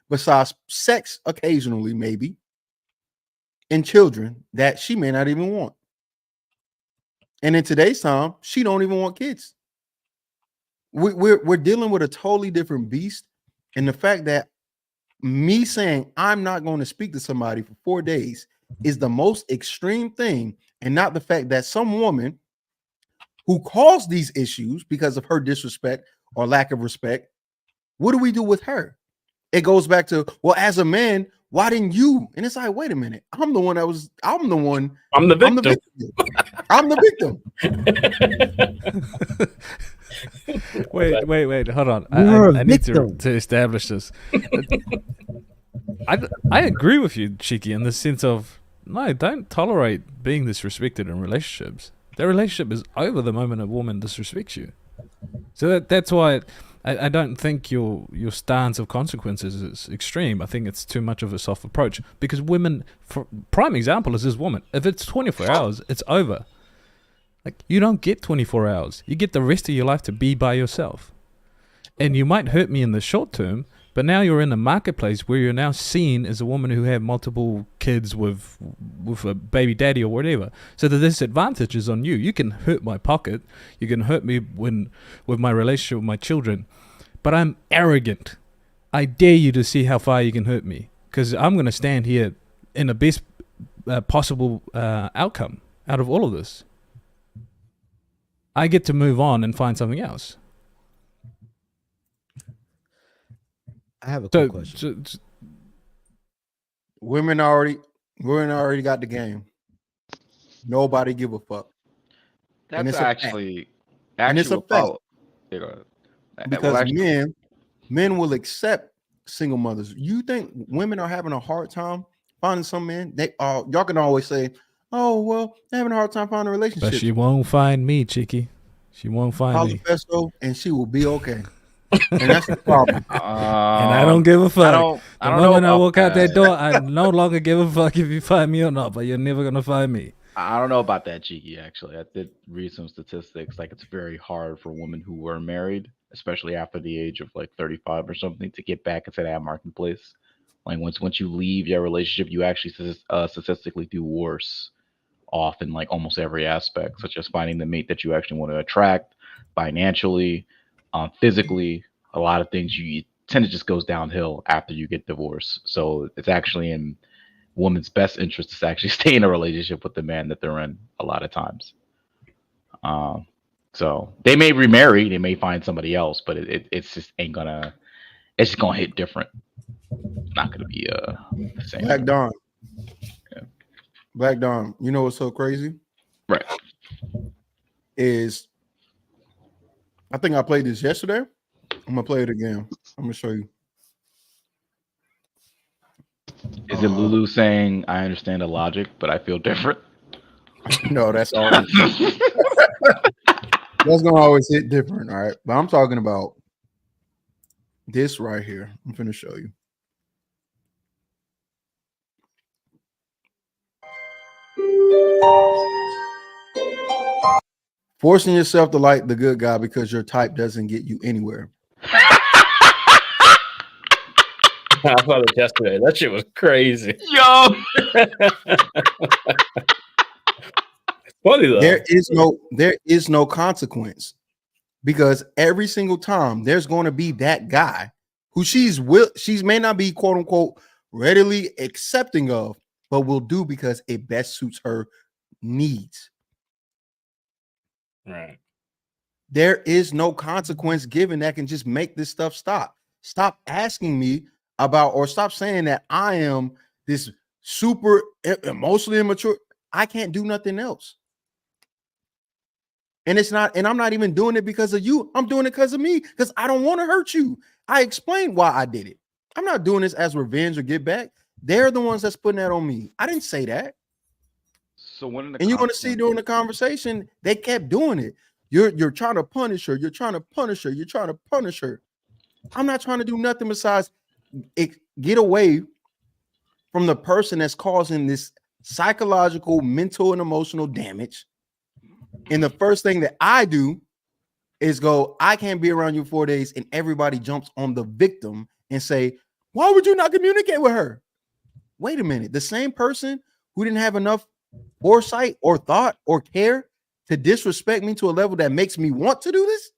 [SPEAKER 7] besides sex occasionally, maybe, and children that she may not even want. And in today's time, she don't even want kids. We're dealing with a totally different beast. And the fact that me saying I'm not going to speak to somebody for 4 days is the most extreme thing, and not the fact that some woman who caused these issues because of her disrespect or lack of respect, what do we do with her? it goes back to, well, as a man, why didn't you? And it's like, wait a minute, I'm the victim. I'm the victim.
[SPEAKER 13] Wait, hold on.
[SPEAKER 3] You're a
[SPEAKER 13] I need to
[SPEAKER 3] victim.
[SPEAKER 13] establish this. I agree with you, Cheeky, in the sense of, no, don't tolerate being disrespected in relationships. That relationship is over the moment a woman disrespects you. So that's why I don't think your stance of consequences is extreme. I think it's too much of a soft approach, because women, for prime example is this woman. If it's 24 hours, it's over. Like, you don't get 24 hours. You get the rest of your life to be by yourself. And you might hurt me in the short term, but now you're in a marketplace where you're now seen as a woman who have multiple kids with a baby daddy or whatever. So the disadvantage is on you. You can hurt my pocket. You can hurt me with my relationship with my children. But I'm arrogant. I dare you to see how far you can hurt me, because I'm going to stand here in the best possible outcome out of all of this. I get to move on and find something else.
[SPEAKER 3] I have a quick question.
[SPEAKER 7] Women already got the game. Nobody give a fuck.
[SPEAKER 12] That's actually
[SPEAKER 7] and it's a fact. Because
[SPEAKER 12] well,
[SPEAKER 7] men will accept single mothers. You think women are having a hard time finding some men? Y'all can always say, "Oh, well, they're having a hard time finding a relationship."
[SPEAKER 13] But she won't find me, Cheeky. She won't find me.
[SPEAKER 7] And she will be okay. And that's the problem.
[SPEAKER 13] And I don't give a fuck. The moment I walk out that door, I no longer give a fuck if you find me or not, but you're never gonna find me.
[SPEAKER 12] I don't know about that, Cheeky, actually. I did read some statistics. Like, it's very hard for women who were married, especially after the age of like 35 or something, to get back into that marketplace. Like, once you leave your relationship, you actually statistically do worse off in like almost every aspect, such as finding the mate that you actually want to attract, financially, physically. A lot of things you tend to just goes downhill after you get divorced. So it's actually in woman's best interest to actually stay in a relationship with the man that they're in a lot of times. So they may remarry, they may find somebody else, but it's just it's just gonna hit different. Not gonna be the same.
[SPEAKER 7] Black Dawn. Yeah. Black Dawn. You know what's so crazy?
[SPEAKER 12] Right.
[SPEAKER 7] Is I think I played this yesterday. I'm gonna play it again. I'm gonna show you.
[SPEAKER 12] Is it Lulu saying, "I understand the logic, but I feel different"?
[SPEAKER 7] No, that's all. That's gonna always hit different, all right. But I'm talking about this right here. I'm gonna show you. Forcing yourself to like the good guy because your type doesn't get you anywhere.
[SPEAKER 10] I saw it yesterday. That shit was crazy.
[SPEAKER 12] Yo.
[SPEAKER 10] Funny though.
[SPEAKER 7] There is no consequence, because every single time there's going to be that guy who she's may not be quote unquote readily accepting of, but will do because it best suits her needs.
[SPEAKER 10] Right.
[SPEAKER 7] There is no consequence given that can just make this stuff stop. Stop asking me about, or stop saying that I am this super emotionally immature. I can't do nothing else. And I'm not even doing it because of you. I'm doing it because of me, because I don't want to hurt you. I explained why I did it. I'm not doing this as revenge or get back. They're the ones that's putting that on me. I didn't say that.
[SPEAKER 12] So when
[SPEAKER 7] and you're going to see during the conversation, they kept doing it. You're trying to punish her. You're trying to punish her. You're trying to punish her. I'm not trying to do nothing besides get away from the person that's causing this psychological, mental, and emotional damage. And the first thing that I do is go, I can't be around you 4 days, and everybody jumps on the victim and say, why would you not communicate with her? Wait a minute. The same person who didn't have enough foresight or thought or care to disrespect me to a level that makes me want to do this?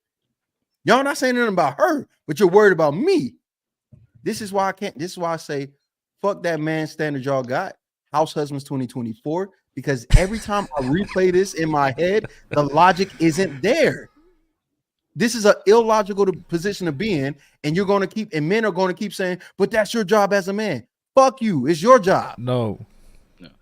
[SPEAKER 7] Y'all not saying anything about her, but you're worried about me. This is why I say, fuck that man standard y'all got. House Husbands 2024. Because every time I replay this in my head, the logic isn't there. This is an illogical position to be in, and you're going to keep, and men are going to keep saying, "But that's your job as a man." Fuck you. It's your job.
[SPEAKER 13] No.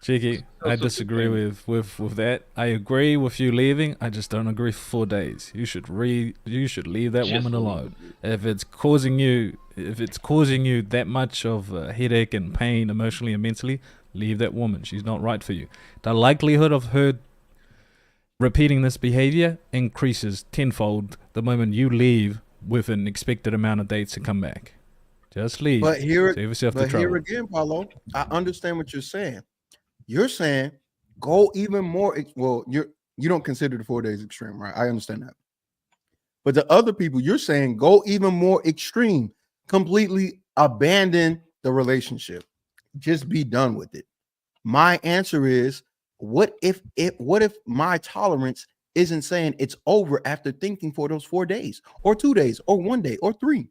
[SPEAKER 13] Cheeky, I disagree with that. I agree with you leaving. I just don't agree for 4 days. You should leave that woman alone. If it's causing you that much of headache and pain emotionally and mentally, leave that woman. She's not right for you. The likelihood of her repeating this behavior increases tenfold the moment you leave with an expected amount of dates to come back. Just leave.
[SPEAKER 7] But here
[SPEAKER 13] again,
[SPEAKER 7] Paulo, I understand what you're saying. You're saying go even more. Well, you don't consider the 4 days extreme, right? I understand that. But the other people, you're saying go even more extreme, completely abandon the relationship, just be done with it. My answer is, what if my tolerance isn't saying it's over after thinking for those 4 days or 2 days or 1 day or 3?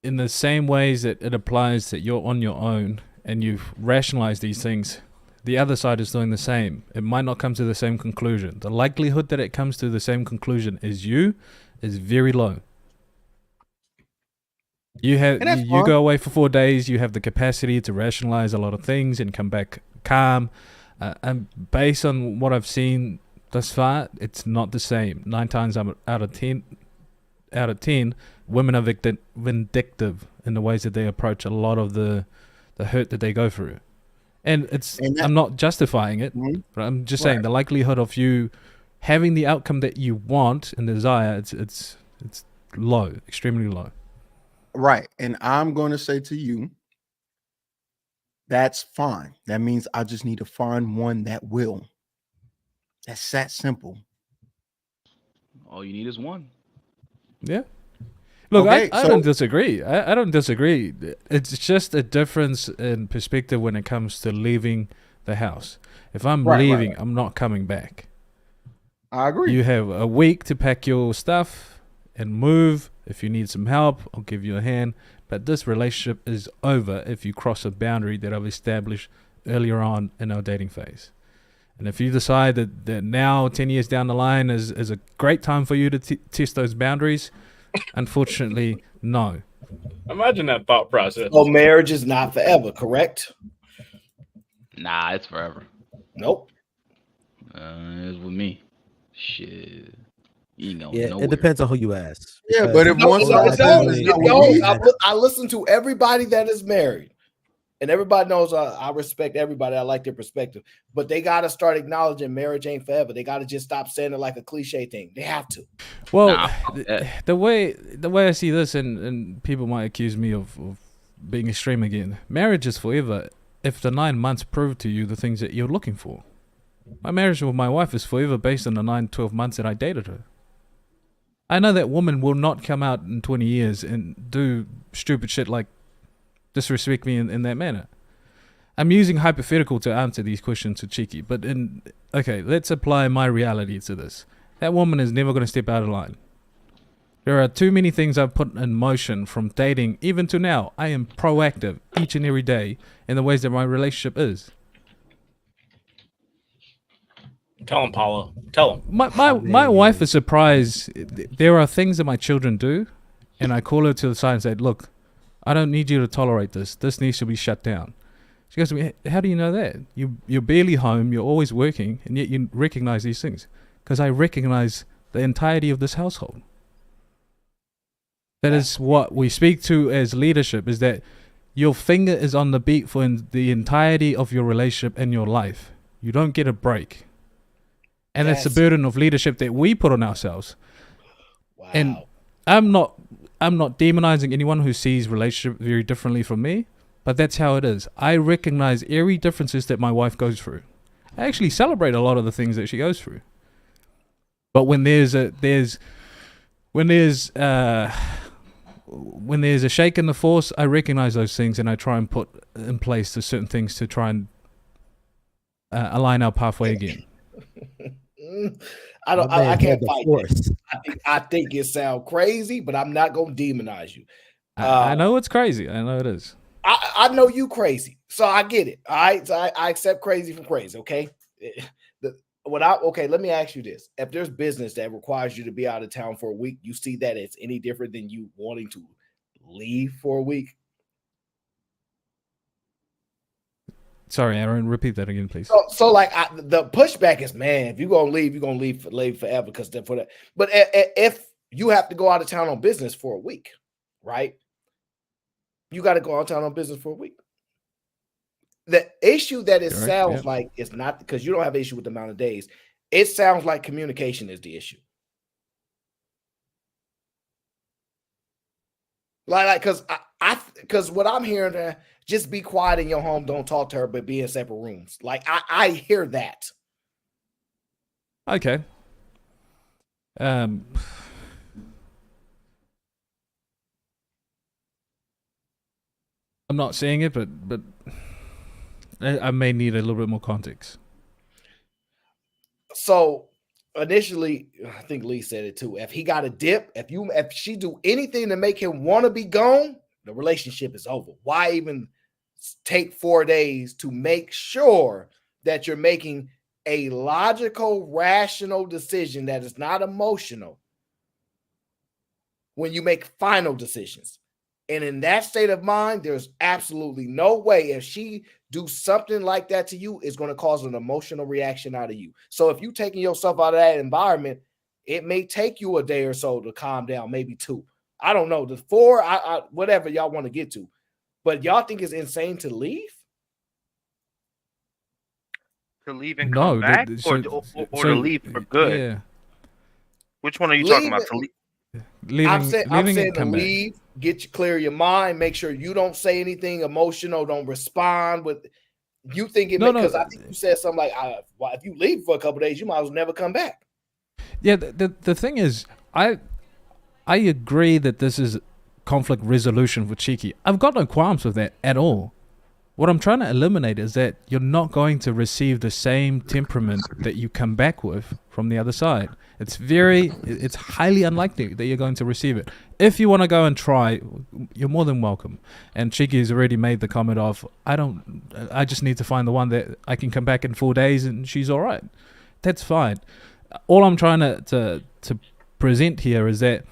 [SPEAKER 13] In the same ways that it applies that you're on your own and you've rationalized these things, the other side is doing the same. It might not come to the same conclusion. The likelihood that it comes to the same conclusion as you is very low. You go away for 4 days, you have the capacity to rationalize a lot of things and come back calm. And based on what I've seen thus far, it's not the same. 9 times out of 10, women are vindictive in the ways that they approach a lot of the hurt that they go through. And I'm not justifying it, but I'm just saying the likelihood of you having the outcome that you want and desire, it's low, extremely low.
[SPEAKER 7] Right. And I'm going to say to you, that's fine. That means I just need to find one that will. That's that simple.
[SPEAKER 12] All you need is one.
[SPEAKER 13] Yeah. Look, okay, I don't disagree. I don't disagree. It's just a difference in perspective when it comes to leaving the house. If I'm leaving, I'm not coming back.
[SPEAKER 7] I agree.
[SPEAKER 13] You have a week to pack your stuff and move. If you need some help, I'll give you a hand. But this relationship is over if you cross a boundary that I've established earlier on in our dating phase. And if you decide that now, 10 years down the line, is a great time for you to test those boundaries, unfortunately, no.
[SPEAKER 10] Imagine that thought process.
[SPEAKER 8] So marriage is not forever, correct?
[SPEAKER 12] Nah, it's forever.
[SPEAKER 8] Nope.
[SPEAKER 12] It's with me. Shit.
[SPEAKER 3] It depends on who you ask.
[SPEAKER 7] Yeah, but if one side
[SPEAKER 8] I listen to everybody that is married, and everybody knows I respect everybody. I like their perspective, but they got to start acknowledging marriage ain't forever. They got to just stop saying it like a cliche thing. They have to.
[SPEAKER 13] Well, the way I see this, and people might accuse me of being extreme again. Marriage is forever if the 9 months prove to you the things that you're looking for. My marriage with my wife is forever based on the 9-12 months that I dated her. I know that woman will not come out in 20 years and do stupid shit like disrespect me in that manner. I'm using hypothetical to answer these questions to Cheeky, but let's apply my reality to this. That woman is never going to step out of line. There are too many things I've put in motion from dating even to now. I am proactive each and every day in the ways that my relationship is.
[SPEAKER 10] Tell him, Paulo. Tell him.
[SPEAKER 13] My wife is surprised. There are things that my children do, and I call her to the side and say, "Look, I don't need you to tolerate this. This needs to be shut down." She goes to me, "How do you know that? You're barely home. You're always working, and yet you recognize these things." Because I recognize the entirety of this household. That is what we speak to as leadership, is that your finger is on the beat for the entirety of your relationship and your life. You don't get a break. And that's the burden of leadership that we put on ourselves. Wow. And I'm not demonizing anyone who sees relationship very differently from me, but that's how it is. I recognize every differences that my wife goes through. I actually celebrate a lot of the things that she goes through. But when there's a shake in the force, I recognize those things and I try and put in place the certain things to try and align our pathway again.
[SPEAKER 8] I can't fight this. I think it sounds crazy, but I'm not gonna demonize you.
[SPEAKER 13] I know it's crazy. I know it is.
[SPEAKER 8] I know you crazy, so I get it. All right, so I accept crazy from crazy. Okay, Okay, let me ask you this. If there's business that requires you to be out of town for a week, you see that it's any different than you wanting to leave for a week?
[SPEAKER 13] Sorry, Aaron, repeat that again, please.
[SPEAKER 8] So like the pushback is, man, if you're gonna leave, you're gonna leave forever because for that. But if you have to go out of town on business for a week, right? You got to go out of town on business for a week. The issue that it sounds like is not because you don't have an issue with the amount of days. It sounds like communication is the issue. Like because what I'm hearing, just be quiet in your home, don't talk to her, but be in separate rooms. Like I hear that.
[SPEAKER 13] Okay. I'm not seeing it, but I may need a little bit more context.
[SPEAKER 8] So initially, I think Lee said it too. If he got a dip, if she do anything to make him want to be gone, the relationship is over. Why even take 4 days to make sure that you're making a logical, rational decision that is not emotional when you make final decisions? And in that state of mind, there's absolutely no way if she do something like that to you, it's going to cause an emotional reaction out of you. So if you taking yourself out of that environment, it may take you a day or so to calm down, maybe 2. I don't know. The 4, whatever y'all want to get to. But y'all think it's insane to leave?
[SPEAKER 5] To leave and come back? Or to leave for good?
[SPEAKER 13] Yeah.
[SPEAKER 5] Which one are you talking about? To leave?
[SPEAKER 8] I'm saying to leave, clear your mind, make sure you don't say anything emotional, don't respond with you think it because I think you said something like if you leave for a couple of days, you might as well never come back.
[SPEAKER 13] Yeah, the thing is, I agree that this is conflict resolution for Cheeky. I've got no qualms with that at all. What I'm trying to eliminate is that you're not going to receive the same temperament that you come back with from the other side. It's highly unlikely that you're going to receive it. If you want to go and try, you're more than welcome. And Cheeky's already made the comment of, I just need to find the one that I can come back in 4 days and she's all right. That's fine. All I'm trying to present here is that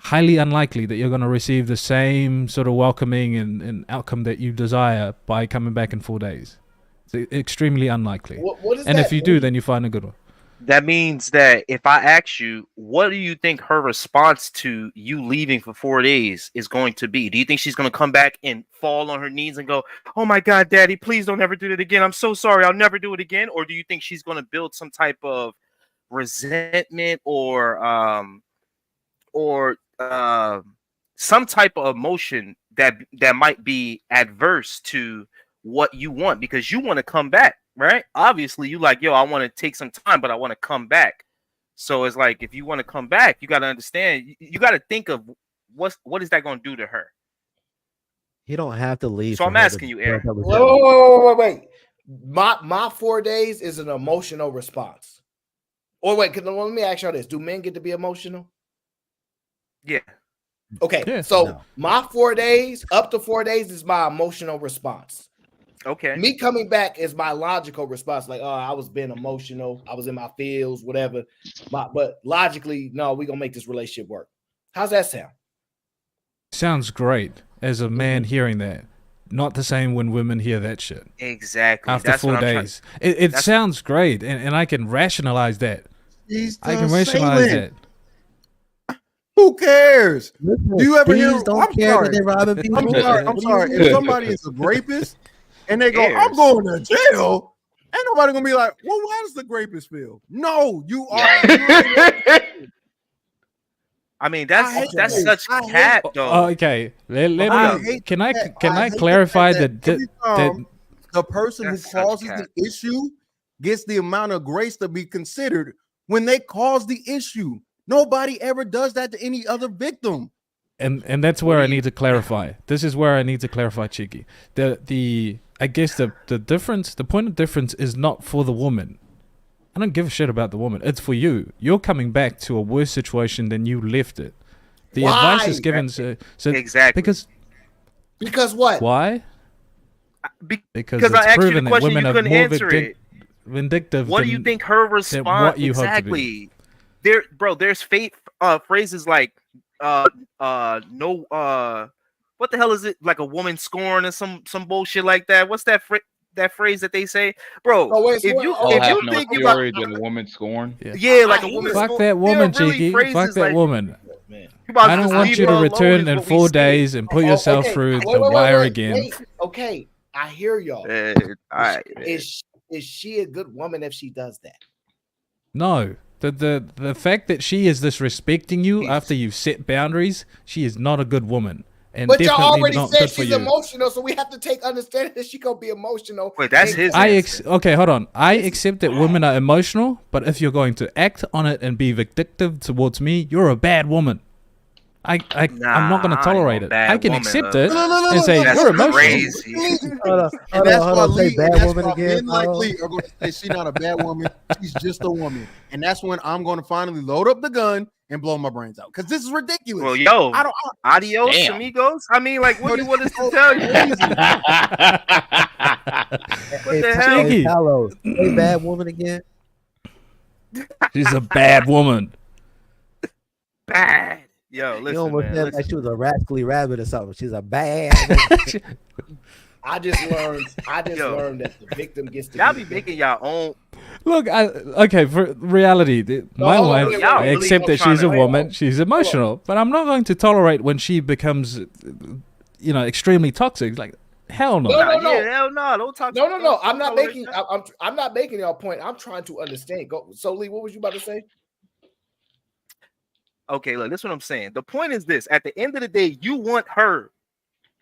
[SPEAKER 13] highly unlikely that you're going to receive the same sort of welcoming and outcome that you desire by coming back in 4 days. It's extremely unlikely. And if you do, then you find a good one.
[SPEAKER 5] That means that if I ask you, what do you think her response to you leaving for 4 days is going to be? Do you think she's going to come back and fall on her knees and go, "Oh my God, Daddy, please don't ever do it again. I'm so sorry. I'll never do it again." Or do you think she's going to build some type of resentment or some type of emotion that might be adverse to what you want because you want to come back, right? Obviously, you like, yo, I want to take some time, but I want to come back. So it's like, if you want to come back, you got to understand, you got to think of what is that going to do to her?
[SPEAKER 3] You don't have to leave.
[SPEAKER 5] So I'm asking you, Aaron.
[SPEAKER 8] Wait. My 4 days is an emotional response. Or wait, let me ask y'all this. Do men get to be emotional?
[SPEAKER 5] Yeah.
[SPEAKER 8] Okay.
[SPEAKER 5] Yeah.
[SPEAKER 8] So my 4 days, up to 4 days, is my emotional response.
[SPEAKER 5] Okay.
[SPEAKER 8] Me coming back is my logical response. Like, oh, I was being emotional. I was in my feels, whatever. But logically, no, we're going to make this relationship work. How's that sound?
[SPEAKER 13] Sounds great as a man hearing that. Not the same when women hear that shit.
[SPEAKER 5] Exactly.
[SPEAKER 13] After 4 days. It sounds great. And I can rationalize that.
[SPEAKER 7] I can rationalize that. Who cares?
[SPEAKER 3] Listen,
[SPEAKER 7] do you ever hear?
[SPEAKER 3] I'm
[SPEAKER 7] sorry. If somebody is a rapist and they go, "I'm going to jail," ain't nobody gonna be like, "Well, how does the rapist feel?" No, you are.
[SPEAKER 5] I mean, that's such cap, though.
[SPEAKER 13] Okay, can I clarify that
[SPEAKER 7] the person who causes the issue gets the amount of grace to be considered when they cause the issue. Nobody ever does that to any other victim.
[SPEAKER 13] And that's where I need to clarify. This is where I need to clarify, Cheeky. I guess the difference, the point of difference is not for the woman. I don't give a shit about the woman. It's for you. You're coming back to a worse situation than you left it. The advice is given so
[SPEAKER 5] exactly
[SPEAKER 8] because what?
[SPEAKER 13] Why?
[SPEAKER 5] Because I asked you the question, you couldn't answer it.
[SPEAKER 13] vindictive.
[SPEAKER 5] What do you think her response
[SPEAKER 13] what you hope to be.
[SPEAKER 5] exactly? There's fake phrases like no what the hell is it, like a woman scorn or some bullshit like that. What's that that phrase that they say, bro? If you
[SPEAKER 21] have no
[SPEAKER 5] think
[SPEAKER 21] fury than a woman scorn.
[SPEAKER 5] yeah, like a woman
[SPEAKER 13] Fuck
[SPEAKER 5] scorn,
[SPEAKER 13] that woman,
[SPEAKER 5] there are really
[SPEAKER 13] Cheeky.
[SPEAKER 5] phrases
[SPEAKER 13] Fuck that
[SPEAKER 5] like,
[SPEAKER 13] woman.
[SPEAKER 5] you about to
[SPEAKER 13] I don't
[SPEAKER 5] just
[SPEAKER 13] want
[SPEAKER 5] leave
[SPEAKER 13] you
[SPEAKER 5] her
[SPEAKER 13] to
[SPEAKER 5] alone
[SPEAKER 13] return
[SPEAKER 5] is
[SPEAKER 13] in
[SPEAKER 5] what we
[SPEAKER 13] 4
[SPEAKER 5] say.
[SPEAKER 13] days and put yourself through the wire again.
[SPEAKER 8] Okay, I hear y'all. Is she a good woman if she does that?
[SPEAKER 13] No. The fact that she is disrespecting you after you've set boundaries, she is not a good woman. And
[SPEAKER 8] But y'all
[SPEAKER 13] definitely
[SPEAKER 8] already
[SPEAKER 13] not
[SPEAKER 8] said
[SPEAKER 13] good for
[SPEAKER 8] she's
[SPEAKER 13] you.
[SPEAKER 8] emotional, so we have to take understanding that she gonna be emotional.
[SPEAKER 5] Wait, that's his
[SPEAKER 13] Okay, hold on. I accept that women are emotional, but if you're going to act on it and be vindictive towards me, you're a bad woman. I'm not going to tolerate it. I can accept it and say you're emotional.
[SPEAKER 7] And that's why Lee,
[SPEAKER 3] bad
[SPEAKER 7] and that's
[SPEAKER 3] woman
[SPEAKER 7] why
[SPEAKER 3] again,
[SPEAKER 7] men like
[SPEAKER 3] Paolo.
[SPEAKER 7] Lee are going to say she's not a bad woman. She's just a woman. And that's when I'm going to finally load up the gun and blow my brains out. Because this is ridiculous.
[SPEAKER 5] Well, yo,
[SPEAKER 7] I don't,
[SPEAKER 5] adios,
[SPEAKER 7] Damn.
[SPEAKER 5] amigos. I mean, like, what do you want us to tell you? What the hell?
[SPEAKER 3] Hey, Paolo, hey, bad woman again.
[SPEAKER 13] She's a bad woman.
[SPEAKER 5] Bad. Yo, listen,
[SPEAKER 3] You almost
[SPEAKER 5] man.
[SPEAKER 3] said
[SPEAKER 5] Listen.
[SPEAKER 3] like she was a rascally rabbit or something. She's a bad woman.
[SPEAKER 8] I just learned that the victim gets to
[SPEAKER 5] Y'all be making y'all own.
[SPEAKER 13] Look, okay, for reality, my wife, I accept that she's a woman. She's emotional, but I'm not going to tolerate when she becomes, extremely toxic. Like, hell no.
[SPEAKER 8] No.
[SPEAKER 5] Yeah, hell no. Don't talk.
[SPEAKER 8] No. I'm not making y'all point. I'm trying to understand. Go. So, Lee, what was you about to say?
[SPEAKER 5] Okay, look, this is what I'm saying. The point is this: at the end of the day, you want her.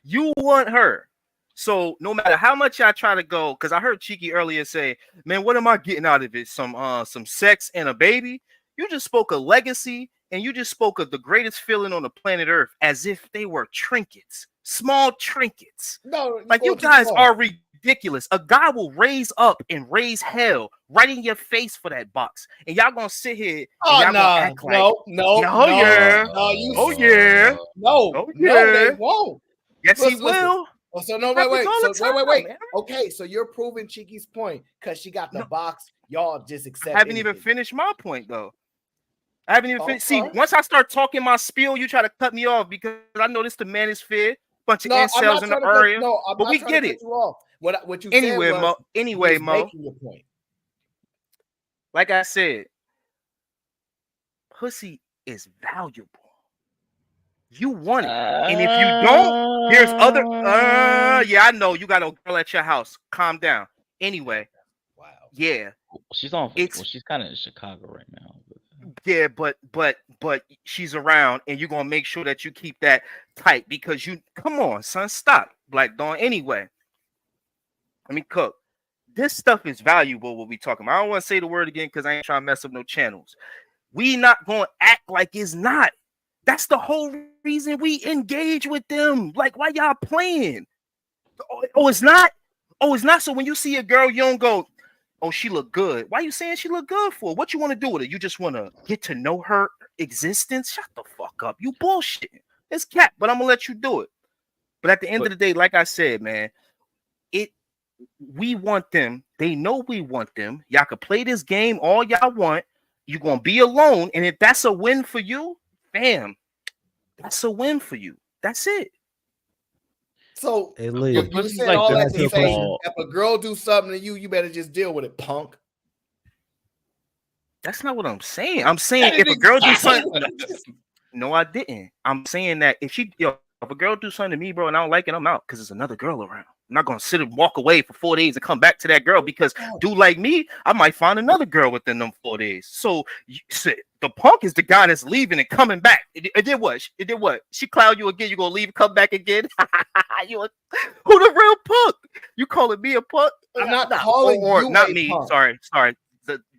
[SPEAKER 5] You want her. So no matter how much I try to go, because I heard Cheeky earlier say, "Man, what am I getting out of it? Some sex and a baby." You just spoke of legacy, and you just spoke of the greatest feeling on the planet Earth, as if they were trinkets, small trinkets.
[SPEAKER 8] No,
[SPEAKER 5] like you guys are ridiculous. A guy will raise up and raise hell right in your face for that box, and y'all gonna sit here. And y'all gonna act like,
[SPEAKER 8] no,
[SPEAKER 5] yeah,
[SPEAKER 8] no, they won't.
[SPEAKER 5] Yes, he
[SPEAKER 8] Listen.
[SPEAKER 5] will.
[SPEAKER 8] Oh, so no,
[SPEAKER 5] Happens
[SPEAKER 8] wait.
[SPEAKER 5] all
[SPEAKER 8] So
[SPEAKER 5] the time,
[SPEAKER 8] wait.
[SPEAKER 5] man.
[SPEAKER 8] Okay, so you're proving Cheeky's point because she got the box. Y'all just accept.
[SPEAKER 5] I haven't even finished my point though. I haven't even finished. See, once I start talking my spiel, you try to cut me off because I know this the manosphere, bunch of incels in the area. But we get it.
[SPEAKER 8] What you
[SPEAKER 5] Anyway,
[SPEAKER 8] said was,
[SPEAKER 5] Mo.
[SPEAKER 8] making your point.
[SPEAKER 5] Like I said, pussy is valuable. You want it, and if you don't, there's other. Yeah, I know you got a girl at your house. Calm down. Anyway, wow. Yeah,
[SPEAKER 21] she's kind of in Chicago right now.
[SPEAKER 5] Yeah, but she's around, and you're gonna make sure that you keep that tight because you. Come on, son, stop. Black Dawn. Anyway, let me cook. This stuff is valuable. What we talking about? I don't want to say the word again because I ain't trying to mess up no channels. We not gonna act like it's not. That's the whole reason we engage with them. Like, why y'all playing? Oh, it's not. Oh, it's not. So when you see a girl, you don't go, "Oh, she look good." Why you saying she look good for? What you want to do with her? You just want to get to know her existence? Shut the fuck up. You bullshit. It's cap, but I'm gonna let you do it. But at the end of the day, like I said, man, we want them. They know we want them. Y'all can play this game all y'all want. You're gonna be alone, and if that's a win for you, bam, that's a win for you. That's it.
[SPEAKER 8] So
[SPEAKER 3] hey, Lee,
[SPEAKER 8] you said all that to say, if a girl do something to you, you better just deal with it, punk.
[SPEAKER 5] That's not what I'm saying. I'm saying if a girl do something, no, I didn't. I'm saying that if a girl do something to me, bro, and I don't like it, I'm out because there's another girl around. I'm not gonna sit and walk away for 4 days and come back to that girl because dude like me, I might find another girl within them 4 days. So the punk is the guy that's leaving and coming back. It did what? It did what? She cloud you again. You gonna leave, come back again? Who the real punk? You calling me a punk?
[SPEAKER 8] I'm not calling you
[SPEAKER 5] not
[SPEAKER 8] a
[SPEAKER 5] me.
[SPEAKER 8] punk.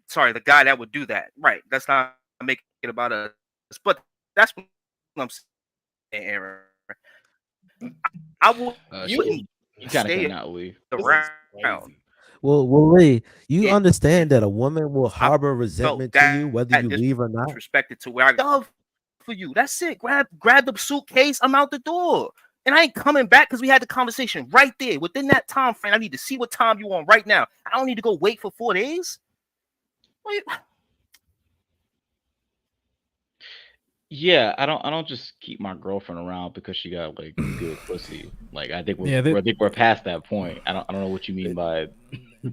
[SPEAKER 5] Sorry. The guy that would do that. Right. That's not making it about us. But that's what I'm saying, Aaron. I wouldn't.
[SPEAKER 21] You kind of cannot leave.
[SPEAKER 5] Around.
[SPEAKER 3] Well, Lee, you understand that a woman will harbor resentment to you whether you leave or not.
[SPEAKER 5] Respected to where I love for you. That's it. Grab the suitcase. I'm out the door. And I ain't coming back because we had the conversation right there. Within that time frame, I need to see what time you on right now. I don't need to go wait for 4 days. Wait.
[SPEAKER 21] Yeah, I don't just keep my girlfriend around because she got like good pussy. Like I think we're past that point. I don't know what you mean by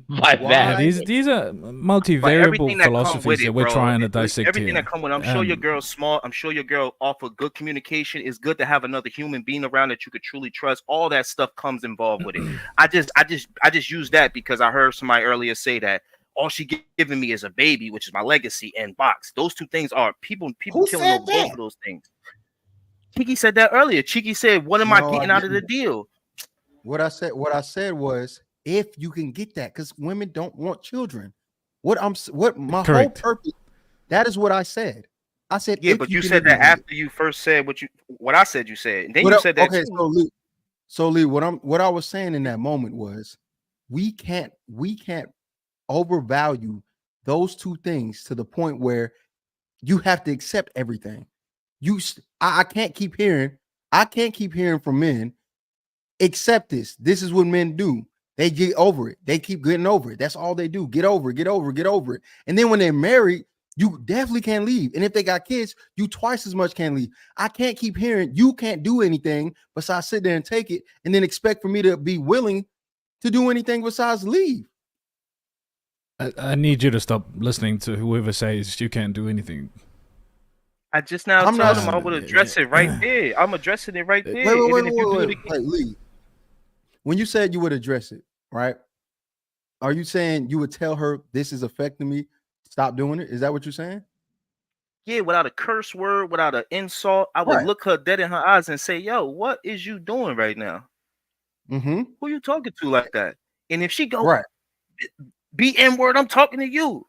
[SPEAKER 21] that.
[SPEAKER 13] Yeah, these are multivariable philosophies that we're trying to dissect
[SPEAKER 5] everything
[SPEAKER 13] here.
[SPEAKER 5] that come with. I'm sure your girl's smart. I'm sure your girl offer good communication. It's good to have another human being around that you could truly trust. All that stuff comes involved with it. I just use that because I heard somebody earlier say that all she giving me is a baby, which is my legacy and box. Those two things are people killing over both of those things. Cheeky said that earlier. Cheeky said, "What am I getting out of the deal?"
[SPEAKER 7] What I said was, if you can get that, because women don't want children. What my whole purpose. That is what I said. I said,
[SPEAKER 5] yeah, but you said that after you first said what I said. You said, and then you said that.
[SPEAKER 7] Okay, so Lee, what I was saying in that moment was, we can't overvalue those two things to the point where you have to accept everything. I can't keep hearing from men, accept this. This is what men do. They get over it. They keep getting over it. That's all they do. Get over it. And then when they're married, you definitely can't leave. And if they got kids, you twice as much can't leave. I can't keep hearing you can't do anything besides sit there and take it and then expect for me to be willing to do anything besides leave.
[SPEAKER 13] I need you to stop listening to whoever says you can't do anything.
[SPEAKER 5] I just now told him I would address it right there. I'm addressing it right there.
[SPEAKER 7] Wait, Lee. When you said you would address it, right? Are you saying you would tell her this is affecting me? Stop doing it. Is that what you're saying?
[SPEAKER 5] Yeah, without a curse word, without an insult, I would look her dead in her eyes and say, "Yo, what is you doing right now?
[SPEAKER 7] Mm-hmm.
[SPEAKER 5] Who you talking to like that?" And if she go, be N-word, I'm talking to you.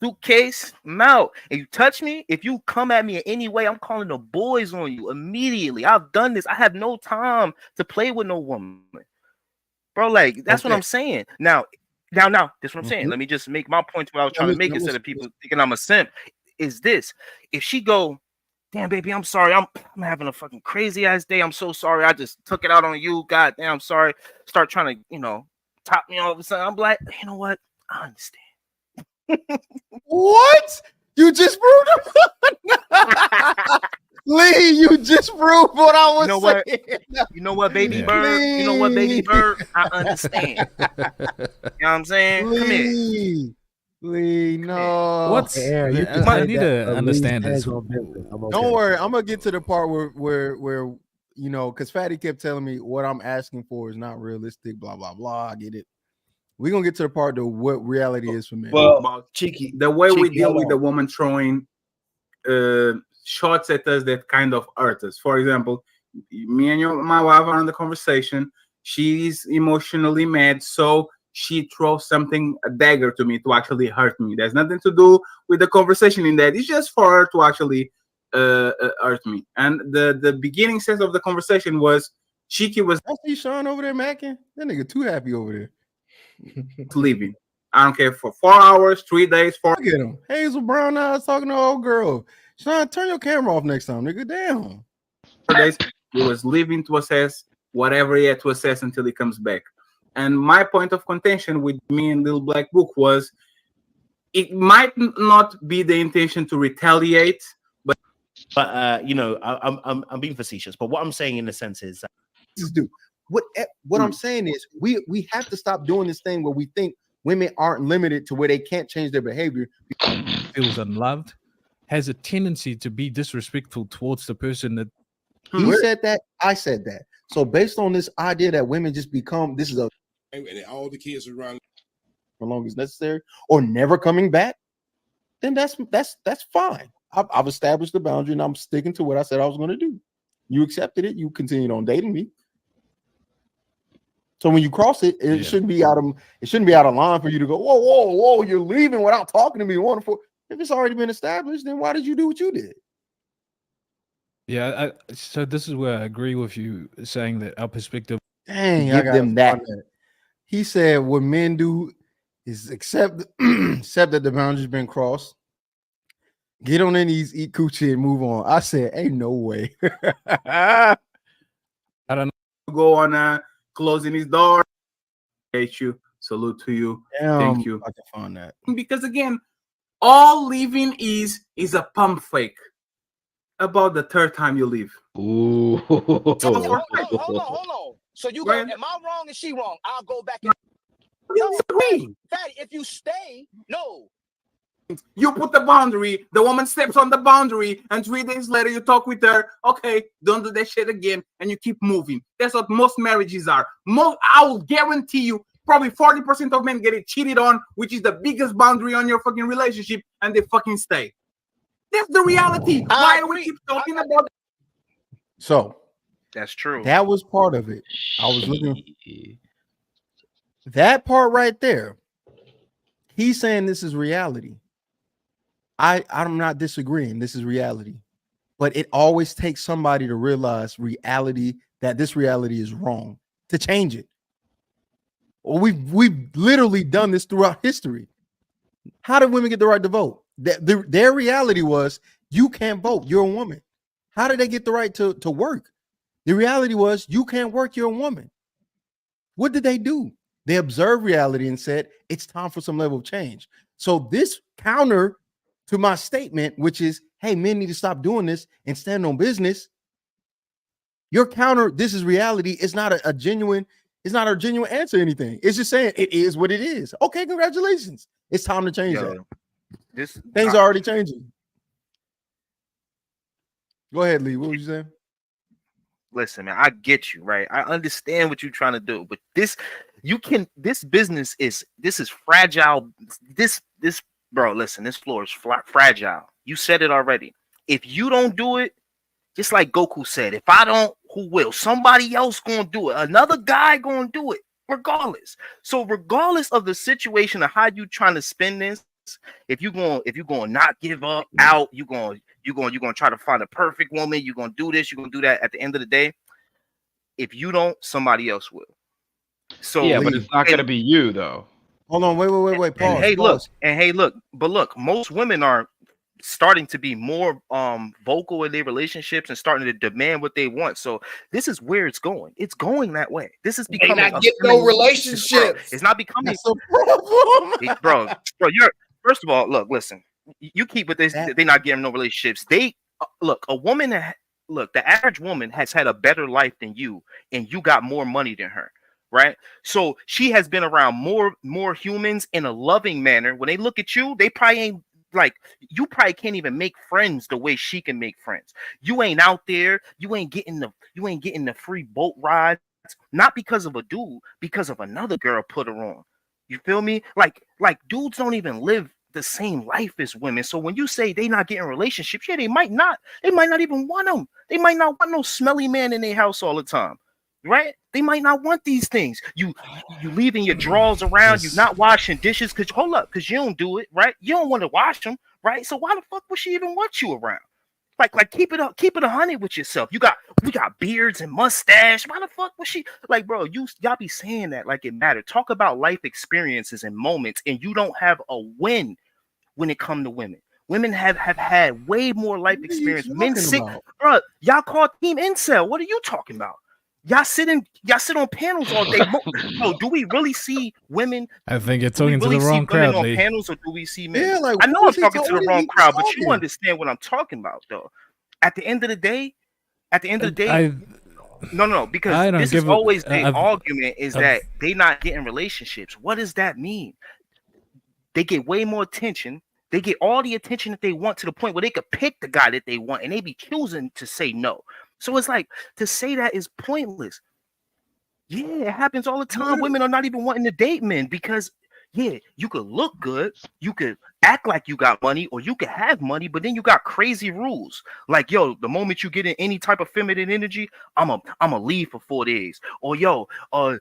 [SPEAKER 5] Suitcase, I'm out. And you touch me, if you come at me in any way, I'm calling the boys on you immediately. I've done this. I have no time to play with no woman. Bro, like, that's what I'm saying. Now, that's what I'm saying. Let me just make my point what I was trying to make instead of people thinking I'm a simp. Is this, if she go, damn, baby, I'm sorry. I'm having a fucking crazy ass day. I'm so sorry. I just took it out on you. God damn, I'm sorry. Start trying to, top me all of a sudden. I'm like, you know what? I understand.
[SPEAKER 7] What? You just proved it. Lee, you just proved what I was saying.
[SPEAKER 5] You know what, baby bird? You know what, baby bird? I understand. You know what I'm saying?
[SPEAKER 7] Lee,
[SPEAKER 5] come here.
[SPEAKER 7] Lee, no.
[SPEAKER 13] What's I need to understand this.
[SPEAKER 7] Don't worry, I'm gonna get to the part where because Fatty kept telling me what I'm asking for is not realistic, blah blah blah. I get it. We're gonna get to the part of what reality is for men.
[SPEAKER 19] Well, Cheeky, the way we deal with the woman throwing shots at us that kind of hurt us. For example, me and my wife are in the conversation. She's emotionally mad, so she throws a dagger to me to actually hurt me. There's nothing to do with the conversation in that. It's just for her to actually hurt me. And the beginning sense of the conversation was Cheeky was.
[SPEAKER 7] I see Sean over there macking. That nigga too happy over there.
[SPEAKER 19] Leaving. I don't care for 4 hours, 3 days, 4.
[SPEAKER 7] Look at him. Hazel brown eyes talking to an old girl. Sean, turn your camera off next time, nigga. Damn.
[SPEAKER 19] 4 days. He was leaving to assess whatever he had to assess until he comes back. And my point of contention with me and Little Black Book was, it might not be the intention to retaliate, but
[SPEAKER 6] I'm being facetious. But what I'm saying in a sense is,
[SPEAKER 7] what I'm saying is we have to stop doing this thing where we think women aren't limited to where they can't change their behavior.
[SPEAKER 13] Feels unloved, has a tendency to be disrespectful towards the person that
[SPEAKER 7] he said that. I said that. So based on this idea that women just become and all the kids around for long as necessary or never coming back, then that's fine. I've established the boundary and I'm sticking to what I said I was going to do. You accepted it. You continued on dating me. So when you cross it, it shouldn't be out of line for you to go, whoa, you're leaving without talking to me. Wonderful. If it's already been established, then why did you do what you did?
[SPEAKER 13] Yeah, so this is where I agree with you saying that our perspective.
[SPEAKER 7] Dang, give them that. He said what men do is accept that the boundary's been crossed. Get on their knees, eat coochie, and move on. I said, ain't no way.
[SPEAKER 13] I don't
[SPEAKER 19] know. Go on closing his door. Hate you. Salute to you. Thank you.
[SPEAKER 7] I can find that.
[SPEAKER 19] Because again, all living is a pump fake. About the third time you leave.
[SPEAKER 21] Ooh.
[SPEAKER 14] Hold on. So you go, am I wrong? Is she wrong? I'll go back and Fatty, if you stay, no.
[SPEAKER 19] You put the boundary, the woman steps on the boundary, and 3 days later you talk with her, okay, don't do that shit again, and you keep moving. That's what most marriages are. I will guarantee you, probably 40% of men get it cheated on, which is the biggest boundary on your fucking relationship, and they fucking stay. That's the reality. Why do we keep talking about that?
[SPEAKER 7] So
[SPEAKER 5] that's true.
[SPEAKER 7] That was part of it. I was looking. That part right there. He's saying this is reality. I'm not disagreeing. This is reality. But it always takes somebody to realize reality, that this reality is wrong, to change it. Well, we've literally done this throughout history. How did women get the right to vote? Their reality was you can't vote, you're a woman. How did they get the right to work? The reality was you can't work, you're a woman. What did they do? They observed reality and said it's time for some level of change. So this counter to my statement, which is, hey, men need to stop doing this and stand on business. Your counter, this is reality, is not a genuine, it's not a genuine answer to anything. It's just saying it is what it is. Okay, congratulations. It's time to change that. Things are already changing. Go ahead, Lee. What was you saying?
[SPEAKER 5] Listen, man, I get you, right? I understand what you're trying to do, but this business is fragile. This bro, listen, this floor is fragile. You said it already. If you don't do it, just like Goku said, if I don't, who will? Somebody else gonna do it. Another guy gonna do it, regardless. So regardless of the situation of how you trying to spin this, if you're going to not give up out, you're going to try to find a perfect woman, you're going to do this, you're going to do that. At the end of the day, if you don't, somebody else will. So
[SPEAKER 21] yeah, but it's not going to be you though.
[SPEAKER 7] Hold on, wait. Pause.
[SPEAKER 5] Hey, look. But look, most women are starting to be more vocal in their relationships and starting to demand what they want. So this is where it's going. It's going that way. This is becoming
[SPEAKER 8] not get no relationships.
[SPEAKER 5] It's not becoming bro. You're first of all, look, listen. You keep with this. They're not getting no relationships. Look, a woman. The average woman has had a better life than you, and you got more money than her. Right, so she has been around more humans in a loving manner. When they look at you, they probably ain't like you. Probably can't even make friends the way she can make friends. You ain't out there. You ain't getting the free boat rides. Not because of a dude, because of another girl put her on. You feel me? Like dudes don't even live the same life as women. So when you say they not getting relationships, yeah, they might not. They might not even want them. They might not want no smelly man in their house all the time. Right? They might not want these things. You leaving your drawers around, you not washing dishes because you don't do it, right? You don't want to wash them, right? So why the fuck would she even want you around? Like keep it 100 with yourself. We got beards and mustache. Why the fuck was she like, bro? Y'all be saying that like it mattered. Talk about life experiences and moments, and you don't have a win when it comes to women. Women have had way more life experience. Men sick, bro. Y'all call team incel. What are you talking about? Y'all sit on panels all day. Bro, do we really see women?
[SPEAKER 13] I think you're talking to the wrong crowd,
[SPEAKER 5] on
[SPEAKER 13] Lee.
[SPEAKER 5] Panels, or do we see men?
[SPEAKER 7] Yeah, like,
[SPEAKER 5] I know I'm talking to the wrong crowd, but you understand what I'm talking about, though. At the end of the day, no, because this is always the argument is that they not getting relationships. What does that mean? They get way more attention. They get all the attention that they want to the point where they could pick the guy that they want, and they be choosing to say no. So it's like to say that is pointless. Yeah, it happens all the time. Women are not even wanting to date men because, yeah, you could look good, you could act like you got money, or you could have money, but then you got crazy rules. Like, yo, the moment you get in any type of feminine energy, I'm a leave for 4 days. Or the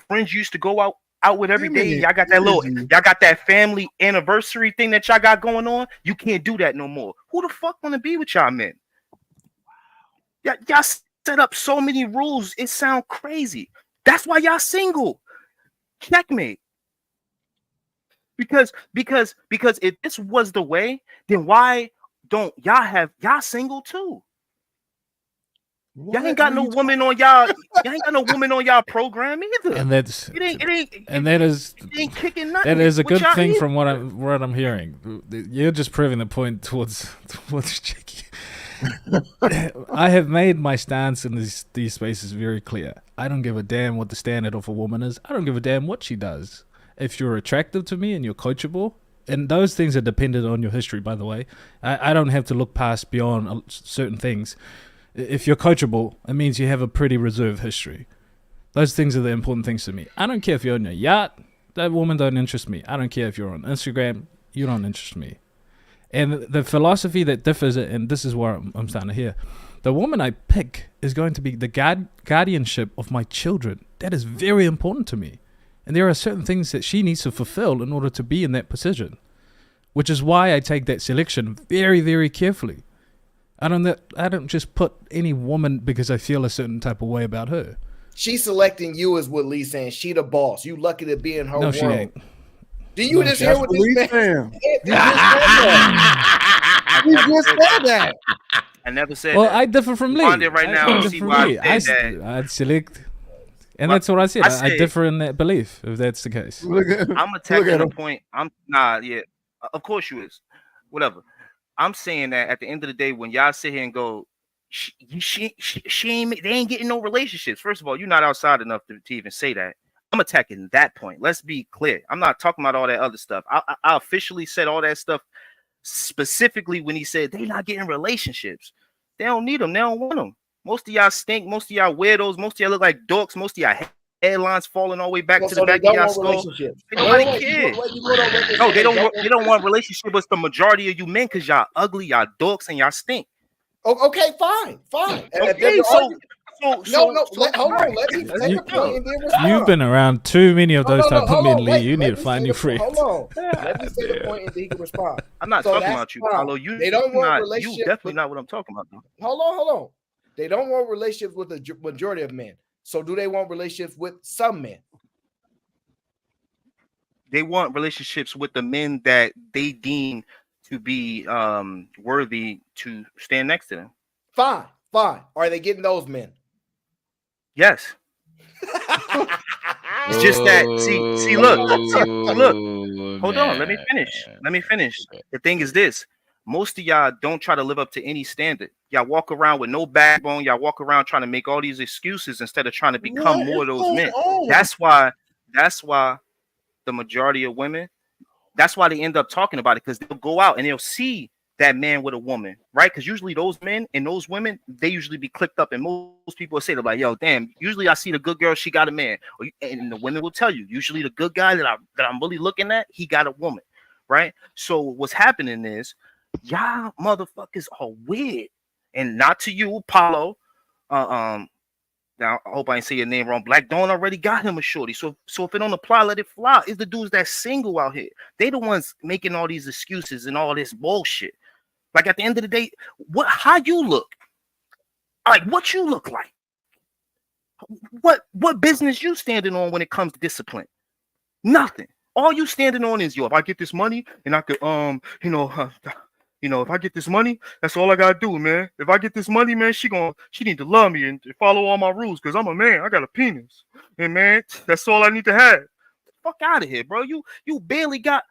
[SPEAKER 5] friends you used to go out with every day. Y'all got that family anniversary thing that y'all got going on. You can't do that no more. Who the fuck want to be with y'all men? Y'all set up so many rules. It sounds crazy. That's why y'all single. Checkmate. Because if this was the way, then why don't y'all single too? Y'all ain't got no woman on y'all. Y'all ain't got no woman on y'all program either.
[SPEAKER 13] And that's
[SPEAKER 5] it ain't kicking nothing.
[SPEAKER 13] that is a
[SPEAKER 5] with
[SPEAKER 13] good
[SPEAKER 5] y'all
[SPEAKER 13] thing
[SPEAKER 5] either.
[SPEAKER 13] from what I'm hearing. You're just proving the point towards Chicky. I have made my stance in these spaces very clear. I don't give a damn what the standard of a woman is. I don't give a damn what she does. If you're attractive to me and you're coachable, and those things are dependent on your history, by the way. I don't have to look past beyond certain things. If you're coachable, it means you have a pretty reserved history. Those things are the important things to me. I don't care if you're on a yacht. That woman don't interest me. I don't care if you're on Instagram. You don't interest me. And the philosophy that differs, and this is where I'm starting to hear, the woman I pick is going to be the guardianship of my children. That is very important to me. And there are certain things that she needs to fulfill in order to be in that position, which is why I take that selection very, very carefully. I don't just put any woman because I feel a certain type of way about her.
[SPEAKER 8] She's selecting you is what Lee's saying. She the boss. You lucky to be in her
[SPEAKER 13] No,
[SPEAKER 8] world.
[SPEAKER 13] she ain't.
[SPEAKER 8] Do you just hear what this man said? You just said that.
[SPEAKER 5] I never said
[SPEAKER 13] Well,
[SPEAKER 5] that.
[SPEAKER 13] I differ from Lee.
[SPEAKER 5] Find it right now. See why I said that.
[SPEAKER 13] I'd select, and that's what I said. I differ in that belief, if that's the case.
[SPEAKER 5] I'm attacking the point. Of course you is. Whatever. I'm saying that at the end of the day, when y'all sit here and go, she ain't, they ain't getting no relationships. First of all, you're not outside enough to even say that. I'm attacking that point. Let's be clear. I'm not talking about all that other stuff. I officially said all that stuff specifically when he said they not getting relationships. They don't need them. They don't want them. Most of y'all stink. Most of y'all weirdos. Most of y'all look like dorks. Most of y'all headlines falling all the way back to the back of y'all skull. Nobody cares. No, they don't want relationship with the majority of you men because y'all ugly, y'all dorks, and y'all stink.
[SPEAKER 8] Okay, fine.
[SPEAKER 5] Okay,
[SPEAKER 8] hold on. Let me say the point and then respond.
[SPEAKER 13] You've been around too many of those type of men, Lee. You need to
[SPEAKER 8] me
[SPEAKER 13] find
[SPEAKER 8] say
[SPEAKER 13] your
[SPEAKER 8] the-
[SPEAKER 13] friends.
[SPEAKER 8] Hold on. Let me say the point and then he can respond.
[SPEAKER 5] I'm not
[SPEAKER 8] So
[SPEAKER 5] talking
[SPEAKER 8] that's
[SPEAKER 5] about you,
[SPEAKER 8] fine.
[SPEAKER 5] Paulo. You
[SPEAKER 8] They don't want
[SPEAKER 5] not,
[SPEAKER 8] relationship.
[SPEAKER 5] you definitely not what I'm talking about. Dude.
[SPEAKER 8] Hold on. They don't want relationships with the majority of men. So do they want relationships with some men?
[SPEAKER 5] They want relationships with the men that they deem to be worthy to stand next to them.
[SPEAKER 8] Fine. Are they getting those men?
[SPEAKER 5] Yes. It's just that look. Hold on, let me finish. The thing is this: most of y'all don't try to live up to any standard. Y'all walk around with no backbone. Y'all walk around trying to make all these excuses instead of trying to become more of those men. That's why the majority of women, that's why they end up talking about it, because they'll go out and they'll see that man with a woman, right? Because usually those men and those women, they usually be clicked up, and most people will say, they're like, yo, damn, usually I see the good girl, she got a man. And the women will tell you, usually the good guy that I'm really looking at, he got a woman, right? So what's happening is y'all motherfuckers are weird. And not to you, Paulo. Now I hope I ain't say your name wrong. Black Dawn already got him a shorty. So if it don't apply, let it fly. It's the dudes that's single out here. They the ones making all these excuses and all this bullshit. Like at the end of the day, how you look? Like what you look like? What business you standing on when it comes to discipline? Nothing. All you standing on is, yo, if I get this money and I could if I get this money, that's all I gotta do, man. If I get this money, man, she need to love me and follow all my rules because I'm a man. I got a penis, and man, that's all I need to have. Fuck out of here, bro. You barely got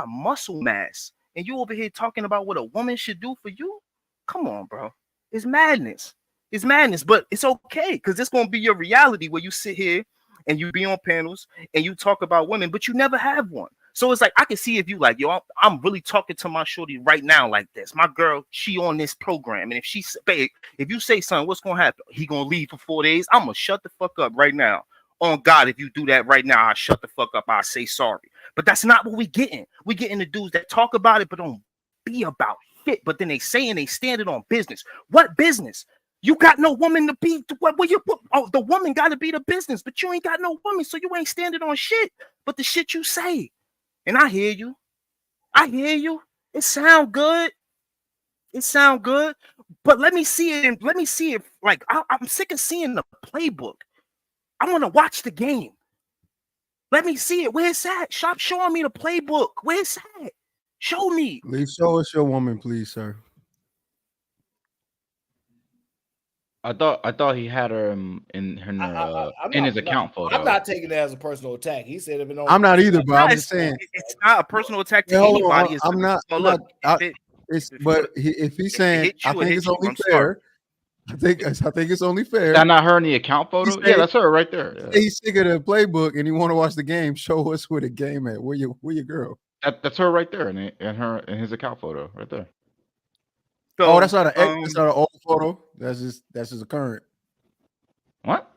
[SPEAKER 5] muscle mass, and you over here talking about what a woman should do for you. Come on, bro. It's madness. It's madness, but it's okay because it's gonna be your reality where you sit here and you be on panels and you talk about women, but you never have one. So it's like, I can see if you like, yo, I'm really talking to my shorty right now like this. My girl, she on this program. And if you say something, what's going to happen? He going to leave for 4 days. I'm going to shut the fuck up right now. On God, if you do that right now, I'll shut the fuck up. I'll say sorry. But that's not what we getting. We getting the dudes that talk about it, but don't be about shit. But then they saying they standing on business. What business? You got no woman to be. The woman got to be the business, but you ain't got no woman, so you ain't standing on shit. But the shit you say. And I hear you. It sound good. But let me see it. Let me see it. Like I'm sick of seeing the playbook. I want to watch the game. Let me see it. Where's that? Stop showing me the playbook. Where's that? Show me.
[SPEAKER 7] Please show us your woman, please, sir.
[SPEAKER 21] I thought he had her in his account photo.
[SPEAKER 8] I'm not taking it as a personal attack. He said if it don't.
[SPEAKER 7] I'm not either, but I'm just saying.
[SPEAKER 5] It's not a personal attack to
[SPEAKER 7] Hey, hold on,
[SPEAKER 5] anybody.
[SPEAKER 7] I'm not.
[SPEAKER 5] So
[SPEAKER 7] I'm
[SPEAKER 5] look,
[SPEAKER 7] not.
[SPEAKER 5] if
[SPEAKER 7] If he's saying, I think it's only
[SPEAKER 5] I'm sorry.
[SPEAKER 7] fair. I think it's only fair.
[SPEAKER 21] Is that not her in the account photo? Yeah, that's her right there. Yeah.
[SPEAKER 7] He's sick of the playbook and he want to watch the game. Show us where the game at. Where your girl?
[SPEAKER 21] That's her right there in his account photo right there.
[SPEAKER 5] So,
[SPEAKER 7] oh, that's not that's not an old photo. That's just a current.
[SPEAKER 21] What?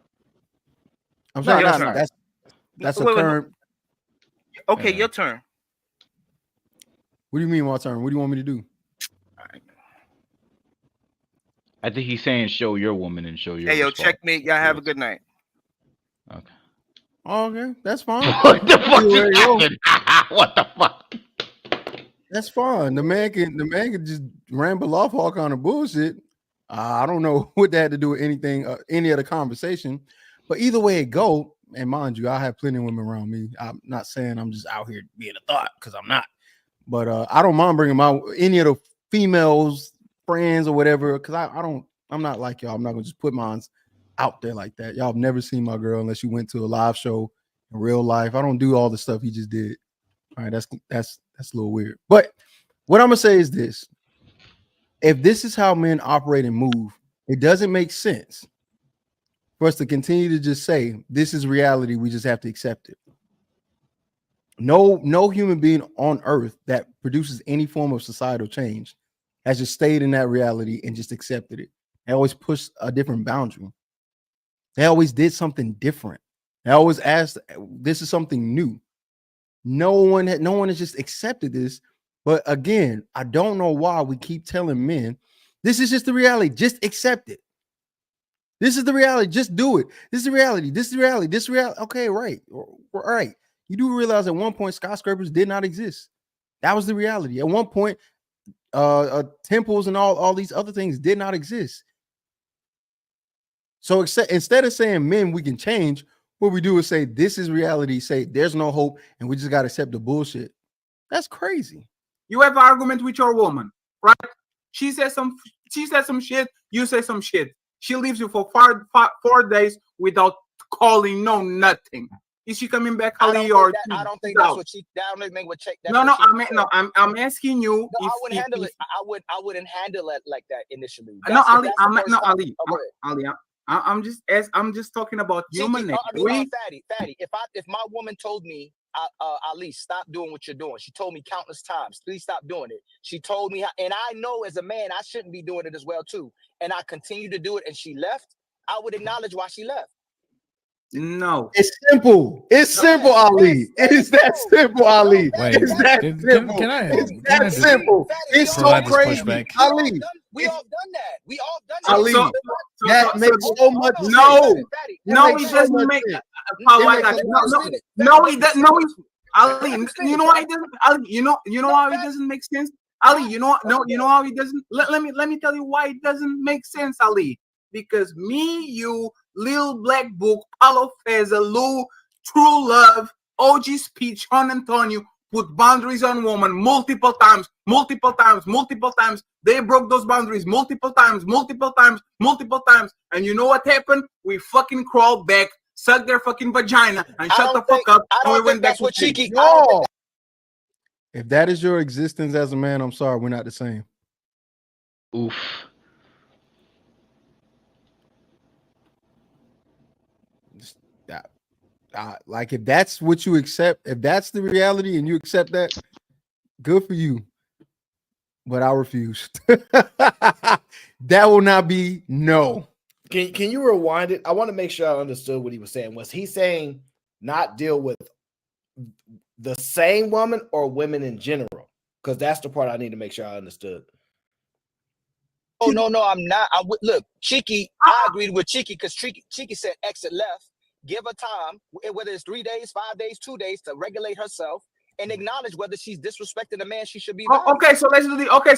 [SPEAKER 7] I'm sorry,
[SPEAKER 5] No,
[SPEAKER 7] that's a
[SPEAKER 5] wait.
[SPEAKER 7] current.
[SPEAKER 5] Okay, your turn.
[SPEAKER 7] What do you mean my turn? What do you want me to do?
[SPEAKER 21] I think he's saying show your woman and show your.
[SPEAKER 5] Hey, yo, checkmate. Y'all have a good night.
[SPEAKER 21] Okay.
[SPEAKER 7] Oh, okay, that's fine.
[SPEAKER 21] What the fuck just happened? What the fuck?
[SPEAKER 7] That's fine. The man can just ramble off all kind of bullshit. I don't know what that had to do with anything, any other conversation. But either way it go, and mind you, I have plenty of women around me. I'm not saying I'm just out here being a thought because I'm not. But I don't mind bringing my any of the females, friends or whatever, because I'm not like y'all. I'm not gonna just put mine out there like that. Y'all have never seen my girl unless you went to a live show in real life. I don't do all the stuff he just did. All right, that's a little weird. But what I'm gonna say is this: if this is how men operate and move, it doesn't make sense for us to continue to just say this is reality. We just have to accept it. No human being on earth that produces any form of societal change has just stayed in that reality and just accepted it. They always push a different boundary. They always did something different. They always asked, this is something new. No one has just accepted this. But again, I don't know why we keep telling men, this is just the reality. Just accept it. This is the reality. Just do it. This is the reality. This is the reality. This is reality. Okay, right. All right. You do realize at one point skyscrapers did not exist. That was the reality. At one point, temples and all these other things did not exist. So instead of saying men we can change, what we do is say this is reality. Say there's no hope, and we just got to accept the bullshit. That's crazy.
[SPEAKER 19] You have an argument with your woman, right? She says some shit. You say some shit. She leaves you for 4 days without calling, no nothing. Is she coming back, Ali? Or
[SPEAKER 14] I don't think that's what she. That don't make what check.
[SPEAKER 19] I'm asking you.
[SPEAKER 14] No, I wouldn't handle it. I wouldn't handle it like that initially.
[SPEAKER 19] No, Ali. I'm just talking about human nature.
[SPEAKER 14] Fatty. If my woman told me, Ali, stop doing what you're doing. She told me countless times, please stop doing it. She told me, and I know as a man, I shouldn't be doing it as well too. And I continue to do it, and she left. I would acknowledge why she left.
[SPEAKER 19] No,
[SPEAKER 7] it's simple. It's simple, Ali. It is that simple, Ali. It's that simple. It's that simple. It's so crazy, Ali.
[SPEAKER 14] We all done that. We all done that.
[SPEAKER 7] Ali, that makes so much sense.
[SPEAKER 19] No, he doesn't make. No, he doesn't. No, Ali. You know why he doesn't? Ali, you know how it doesn't make sense. Ali, you know how it doesn't. Let me tell you why it doesn't make sense, Ali. Because me, you, Lil Black Book, Paulo Feza, Lou, True Love, OG Speech, Juan Antonio put boundaries on women multiple times. They broke those boundaries multiple times. And you know what happened? We fucking crawled back, sucked their fucking vagina, and shut the fuck up. And we went back to cheeky.
[SPEAKER 7] If that is your existence as a man, I'm sorry, we're not the same.
[SPEAKER 21] Oof.
[SPEAKER 7] Like if that's what you accept, if that's the reality and you accept that, good for you. But I refuse. That will not be no.
[SPEAKER 8] Can you rewind it? I want to make sure I understood what he was saying. Was he saying not deal with the same woman or women in general? Because that's the part I need to make sure I understood.
[SPEAKER 14] Oh no, I'm not. Look, Cheeky. I agreed with Cheeky because Cheeky said exit left. Give her time, whether it's 3 days, 5 days, 2 days, to regulate herself and acknowledge whether she's disrespecting the man she should be.
[SPEAKER 19] Okay, so let's do this. I'm going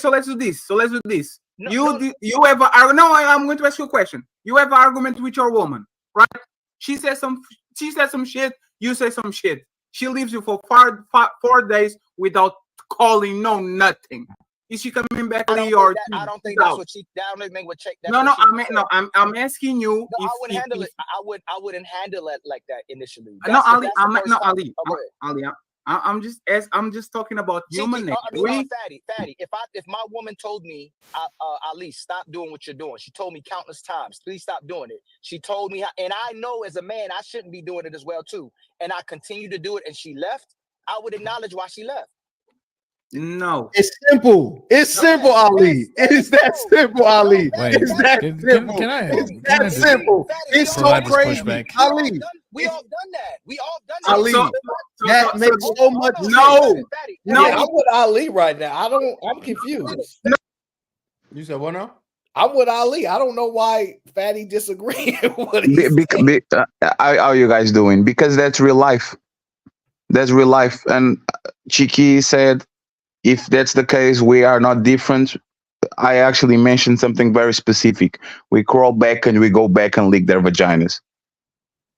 [SPEAKER 19] to ask you a question. You have an argument with your woman, right? She says some shit. You say some shit. She leaves you for 4 days without calling, no nothing. Is she coming back,
[SPEAKER 14] I
[SPEAKER 19] Ali, or
[SPEAKER 14] don't think
[SPEAKER 19] she's
[SPEAKER 14] that's
[SPEAKER 19] out?
[SPEAKER 14] what she. I don't think what check. That's
[SPEAKER 19] No,
[SPEAKER 14] what
[SPEAKER 19] no,
[SPEAKER 14] she said.
[SPEAKER 19] I'm asking you
[SPEAKER 14] No,
[SPEAKER 19] if
[SPEAKER 14] I wouldn't handle
[SPEAKER 19] if,
[SPEAKER 14] it. I wouldn't handle it like that initially.
[SPEAKER 19] no,
[SPEAKER 14] That's, if
[SPEAKER 19] Ali,
[SPEAKER 14] that's the
[SPEAKER 19] I'm
[SPEAKER 14] first
[SPEAKER 19] no
[SPEAKER 14] time.
[SPEAKER 19] Ali,
[SPEAKER 14] Oh, go ahead.
[SPEAKER 19] Ali. I'm just talking about human nature.
[SPEAKER 14] Fatty. If my woman told me, Ali, stop doing what you're doing. She told me countless times, please stop doing it. She told me, and I know as a man, I shouldn't be doing it as well too. And I continue to do it, and she left. I would acknowledge why she left.
[SPEAKER 19] No,
[SPEAKER 7] it's simple. It's simple, Ali. It's that simple, Ali.
[SPEAKER 13] Wait,
[SPEAKER 7] It's that simple. It's that simple. It's so
[SPEAKER 13] provide this
[SPEAKER 7] crazy,
[SPEAKER 13] pushback?
[SPEAKER 7] Ali.
[SPEAKER 14] We all done that. We all done that.
[SPEAKER 7] Ali, that makes so much sense.
[SPEAKER 19] No.
[SPEAKER 8] Yeah, I'm with Ali right now. I'm confused.
[SPEAKER 7] You said what now?
[SPEAKER 8] I'm with Ali. I don't know why Fatty disagreed with what he said.
[SPEAKER 17] How are you guys doing? Because that's real life. That's real life. And Chiki said, if that's the case, we are not different. I actually mentioned something very specific. We crawl back and we go back and lick their vaginas.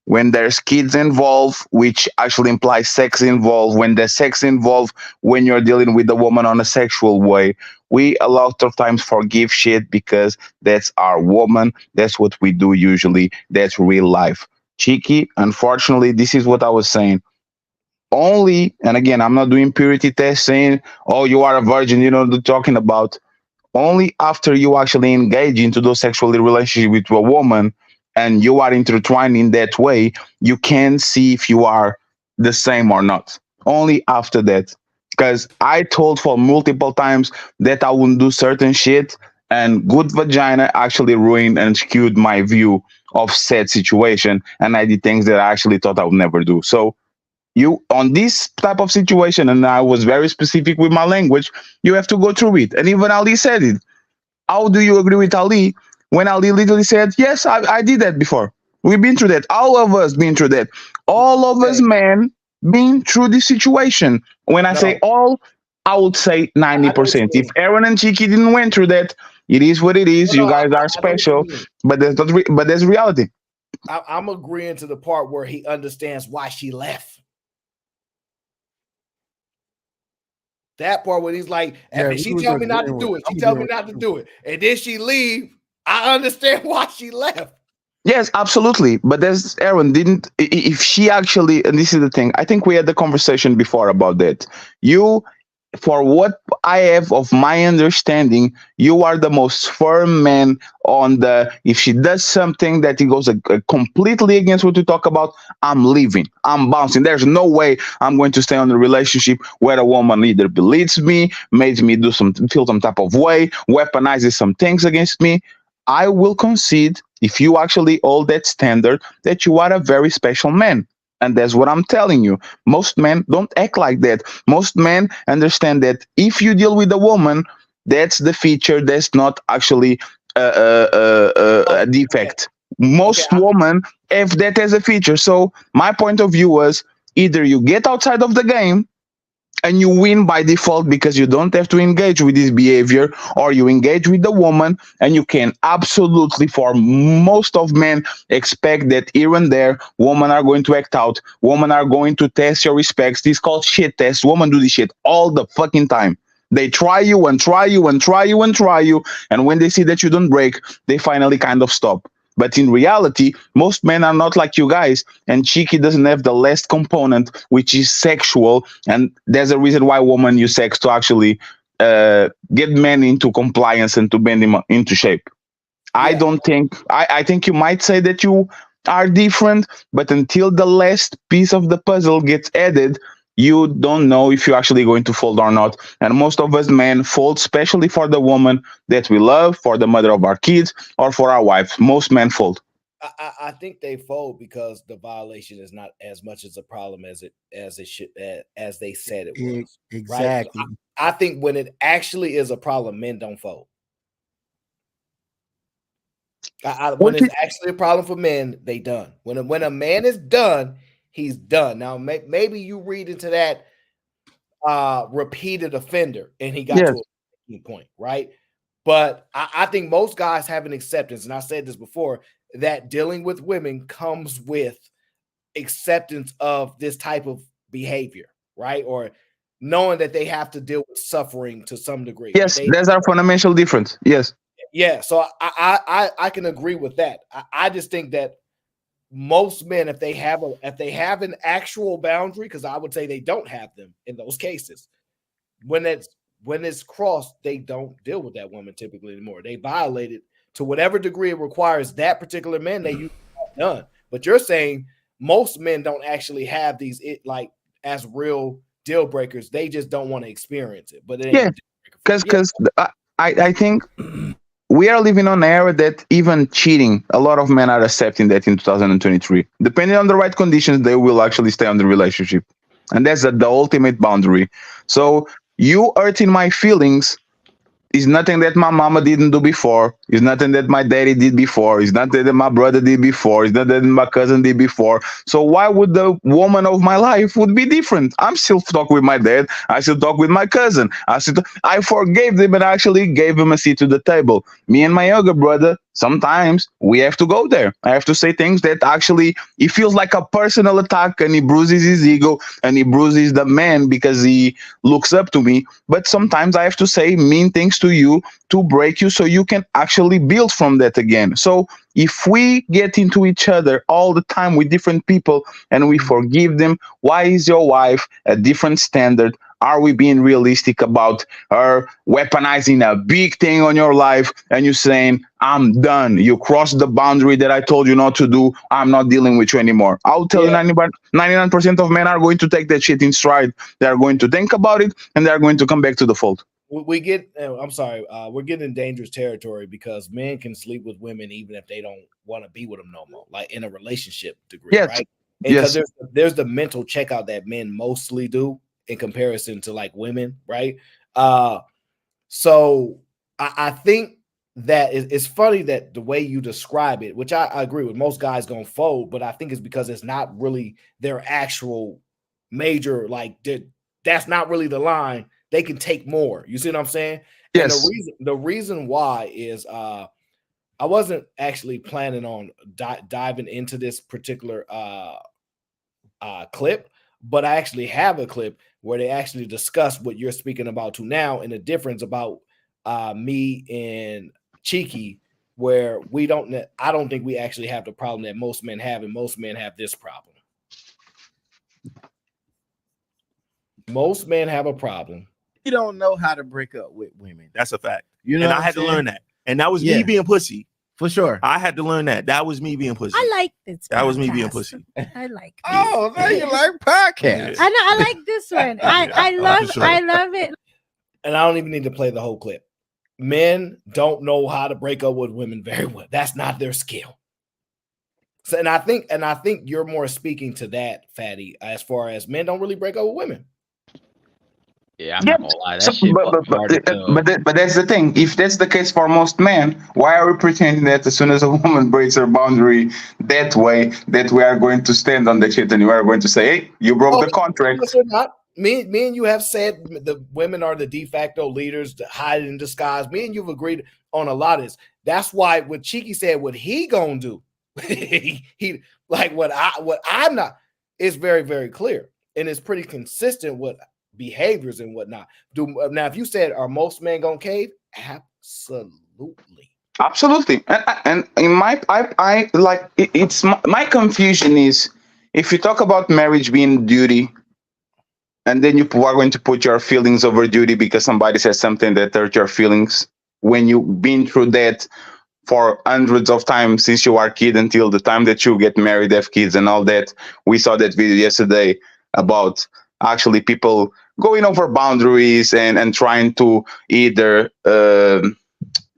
[SPEAKER 17] When there's kids involved, which actually implies sex involved, when there's sex involved, when you're dealing with a woman on a sexual way, we a lot of times forgive shit because that's our woman. That's what we do usually. That's real life. Cheeky, unfortunately, this is what I was saying. Only, and again, I'm not doing purity tests saying, oh, you are a virgin, you know what I'm talking about. Only after you actually engage into those sexual relationship with a woman and you are intertwined in that way, you can see if you are the same or not. Only after that. Because I told for multiple times that I wouldn't do certain shit, and good vagina actually ruined and skewed my view of said situation. And I did things that I actually thought I would never do. So you on this type of situation, and I was very specific with my language, you have to go through it. And even Ali said it. How do you agree with Ali when Ali literally said, yes, I did that before? We've been through that. All of us been through that. All of us men been through this situation. When I say all, I would say 90%. If Aaron and Chiki didn't went through that, it is what it is. You guys are special, but that's not but that's reality.
[SPEAKER 8] I'm agreeing to the part where he understands why she left. That part when he's like, if she tell me not to do it, she tell me not to do it, and then she leave, I understand why she left.
[SPEAKER 17] Yes, absolutely. But there's Aaron didn't. If she actually, and this is the thing, I think we had the conversation before about that. You, for what I have of my understanding, you are the most firm man on the. If she does something that it goes completely against what you talk about, I'm leaving. I'm bouncing. There's no way I'm going to stay on a relationship where a woman either believes me, makes me feel some type of way, weaponizes some things against me. I will concede, if you actually hold that standard, that you are a very special man. And that's what I'm telling you. Most men don't act like that. Most men understand that if you deal with a woman, that's the feature. That's not actually a defect. Most women have that as a feature. So my point of view was either you get outside of the game and you win by default because you don't have to engage with this behavior, or you engage with the woman and you can absolutely, for most of men, expect that here and there women are going to act out, women are going to test your respects. This is called shit test. Women do this shit all the fucking time. They try you and try you and try you and try you, and when they see that you don't break, they finally kind of stop. But in reality, most men are not like you guys, and Cheeky doesn't have the last component, which is sexual, and there's a reason why women use sex to actually get men into compliance and to bend them into shape. I don't think, I think you might say that you are different, but until the last piece of the puzzle gets added, you don't know if you're actually going to fold or not. And most of us men fold, especially for the woman that we love, for the mother of our kids, or for our wives. Most men fold.
[SPEAKER 8] I think they fold because the violation is not as much as a problem as they said it was.
[SPEAKER 7] Exactly.
[SPEAKER 8] Right? So I think when it actually is a problem, men don't fold. When it's actually a problem for men, they done. When a man is done, he's done. Now maybe you read into that repeated offender, and he got to a point, right? But I think most guys have an acceptance, and I said this before, that dealing with women comes with acceptance of this type of behavior, right? Or knowing that they have to deal with suffering to some degree.
[SPEAKER 17] Yes, there's our fundamental difference. Yes.
[SPEAKER 8] Yeah, so I can agree with that. I just think that most men, if they have an actual boundary, because I would say they don't have them in those cases, when it's crossed, they don't deal with that woman typically anymore. They violate it to whatever degree it requires that particular man. They usually have done. But you're saying most men don't actually have these as real deal breakers. They just don't want to experience it. But it ain't
[SPEAKER 17] because I think we are living on an era that even cheating, a lot of men are accepting that in 2023. Depending on the right conditions, they will actually stay on the relationship. And that's the ultimate boundary. So you hurting my feelings is nothing that my mama didn't do before. It's nothing that my daddy did before. It's nothing that my brother did before. It's nothing that my cousin did before. So why would the woman of my life would be different? I'm still talk with my dad. I still talk with my cousin. I forgave them and actually gave him a seat to the table. Me and my younger brother, sometimes we have to go there. I have to say things that actually, it feels like a personal attack, and he bruises his ego and he bruises the man because he looks up to me. But sometimes I have to say mean things to you to break you so you can actually build from that again. So if we get into each other all the time with different people and we forgive them, why is your wife a different standard? Are we being realistic about her weaponizing a big thing on your life and you saying, I'm done. You crossed the boundary that I told you not to do. I'm not dealing with you anymore. I'll tell you 99% of men are going to take that shit in stride. They are going to think about it and they're going to come back to the fold.
[SPEAKER 8] We get, I'm sorry, we're getting in dangerous territory because men can sleep with women even if they don't want to be with them no more, like in a relationship degree, right? Because there's the mental checkout that men mostly do in comparison to like women, right? So I think that it's funny that the way you describe it, which I agree with, most guys gonna fold, but I think it's because it's not really their actual major, like that's not really the line. They can take more. You see what I'm saying? Yes. And the reason why is I wasn't actually planning on diving into this particular clip, but I actually have a clip where they actually discuss what you're speaking about to now, and the difference about me and Cheeky, where I don't think we actually have the problem that most men have, and most men have this problem. Most men have a problem.
[SPEAKER 11] You don't know how to break up with women. That's a fact.
[SPEAKER 18] You know,
[SPEAKER 11] and I had to learn that. And that was me being pussy.
[SPEAKER 18] For sure.
[SPEAKER 11] I had to learn that. That was me being pussy.
[SPEAKER 23] I like this.
[SPEAKER 11] That was me being pussy.
[SPEAKER 23] I like.
[SPEAKER 18] Oh, now you like podcasts.
[SPEAKER 23] I know. I like this one. I love it.
[SPEAKER 8] And I don't even need to play the whole clip. Men don't know how to break up with women very well. That's not their skill. So, and I think you're more speaking to that, Fatty, as far as men don't really break up with women.
[SPEAKER 12] Yeah, I'm not gonna lie. That shit
[SPEAKER 17] but that's the thing. If that's the case for most men, why are we pretending that as soon as a woman breaks her boundary that way, that we are going to stand on that shit and we are going to say, hey, you broke the contract?
[SPEAKER 8] Not. Me and you have said the women are the de facto leaders, to hide in disguise. Me and you've agreed on a lot of this. That's why what Cheeky said, what he gonna do, he like what I'm not, is very, very clear. And it's pretty consistent with behaviors and whatnot. Now, if you said, are most men gonna cave?
[SPEAKER 17] Absolutely. And in I like it's my confusion is if you talk about marriage being duty, and then you are going to put your feelings over duty because somebody says something that hurt your feelings when you've been through that for hundreds of times since you are a kid until the time that you get married, have kids and all that. We saw that video yesterday about actually people going over boundaries and trying to either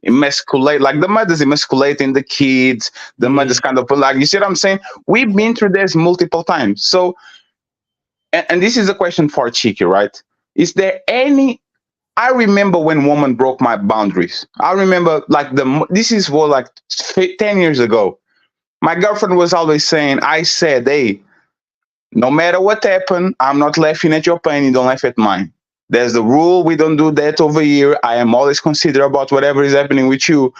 [SPEAKER 17] emasculate, like the mother's emasculating the kids, the mother's kind of like, you see what I'm saying? We've been through this multiple times. So, and this is a question for Cheeky, right? Is there any, I remember when woman broke my boundaries. I remember like this is what, like 10 years ago. My girlfriend was always saying, I said, hey, no matter what happened, I'm not laughing at your pain, you don't laugh at mine. There's the rule, we don't do that over here. I am always considerate about whatever is happening with you.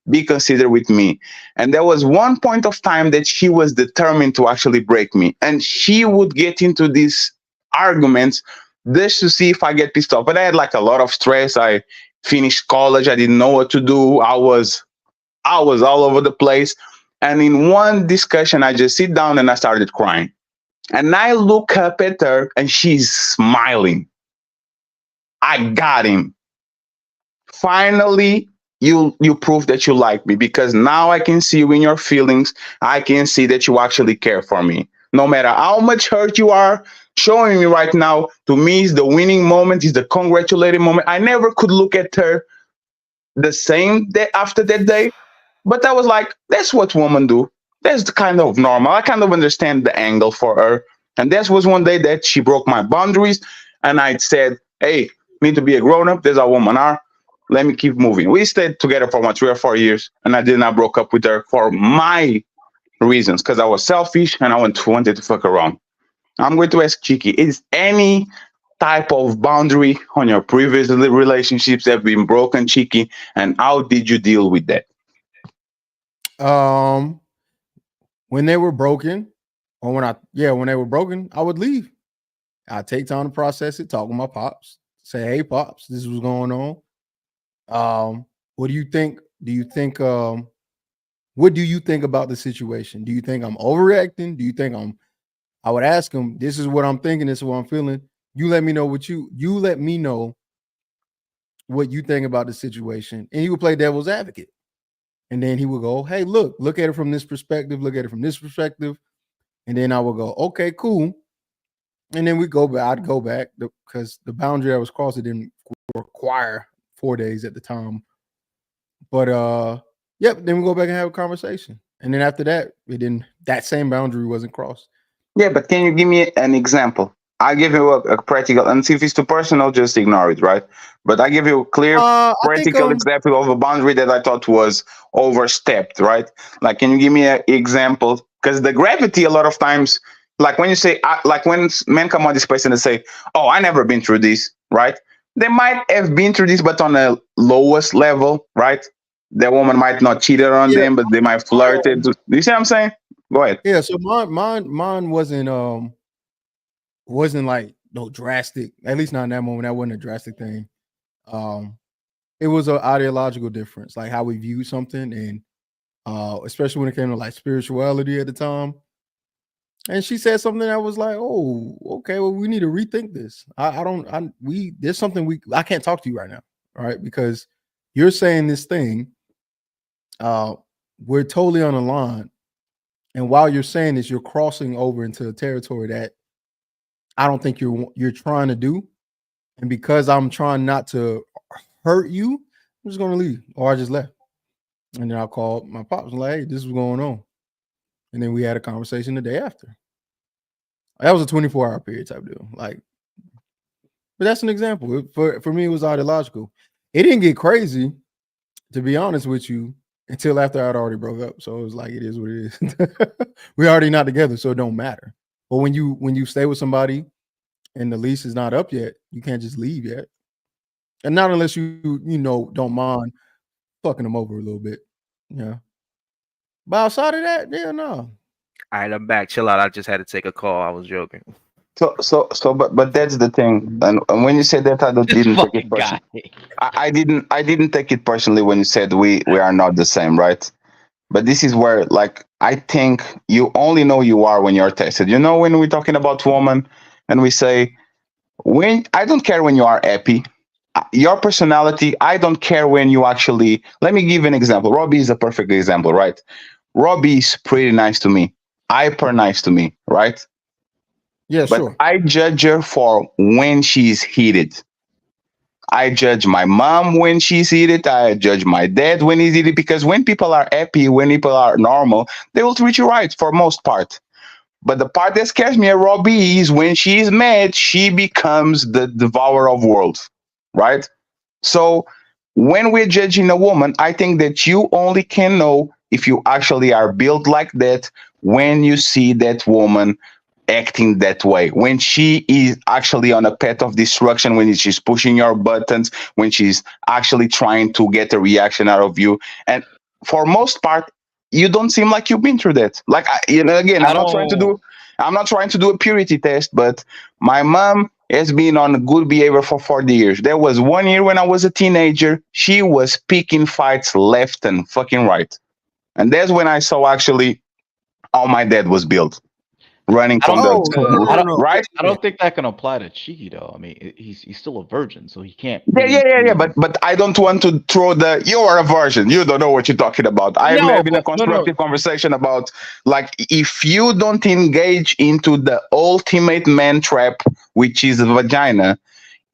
[SPEAKER 17] Be considerate with me. And there was one point of time that she was determined to actually break me. And she would get into these arguments just to see if I get pissed off. But I had like a lot of stress. I finished college. I didn't know what to do. I was all over the place. And in one discussion, I just sit down and I started crying. And I look up at her and she's smiling. I got him. Finally, you prove that you like me, because now I can see you in your feelings. I can see that you actually care for me. No matter how much hurt you are showing me right now, to me is the winning moment, is the congratulating moment. I never could look at her the same day after that day, but I was like, that's what women do. That's the kind of normal. I kind of understand the angle for her. And this was one day that she broke my boundaries, and I said, hey, need to be a grown-up. There's a woman are. Let me keep moving. We stayed together for 3 or 4 years, and I did not broke up with her for my reasons, because I was selfish and I wanted to fuck around. I'm going to ask Cheeky, is any type of boundary on your previous relationships have been broken, Cheeky, and how did you deal with that?
[SPEAKER 7] When they were broken, or when they were broken, I would leave. I'd take time to process it, talk with my pops, say, hey, pops, this is what's going on. What do you think? What do you think about the situation? Do you think I'm overreacting? Do you think I would ask him, this is what I'm thinking, this is what I'm feeling. You let me know what you let me know what you think about the situation. And he would play devil's advocate. And then he would go, hey, look at it from this perspective, look at it from this perspective. And then I would go, okay, cool. And then I'd go back because the boundary I was crossing didn't require 4 days at the time. But then we go back and have a conversation. And then after that, that same boundary wasn't crossed.
[SPEAKER 17] Yeah, but can you give me an example? I give you a practical, and see if it's too personal, just ignore it, right? But I give you a clear, practical example of a boundary that I thought was overstepped, right? Like, can you give me an example? Because the gravity, a lot of times, like when you say, like when men come on this place and they say, oh, I never been through this, right? They might have been through this, but on a lowest level, right? The woman might not cheated on them, but they might flirted. Do you see what I'm saying? Go ahead.
[SPEAKER 7] Yeah, so mine wasn't like no drastic, at least not in that moment. That wasn't a drastic thing. It was an ideological difference, like how we viewed something, and especially when it came to like spirituality at the time. And she said something that was like, oh, okay, well, we need to rethink this. There's something I can't talk to you right now, all right? Because you're saying this thing, we're totally on a line. And while you're saying this, you're crossing over into a territory that I don't think you're trying to do. And because I'm trying not to hurt you, I'm just gonna leave. Or I just left. And then I called my pops and like, hey, this is what's going on. And then we had a conversation the day after. That was a 24-hour period type deal. Like, but that's an example. For me, it was ideological. It didn't get crazy, to be honest with you, until after I'd already broke up. So it was like, it is what it is. We're already not together, so it don't matter. But when you stay with somebody and the lease is not up yet, you can't just leave yet. And not unless you don't mind fucking them over a little bit. Yeah. But outside of that, yeah, no.
[SPEAKER 5] All right, I'm back. Chill out. I just had to take a call. I was joking.
[SPEAKER 17] But that's the thing. And when you said that, I didn't take it personally. I didn't take it personally when you said we are not the same, right? But this is where, like, I think you only know you are when you're tested. You know, when we're talking about women and we say, I don't care when you are happy. Your personality, I don't care when you actually, let me give an example. Robbie is a perfect example, right? Robbie is pretty nice to me, hyper nice to me, right?
[SPEAKER 7] Yeah,
[SPEAKER 17] but
[SPEAKER 7] sure.
[SPEAKER 17] I judge her for when she's heated. I judge my mom when she's heated. I judge my dad when he's heated, because when people are happy, when people are normal, they will treat you right for most part. But the part that scares me at Robbie is when she's mad, she becomes the devourer of worlds, right? So when we're judging a woman, I think that you only can know if you actually are built like that when you see that woman acting that way, when she is actually on a path of destruction, when she's pushing your buttons, when she's actually trying to get a reaction out of you. And for most part, you don't seem like you've been through that. Like, again, I'm not trying to do a purity test, but my mom has been on good behavior for 40 years. There was 1 year when I was a teenager, she was picking fights left and fucking right. And that's when I saw actually how my dad was built. Running
[SPEAKER 21] I
[SPEAKER 17] from
[SPEAKER 21] don't
[SPEAKER 17] the
[SPEAKER 21] think
[SPEAKER 17] right.
[SPEAKER 21] I don't think that can apply to Cheeky though. I mean, he's still a virgin, so he can't.
[SPEAKER 17] Yeah. But I don't want to throw the you are a virgin. You don't know what you're talking about. I'm
[SPEAKER 21] No,
[SPEAKER 17] having a
[SPEAKER 21] but- no,
[SPEAKER 17] constructive conversation about like if you don't engage into the ultimate man trap, which is a vagina,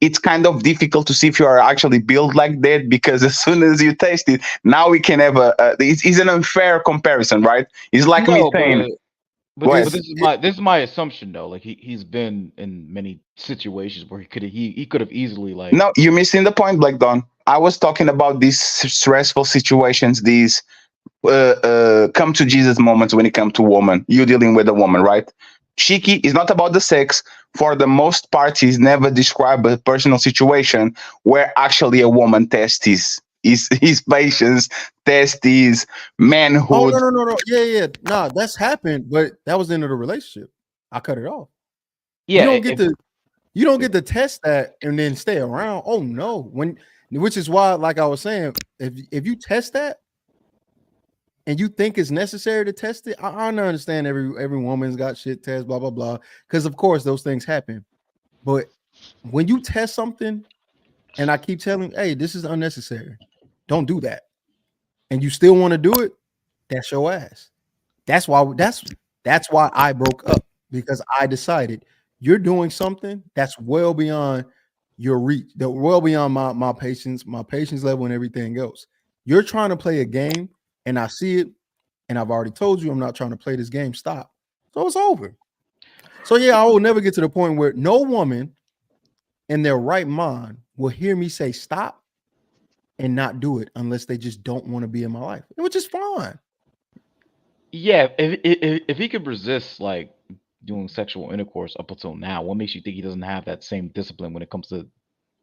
[SPEAKER 17] it's kind of difficult to see if you are actually built like that because as soon as you taste it, now we can have it's an unfair comparison, right? It's like me
[SPEAKER 21] No,
[SPEAKER 17] saying.
[SPEAKER 21] but this is my assumption though. Like he's been in many situations where he could have easily like.
[SPEAKER 17] No, you're missing the point, Black Dawn. I was talking about these stressful situations, these come to Jesus moments when it comes to woman. You dealing with a woman, right? Cheeky is not about the sex. For the most part, he's never described a personal situation where actually a woman tests his patience, tests his manhood.
[SPEAKER 7] Oh no. Yeah. Nah, that's happened, but that was the end of the relationship. I cut it off.
[SPEAKER 21] Yeah,
[SPEAKER 7] you don't get to test that and then stay around. Oh no, which is why, like I was saying, if you test that and you think it's necessary to test it, I understand every woman's got shit test, blah blah blah, because of course those things happen. But when you test something, and I keep telling, hey, this is unnecessary, don't do that, and you still want to do it, that's your ass. That's why I broke up, because I decided you're doing something that's well beyond your reach, that well beyond my patience level and everything else. You're trying to play a game, and I see it, and I've already told you I'm not trying to play this game. Stop. So it's over. So yeah, I will never get to the point where no woman in their right mind will hear me say stop and not do it unless they just don't want to be in my life, which is fine.
[SPEAKER 21] Yeah, if he could resist like doing sexual intercourse up until now, what makes you think he doesn't have that same discipline when it comes to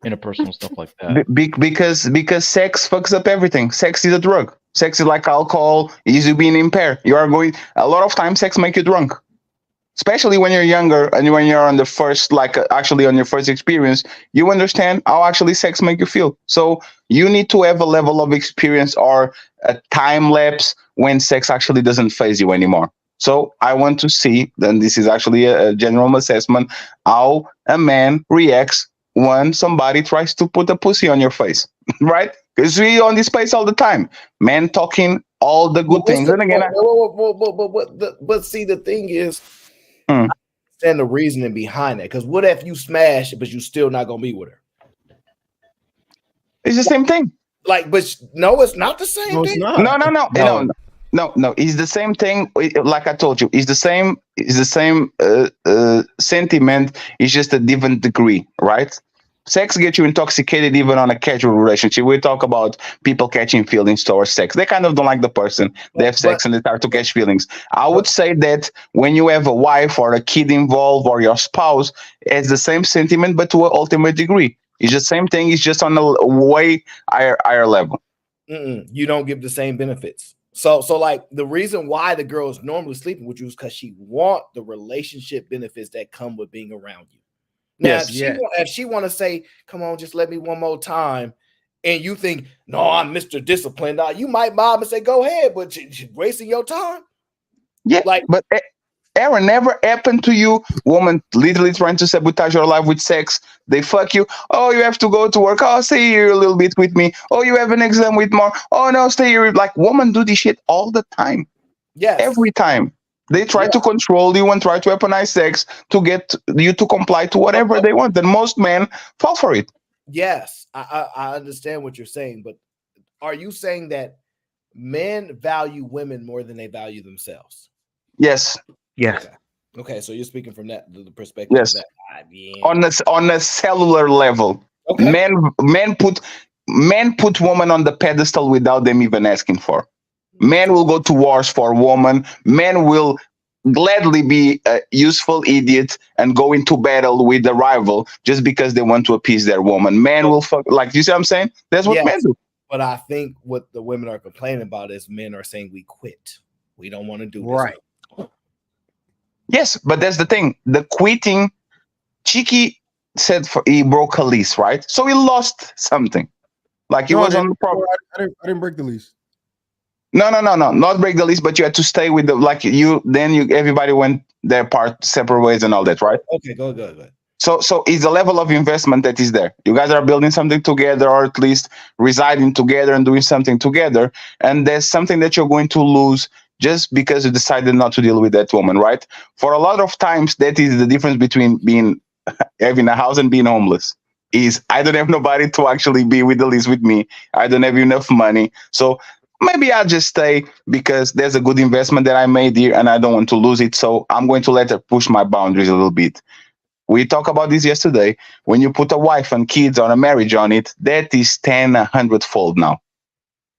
[SPEAKER 21] interpersonal stuff like that?
[SPEAKER 17] Because sex fucks up everything. Sex is a drug. Sex is like alcohol. Is you being impaired. You are going. A lot of times, sex make you drunk, especially when you're younger and when you're on the first, actually on your first experience. You understand how actually sex make you feel. So you need to have a level of experience or a time lapse when sex actually doesn't phase you anymore. So I want to see, then this is actually a general assessment, how a man reacts when somebody tries to put a pussy on your face, right? Because we on this space all the time, men talking all the good things. And again,
[SPEAKER 8] but see, the thing is, I understand the reasoning behind that. Because what if you smash, but you still not gonna be with her?
[SPEAKER 17] It's the same thing.
[SPEAKER 8] Like, but no, it's not the same thing.
[SPEAKER 17] No. It's the same thing. Like I told you, it's the same. It's the same sentiment. It's just a different degree, right? Sex gets you intoxicated even on a casual relationship. We talk about people catching feelings towards sex. They kind of don't like the person. They have sex and they start to catch feelings. I would say that when you have a wife or a kid involved or your spouse, it's the same sentiment, but to an ultimate degree. It's the same thing. It's just on a way higher level.
[SPEAKER 8] You don't give the same benefits. So like the reason why the girl is normally sleeping with you is because she want the relationship benefits that come with being around you. Now, if she want to say, come on, just let me one more time, and you think, no, I'm Mr. Disciplined, you might mob and say, go ahead, but you're wasting your time.
[SPEAKER 17] Yeah, but Aaron, never happened to you, woman literally trying to sabotage your life with sex. They fuck you. Oh, you have to go to work. Oh, stay here a little bit with me. Oh, you have an exam with more. Oh, no, stay here. Like, women do this shit all the time.
[SPEAKER 8] Yes.
[SPEAKER 17] Every time. They try to control you and try to weaponize sex to get you to comply to whatever they want. And most men fall for it.
[SPEAKER 8] Yes, I understand what you're saying, but are you saying that men value women more than they value themselves?
[SPEAKER 17] Yes.
[SPEAKER 8] Yes. Okay, so you're speaking from the perspective of that.
[SPEAKER 17] On a cellular level.
[SPEAKER 8] Okay.
[SPEAKER 17] Men put women on the pedestal without them even asking for. Men will go to wars for women. Men will gladly be a useful idiot and go into battle with the rival just because they want to appease their woman. Men will like, you see what I'm saying? That's what men do.
[SPEAKER 8] But I think what the women are complaining about is men are saying we quit. We don't want to do this.
[SPEAKER 17] Right. Yes, but that's the thing. The quitting, Cheeky said he broke a lease, right? So he lost something. Like he
[SPEAKER 7] No,
[SPEAKER 17] was on the problem.
[SPEAKER 7] I didn't break the lease.
[SPEAKER 17] No, not break the lease, but you had to stay with the like you. Then everybody went their part separate ways and all that, right?
[SPEAKER 8] Okay, go.
[SPEAKER 17] So it's a level of investment that is there. You guys are building something together, or at least residing together and doing something together. And there's something that you're going to lose just because you decided not to deal with that woman, right? For a lot of times, that is the difference between having a house and being homeless. Is I don't have nobody to actually be with the lease with me. I don't have enough money. So maybe I'll just stay because there's a good investment that I made here and I don't want to lose it. So I'm going to let her push my boundaries a little bit. We talked about this yesterday. When you put a wife and kids or a marriage on it, that is 10, 100-fold now.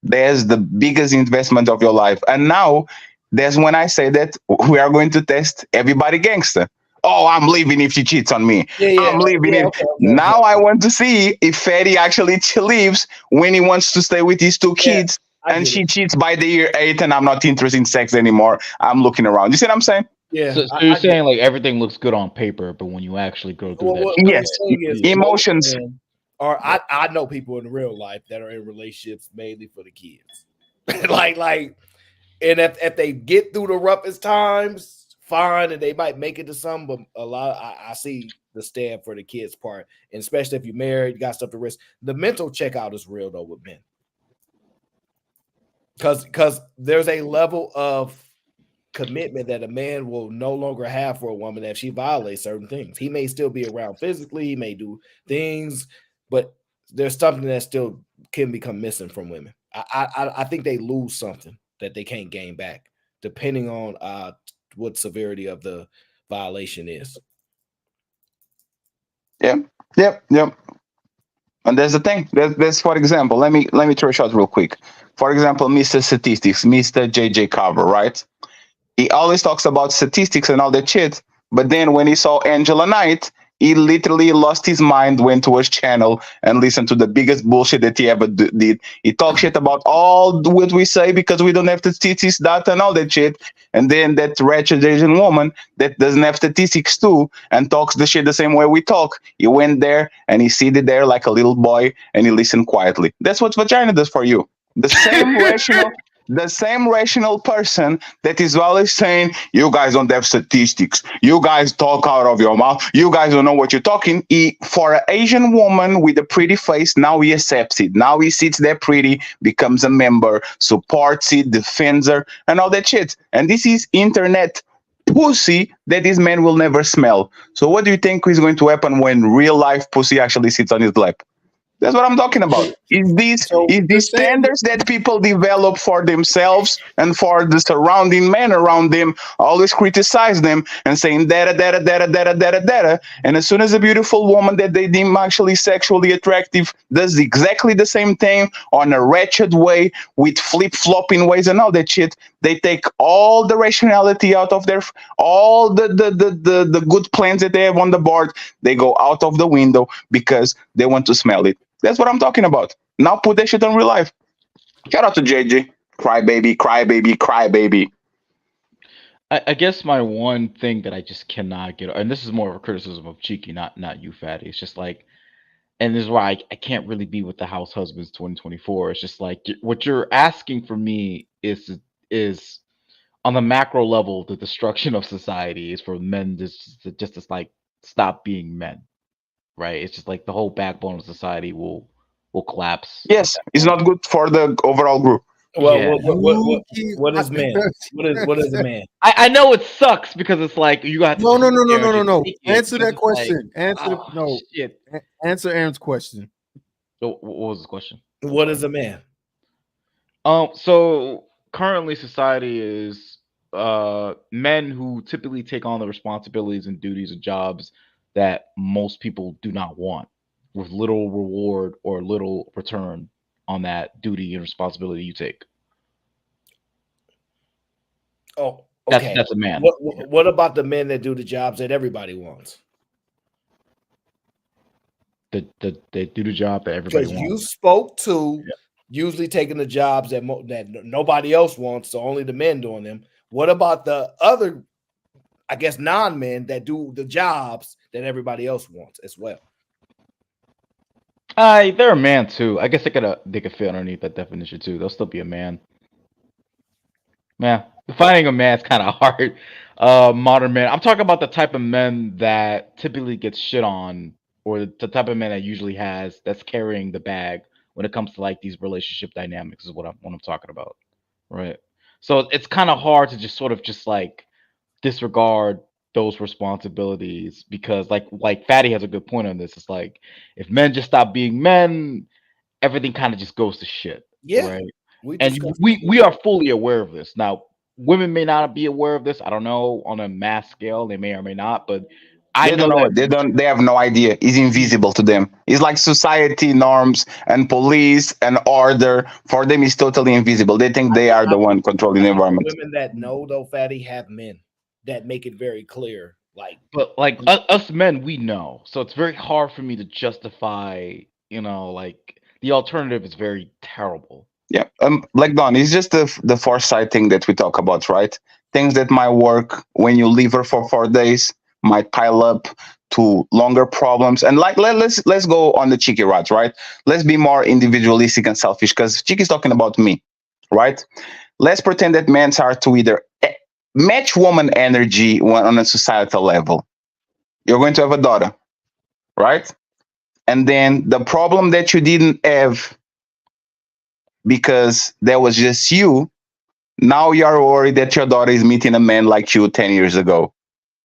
[SPEAKER 17] There's the biggest investment of your life. And now, that's when I say that we are going to test everybody gangster. Oh, I'm leaving if she cheats on me. I'm leaving it. Now I want to see if Fatty actually leaves when he wants to stay with his two kids and she cheats by the year 8 and I'm not interested in sex anymore. I'm looking around. You see what I'm saying?
[SPEAKER 8] Yeah.
[SPEAKER 21] So you're saying like everything looks good on paper, but when you actually go through that,
[SPEAKER 17] emotions.
[SPEAKER 8] Or I know people in real life that are in relationships mainly for the kids. like, and if they get through the roughest times, fine, and they might make it to some, but a lot I see the stand for the kids part, and especially if you're married, you got stuff to risk. The mental checkout is real though with men, because there's a level of commitment that a man will no longer have for a woman if she violates certain things. He may still be around physically, he may do things, but there's something that still can become missing from women. I think they lose something that they can't gain back, depending on what severity of the violation is.
[SPEAKER 17] Yep. And there's the thing. There's for example, let me throw a shot real quick. For example, Mr. Statistics, Mr. JJ Carver, right? He always talks about statistics and all that shit, but then when he saw Angela Knight, he literally lost his mind, went to his channel and listened to the biggest bullshit that he ever did. He talks shit about all what we say because we don't have statistics, data, and all that shit. And then that wretched Asian woman that doesn't have statistics too and talks the shit the same way we talk. He went there and he seated there like a little boy and he listened quietly. That's what vagina does for you. The same rational person that is always saying, you guys don't have statistics. You guys talk out of your mouth. You guys don't know what you're talking. For an Asian woman with a pretty face, now he accepts it. Now he sits there pretty, becomes a member, supports it, defends her, and all that shit. And this is internet pussy that this man will never smell. So what do you think is going to happen when real life pussy actually sits on his lap? That's what I'm talking about. Is these standards that people develop for themselves and for the surrounding men around them, always criticize them and saying data. And as soon as a beautiful woman that they deem actually sexually attractive does exactly the same thing on a wretched way with flip-flopping ways and all that shit, they take all the rationality out of their all the good plans that they have on the board. They go out of the window because they want to smell it. That's what I'm talking about. Now put that shit on real life. Shout out to JJ. Cry baby.
[SPEAKER 21] I guess my one thing that I just cannot get, and this is more of a criticism of Cheeky, not you, Fatty. It's just like, and this is why I can't really be with the house husbands 2024. It's just like what you're asking for me is on the macro level, the destruction of society is for men just to like stop being men. Right, it's just like the whole backbone of society will collapse.
[SPEAKER 17] Yes, it's not good for the overall group.
[SPEAKER 8] Well,
[SPEAKER 21] Yeah.
[SPEAKER 8] what is man? What is a man?
[SPEAKER 21] I know it sucks because it's like you got to
[SPEAKER 7] No. Answer that question.
[SPEAKER 21] Like,
[SPEAKER 7] Answer Aaron's question.
[SPEAKER 21] So what was the question?
[SPEAKER 8] What is a man?
[SPEAKER 21] So currently society is men who typically take on the responsibilities and duties of jobs that most people do not want, with little reward or little return on that duty and responsibility you take.
[SPEAKER 8] Oh, okay.
[SPEAKER 21] That's a man.
[SPEAKER 8] What about the men that do the jobs that everybody wants?
[SPEAKER 21] They do the job that everybody wants.
[SPEAKER 8] Because you spoke to usually taking the jobs that nobody else wants, so only the men doing them. What about the other, I guess, non-men that do the jobs that everybody else wants as well?
[SPEAKER 21] They're a man too. I guess they could fit underneath that definition too. They'll still be a man. Yeah, finding a man is kind of hard. Modern men. I'm talking about the type of men that typically gets shit on, or the type of men that usually that's carrying the bag when it comes to like these relationship dynamics. Is what I'm talking about, right? So it's kind of hard to just sort of just like disregard those responsibilities because like Fatty has a good point on this. It's like if men just stop being men, everything kind of just goes to shit,
[SPEAKER 8] Yeah,
[SPEAKER 21] right?
[SPEAKER 8] we
[SPEAKER 21] And
[SPEAKER 8] discussed
[SPEAKER 21] we are fully aware of this. Now, women may not be aware of this. I don't know on a mass scale, they may or may not, but I
[SPEAKER 17] They don't
[SPEAKER 21] know
[SPEAKER 17] know
[SPEAKER 21] that
[SPEAKER 17] it. They have no idea. It's invisible to them. It's like society norms and police and order. For them, it's totally invisible. They think they are the one controlling the environment.
[SPEAKER 8] women that know though, Fatty, have men that make it very clear.
[SPEAKER 21] But like us men, we know. So it's very hard for me to justify, like the alternative is very terrible.
[SPEAKER 17] Yeah, like Don, it's just the foresight thing that we talk about, right? Things that might work when you leave her for 4 days might pile up to longer problems. And like let's go on the cheeky route, right? Let's be more individualistic and selfish because Cheeky's talking about me, right? Let's pretend that men are to either match woman energy on a societal level. You're going to have a daughter, right? And then the problem that you didn't have because there was just you, now you're worried that your daughter is meeting a man like you 10 years ago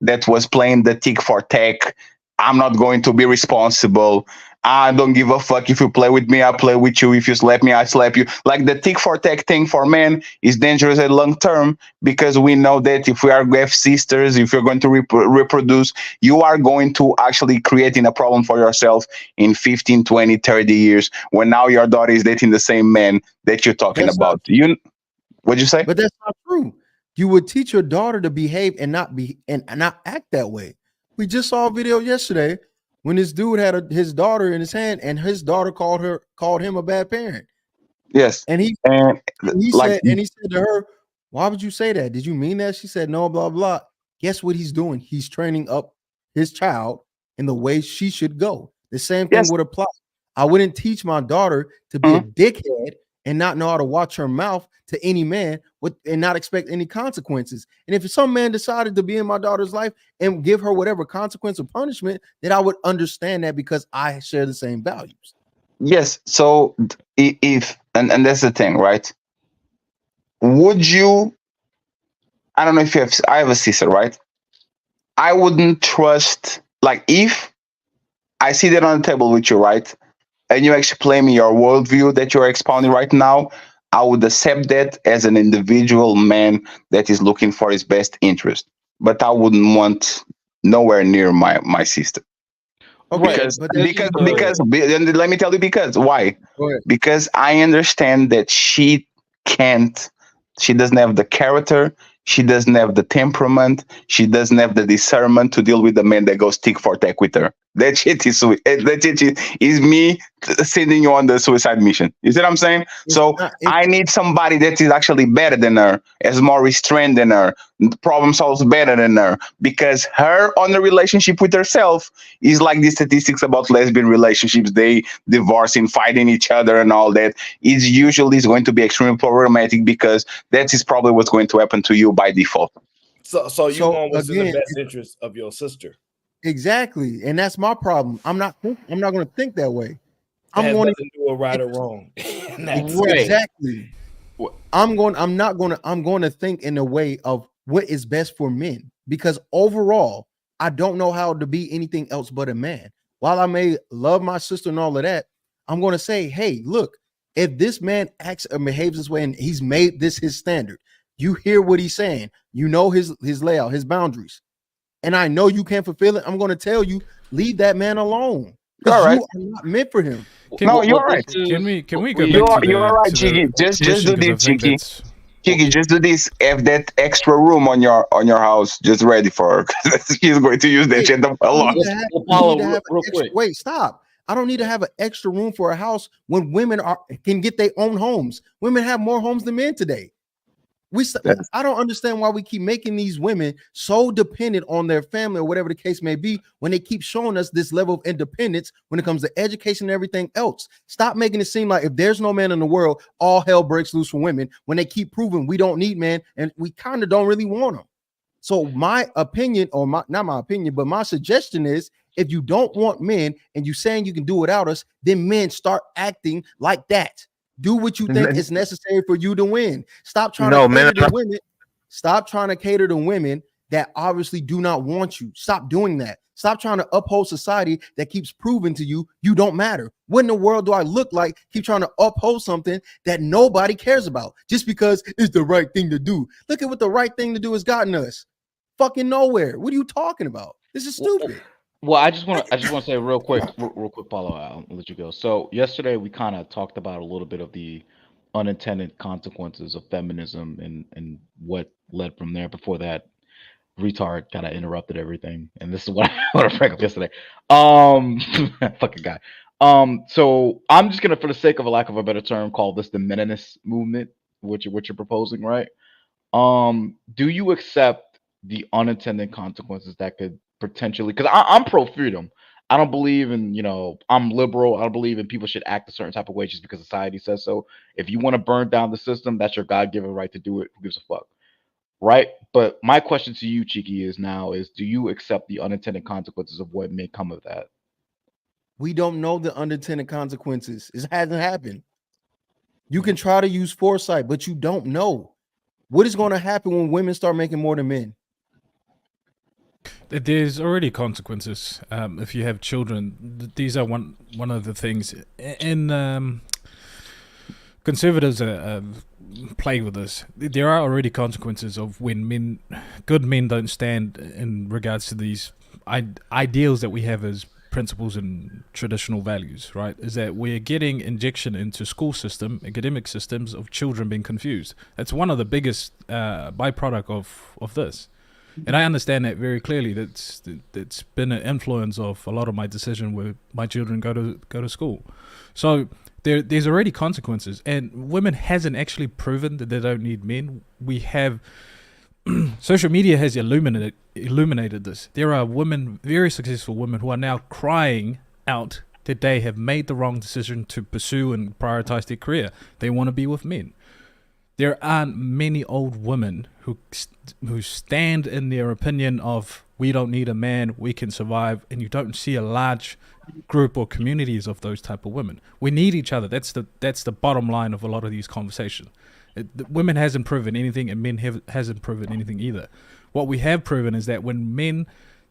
[SPEAKER 17] that was playing the tick for tack. I'm not going to be responsible. I don't give a fuck if you play with me, I play with you. If you slap me, I slap you. Like the tick for tack thing for men is dangerous at long term because we know that if we are have sisters, if you're going to reproduce, you are going to actually creating a problem for yourself in 15, 20, 30 years when now your daughter is dating the same man that you're talking about. What'd you say?
[SPEAKER 3] But that's not true. You would teach your daughter to behave and not not act that way. We just saw a video yesterday when this dude had his daughter in his hand, and his daughter called him a bad parent.
[SPEAKER 17] Yes,
[SPEAKER 3] and he
[SPEAKER 17] like,
[SPEAKER 3] said to her, "Why would you say that? Did you mean that?" She said, "No, blah blah." Guess what he's doing? He's training up his child in the way she should go. The same thing would apply. I wouldn't teach my daughter to be a dickhead and not know how to watch her mouth to any man and not expect any consequences. And if some man decided to be in my daughter's life and give her whatever consequence or punishment, then I would understand that because I share the same values.
[SPEAKER 17] Yes. So if and that's the thing, right? Would you? I don't know if you have. I have a sister, right? I wouldn't trust. Like if I see that on the table with you, right? And you explain me your worldview that you're expounding right now, I would accept that as an individual man that is looking for his best interest. But I wouldn't want nowhere near my sister.
[SPEAKER 3] Okay,
[SPEAKER 17] Because let me tell you because why? Because I understand that she doesn't have the character, she doesn't have the temperament, she doesn't have the discernment to deal with the man that goes tick for tack with her. That shit is me sending you on the suicide mission. You see what I'm saying? So I need somebody that is actually better than her, has more restraint than her, problem solves better than her, because her on the relationship with herself is like the statistics about lesbian relationships. They divorcing, fighting each other and all that. It's usually going to be extremely problematic because that is probably what's going to happen to you by default.
[SPEAKER 8] So you want what's in the best interest of your sister.
[SPEAKER 3] Exactly, and that's my problem. I'm not going to think that way.
[SPEAKER 8] I'm going to do a right or wrong.
[SPEAKER 3] Exactly. I'm going to think in a way of what is best for men, because overall, I don't know how to be anything else but a man. While I may love my sister and all of that, I'm going to say, hey, look, if this man acts or behaves this way and he's made this his standard, you hear what he's saying, you know his layout, his boundaries, and I know you can't fulfill it, I'm going to tell you, leave that man alone. Because you are not meant for him.
[SPEAKER 17] You're right.
[SPEAKER 13] Can we go
[SPEAKER 17] You're right, Jiggy. Just do this, Jiggy. Jiggy, just do this. Have that extra room on your house just ready for her. She's going to use that shit a lot.
[SPEAKER 3] Wait, stop. I don't need to have an extra room for a house when women can get their own homes. Women have more homes than men today.
[SPEAKER 7] I don't understand why we keep making these women so dependent on their family or whatever the case may be when they keep showing us this level of independence when it comes to education and everything else. Stop making it seem like if there's no man in the world, all hell breaks loose for women when they keep proving we don't need men and we kind of don't really want them. So my opinion, or not my opinion, but my suggestion is if you don't want men and you saying you can do without us, then men start acting like that. Do what you think is necessary for you to win. Stop trying to cater to women. Stop trying to cater to women that obviously do not want you. Stop doing that. Stop trying to uphold society that keeps proving to you you don't matter. What in the world do I look like? Keep trying to uphold something that nobody cares about just because it's the right thing to do. Look at what the right thing to do has gotten us. Fucking nowhere. What are you talking about? This is stupid.
[SPEAKER 21] Well, I just want to say real quick, follow. I'll let you go. So yesterday we kind of talked about a little bit of the unintended consequences of feminism and what led from there. Before that, retard kind of interrupted everything, and this is what I want to bring up yesterday. Fucking guy. So I'm just gonna, for the sake of a lack of a better term, call this the meninist movement, what you're proposing, right? Do you accept the unintended consequences that could potentially, because I'm pro freedom. I don't believe in, I'm liberal. I don't believe in people should act a certain type of way just because society says so. If you want to burn down the system, that's your God-given right to do it. Who gives a fuck? Right? But my question to you, Cheeky, is do you accept the unintended consequences of what may come of that?
[SPEAKER 7] We don't know the unintended consequences. It hasn't happened. You can try to use foresight, but you don't know what is going to happen when women start making more than men.
[SPEAKER 13] There's already consequences if you have children. These are one of the things. And conservatives are plagued with this. There are already consequences of when good men don't stand in regards to these ideals that we have as principles and traditional values, right? Is that we're getting injection into school system, academic systems of children being confused. That's one of the biggest byproduct of this. And I understand that very clearly. That's been an influence of a lot of my decision where my children go to school. So there's already consequences, and women hasn't actually proven that they don't need men. We have social media has illuminated this. There are women, very successful women, who are now crying out that they have made the wrong decision to pursue and prioritize their career. They want to be with men. There aren't many old women who stand in their opinion of we don't need a man, we can survive, and you don't see a large group or communities of those type of women. We need each other. That's the bottom line of a lot of these conversations. Women hasn't proven anything, and men hasn't proven anything either. What we have proven is that when men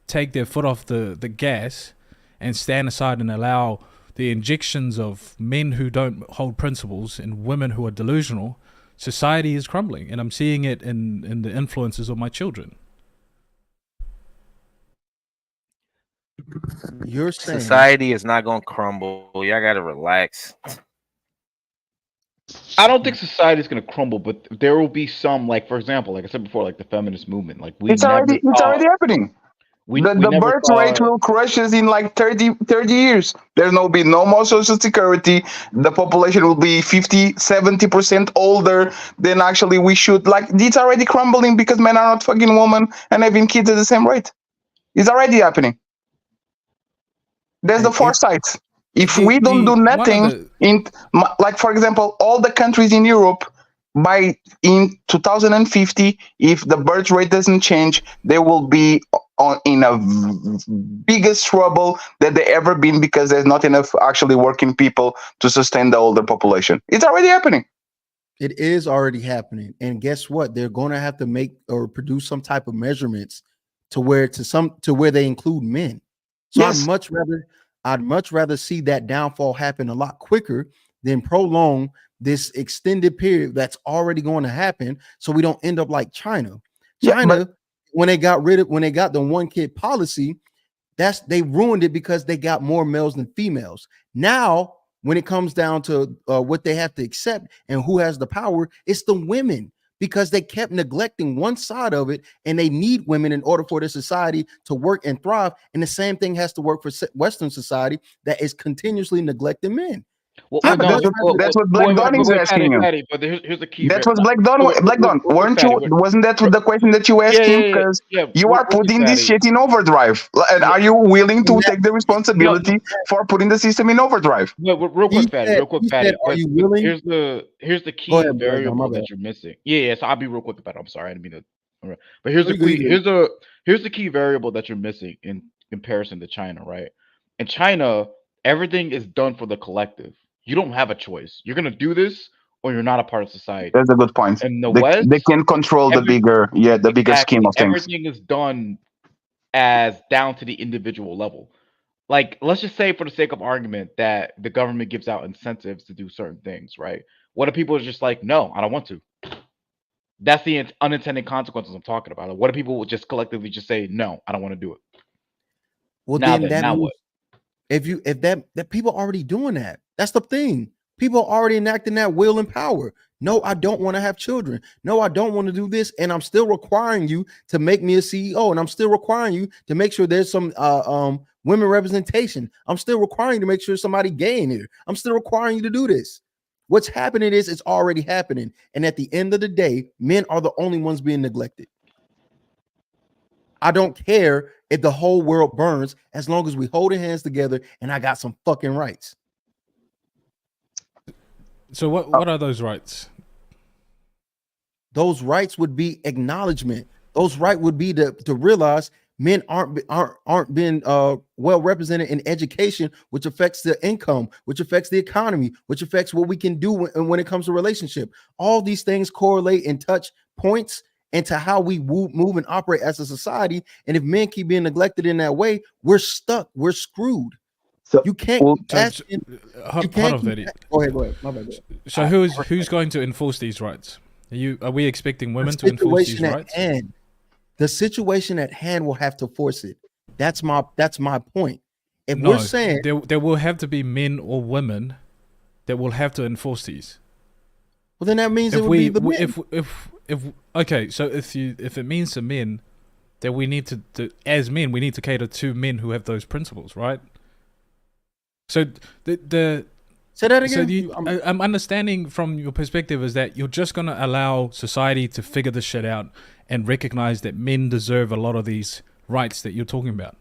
[SPEAKER 13] take their foot off the gas and stand aside and allow the injections of men who don't hold principles and women who are delusional, society is crumbling, and I'm seeing it in the influences of my children.
[SPEAKER 7] You're saying
[SPEAKER 5] society is not going to crumble. Y'all got to relax.
[SPEAKER 21] I don't think society is going to crumble, but there will be some, like, for example, like I said before, like the feminist movement. Like
[SPEAKER 17] it's already happening. The birth rate will crash in like 30 years. There will be no more social security. The population will be 50-70% older than actually we should. Like, it's already crumbling because men are not fucking women and having kids at the same rate. It's already happening. There's the foresight. If we don't do nothing, like, for example, all the countries in Europe, in 2050, if the birth rate doesn't change, they will be in a biggest trouble that they ever been, because there's not enough actually working people to sustain the older population. It's already happening.
[SPEAKER 7] It is already happening. And guess what? They're going to have to make or produce some type of measurements to where they include men. So yes. I'd much rather see that downfall happen a lot quicker than prolong this extended period that's already going to happen, so we don't end up like China. When they got the one kid policy, they ruined it because they got more males than females. Now, when it comes down to what they have to accept and who has the power, it's the women, because they kept neglecting one side of it, and they need women in order for the society to work and thrive. And the same thing has to work for Western society that is continuously neglecting men.
[SPEAKER 21] Well,
[SPEAKER 17] Yeah,
[SPEAKER 21] well,
[SPEAKER 17] but
[SPEAKER 21] no,
[SPEAKER 17] that's what Black Dawn is asking you.
[SPEAKER 21] Patty, but here's the key.
[SPEAKER 17] That was Black Dawn. Black Dawn, weren't you? Wasn't that the question that you asked him? Because you are putting this shit in overdrive. And are you willing to take the responsibility for putting the system in overdrive?
[SPEAKER 21] Real quick, Patty.
[SPEAKER 15] Are you willing?
[SPEAKER 21] Here's the key
[SPEAKER 15] ahead,
[SPEAKER 21] variable that you're missing. Yeah. So I'll be real quick about it. I'm sorry, I didn't mean to. All right. But here's the key variable that you're missing in comparison to China, right? In China, everything is done for the collective. You don't have a choice. You're gonna do this, or you're not a part of society.
[SPEAKER 17] That's a good point.
[SPEAKER 21] In the West,
[SPEAKER 17] they can control the bigger scheme of things.
[SPEAKER 21] Everything is done as down to the individual level. Like, let's just say, for the sake of argument, that the government gives out incentives to do certain things, right? What if people are just like, no, I don't want to? That's the unintended consequences I'm talking about. What if people would just collectively just say, no, I don't want to do it?
[SPEAKER 4] Well, now what? If that people already doing that. That's the thing. People are already enacting that will and power. No, I don't want to have children. No, I don't want to do this. And I'm still requiring you to make me a CEO. And I'm still requiring you to make sure there's some women representation. I'm still requiring you to make sure somebody gay in here. I'm still requiring you to do this. What's happening is it's already happening. And at the end of the day, men are the only ones being neglected. I don't care if the whole world burns as long as we hold our hands together and I got some fucking rights.
[SPEAKER 13] So what are those rights?
[SPEAKER 4] Those rights would be acknowledgement. Those rights would be to realize men aren't being well represented in education, which affects the income, which affects the economy, which affects what we can do when it comes to relationship. All these things correlate and touch points into how we move and operate as a society. And if men keep being neglected in that way, we're stuck. We're screwed. So you can't.
[SPEAKER 13] Hold on, Betty.
[SPEAKER 15] Go ahead. My bad.
[SPEAKER 13] So who's going to enforce these rights? Are we expecting women to enforce these rights?
[SPEAKER 4] The situation at hand will have to force it. That's my point. If we're saying
[SPEAKER 13] there will have to be men or women that will have to enforce these.
[SPEAKER 4] Well, then that means it would be the men.
[SPEAKER 13] Okay, so if it means to men, then we need to as men we need to cater to men who have those principles, right? So the
[SPEAKER 4] say that again.
[SPEAKER 13] So I'm understanding from your perspective is that you're just going to allow society to figure this shit out and recognize that men deserve a lot of these rights that you're talking about.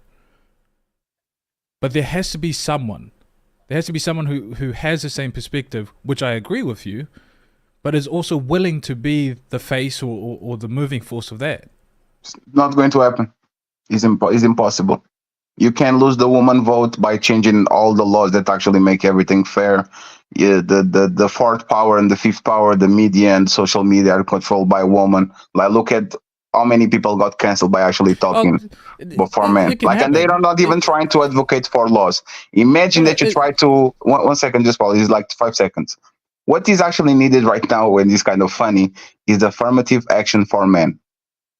[SPEAKER 13] But there has to be someone. There has to be someone who has the same perspective, which I agree with you, but is also willing to be the face or the moving force of that.
[SPEAKER 17] It's not going to happen. It's impossible. You can lose the woman vote by changing all the laws that actually make everything fair. Yeah, the fourth power and the fifth power, the media and social media are controlled by women. Like, look at how many people got canceled by actually talking before men. And they're not even trying to advocate for laws. Imagine that you try to 1 second, just Paul, it's like 5 seconds. What is actually needed right now, and it's kind of funny, is affirmative action for men.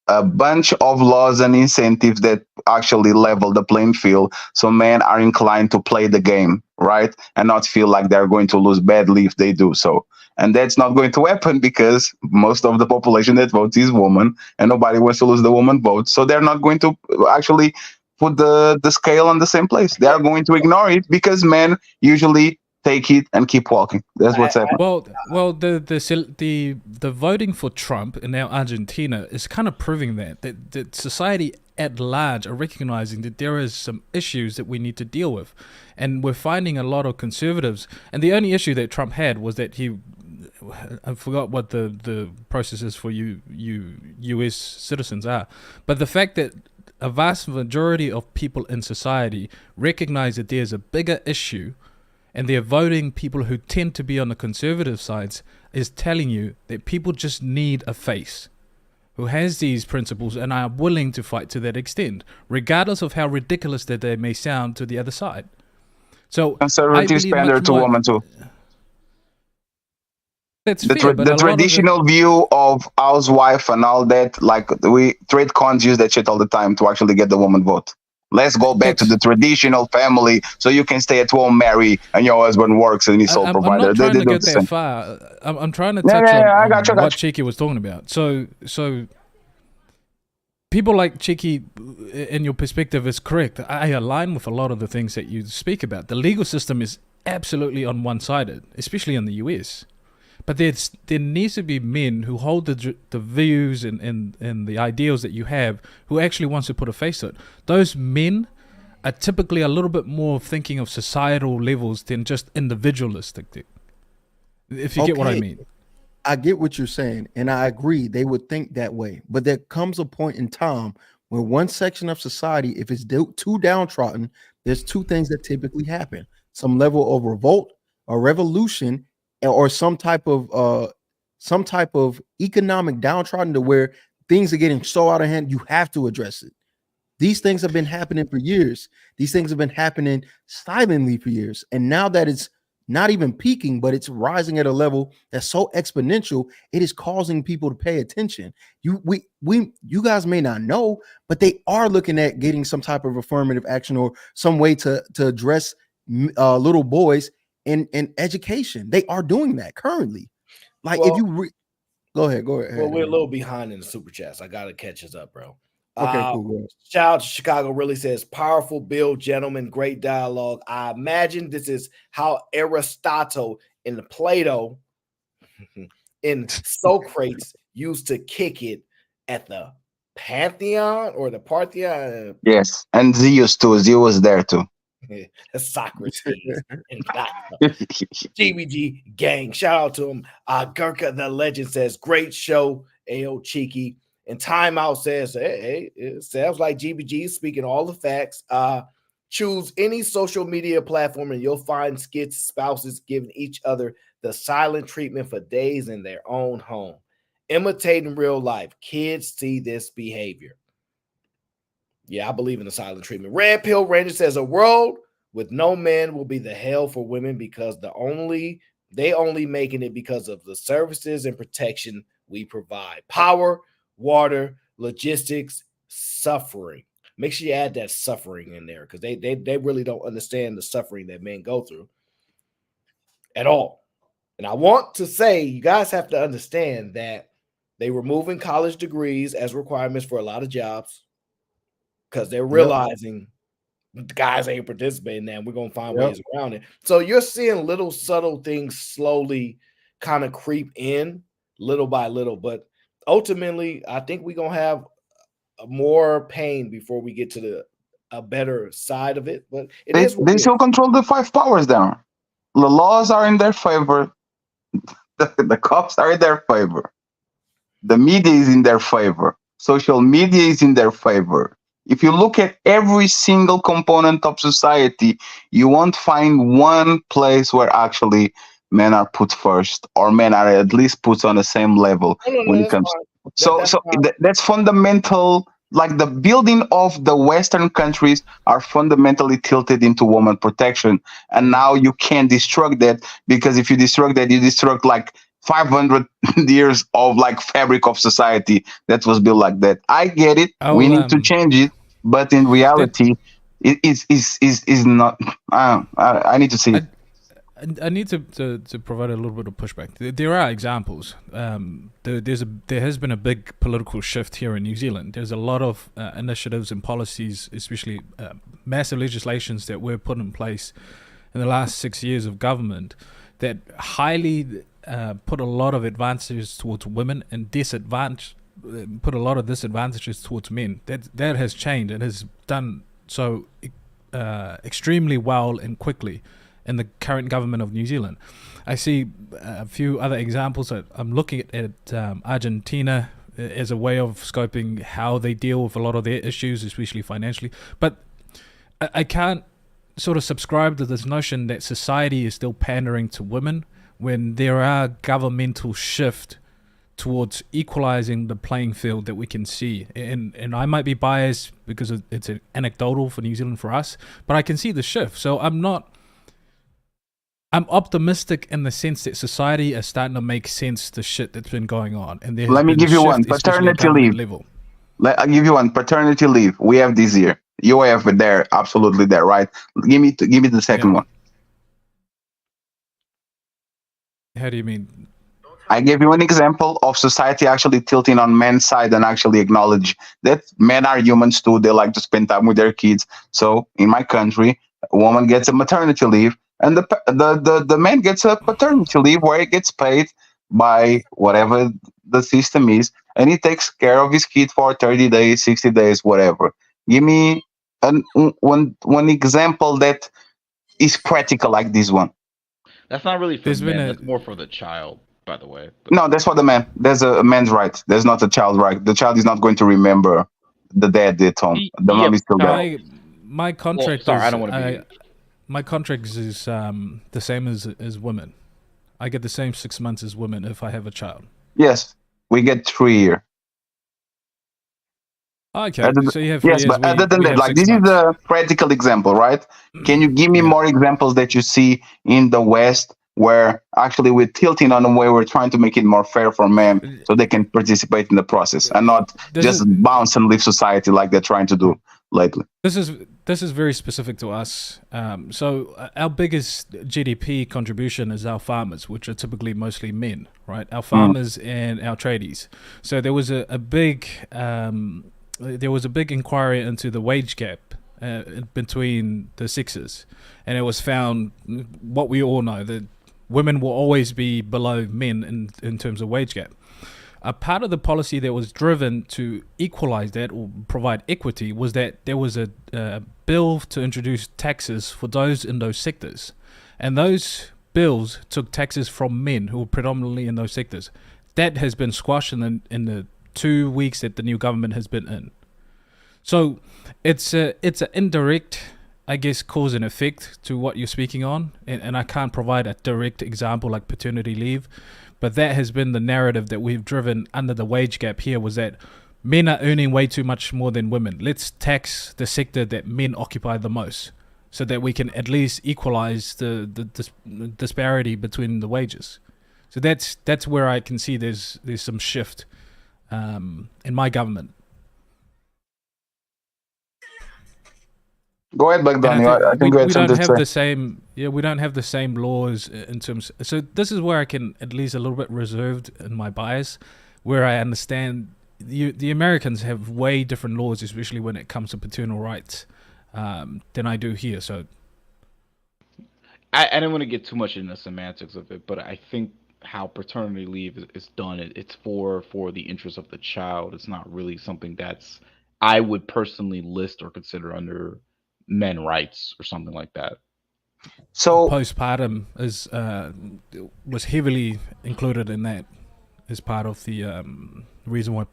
[SPEAKER 17] A bunch of laws and incentives that actually level the playing field so men are inclined to play the game, right? And not feel like they're going to lose badly if they do so. And that's not going to happen because most of the population that votes is woman and nobody wants to lose the woman vote. So they're not going to actually put the scale on the same place. They are going to ignore it because men usually take it and keep walking. That's what's happening.
[SPEAKER 13] Well, the voting for Trump in now Argentina is kind of proving that society at large are recognizing that there is some issues that we need to deal with, and we're finding a lot of conservatives. And the only issue that Trump had was that I forgot what the process is for U.S. citizens are, but the fact that a vast majority of people in society recognize that there's a bigger issue, and they're voting people who tend to be on the conservative sides, is telling you that people just need a face who has these principles and are willing to fight to that extent, regardless of how ridiculous that they may sound to the other side. So
[SPEAKER 17] conservatives pander to women too.
[SPEAKER 13] That's
[SPEAKER 17] the traditional view of housewife and all that, like we trade cons use that shit all the time to actually get the woman vote. Let's go back to the traditional family so you can stay at home, marry, and your husband works and he's sole provider.
[SPEAKER 13] I'm not trying to get that far. I'm trying to touch on what Cheeky was talking about. So people like Cheeky, in your perspective, is correct. I align with a lot of the things that you speak about. The legal system is absolutely on one-sided, especially in the US. But there needs to be men who hold the views and the ideals that you have, who actually wants to put a face to it. Those men are typically a little bit more thinking of societal levels than just individualistic. If you get what I mean.
[SPEAKER 4] I get what you're saying, and I agree. They would think that way. But there comes a point in time where one section of society, if it's too downtrodden, there's two things that typically happen: some level of revolt or revolution, or some type of economic downtrodden to where things are getting so out of hand, you have to address it. These things have been happening for years. These things have been happening silently for years. And now that it's not even peaking, but it's rising at a level that's so exponential, it is causing people to pay attention. You guys may not know, but they are looking at getting some type of affirmative action or some way to address little boys in education. They are doing that currently. Like,
[SPEAKER 8] well,
[SPEAKER 4] if you go ahead.
[SPEAKER 8] Well, we're a little behind in the super chats. I gotta catch us up, bro.
[SPEAKER 4] Okay, cool.
[SPEAKER 8] Shout out to Chicago. Really says powerful bill, gentlemen. Great dialogue. I imagine this is how Aristotle and Plato and Socrates used to kick it at the Pantheon or the Parthenon.
[SPEAKER 17] Yes, and Zeus too. Zeus was there too.
[SPEAKER 8] Socrates and GBG gang. Shout out to him. Gurkha the Legend says great show. A.O. Cheeky. And Timeout says, hey, it sounds like GBG is speaking all the facts. Choose any social media platform and you'll find skits, spouses giving each other the silent treatment for days in their own home. Imitating real life. Kids see this behavior. Yeah, I believe in the silent treatment. Red Pill Ranger says a world with no men will be the hell for women because they only making it because of the services and protection we provide. Power, water, logistics, suffering. Make sure you add that suffering in there because they really don't understand the suffering that men go through at all. And I want to say you guys have to understand that they were moving college degrees as requirements for a lot of jobs because they're realizing guys ain't participating now. We're going to find ways around it. So you're seeing little subtle things slowly kind of creep in little by little, but ultimately, I think we're gonna have more pain before we get to a better side of it. But
[SPEAKER 17] they still control the five powers down. The laws are in their favor. The cops are in their favor. The media is in their favor. Social media is in their favor. If you look at every single component of society, you won't find one place where actually men are put first, or men are at least put on the same level when it comes. That's fundamental. Like the building of the Western countries are fundamentally tilted into woman protection, and now you can't destroy that because if you destroy that, you destroy like 500 years of like fabric of society that was built like that. I get it. We need to change it, but in reality, it is not. I need to see it.
[SPEAKER 13] I need to provide a little bit of pushback. There are examples. There has been a big political shift here in New Zealand. There's a lot of initiatives and policies, especially massive legislations that were put in place in the last 6 years of government that highly put a lot of advantages towards women and put a lot of disadvantages towards men. That has changed and has done so extremely well and quickly in the current government of New Zealand. I see a few other examples. I'm looking at Argentina as a way of scoping how they deal with a lot of their issues, especially financially. But I can't sort of subscribe to this notion that society is still pandering to women when there are governmental shift towards equalizing the playing field that we can see. And I might be biased because it's anecdotal for New Zealand for us, but I can see the shift. So I'm optimistic in the sense that society is starting to make sense to shit that's been going on. And
[SPEAKER 17] let me give you one: paternity leave. I'll give you one: paternity leave. We have this year. You have it there, absolutely there, right? Give me the second one.
[SPEAKER 13] How do you mean?
[SPEAKER 17] I gave you an example of society actually tilting on men's side and actually acknowledge that men are humans too. They like to spend time with their kids. So in my country, a woman gets a maternity leave. and the man gets a paternity leave where he gets paid by whatever the system is, and he takes care of his kid for 30 days, 60 days, whatever. Give me one example that is practical like this one.
[SPEAKER 21] That's not really for
[SPEAKER 13] There's been
[SPEAKER 21] men.
[SPEAKER 13] a
[SPEAKER 21] That's more for the child, by the way.
[SPEAKER 17] No, that's for the man. There's a man's right. There's not a child right. The child is not going to remember the dad at home. The mom is still there.
[SPEAKER 13] My contract
[SPEAKER 21] sorry,
[SPEAKER 13] is
[SPEAKER 21] I don't want to be.
[SPEAKER 13] my contract is the same as women. I get the same 6 months as women if I have a child.
[SPEAKER 17] Yes, we get 3 years.
[SPEAKER 13] Okay,
[SPEAKER 17] Other
[SPEAKER 13] so you have 3
[SPEAKER 17] yes,
[SPEAKER 13] years.
[SPEAKER 17] but other than
[SPEAKER 13] we
[SPEAKER 17] that,
[SPEAKER 13] have
[SPEAKER 17] like
[SPEAKER 13] 6
[SPEAKER 17] this
[SPEAKER 13] months.
[SPEAKER 17] is a practical example, right? Can you give me more examples that you see in the West where actually we're tilting on the way we're trying to make it more fair for men so they can participate in the process and not just bounce and leave society like they're trying to do lately?
[SPEAKER 13] This is very specific to us. So our biggest GDP contribution is our farmers, which are typically mostly men, right? Our farmers and our tradies. So there was a big inquiry into the wage gap between the sexes, and it was found what we all know, that women will always be below men in terms of wage gap. A part of the policy that was driven to equalize that or provide equity was that there was a bill to introduce taxes for those in those sectors. And those bills took taxes from men who were predominantly in those sectors. That has been squashed in the 2 weeks that the new government has been in. So it's an indirect, I guess, cause and effect to what you're speaking on. And I can't provide a direct example like paternity leave. But that has been the narrative that we've driven under the wage gap here, was that men are earning way too much more than women. Let's tax the sector that men occupy the most so that we can at least equalize the disparity between the wages. So that's where I can see there's some shift in my government.
[SPEAKER 17] Go ahead, Bogdan. I think
[SPEAKER 13] we don't have the same. Yeah, we don't have the same laws in terms. So this is where I can at least a little bit reserved in my bias, where I understand the Americans have way different laws, especially when it comes to paternal rights, than I do here. So
[SPEAKER 21] I don't want to get too much into the semantics of it, but I think how paternity leave is done, it's for the interest of the child. It's not really something that's I would personally list or consider under men rights or something like that.
[SPEAKER 17] So
[SPEAKER 13] postpartum was heavily included in that as part of the reason why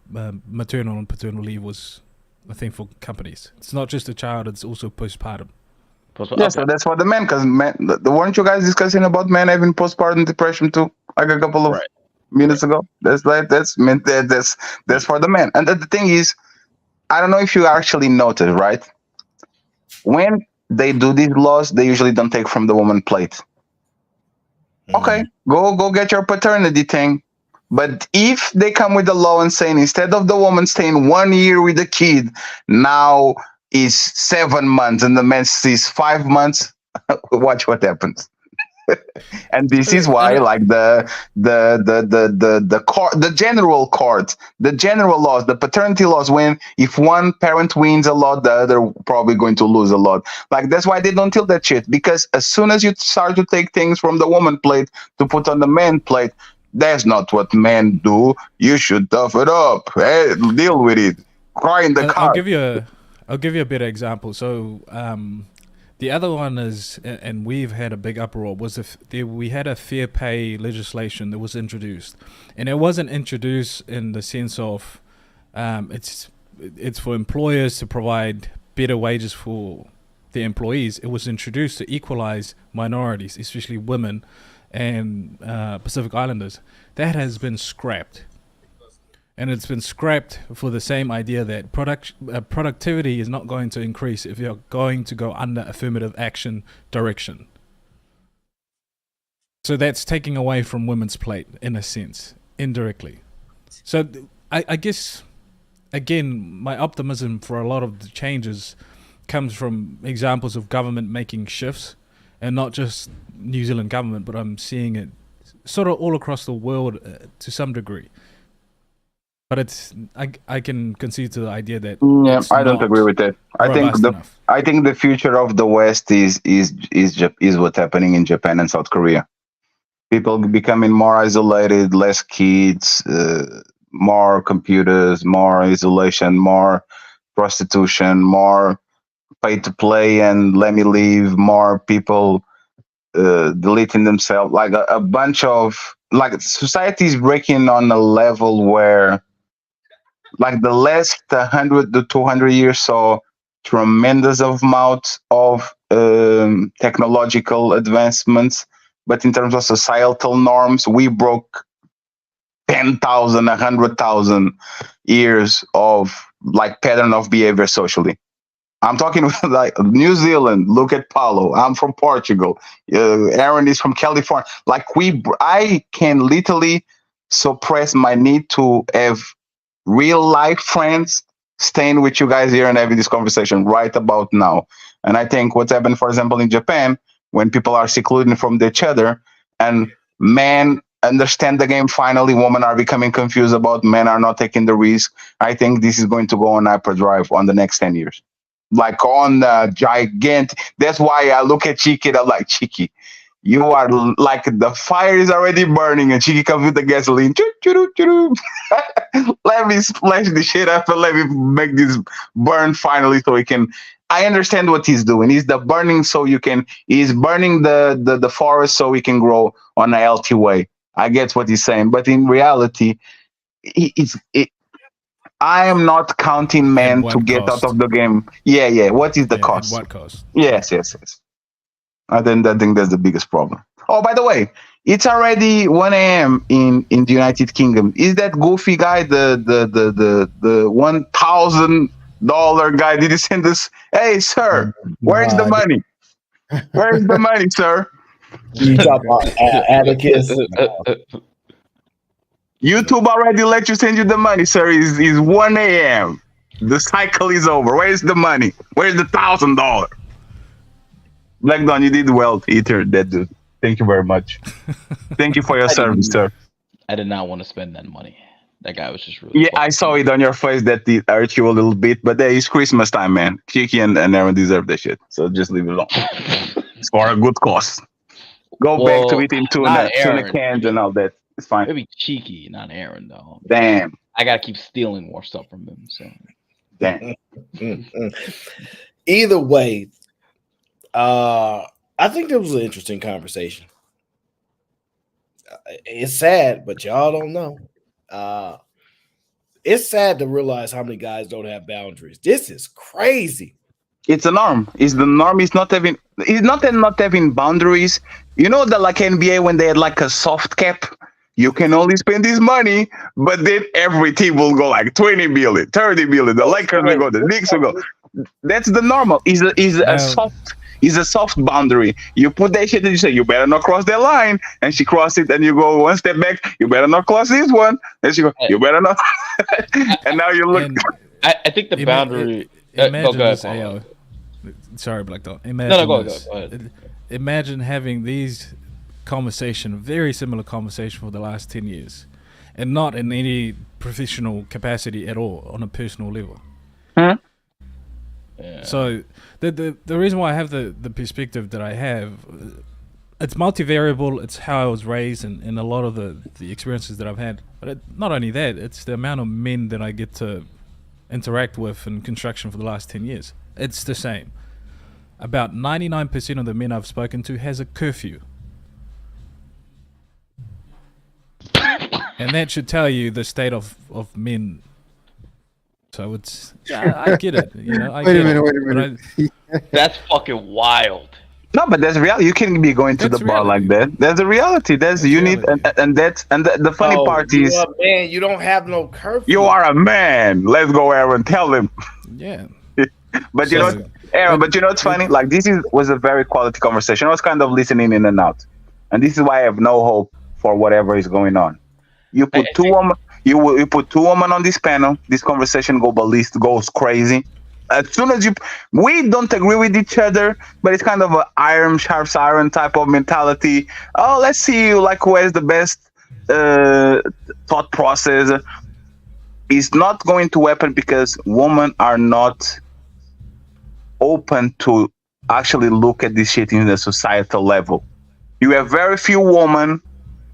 [SPEAKER 13] maternal and paternal leave was a thing for companies. It's not just a child; it's also postpartum.
[SPEAKER 17] Yeah, so that's for the men, because weren't you guys discussing about men having postpartum depression too, like a couple of minutes ago? That's for the men. And the thing is, I don't know if you actually noticed, right? When they do these laws, they usually don't take from the woman plate. Okay, go get your paternity thing. But if they come with a law and saying instead of the woman staying 1 year with the kid, now is 7 months and the man sees 5 months, watch what happens. And this is why, like the court, the general court, the general laws, the paternity laws, when if one parent wins a lot, the other probably going to lose a lot. Like that's why they don't tilt that shit, because as soon as you start to take things from the woman plate to put on the man plate, that's not what men do. You should tough it up. Hey, deal with it. Cry in the car.
[SPEAKER 13] I'll give you a better example. So the other one is, and we've had a big uproar, was we had a fair pay legislation that was introduced, and it wasn't introduced in the sense of it's for employers to provide better wages for their employees. It was introduced to equalize minorities, especially women and Pacific Islanders. That has been scrapped. And it's been scrapped for the same idea that productivity is not going to increase if you're going to go under affirmative action direction. So that's taking away from women's plate, in a sense, indirectly. So I guess, again, my optimism for a lot of the changes comes from examples of government making shifts, and not just New Zealand government, but I'm seeing it sort of all across the world to some degree. But I can concede to the idea that
[SPEAKER 17] I don't agree with that.
[SPEAKER 13] robust enough.
[SPEAKER 17] I think the future of the West is what's happening in Japan and South Korea. People becoming more isolated, less kids, more computers, more isolation, more prostitution, more pay to play and let me leave, more people deleting themselves, like a bunch of, like, society is breaking on a level where, like, the last 100 to 200 years saw tremendous amount of technological advancements, but in terms of societal norms, we broke 10,000, 100,000 years of, like, pattern of behavior socially. I'm talking like New Zealand. Look at Paulo. I'm from Portugal. Aaron is from California. Like, I can literally suppress my need to have real life friends staying with you guys here and having this conversation right about now. And I think what's happened, for example, in Japan, when people are secluded from each other and men understand the game finally, women are becoming confused about men are not taking the risk. I think this is going to go on hyperdrive on the next 10 years. Like, on gigantic. That's why I look at Chiki and I'm like, Chiki, you are like, the fire is already burning and Chiki comes with the gasoline. Let me splash the shit up and let me make this burn finally so we can. I understand what he's doing. He's burning he's burning the forest so we can grow on a healthy way. I get what he's saying. But in reality, I am not counting men to get out of the game. Yeah. What is the cost?
[SPEAKER 13] What cost?
[SPEAKER 17] Yes. I think that's the biggest problem. Oh, by the way, it's already 1 a.m. in the United Kingdom. Is that goofy guy the $1,000 guy? Did he send us? Hey, sir, where's the money? Where's the money, sir?
[SPEAKER 8] You talk about Atticus.
[SPEAKER 17] YouTube already let you send you the money, sir. It's 1 a.m. The cycle is over. Where's the money? Where's the $1,000? Black Dawn, you did well, Peter. That dude. Thank you very much. Thank you for your service, sir.
[SPEAKER 12] I did not want to spend that money. That guy was just really.
[SPEAKER 17] Yeah, I saw it on your face that it hurt you a little bit, but it's Christmas time, man. Kiki and Aaron deserve that shit, so just leave it alone. It's for a good cause. Go back to eating tuna cans and all that. It's fine.
[SPEAKER 12] Maybe Cheeky, not Aaron, though.
[SPEAKER 17] Damn.
[SPEAKER 12] I gotta keep stealing more stuff from him. So.
[SPEAKER 17] Damn.
[SPEAKER 8] Either way, I think it was an interesting conversation. It's sad, but y'all don't know. It's sad to realize how many guys don't have boundaries. This is crazy.
[SPEAKER 17] It's a norm. It's the norm. It's not having boundaries. You know that, like, NBA, when they had like a soft cap, you can only spend this money, but then every team will go like 20 billion, 30 billion. The Lakers will go, the Knicks will go. That's the normal. Is a soft boundary. You put that shit and you say, you better not cross that line. And she crossed it and you go one step back. You better not cross this one. And she go, you better not. And now you look.
[SPEAKER 12] I think the boundary.
[SPEAKER 13] Imagine
[SPEAKER 12] go
[SPEAKER 13] this,
[SPEAKER 12] ahead,
[SPEAKER 13] sorry, Black Dog. Imagine
[SPEAKER 12] go
[SPEAKER 13] this.
[SPEAKER 12] ahead.
[SPEAKER 13] Imagine having these very similar conversation for the last 10 years, and not in any professional capacity at all, on a personal level.
[SPEAKER 17] Huh?
[SPEAKER 12] Yeah.
[SPEAKER 13] So the reason why I have the perspective that I have, it's multivariable. It's how I was raised and a lot of the experiences that I've had. But not only that, it's the amount of men that I get to interact with in construction for the last 10 years. It's the same. About 99% of the men I've spoken to has a curfew. And that should tell you the state of men. So it's, I get it. You know,
[SPEAKER 7] Wait a minute.
[SPEAKER 12] That's fucking wild.
[SPEAKER 17] No, but that's reality. You can't be going to the bar like that. That's the reality. That's you need, and the funny part is,
[SPEAKER 8] you're a man, you don't have no curfew.
[SPEAKER 17] you are a man. Let's go, Aaron. Tell him.
[SPEAKER 13] Yeah.
[SPEAKER 17] But you know, Aaron. But you know what's funny? Like, was a very quality conversation. I was kind of listening in and out, and this is why I have no hope for whatever is going on. You put two women. You put two women on this panel. This conversation goes crazy. As soon as we don't agree with each other, but it's kind of an iron sharps iron type of mentality. Oh, let's see, like, who has the best thought process. It's not going to happen because women are not open to actually look at this shit in the societal level. You have very few women,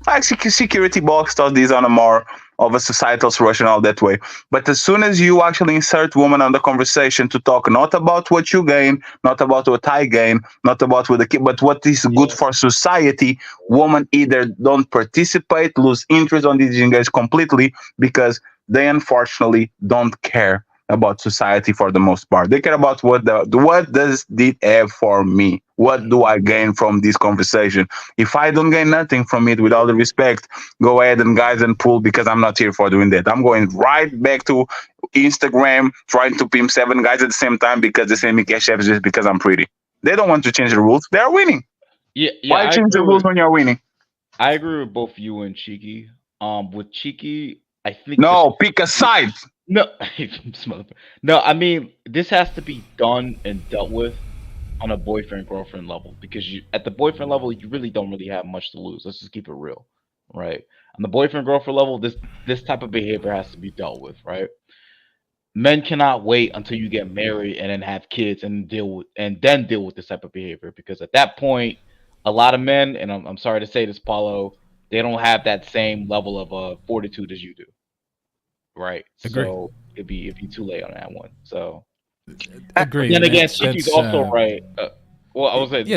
[SPEAKER 17] like security box does this on a more of a societal rationale that way. But as soon as you actually insert women on the conversation to talk not about what you gain, not about what I gain, not about what the kid, but what is good for society, women either don't participate, lose interest on these engage completely because they unfortunately don't care about society for the most part. They care about what does it have for me? What do I gain from this conversation? If I don't gain nothing from it, with all the respect, go ahead and guys and pull, because I'm not here for doing that. I'm going right back to Instagram, trying to pimp 7 guys at the same time because they send me cash apps just because I'm pretty. They don't want to change the rules. They're winning.
[SPEAKER 21] Yeah,
[SPEAKER 17] Why change the rules when you're winning?
[SPEAKER 21] I agree with both you and Cheeky. With Cheeky, I think
[SPEAKER 17] pick a side.
[SPEAKER 21] No, no. I mean, this has to be done and dealt with on a boyfriend-girlfriend level, because at the boyfriend level, you really don't have much to lose. Let's just keep it real, right? On the boyfriend-girlfriend level, this type of behavior has to be dealt with, right? Men cannot wait until you get married and then have kids and deal with this type of behavior, because at that point, a lot of men, and I'm sorry to say this, Paulo, they don't have that same level of fortitude as you do. Right.
[SPEAKER 13] Agree.
[SPEAKER 21] So it'd be too late on that one. So
[SPEAKER 13] agree.
[SPEAKER 21] Then again, Cheeky's also right. Well, I was saying,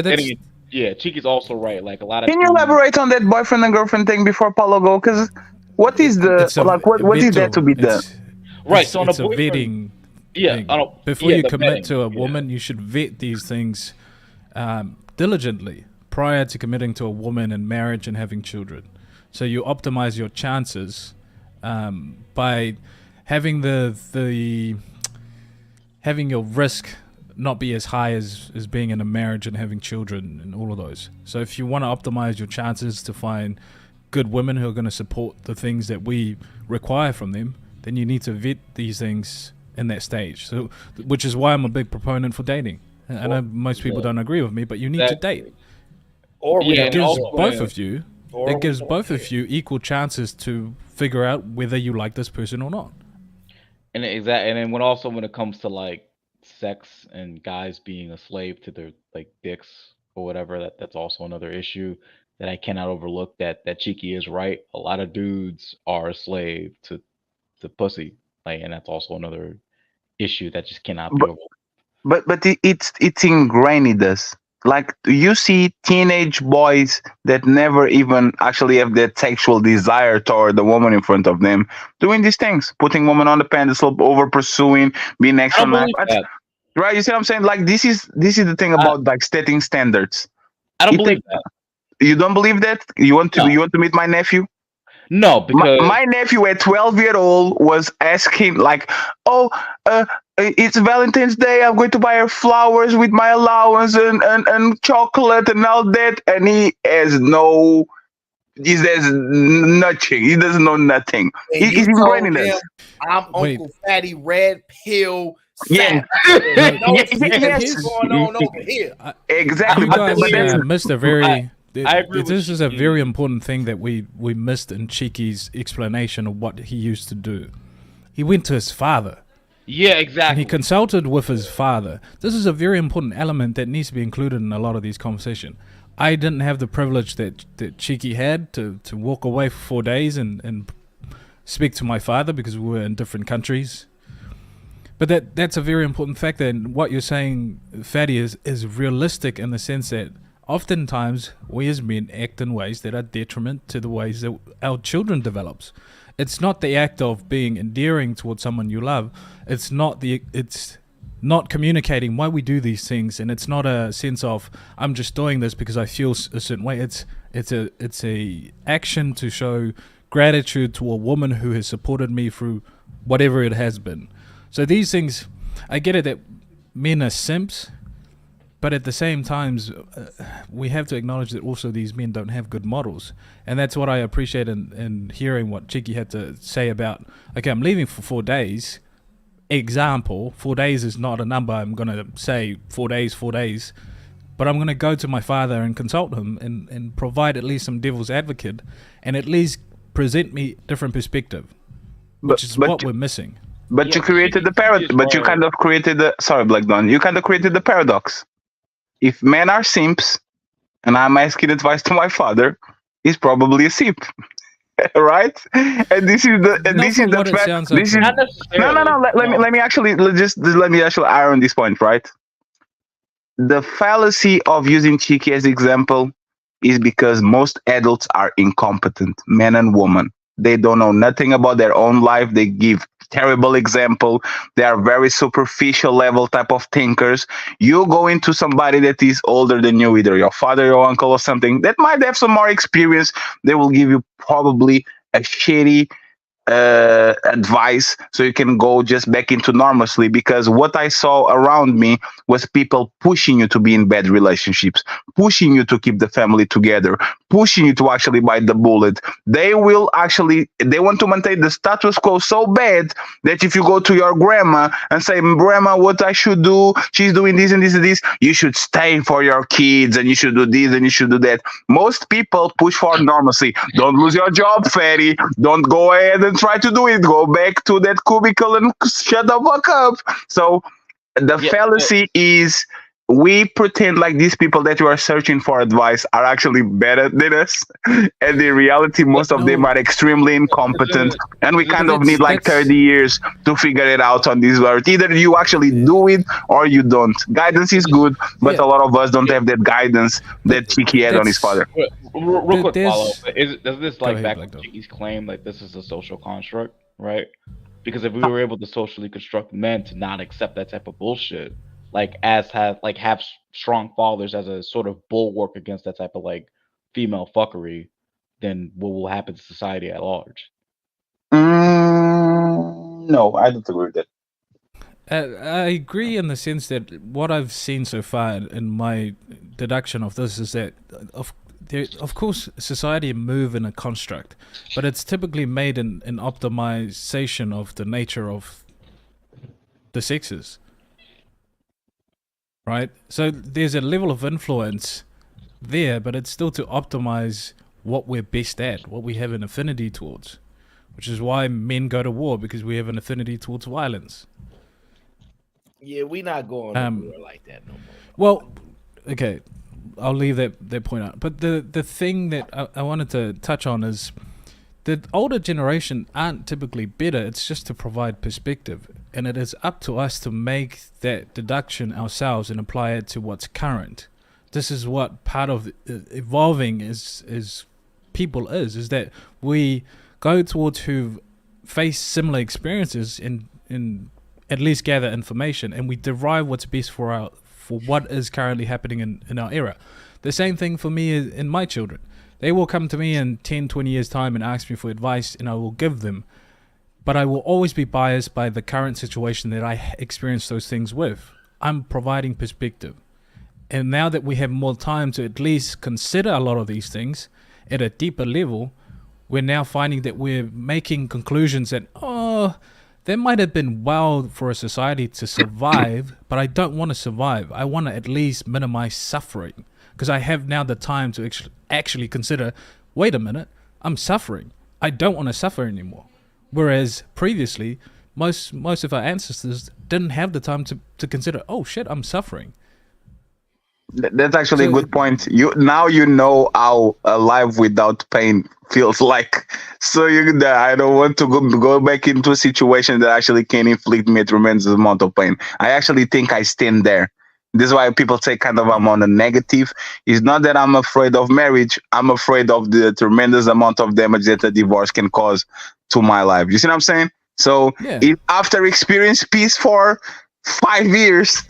[SPEAKER 13] yeah,
[SPEAKER 21] Cheeky's also right. Like a lot of
[SPEAKER 17] Can you elaborate on that boyfriend and girlfriend thing before Paulo go? Because what is what is there to be done?
[SPEAKER 21] Right. So on
[SPEAKER 13] it's
[SPEAKER 21] a
[SPEAKER 13] vetting.
[SPEAKER 21] Yeah.
[SPEAKER 13] Before you commit to a woman, you should vet these things diligently prior to committing to a woman in marriage and having children. So you optimize your chances by having having your risk not be as high as being in a marriage and having children and all of those. So if you want to optimize your chances to find good women who are going to support the things that we require from them, then you need to vet these things in that stage. So, which is why I'm a big proponent for dating. I know most people don't agree with me, but you need to date. It gives both of you equal chances to figure out whether you like this person or not.
[SPEAKER 21] And then when it comes to like sex and guys being a slave to their like dicks or whatever, that's also another issue that I cannot overlook. That Cheeky is right. A lot of dudes are a slave to pussy, like, and that's also another issue that just cannot be overlooked.
[SPEAKER 17] But it's ingrained in us. Like, you see teenage boys that never even actually have that sexual desire toward the woman in front of them doing these things, putting women on the pedestal, over pursuing, being extra nice. Right? You see what I'm saying? Like, this is the thing about like setting standards.
[SPEAKER 21] I don't believe that.
[SPEAKER 17] You don't believe that? You want to meet my nephew?
[SPEAKER 21] No, because
[SPEAKER 17] my nephew at 12 years old was asking like, it's Valentine's Day, I'm going to buy her flowers with my allowance and chocolate and all that, and he says nothing. He doesn't know nothing. He's ingrained in this.
[SPEAKER 8] I'm Uncle Fatty Red Pill.
[SPEAKER 17] Yeah.
[SPEAKER 8] What's going on over here?
[SPEAKER 17] Exactly.
[SPEAKER 13] You guys missed a very...
[SPEAKER 21] I agree
[SPEAKER 13] this is a very important thing that we missed in Cheeky's explanation of what he used to do. He went to his father.
[SPEAKER 21] Yeah, exactly.
[SPEAKER 13] And he consulted with his father. This is a very important element that needs to be included in a lot of these conversations. I didn't have the privilege that Cheeky had to walk away for 4 days and speak to my father because we were in different countries. But that's a very important factor. And what you're saying, Fatty, is realistic in the sense that oftentimes we as men act in ways that are detriment to the ways that our children develops. It's not the act of being endearing towards someone you love. It's not communicating why we do these things, and it's not a sense of I'm just doing this because I feel a certain way. It's a action to show gratitude to a woman who has supported me through whatever it has been. So these things, I get it that men are simps, but at the same time, we have to acknowledge that also these men don't have good models. And that's what I appreciate in hearing what Cheeky had to say about, okay, I'm leaving for 4 days. Example, 4 days is not a number I'm going to say 4 days, but I'm going to go to my father and consult him and provide at least some devil's advocate and at least present me different perspective, which is what we're missing.
[SPEAKER 17] But you created the paradox. But you kind of created the Black Dawn. You kind of created the paradox. If men are simps, and I'm asking advice to my father, he's probably a simp, right? And this is the fact. This is no. Let me actually iron this point, right? The fallacy of using Cheeky as example is because most adults are incompetent, men and women. They don't know nothing about their own life. They give terrible example. They are very superficial level type of thinkers. You go into somebody that is older than you, either your father, your uncle, or something that might have some more experience. They will give you probably a shitty advice so you can go just back into normalcy, because what I saw around me was people pushing you to be in bad relationships, pushing you to keep the family together, pushing you to actually bite the bullet. They want to maintain the status quo so bad that if you go to your grandma and say, grandma, what I should do, she's doing this and this and this, you should stay for your kids and you should do this and you should do that. Most people push for normalcy. Don't lose your job, fatty. Don't go ahead and try to do it. Go back to that cubicle and shut the fuck up. So the fallacy is we pretend like these people that you are searching for advice are actually better than us, and in reality most of them are extremely incompetent, and we kind of need like 30 years to figure it out on this world. Either you actually do it or you don't. Guidance is good, but a lot of us don't have that guidance that Cheeky had on his father.
[SPEAKER 21] Real quick follow. Does this like back to Cheeky's claim like this is a social construct, right? Because if we were able to socially construct men to not accept that type of bullshit, have strong fathers as a sort of bulwark against that type of like female fuckery, then what will happen to society at large?
[SPEAKER 17] No, I don't agree with that.
[SPEAKER 13] I agree in the sense that what I've seen so far in my deduction of this is that of course society move in a construct, but it's typically made in optimization of the nature of the sexes, right? So there's a level of influence there, but it's still to optimize what we're best at, what we have an affinity towards, which is why men go to war, because we have an affinity towards violence.
[SPEAKER 8] Yeah, we're not going to war like that no more.
[SPEAKER 13] Well, okay, I'll leave that point out. But the thing that I wanted to touch on is the older generation aren't typically better. It's just to provide perspective. And it is up to us to make that deduction ourselves and apply it to what's current. This is what part of evolving is people is that we go towards who face similar experiences and at least gather information, and we derive what's best for what is currently happening in our era. The same thing for me in my children. They will come to me in 10, 20 years time and ask me for advice, and I will give them. But I will always be biased by the current situation that I experience those things with. I'm providing perspective. And now that we have more time to at least consider a lot of these things at a deeper level, we're now finding that we're making conclusions that, that might have been well for a society to survive, but I don't want to survive. I want to at least minimize suffering, because I have now the time to actually consider, wait a minute, I'm suffering. I don't want to suffer anymore. Whereas previously, most of our ancestors didn't have the time to consider, oh shit, I'm suffering.
[SPEAKER 17] That's actually a good point. You know how a life without pain feels like. So I don't want to go back into a situation that actually can inflict me a tremendous amount of pain. I actually think I stand there. This is why people say kind of I'm on a negative. It's not that I'm afraid of marriage. I'm afraid of the tremendous amount of damage that a divorce can cause to my life. You see what I'm saying? So if after experience peace for 5 years,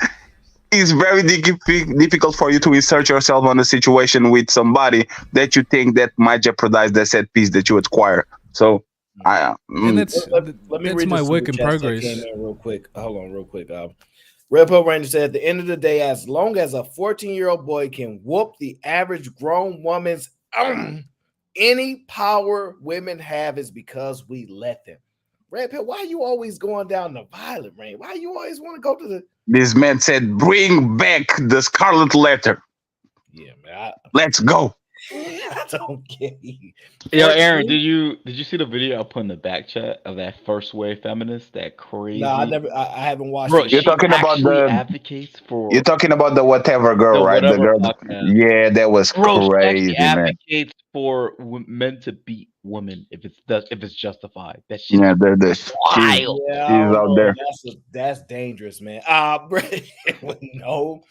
[SPEAKER 17] it's very difficult for you to insert yourself on a situation with somebody that you think that might jeopidize the set piece that you acquire. So
[SPEAKER 8] let me read my work in progress. Real quick. Hold on, real quick. Red Pill Ranger said, at the end of the day, as long as a 14-year-old boy can whoop the average grown woman's any power women have is because we let them. Red Pill, why are you always going down the violent range? Why you always want to go to the...
[SPEAKER 17] This man said, bring back the Scarlet Letter.
[SPEAKER 8] Yeah, man.
[SPEAKER 17] Let's go.
[SPEAKER 8] I don't get you.
[SPEAKER 21] Yo,
[SPEAKER 8] First
[SPEAKER 21] Aaron,
[SPEAKER 8] thing-
[SPEAKER 21] did you see the video I put in the back chat of that first wave feminist? That crazy.
[SPEAKER 8] No, I haven't watched
[SPEAKER 21] Bro,
[SPEAKER 8] it.
[SPEAKER 17] You're
[SPEAKER 21] she
[SPEAKER 17] talking about
[SPEAKER 21] actually
[SPEAKER 17] the
[SPEAKER 21] advocates for
[SPEAKER 17] you're talking about the whatever girl,
[SPEAKER 21] the
[SPEAKER 17] right? The
[SPEAKER 21] whatever
[SPEAKER 17] girl.
[SPEAKER 21] podcast.
[SPEAKER 17] Yeah, that was
[SPEAKER 21] Bro, she actually
[SPEAKER 17] crazy, man.
[SPEAKER 21] advocates for men to beat women if it's justified. That shit
[SPEAKER 17] Yeah,
[SPEAKER 21] is
[SPEAKER 17] she's
[SPEAKER 21] wild.
[SPEAKER 8] Yeah, I
[SPEAKER 17] she's
[SPEAKER 8] don't
[SPEAKER 17] out
[SPEAKER 8] know.
[SPEAKER 17] there.
[SPEAKER 8] That's dangerous, man. No,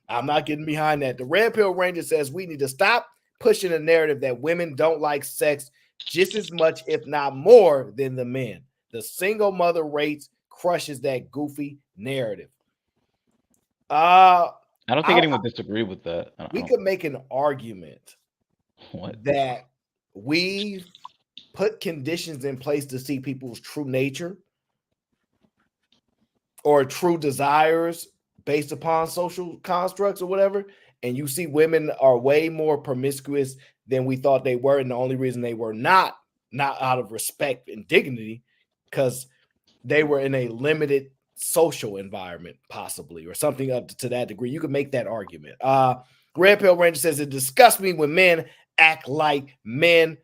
[SPEAKER 8] I'm not getting behind that. The Red Pill Ranger says we need to stop pushing a narrative that women don't like sex just as much, if not more, than the men. The single mother rates crushes that goofy narrative.
[SPEAKER 21] I don't think anyone disagreed with that.
[SPEAKER 8] We could make an argument that we've put conditions in place to see people's true nature or true desires based upon social constructs or whatever, and you see women are way more promiscuous than we thought they were, and the only reason they were not out of respect and dignity, because they were in a limited social environment, possibly, or something up to that degree. You could make that argument. Red Pill Ranger says it disgusts me when men act like men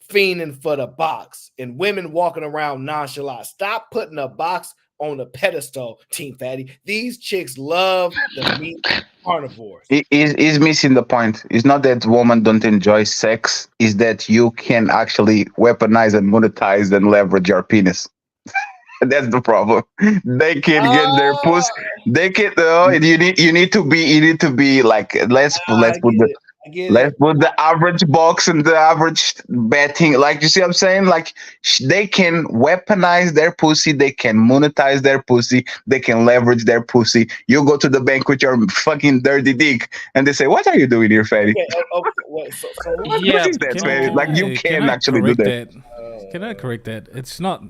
[SPEAKER 8] fiending for the box and women walking around nonchalant. Stop putting a box on a pedestal, Team Fatty. These chicks love the meat carnivores.
[SPEAKER 17] He's missing the point. It's not that women don't enjoy sex, it's that you can actually weaponize and monetize and leverage your penis. That's the problem. They can get their pussy. They can. You need to be like let's put the average box and the average betting. Like you see what I'm saying? Like they can weaponize their pussy. They can monetize their pussy. They can leverage their pussy. You go to the bank with your fucking dirty dick, and they say, "What are you doing here, fatty?" What is that, fatty? Like you can actually do that.
[SPEAKER 13] Can I correct that? It's not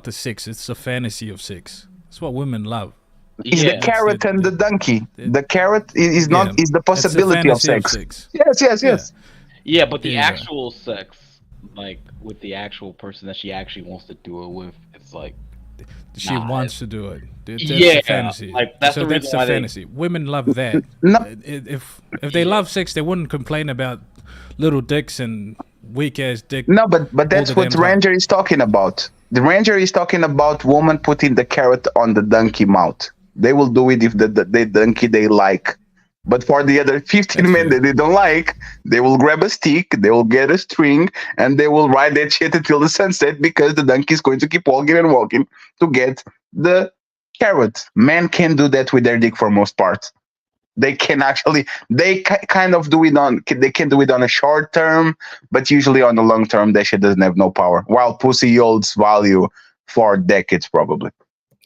[SPEAKER 13] the sex. It's a fantasy of sex. It's what women love.
[SPEAKER 17] It's the carrot and the donkey. The carrot is not is the possibility of sex. Yes.
[SPEAKER 21] Yeah, but the actual sex, like with the actual person that she actually wants to do it with, it's like
[SPEAKER 13] she wants to do it. That's
[SPEAKER 21] a
[SPEAKER 13] fantasy.
[SPEAKER 21] Like that's the reason why
[SPEAKER 13] fantasy. Women love that. If they love sex, they wouldn't complain about little dicks and weak ass dick.
[SPEAKER 17] No, but that's what Ranger is talking about. The Ranger is talking about woman putting the carrot on the donkey mouth. They will do it if the donkey they like. But for the other 15 men that they don't like, they will grab a stick, they will get a string, and they will ride that shit until the sunset because the donkey is going to keep walking and walking to get the carrot. Men can do that with their dick for most part. They can actually, kind of do it they can do it on a short term, but usually on the long term, that shit doesn't have no power. While pussy holds value for decades, probably.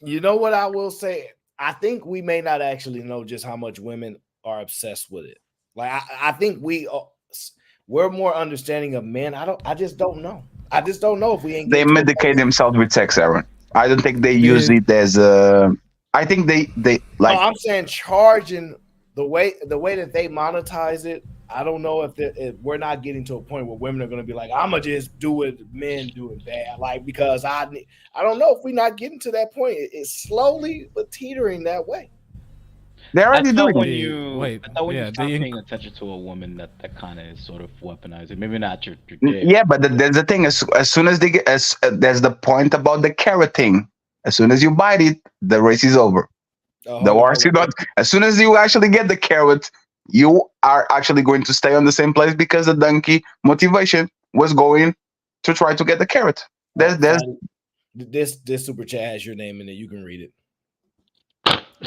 [SPEAKER 8] You know what I will say? I think we may not actually know just how much women are obsessed with it. Like I think we're more understanding of men. I just don't know. I just don't know if we ain't.
[SPEAKER 17] They medicate themselves with sex, Aaron. I don't think they use it as a. I think they like.
[SPEAKER 8] No, I'm saying charging the way that they monetize it. I don't know if we're not getting to a point where women are going to be like, I'm gonna just do it, men do it bad, like because I don't know if we're not getting to that point. It's slowly but teetering that way.
[SPEAKER 17] They're already doing
[SPEAKER 21] when
[SPEAKER 17] it.
[SPEAKER 21] you start paying attention to a woman that kind of is sort of weaponizing. Maybe not your dick.
[SPEAKER 17] Yeah, but there's the thing. As soon as they get, there's the point about the carrot thing. As soon as you bite it, the race is over. The war is not. As soon as you actually get the carrot, you are actually going to stay on the same place because the donkey motivation was going to try to get the carrot.
[SPEAKER 8] This super chat has your name in it. You can read it.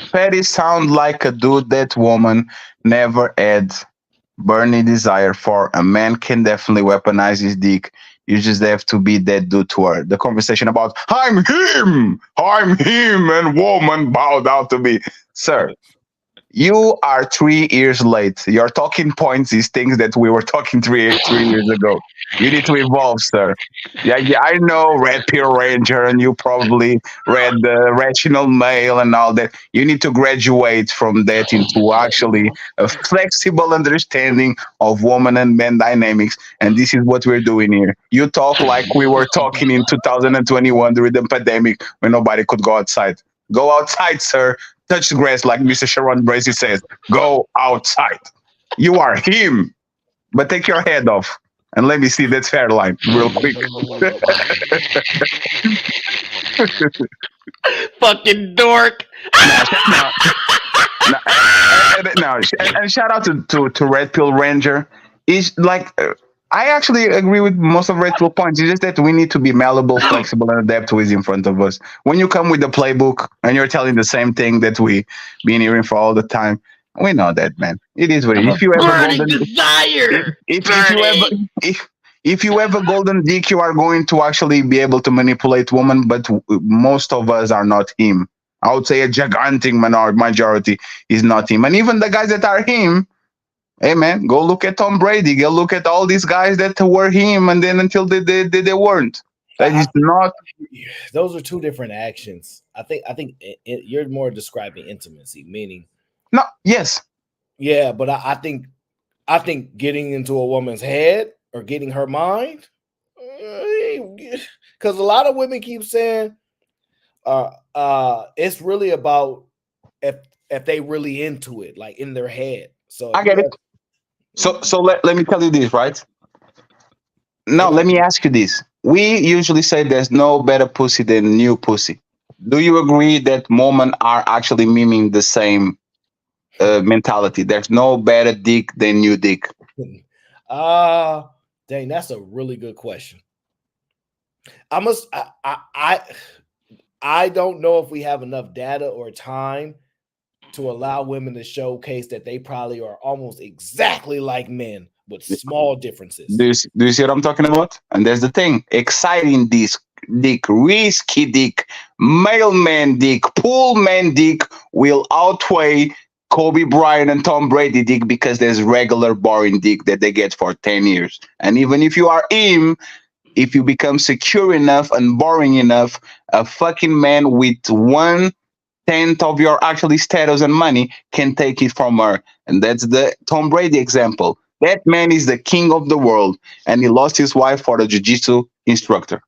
[SPEAKER 17] Fatty sound like a dude that woman never had burning desire for. A man can definitely weaponize his dick. You just have to be that dude to her. The conversation about I'm him, and woman bow down to me. Sir, you are 3 years late. Your talking points is things that we were talking three years ago. You need to evolve, sir. Yeah, I know Red Pill Ranger, and you probably read the Rational Male and all that. You need to graduate from that into actually a flexible understanding of woman and man dynamics. And this is what we're doing here. You talk like we were talking in 2021 during the pandemic when nobody could go outside. Go outside, sir. Touch the grass like Mr. Sharon Bracey says. Go outside. You are him. But take your head off and let me see that fair line real quick.
[SPEAKER 21] Fucking dork.
[SPEAKER 17] And shout out to Red Pill Ranger. Is like I actually agree with most of Red Pill points. It's just that we need to be malleable, flexible, and adapt to who is in front of us. When you come with the playbook and you're telling the same thing that we been hearing for all the time, we know that, man. It is what it is. If you have a golden
[SPEAKER 21] desire,
[SPEAKER 17] if you have a golden dick, you are going to actually be able to manipulate women. But most of us are not him. I would say a gigantic majority is not him. And even the guys that are him, hey man, go look at Tom Brady. Go look at all these guys that were him, and then until they weren't. That is not.
[SPEAKER 8] Those are two different actions. I think you're more describing intimacy, meaning.
[SPEAKER 17] No. Yes.
[SPEAKER 8] Yeah, but I think getting into a woman's head or getting her mind, because a lot of women keep saying, it's really about if they really into it, like in their head. So
[SPEAKER 17] I get it. So let me tell you this, right? Now let me ask you this. We usually say there's no better pussy than new pussy. Do you agree that women are actually miming the same mentality? There's no better dick than new dick.
[SPEAKER 8] Dang, that's a really good question. I don't know if we have enough data or time to allow women to showcase that they probably are almost exactly like men with small differences.
[SPEAKER 17] Do you see what I'm talking about? And there's the thing: exciting dick, risky dick, mailman dick, pool man dick will outweigh Kobe Bryant and Tom Brady dick, because there's regular boring dick that they get for 10 years. And even if you are him, if you become secure enough and boring enough, a fucking man with 1/10 of your actually status and money can take it from her. And that's the Tom Brady example. That man is the king of the world, and he lost his wife for a jiu-jitsu instructor.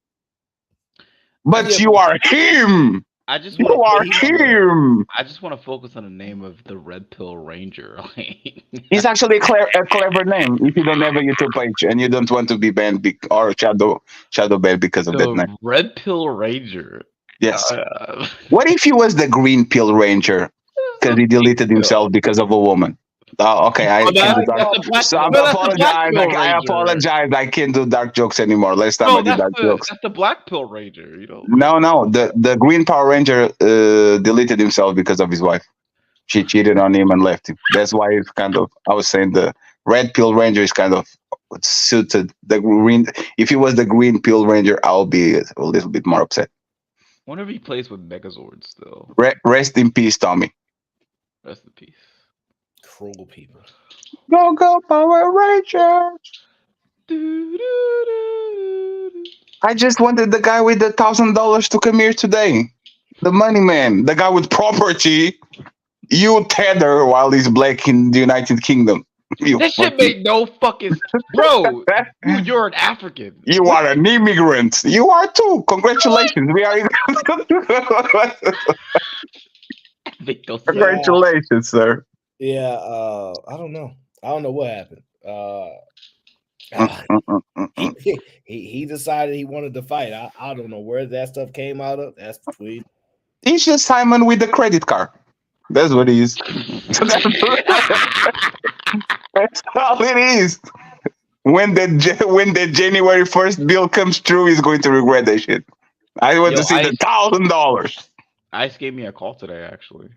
[SPEAKER 17] But you are him.
[SPEAKER 21] I just
[SPEAKER 17] you are him.
[SPEAKER 21] I just want to focus on the name of the Red Pill Ranger.
[SPEAKER 17] It's actually a clever name. If you don't have a YouTube page and you don't want to be banned or shadow banned because of that name.
[SPEAKER 21] Red Pill Ranger.
[SPEAKER 17] Yes. What if he was the Green Pill Ranger because he deleted himself because of a woman? Oh, okay. I apologize. I can't do dark jokes anymore. Last time I did dark jokes.
[SPEAKER 21] That's the Black Pill Ranger, you know.
[SPEAKER 17] No. The Green Power Ranger deleted himself because of his wife. She cheated on him and left him. That's why it's kind of. I was saying the Red Pill Ranger is kind of suited. The green. If he was the Green Pill Ranger, I'll be a little bit more upset.
[SPEAKER 21] Whenever he plays with Megazords, still.
[SPEAKER 17] Rest in peace, Tommy.
[SPEAKER 21] Rest in peace.
[SPEAKER 8] Cruel people.
[SPEAKER 17] Go Power Rangers. I just wanted the guy with the $1,000 to come here today. The money man, the guy with property. You tether while he's black in the United Kingdom.
[SPEAKER 21] That shit made no fucking bro. You're an African.
[SPEAKER 17] You are an immigrant. You are too. Congratulations. We are. Congratulations, sir.
[SPEAKER 8] Yeah, I don't know. I don't know what happened. He decided he wanted to fight. I don't know where that stuff came out of. That's between.
[SPEAKER 17] He's just Simon with the credit card. That's what he is. That's all it is. When the January 1st bill comes through, he's going to regret that shit. I want to see the $1,000.
[SPEAKER 21] ICE gave me a call today, actually.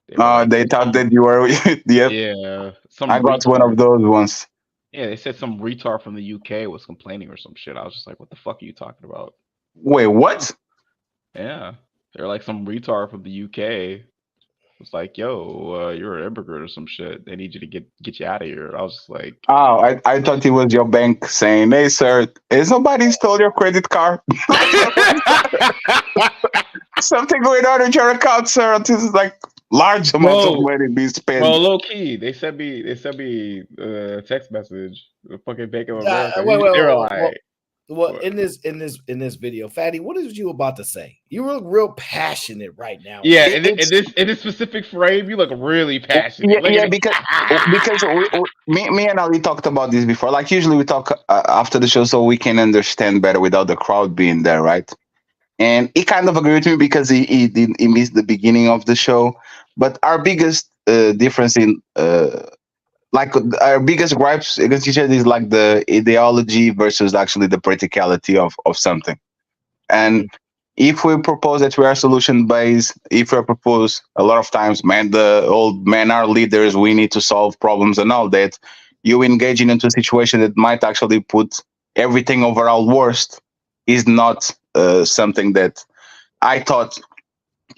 [SPEAKER 17] They thought that you were. Yep.
[SPEAKER 21] Yeah.
[SPEAKER 17] I got one of those once.
[SPEAKER 21] Yeah, they said some retard from the UK was complaining or some shit. I was just like, what the fuck are you talking about?
[SPEAKER 17] Wait, what?
[SPEAKER 21] Yeah. They're like some retard from the UK. It's like, yo, you're an immigrant or some shit. They need you to get you out of here. I was just like,
[SPEAKER 17] oh, I thought it was your bank saying, hey, sir, has somebody stole your credit card? Something going on in your account, sir. This is like large amounts of money being spent.
[SPEAKER 21] Well, low key, they sent me a text message. The fucking Bank of America. They were like,
[SPEAKER 8] Well, in this video, Fatty, what is you about to say? You look real passionate right now.
[SPEAKER 21] Yeah, in this specific frame, you look really passionate.
[SPEAKER 17] Yeah, because me and Ali talked about this before. Like usually we talk after the show so we can understand better without the crowd being there, right? And he kind of agreed with me because he missed the beginning of the show. But our biggest difference in like our biggest gripes against each other is like the ideology versus actually the practicality of something. And if we propose that we are solution based, if we propose a lot of times, man, the old men are leaders, we need to solve problems and all that, you engaging into a situation that might actually put everything overall worst is not something that I thought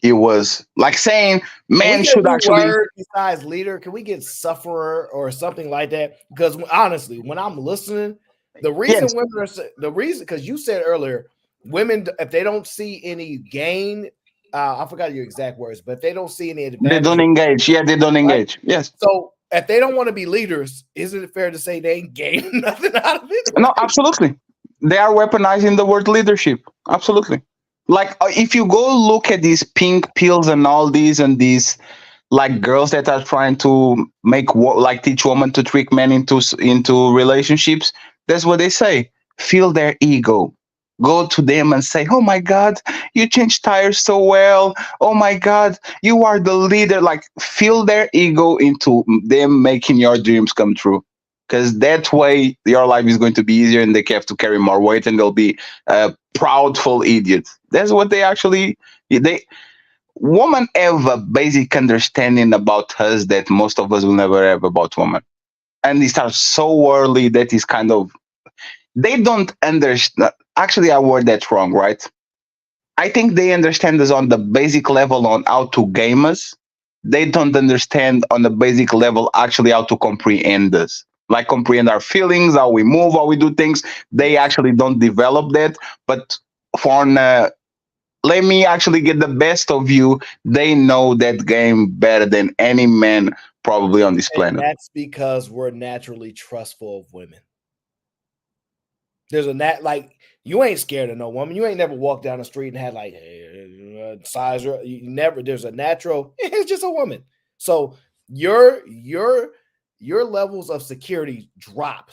[SPEAKER 17] it was like saying men should actually.
[SPEAKER 8] Word besides leader, can we get sufferer or something like that? Because honestly, when I'm listening, the reason women are because you said earlier, women, if they don't see any gain, I forgot your exact words, but if they don't see any advantage,
[SPEAKER 17] They don't engage. Yeah, they don't engage. Right? Yes.
[SPEAKER 8] So if they don't want to be leaders, isn't it fair to say they ain't gaining nothing out of it? Right?
[SPEAKER 17] No, absolutely. They are weaponizing the word leadership. Absolutely. Like if you go look at these pink pills and all these and these like girls that are trying to teach women to trick men into relationships, that's what they say. Feel their ego. Go to them and say, oh my God, you change tires so well. Oh my God, you are the leader. Like feel their ego into them making your dreams come true. Because that way your life is going to be easier and they have to carry more weight and they'll be proudful idiots. That's what women have a basic understanding about us that most of us will never have about women. And it starts so early that is kind of, they don't understand. Actually, I word that wrong, right? I think they understand us on the basic level on how to game us. They don't understand on the basic level actually how to comprehend us. Like comprehend our feelings, how we move, how we do things. They actually don't develop that. But for let me actually get the best of you. They know that game better than any man probably on this planet.
[SPEAKER 8] That's because we're naturally trustful of women. There's like you ain't scared of no woman. You ain't never walked down the street and had like size. You never. There's a natural. It's just a woman. So your levels of security drop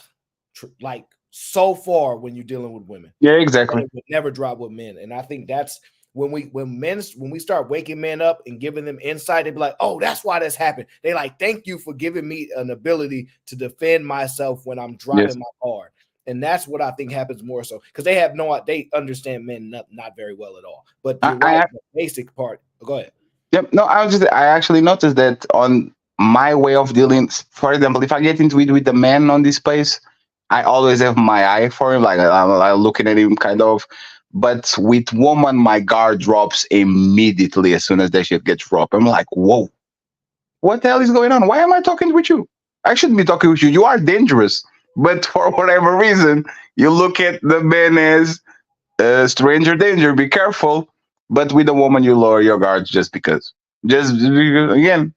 [SPEAKER 8] like so far when you're dealing with women.
[SPEAKER 17] Yeah, exactly.
[SPEAKER 8] It would never drop with men, and I think that's when we start waking men up and giving them insight. They be like, oh, that's why this happened. They like, thank you for giving me an ability to defend myself when I'm driving my car. And that's what I think happens more so because they understand men not very well at all. But you're right, the basic part. Go ahead.
[SPEAKER 17] Yep. No, I actually noticed that on my way of dealing. For example, if I get into it with the man on this space, I always have my eye for him, like I'm looking at him kind of. But with woman, my guard drops immediately as soon as that shit gets dropped. I'm like, whoa, what the hell is going on? Why am I talking with you? I shouldn't be talking with you. You are dangerous. But for whatever reason, you look at the man as stranger danger. Be careful. But with a woman, you lower your guards just because. Just again,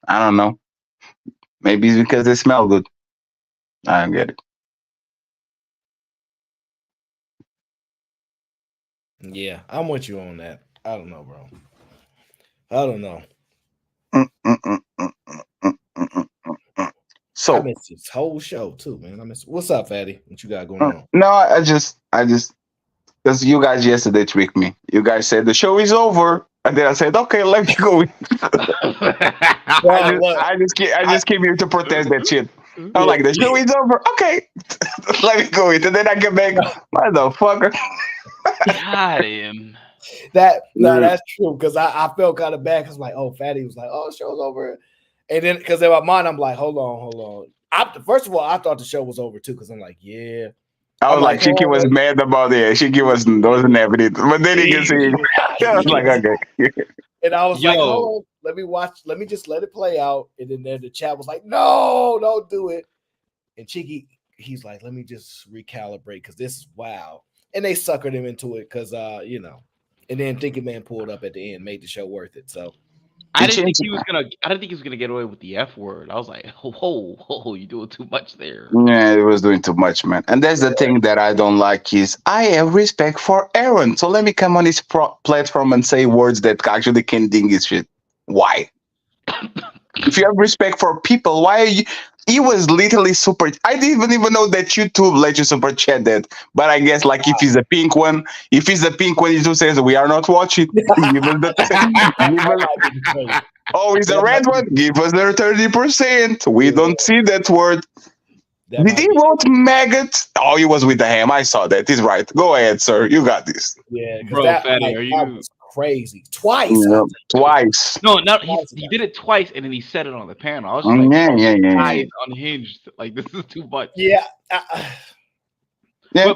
[SPEAKER 17] I don't know. Maybe it's because they smell good. I don't get it.
[SPEAKER 8] Yeah, I'm with you on that. I don't know, bro. I don't know.
[SPEAKER 17] So
[SPEAKER 8] I missed this whole show too, man. What's up, Fatty? What you got going on?
[SPEAKER 17] No, I just because you guys yesterday tricked me. You guys said the show is over, and then I said, okay, let me go. I just came here to protest that shit. I'm like, the show is over. Okay, let me go. And then I get back, motherfucker.
[SPEAKER 21] Got him.
[SPEAKER 8] That's true because I felt kind of bad because like, oh, Fatty was like, oh, the show's over. And then, because in my mind, I'm like, hold on. First of all, I thought the show was over too, because I'm like, yeah.
[SPEAKER 17] I was like, Shiki was mad about it. Shiki wasn't having it, but then he can see. I was like, okay.
[SPEAKER 8] And I was like, hold on, let me watch. Let me just let it play out. And then the chat was like, no, don't do it. And Cheeky, he's like, let me just recalibrate because this is wow. And they suckered him into it because, And then Thinking Man pulled up at the end, made the show worth it. So.
[SPEAKER 21] I didn't think he was gonna get away with the F word. I was like, whoa, you doing too much there.
[SPEAKER 17] Yeah, it was doing too much, man. And that's the thing that I don't like is I have respect for Aaron. So let me come on his platform and say words that actually can ding his shit. Why? If you have respect for people, why are you? He was literally super. I didn't even know that YouTube let you super chat that. But I guess like if he's a pink one, he just says we are not watching. Give us the oh, he's a red one. Give us the 30%. We don't see that word. Did he vote maggot? Oh, he was with the ham. I saw that. He's right. Go ahead, sir. You got this.
[SPEAKER 8] Yeah,
[SPEAKER 21] bro, Fatty, are you
[SPEAKER 8] was crazy? Twice.
[SPEAKER 17] Yeah, twice.
[SPEAKER 21] No, not he did it twice, and then he said it on the panel. I was just like,
[SPEAKER 17] yeah.
[SPEAKER 21] Guy is unhinged. Like this is too much.
[SPEAKER 8] Yeah.
[SPEAKER 17] Yeah,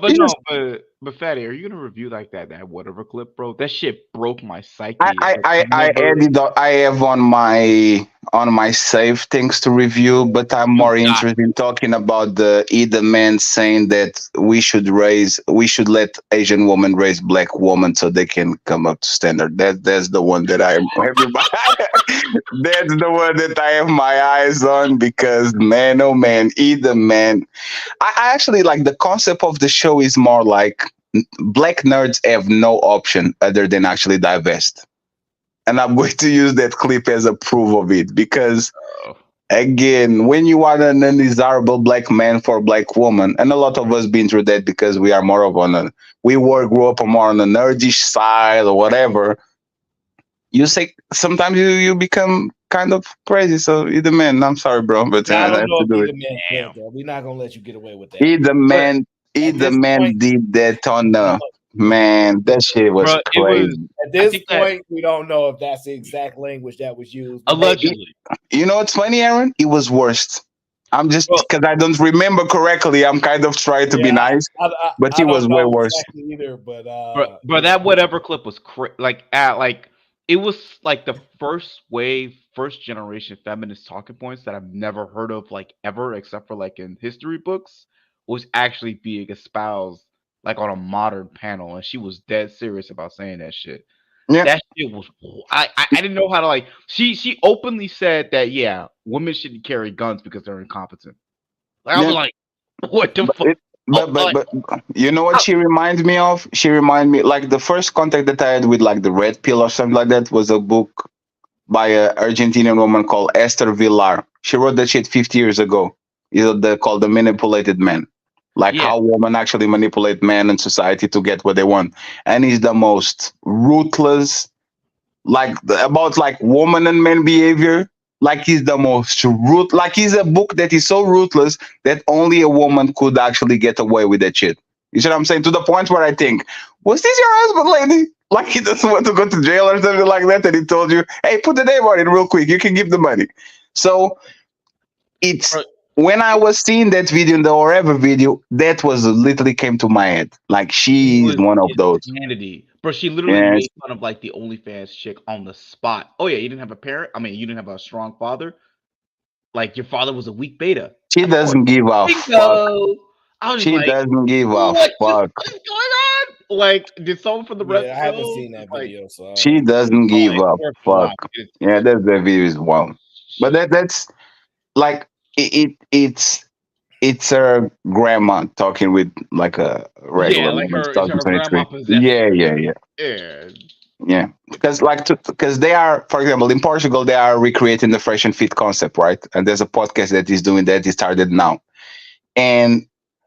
[SPEAKER 21] but Fatty, are you gonna review like that whatever clip, bro? That shit broke my psyche.
[SPEAKER 17] I have on my save things to review, but I'm more interested in talking about the man saying that we should let Asian women raise black women so they can come up to standard. That's the one that I am that's the one that I have my eyes on because man, oh man, either man. I actually like the concept of the show is more like black nerds have no option other than actually divest. And I'm going to use that clip as a proof of it because, again, when you are an undesirable black man for a black woman, and a lot of us been through that because we are more of grew up more on the nerdish side or whatever. You say sometimes you become kind of crazy. So either man, I'm sorry, bro, but I have to do it.
[SPEAKER 8] We're not gonna let you get away with that.
[SPEAKER 17] Either man did that on the man. That shit was crazy.
[SPEAKER 8] At this point, we don't know if that's the exact language that was used.
[SPEAKER 21] Allegedly.
[SPEAKER 17] You know what's funny, Aaron? It was worst. I'm just because I don't remember correctly. I'm kind of trying to be nice, but it was way worse.
[SPEAKER 8] Exactly either, but
[SPEAKER 21] that whatever clip was it was like the first generation feminist talking points that I've never heard of like ever, except for like in history books, was actually being espoused like on a modern panel, and she was dead serious about saying that shit. Yeah. That shit was I didn't know how to like she openly said that women shouldn't carry guns because they're incompetent. Like I was like, what the fuck?
[SPEAKER 17] But you know what she reminds me of? She reminded me like the first contact that I had with like the red pill or something like that was a book by an Argentinian woman called Esther Villar. She wrote that shit 50 years ago. Called The Manipulated Man. Like how women actually manipulate men and society to get what they want. And he's the most ruthless, about woman and men behavior. Like he's the most like he's a book that is so ruthless that only a woman could actually get away with that shit. You see what I'm saying? To the point where I think, was this your husband, lady? Like he doesn't want to go to jail or something like that, and he told you, hey, put the name on it real quick. You can give the money. So it's when I was seeing that video in the Forever video, that was literally came to my head. Like she is one of those.
[SPEAKER 21] Insanity. Bro, she literally made fun of like the OnlyFans chick on the spot. Oh yeah, you didn't have a parent? I mean, you didn't have a strong father? Like your father was a weak beta.
[SPEAKER 17] She doesn't give a fuck. She doesn't give a fuck.
[SPEAKER 21] What's going on? Like, did someone from the rest?
[SPEAKER 8] I haven't seen that video. So
[SPEAKER 17] she doesn't give a fuck. Yeah, that video is wild. But that's like it's her grandma talking with like a regular woman. Yeah. Because they are, for example, in Portugal, they are recreating the fresh and fit concept, right? And there's a podcast that is doing that. It started now. And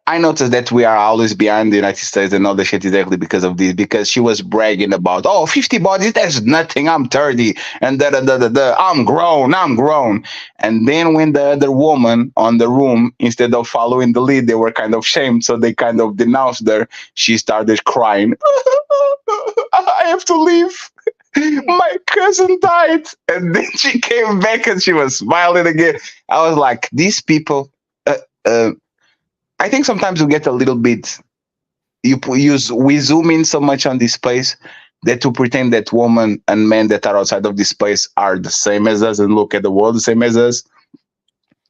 [SPEAKER 17] I noticed that we are always behind the United States and all the shit exactly because of this, because she was bragging about, 50 bodies, that's nothing. I'm 30 and I'm grown. And then when the other woman on the room, instead of following the lead, they were kind of shamed. So they kind of denounced her. She started crying. I have to leave. My cousin died. And then she came back and she was smiling again. I was like, these people, I think sometimes we get a little bit, we zoom in so much on this space that to pretend that women and men that are outside of this space are the same as us and look at the world the same as us.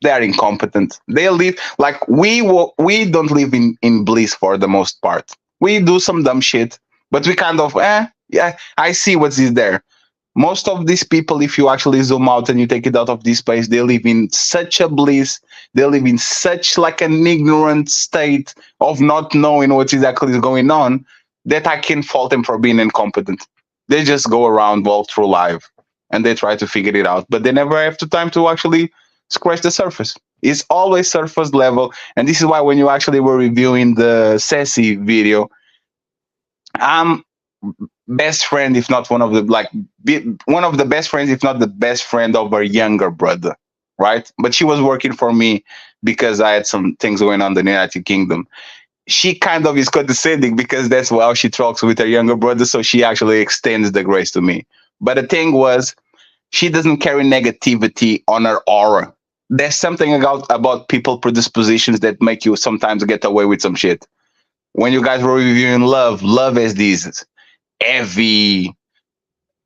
[SPEAKER 17] They are incompetent. They live like we don't live in bliss for the most part. We do some dumb shit, but we kind of, I see what's there. Most of these people, if you actually zoom out and you take it out of this place, they live in such a bliss. They live in such like an ignorant state of not knowing what exactly is going on that I can't fault them for being incompetent. They just go around, walk through life, and they try to figure it out, but they never have the time to actually scratch the surface. It's always surface level, and this is why when you actually were reviewing the Sassy video, I'm best friend, if not one of the one of the best friends, if not the best friend of her younger brother, right? But she was working for me because I had some things going on in the United Kingdom. She kind of is condescending because that's how she talks with her younger brother, so she actually extends the grace to me. But the thing was, she doesn't carry negativity on her aura. There's something about people predispositions that make you sometimes get away with some shit. When you guys were reviewing love has these heavy,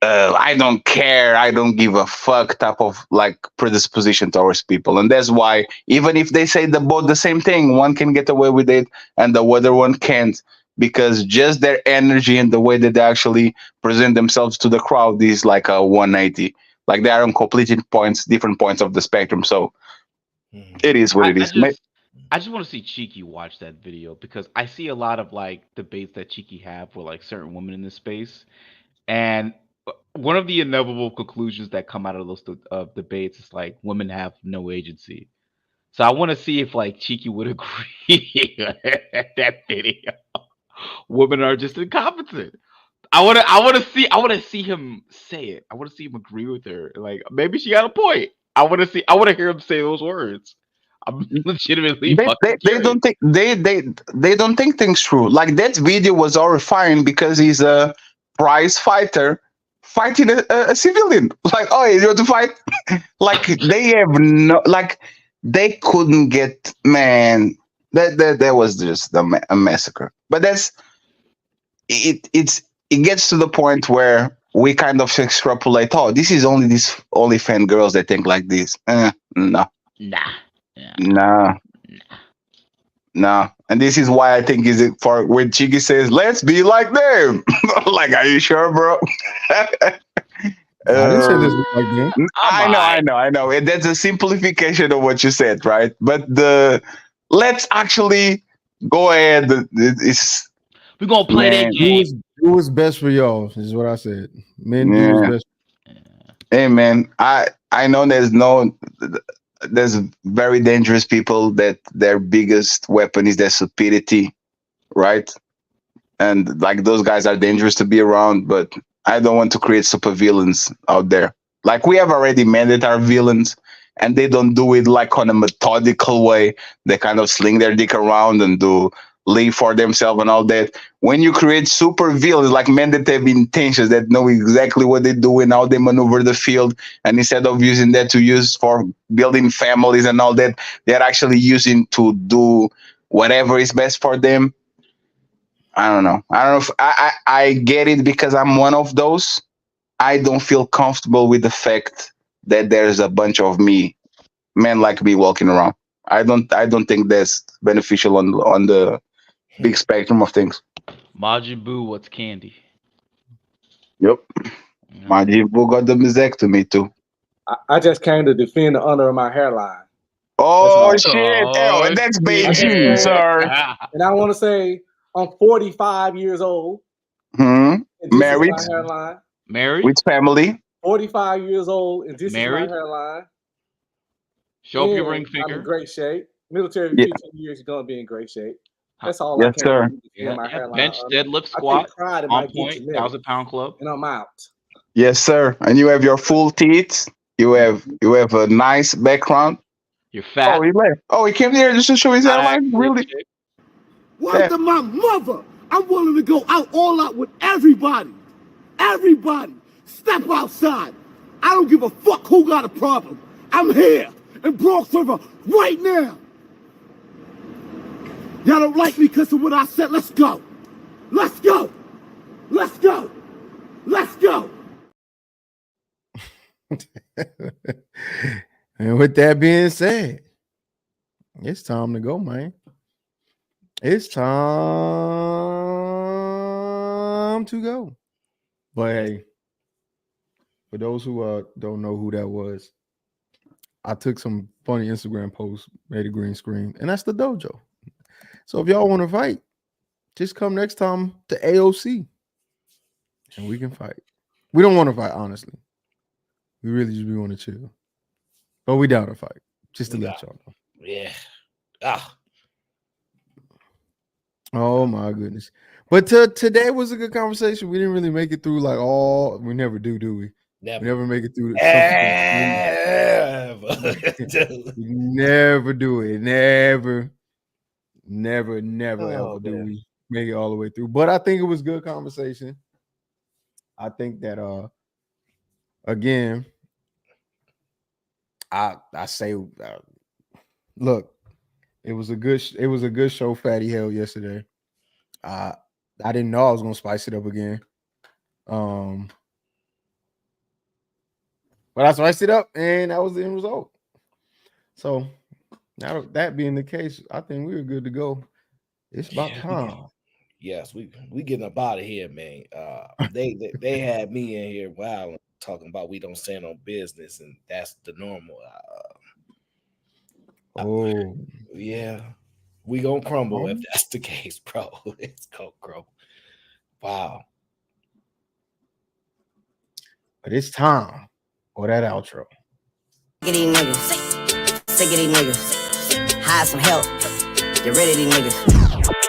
[SPEAKER 17] I don't care, I don't give a fuck type of like predisposition towards people. And that's why even if they say both the same thing, one can get away with it and the other one can't, because just their energy and the way that they actually present themselves to the crowd is like a 180. Like they are on completely different points of the spectrum. So it is what it is.
[SPEAKER 21] I just want to see Cheeky watch that video, because I see a lot of like debates that Cheeky have for like certain women in this space, and one of the inevitable conclusions that come out of those debates is like women have no agency. So I want to see if like Cheeky would agree that video. Women are just incompetent. I want to see him say it. I want to see him agree with her. Like maybe she got a point. I want to hear him say those words. I'm legitimately
[SPEAKER 17] they don't think they don't think things through. Like that video was horrifying because he's a prize fighter fighting a civilian. Like, oh, you want to fight? Like they have no, like they couldn't get, man. That was just a massacre. But that's it. It gets to the point where we kind of extrapolate. Oh, this is only these OnlyFans girls that think like this. No. Nah. And this is why I think is it for when Chigi says, let's be like them. Like, are you sure, bro?
[SPEAKER 7] I didn't say this was like them.
[SPEAKER 17] I know. And that's a simplification of what you said, right? But let's actually go ahead.
[SPEAKER 21] We're gonna play that game.
[SPEAKER 7] Do what's best for y'all, is what I said. Men do what's best.
[SPEAKER 17] Hey man, I know there's very dangerous people that their biggest weapon is their stupidity, right? And like those guys are dangerous to be around, but I don't want to create super villains out there. Like we have already men that are villains, and they don't do it like on a methodical way. They kind of sling their dick around and live for themselves and all that. When you create super villains, like men that have intentions, that know exactly what they do and how they maneuver the field, and instead of using that to use for building families and all that, they're actually using to do whatever is best for them. I don't know if I get it, because I'm one of those. I don't feel comfortable with the fact that there's a bunch of men like me walking around. I don't think that's beneficial on the big spectrum of things.
[SPEAKER 21] Majin Buu, what's candy?
[SPEAKER 17] Yep. Majin Buu got the mastectomy too.
[SPEAKER 15] I just came to defend the honor of my hairline.
[SPEAKER 17] Oh shit! Oh, that's Beijing, sir.
[SPEAKER 15] And I want to say I'm 45 years old.
[SPEAKER 17] Married.
[SPEAKER 15] My hairline.
[SPEAKER 21] Married.
[SPEAKER 17] Which family?
[SPEAKER 15] 45 years old, and this
[SPEAKER 21] Married.
[SPEAKER 15] is my hairline.
[SPEAKER 21] Show up your ring finger.
[SPEAKER 15] I'm in great shape. Military 15 years, you're gonna be in great shape. That's all.
[SPEAKER 17] Yes, sir.
[SPEAKER 21] Bench, deadlift, squat, on point, 1,000-pound club,
[SPEAKER 15] and I'm out.
[SPEAKER 17] Yes, sir. And you have your full teeth. You have a nice background.
[SPEAKER 21] You're fat.
[SPEAKER 17] Oh, he left. Oh, he came here just to show his hairline. Really?
[SPEAKER 2] Word to my mother, I'm willing to go all out with everybody. Everybody, step outside. I don't give a fuck who got a problem. I'm here in Bronx River right now. Y'all don't like me because of what I said. Let's go. Let's go. Let's go. Let's go.
[SPEAKER 7] And with that being said, it's time to go, man. It's time to go. But hey, For those who don't know who that was, I took some funny Instagram posts, made a green screen, and that's the dojo. So if y'all want to fight, just come next time to A.O.C. and we can fight. We don't want to fight, honestly. We really just want to chill. But we down to fight, just to let y'all know.
[SPEAKER 8] Yeah. Ah.
[SPEAKER 7] Oh my goodness. But today was a good conversation. We didn't really make it through like all. We never do we?
[SPEAKER 8] Never.
[SPEAKER 7] We never make it through. We never do it. Never, ever do we make it all the way through. But I think it was good conversation. I think that again, I say look, it was a good show Fatty held yesterday. I didn't know I was gonna spice it up again. But I spiced it up, and that was the end result. So now that being the case, I think we were good to go. It's about time.
[SPEAKER 8] Yes, we getting up out of here, man. They had me in here wow talking about we don't stand on business, and that's the normal. Yeah, we gonna crumble if that's the case, bro. It's gonna crumble. Wow.
[SPEAKER 7] But it's time for that outro.
[SPEAKER 1] Sick of these niggas. Sick of these niggas. Hire some help. Get rid of these niggas.